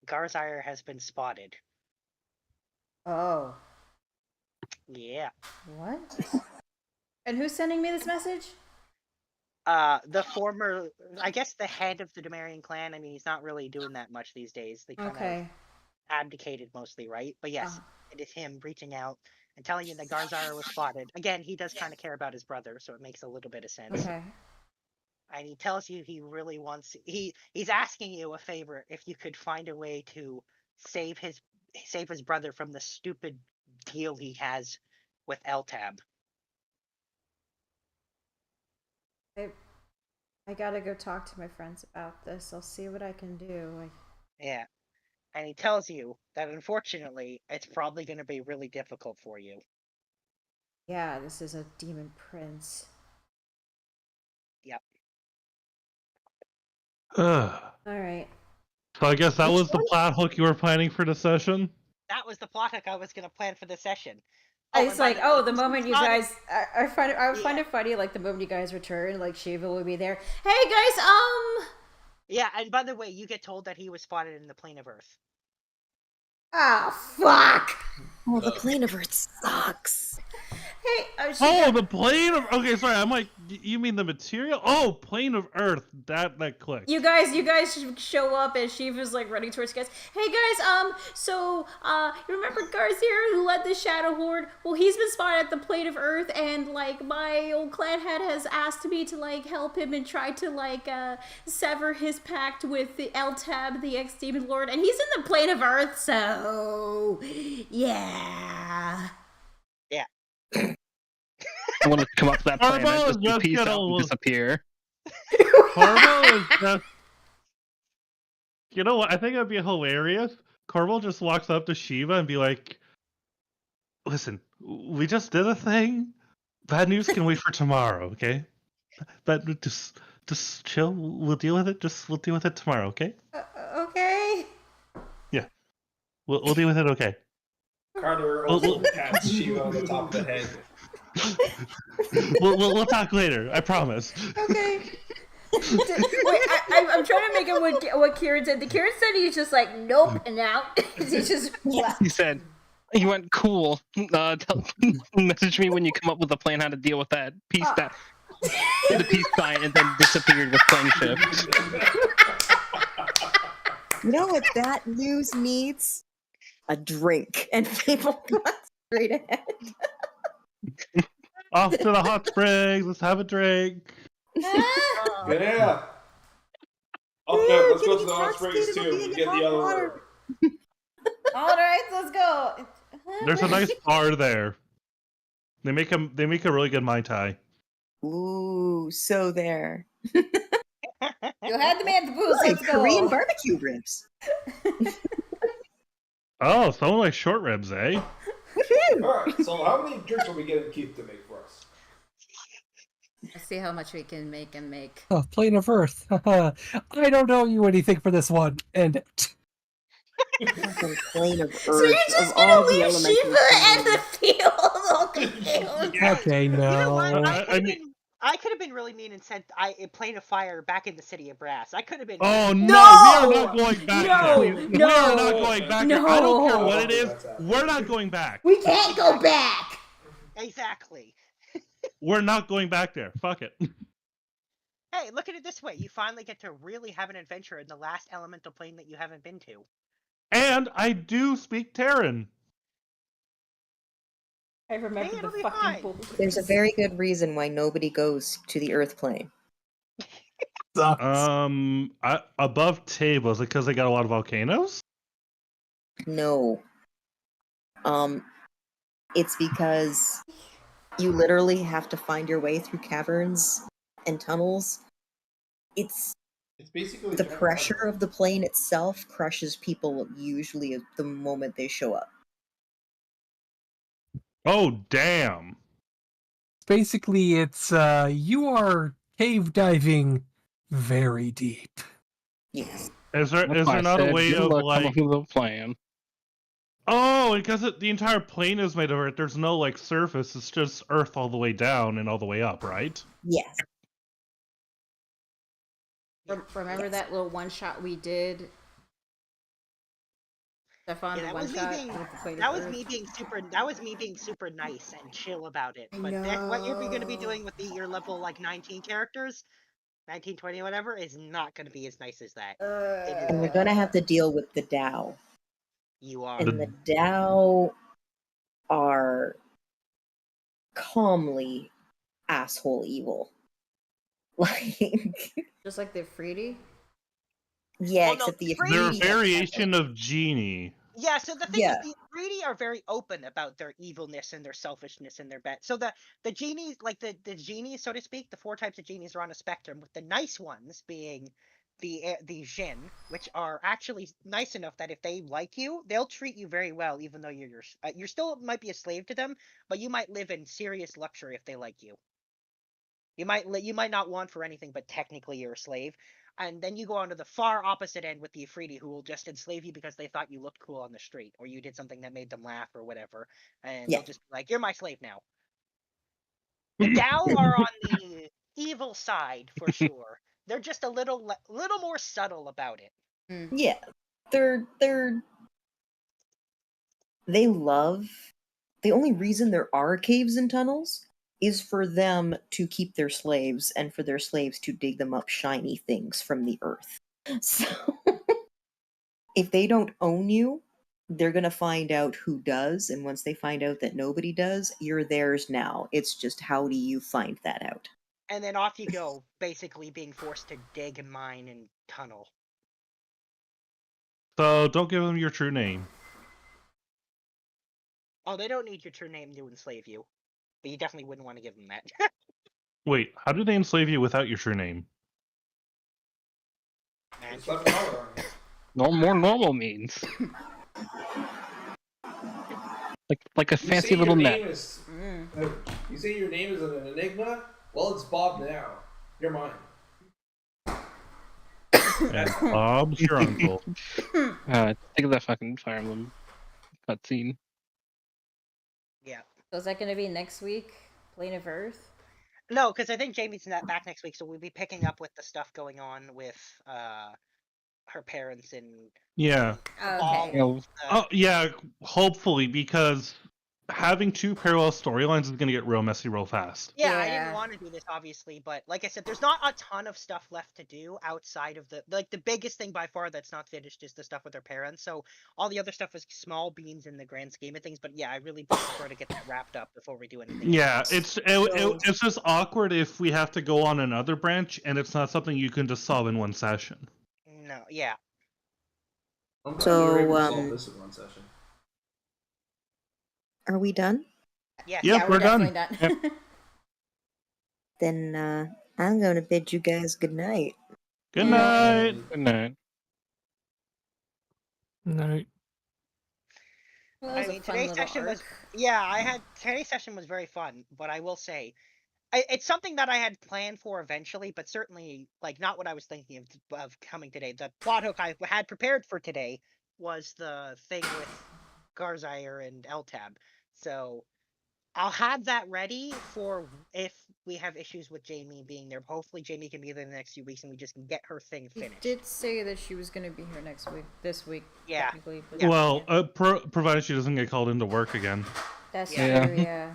Garzire has been spotted. Oh. Yeah. What? And who's sending me this message? The former, I guess, the head of the Damarian clan. I mean, he's not really doing that much these days. They kind of abdicated mostly, right? But yes, it is him reaching out and telling you that Garzire was spotted. Again, he does kind of care about his brother, so it makes a little bit of sense. Okay. And he tells you he really wants. He's asking you a favor if you could find a way to save his brother from the stupid deal he has with LTAB. I gotta go talk to my friends about this. I'll see what I can do. Yeah. And he tells you that unfortunately, it's probably going to be really difficult for you. Yeah, this is a demon prince. Yep. Alright. So I guess that was the plot hook you were planning for the session? That was the plot hook I was going to plan for the session. It's like, the moment you guys, I find it funny, like the moment you guys return, like Shiva will be there. Hey guys, Yeah, and by the way, you get told that he was spotted in the plane of Earth. Ah, fuck! Oh, the plane of Earth sucks. Hey, the plane of... Okay, sorry, I'm like, you mean the material? Oh, plane of Earth. That clicked. You guys show up and Shiva's like running towards you guys. Hey guys, you remember Garzier who led the Shadow Horde? Well, he's been spotted at the plane of Earth, and like my old clan head has asked me to like help him and try to like sever his pact with the LTAB, the ex-demon lord, and he's in the plane of Earth, so yeah. Yeah. I want to come up to that planet, just peace out and disappear. Corvo is just... You know what? I think it'd be hilarious. Corvo just walks up to Shiva and be like, listen, we just did a thing. Bad news can wait for tomorrow, okay? But just chill. We'll deal with it. We'll deal with it tomorrow, okay? Okay. Yeah. We'll deal with it, okay? Carter also pats Shiva on the top of the head. We'll talk later. I promise. Okay. Wait, I'm trying to make it what Kieran said. Kieran said he's just like, nope, and now he's just. He said, he went, cool. Message me when you come up with a plan how to deal with that peace the peace sign, and then disappeared with plane shift. You know what that news needs? A drink, and people got straight ahead. Off to the hot springs. Let's have a drink. Yeah. Okay, let's go to the hot springs too. We get the other water. All right, let's go. There's a nice bar there. They make a really good Mai Tai. Ooh, so there. You had the man at the booth. Let's go. Korean barbecue ribs. Oh, someone likes short ribs, eh? Alright, so how many drinks are we getting Keith to make for us? Let's see how much we can make and make. Oh, plane of Earth. I don't know you anything for this one. And Fucking plane of So you're Earth just of gonna all the leave elemental Shiva and the planes. field all confused? Okay, You know what? no. I could have been really mean and said a plane of fire back in the city of brass. I could have been. Oh really no, we are not No! going back No! there. We are not going back there. I don't care what No! it is. We're not going back. We can't go back! Exactly. We're not going back there. Fuck it. Hey, look at it this way. You finally get to really have an adventure in the last elemental plane that you haven't been to. And I do speak Terran. I remember Hey, the it'll be fucking fine. bull. There's a very good reason why nobody goes to the Earth plane. Above table, is it because they got a lot of volcanoes? No. It's because you literally have to find your way through caverns and tunnels. It's basically the pressure of the plane itself crushes people usually at the moment they show up. Oh, damn. Basically, it's you are cave diving very deep. Yes. Is there That's why I not a said, way good of luck coming like? up with a plan. Oh, because the entire plane is made of Earth. There's no like surface. It's just Earth all the way down and all the way up, right? Yes. Remember that little one shot we did? Stefan, Yeah, the one shot with the plate that of was Earth? me being super nice and chill about it. But Nick, what you're going to be doing with your level like 19 characters, 19, 20, whatever, is not going to be as nice as that. And we're gonna have to deal with the Tao. You are. And the Tao are calmly asshole evil. Like, Just like the Freedy? yeah, Well, no, except the They're a Ifriti- variation of Genie. Yeah, so the thing Yeah. is, the Greedy are very open about their evilness and their selfishness and their bad. So the genies, like the genies, so to speak, the four types of genies are on a spectrum, with the nice ones being the Jinn, which are actually nice enough that if they like you, they'll treat you very well, even though you're still might be a slave to them, but you might live in serious luxury if they like you. You might not want for anything, but technically you're a slave. And then you go on to the far opposite end with the Afridi, who will just enslave you because they thought you looked cool on the street, or you did something that made them laugh, or whatever. And Yeah. they'll just be like, "You're my slave now." The Tao are on the evil side for sure. They're just a little more subtle about it. Yeah, they love. The only reason there are caves and tunnels is for them to keep their slaves and for their slaves to dig them up shiny things from the earth. So if they don't own you, they're gonna find out who does, and once they find out that nobody does, you're theirs now. It's just how do you find that out? And then off you go, basically being forced to dig and mine and tunnel. So don't give them your true name. Oh, they don't need your true name to enslave you, but you definitely wouldn't want to give them that. Wait, how do they enslave you without your true name? No more normal means. like a fancy little net. You say your name is an enigma? Well, it's Bob now. You're mine. And Bob's your uncle. Think of that fucking Fire Emblem cutscene. Yeah. So is that going to be next week? Plane of Earth? No, because I think Jamie's back next week, so we'll be picking up with the stuff going on with her parents and Yeah. all Okay. of Oh, yeah, hopefully, because having two parallel storylines is going to get real messy real fast. Yeah, I didn't want to do this, obviously, but like I said, there's not a ton of stuff left to do outside of the biggest thing by far that's not finished is the stuff with her parents. So all the other stuff is small beans in the grand scheme of things. But yeah, I really prefer to get that wrapped up before we do anything. Yeah, else. it's just awkward if we have to go on another branch and it's not something you can just solve in one session. No, yeah. I'm glad So, we were able to solve this in one session. Are we done? Yes. Yep, Yeah, we're definitely done. done. Then I'm going to bid you guys good night. Good night. Good night. No. Well, that I was a mean, fun today's little session was arc. today's session was very fun, but I will say, it's something that I had planned for eventually, but certainly like not what I was thinking of coming today. The plot hook I had prepared for today was the thing with Garzire and Eltab. So I'll have that ready for if we have issues with Jamie being there. Hopefully Jamie can be there in the next few weeks and we just can get her thing She finished. did say that she was going to be here this week. Yeah. Technically, but Well, provided she doesn't get called into work again. that's Yeah. true. Yeah.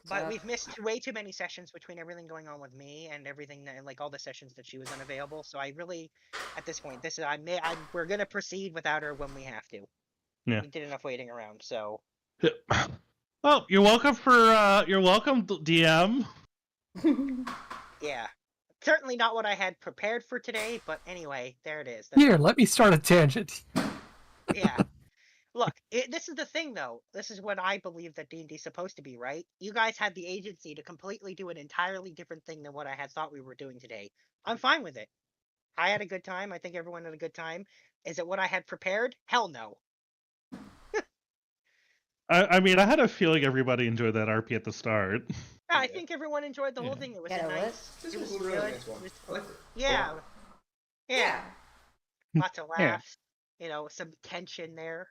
But we've missed way too many sessions between everything going on with me and everything that, like all the sessions that she was unavailable. So I really, at this point, we're gonna proceed without her when we have to. Yeah. We did enough waiting around, so. Well, you're welcome DM. Yeah. Certainly not what I had prepared for today, but anyway, there it is. Here, let me start a tangent. Yeah. Look, this is the thing, though. This is what I believe that D&D is supposed to be, right? You guys had the agency to completely do an entirely different thing than what I had thought we were doing today. I'm fine with it. I had a good time. I think everyone had a good time. Is it what I had prepared? Hell no. I mean, I had a feeling everybody enjoyed that RP at the start. Yeah, I think everyone enjoyed the whole thing. It was a nice. It was good. Yeah. Yeah. Lots of laughs. You know, some tension there.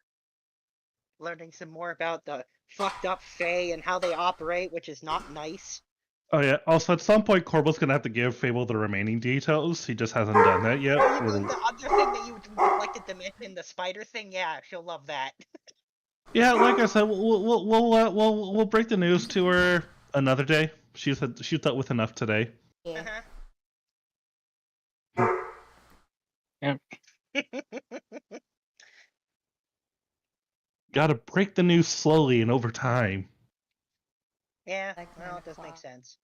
Learning some more about the fucked up Fae and how they operate, which is not nice. Oh yeah. Also, at some point, Corbel's gonna have to give Fable the remaining details. He just hasn't done that yet. Oh, you mean the other thing that you neglected to mention, the spider thing? Yeah, she'll love that. Yeah, like I said, we'll break the news to her another day. She's dealt with enough today. Yeah. Yeah. Gotta break the news slowly and over time. Yeah, well, it does make sense.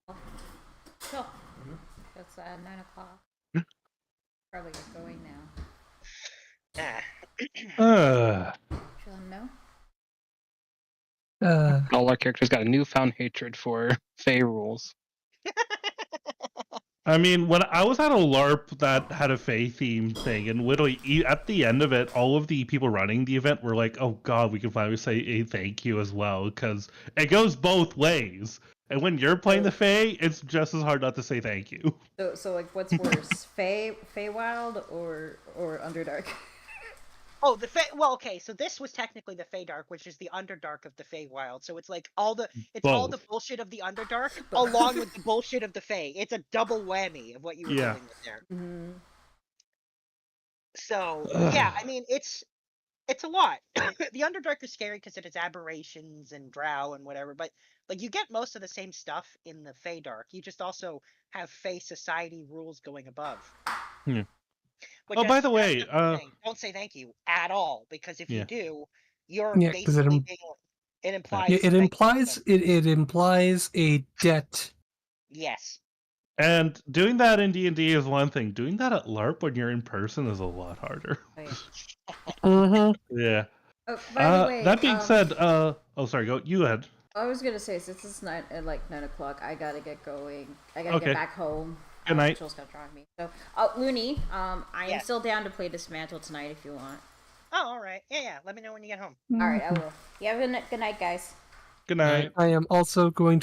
Cool. That's 9 o'clock. Probably get going now. Shall I know? All our characters got a newfound hatred for Fey rules. I mean, when I was at a LARP that had a Fae theme thing, and literally at the end of it, all of the people running the event were like, "Oh God, we can finally say a thank you as well," because it goes both ways. And when you're playing the Fae, it's just as hard not to say thank you. So like, what's worse, Feywild or Underdark? Oh, well, okay, so this was technically the Feydark, which is the Underdark of the Feywild. So it's like all the bullshit of the Underdark along with the bullshit of the Fey. It's a double whammy of what you were dealing with there. Mm-hmm. So yeah, I mean it's a lot. The Underdark is scary because it has aberrations and drow and whatever, but like you get most of the same stuff in the Feydark. You just also have Fey society rules going above. Yeah. Which by the way, don't say thank you at all, because if you do, you're because basically it implies it implies a debt. Yes. And doing that in D&D is one thing. Doing that at LARP when you're in person is a lot harder. Yeah. Oh, by the way, that being said, oh sorry, go ahead. I was gonna say, since it's 9 o'clock, I gotta get going. I gotta get back home. Good night. Rachel's gonna drive me. So, Looney, I am still down to play Dismantle tonight if you want. Oh, all right. Yeah. Let me know when you get home. All right, I will. You have a good night, guys. Good night. I am also going to